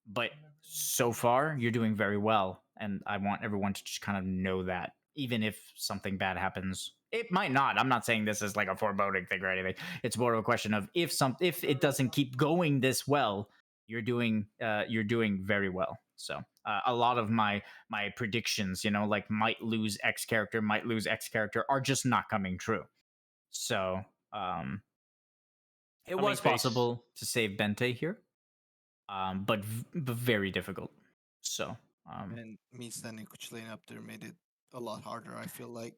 But so far, you're doing very well, and I want everyone to just kind of know that. Even if something bad happens, it might not. I'm not saying this is like a foreboding thing or anything. It's more of a question of if it doesn't keep going this well, you're doing very well. So a lot of my predictions, might lose X character, are just not coming true. So it was possible to save Bente here, but very difficult. So and me standing Kuchulain up there made it a lot harder, I feel like.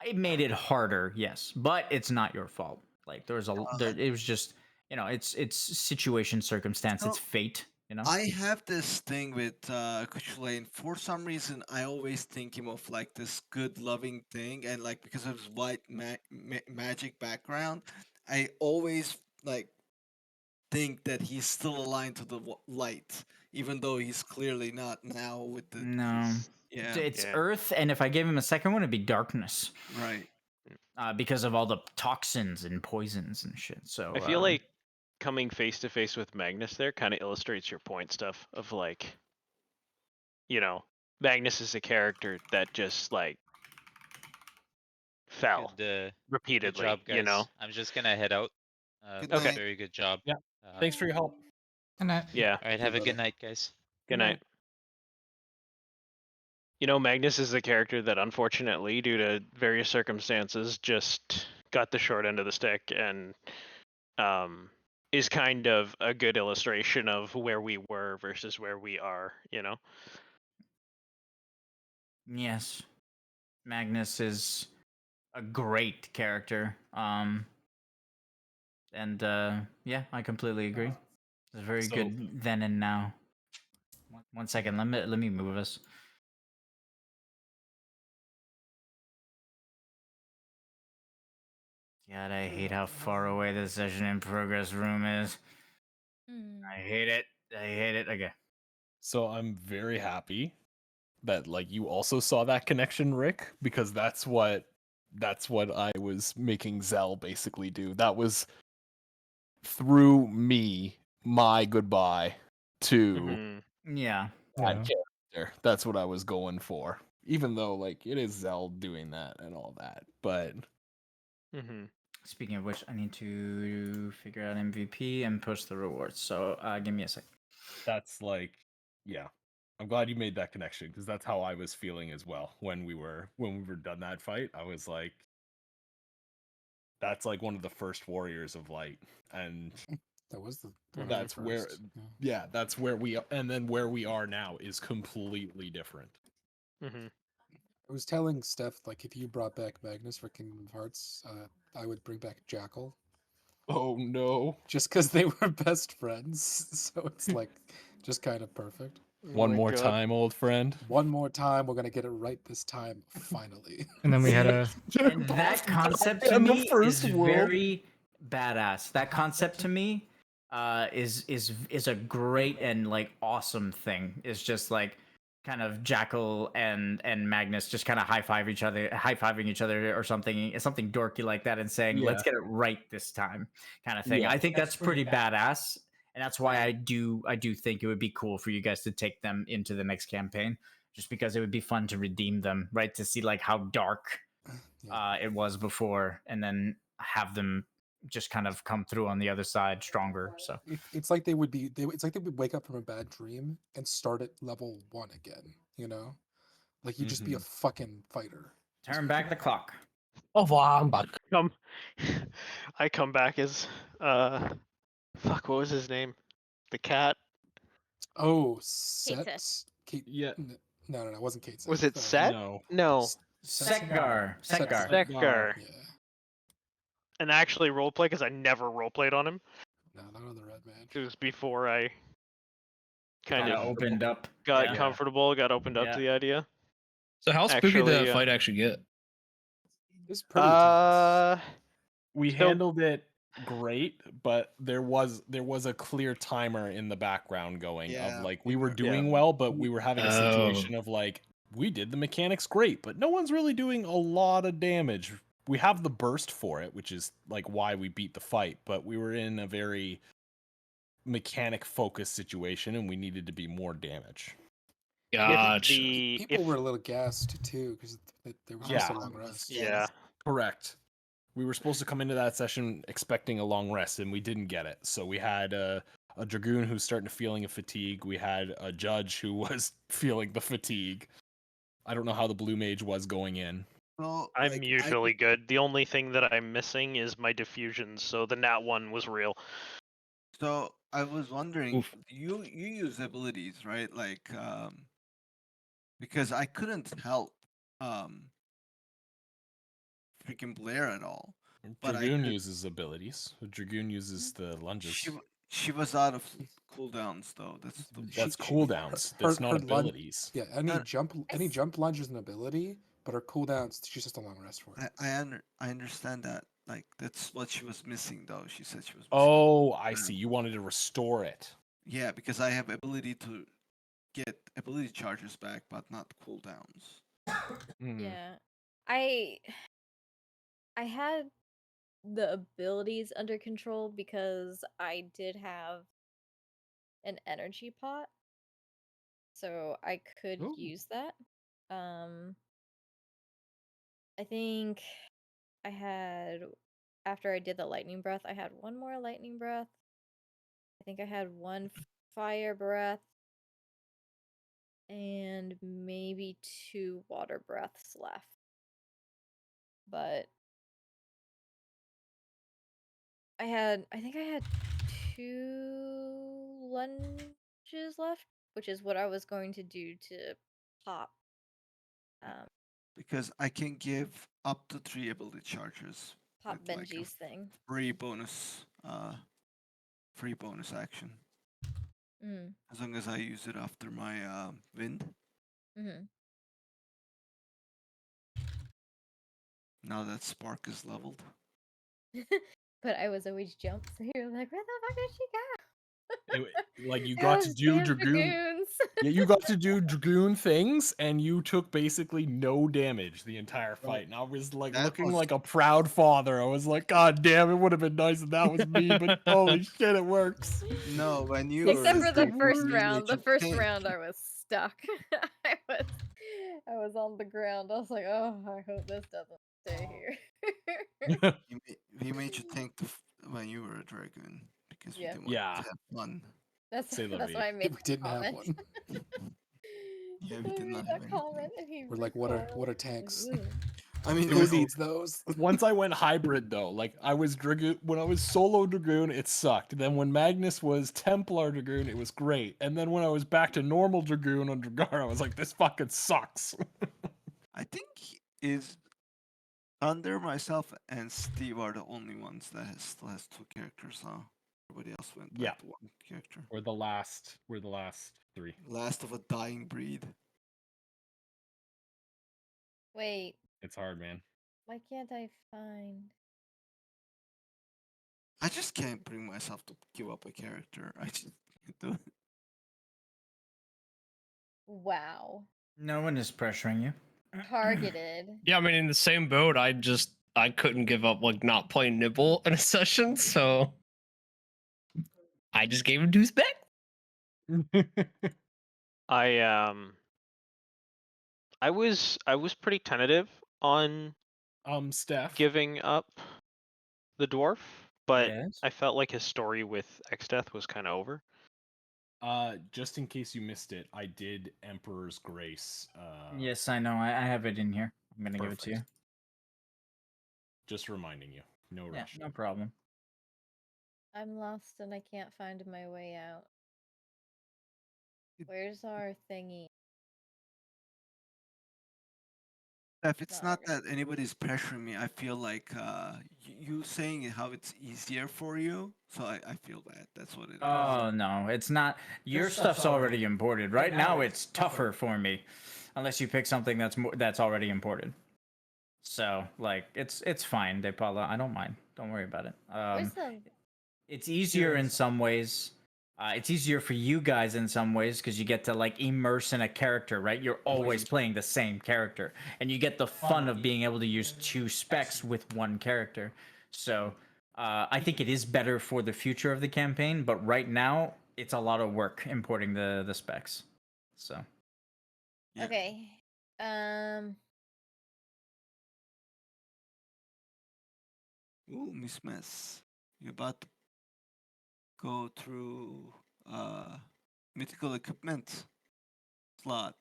It made it harder, yes, but it's not your fault. Like, it was just, it's situation, circumstance, it's fate. I have this thing with Kuchulain. For some reason, I always think him of like this good, loving thing, and like because of his white magic background, I always like think that he's still aligned to the light, even though he's clearly not now with the. No, it's Earth, and if I gave him a second one, it'd be darkness. Right. Because of all the toxins and poisons and shit. So I feel like coming face to face with Magnus there kind of illustrates your point, stuff of like, Magnus is a character that just like fell repeatedly. Good job, guys. I'm just gonna head out. Okay. Very good job. Yeah. Thanks for your help. Good night. Yeah. All right. Have a good night, guys. Good night. Magnus is a character that unfortunately, due to various circumstances, just got the short end of the stick, and is kind of a good illustration of where we were versus where we are, Yes. Magnus is a great character. And yeah, I completely agree. It's very good then and now. 1 second, let me move us. God, I hate how far away the session in progress room is. I hate it. Okay. So I'm very happy that like you also saw that connection, Rick, because that's what I was making Zell basically do. That was through me, my goodbye to yeah. that character. That's what I was going for. Even though like it is Zell doing that and all that, but. Speaking of which, I need to figure out MVP and push the rewards. So give me a sec. That's like, yeah. I'm glad you made that connection because that's how I was feeling as well when we were done that fight. I was like, that's like one of the first warriors of light, and that was that's where that's where we, and then where we are now is completely different. I was telling Steph, like, if you brought back Magnus for Kingdom of Hearts, I would bring back Jackal. Oh no! Just because they were best friends, so it's like just kind of perfect. One more time, old friend. One more time, we're gonna get it right this time, finally. And then we had a that concept to me is very badass. That concept to me is a great and like awesome thing. It's just like kind of Jackal and Magnus just kind of high-fiving each other or something dorky like that, and saying, let's get it right this time, kind of thing. I think that's pretty badass, and that's why I do think it would be cool for you guys to take them into the next campaign, just because it would be fun to redeem them, right? To see like how dark it was before, and then have them just kind of come through on the other side stronger. So It's like they would be. It's like they would wake up from a bad dream and start at level 1 again. You know, like you just be a fucking fighter. turn back the clock. Oh, I'm back. I come back as fuck. What was his name? The cat. Oh, Kate Set. Sis. Kate. Yeah. No, it wasn't Kate. Was it Set? No. No. Sekgar. Sekgar. Sekgar. Yeah. And actually roleplay because I never roleplayed on him. No, not on the red mage. It was before I kind Kinda of opened up. got Yeah. comfortable, got opened up Yeah. to the idea. So how spooky did Actually, that fight actually get? It's pretty intense. We So- handled it great, but there was a clear timer in the background going Yeah, of like we we were were- doing well, but we were having a Oh. situation of like we did the mechanics great, but no one's really doing a lot of damage. We have the burst for it, which is like why we beat the fight, but we were in a very mechanic focused situation and we needed to be more damage. Gotcha. People were a little gassed too because there was just a long rest. Yeah. Correct. We were supposed to come into that session expecting a long rest, and we didn't get it. So we had a dragoon who's starting to feeling a fatigue. We had a judge who was feeling the fatigue. I don't know how the blue mage was going in. So, I'm like, usually good. The only thing that I'm missing is my diffusions, so the nat 1 was real. So I was wondering, you use abilities, right? Like, because I couldn't help freaking Blair at all. But Dragoon uses abilities. Dragoon uses the lunges. She was out of cooldowns though. That's cooldowns. That's not abilities. Yeah, any jump lunge is an ability, but her cooldowns she's just a long rest for it. I understand that. Like that's what she was missing though. She said she was missing. Oh, I see. You wanted to restore it. Yeah, because I have ability to get ability charges back, but not cooldowns. Yeah. I had the abilities under control because I did have an energy pot. So I could use that. I think I had after I did the lightning breath, I had one more lightning breath. I think I had one fire breath and maybe 2 water breaths left. But I think I had 2 lunges left, which is what I was going to do to pop. Because I can give up to 3 ability charges. Pop with, like, a Benji's thing. Free bonus action. Mm. As long as I use it after my wind. Mm-hmm. Now that spark is leveled. But I was always jumped, so you were like, where the fuck did she go? Like you It got to was do damn dragoon. dragoons. Yeah, you got to do dragoon things, and you took basically no damage the entire fight. And I was like looking like a proud father. I was like, God damn, it would have been nice if that was me, but holy shit, it works. No, when you Except for the first really round. The first think- round I was stuck. I was on the ground. I was like, oh, I hope this doesn't stay here. he made you think when you were a dragoon because we Yeah. didn't want to have fun. That's Say la that's vie. why I made We didn't that have comment. one. Yeah, I we did made not that have comment and he We're like, what are recoiled. tanks? Ugh. I mean, Who needs those? Once I went hybrid though, like I was dragoon when I was solo dragoon, it sucked. Then when Magnus was Templar dragoon, it was great. And then when I was back to normal dragoon on Dragar, I was like, this fucking sucks. I think is Thunder, myself, and Steve are the only ones that still has 2 characters now. Everybody else went back to 1 character. We're the last 3. Last of a dying breed. Wait, It's hard, man. why can't I find? I just can't bring myself to give up a character. I just can't do it. Wow. No one is pressuring you. Targeted. Yeah, I mean, in the same boat, I couldn't give up like not playing Nibble in a session, so I just gave him 2 specs. I was pretty tentative on Steph. giving up the dwarf, but Yes. I felt like his story with Exdeath was kind of over. Just in case you missed it, I did Emperor's Grace. Yes, I know. I have it in here. I'm gonna give it to you. Just reminding you. No Yeah, rush. no problem. I'm lost and I can't find my way out. Where's our thingy? If it's Not not that anybody's pressuring me, I feel like you saying how it's easier for you. So I feel that that's what it is. Oh no, it's not. Your stuff's already imported. Right now, it's tougher for me, unless you pick something that's already imported. So like, it's fine, De Paula. I don't mind. Don't worry about it. Where's the? It's easier in some ways. It's easier for you guys in some ways because you get to like immerse in a character, right? You're always playing the same character, and you get the fun of being able to use 2 specs with 1 character. So I think it is better for the future of the campaign, but right now it's a lot of work importing the specs. So Yeah. Okay. Ooh, Miss Mess, you about to go through mythical equipment slot.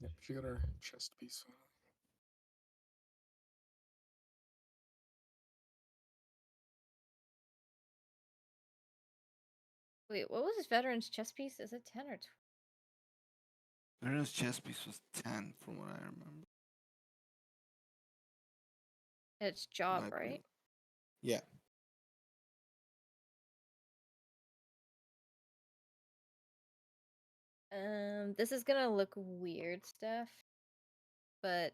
Yep, she got her chest piece. Wait, what was his veteran's chest piece? Is it 10 or 12? Veteran's chest piece was 10 from what I remember. It's job, Might be. right? Yeah. This is gonna look weird, Steph, but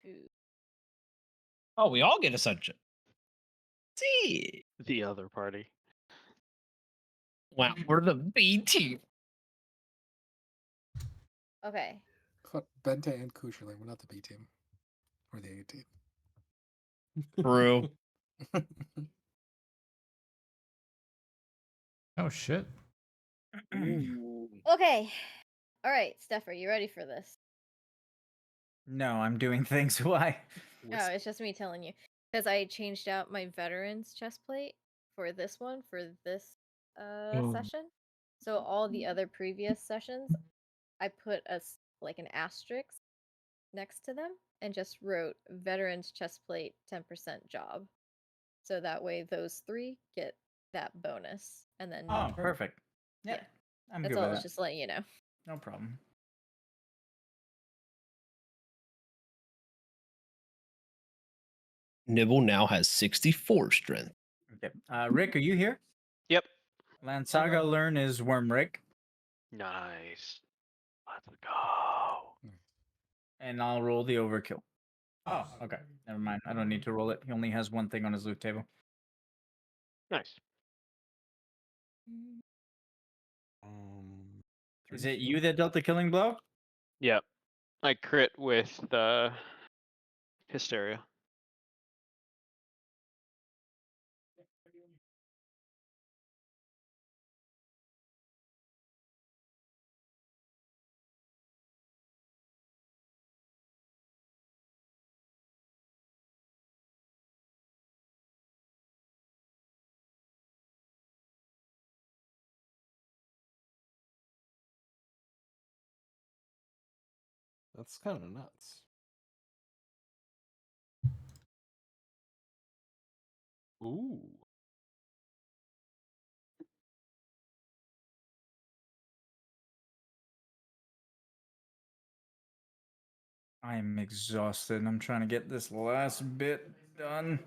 ooh. Oh, we all get a subject. See. The other party. Wow, we're the B team. Okay. But Bente and Kushali, we're not the B team. We're the A team. True. Oh shit. Okay. All right, Steph, are you ready for this? no, I'm doing things. Why? No, it's just me telling you because I changed out my veteran's chest plate for this one for this session. So all the other previous sessions, I put like an asterisk next to them and just wrote veteran's chest plate 10% job. So that way those 3 get that bonus and then Oh, perfect. Yep. yeah. I'm That's good all. I with was that. just letting you know. No problem. Nibble now has 64 strength. Okay. Rick, are you here? Yep. Lansaga learn is Wormrick. Nice. Let's go. And I'll roll the overkill. Oh, okay. Never mind. I don't need to roll it. He only has 1 thing on his loot table. Nice. Is it you that dealt the killing blow? Yep. I crit with the hysteria. That's kind of nuts. Ooh. I'm exhausted. I'm trying to get this last bit done.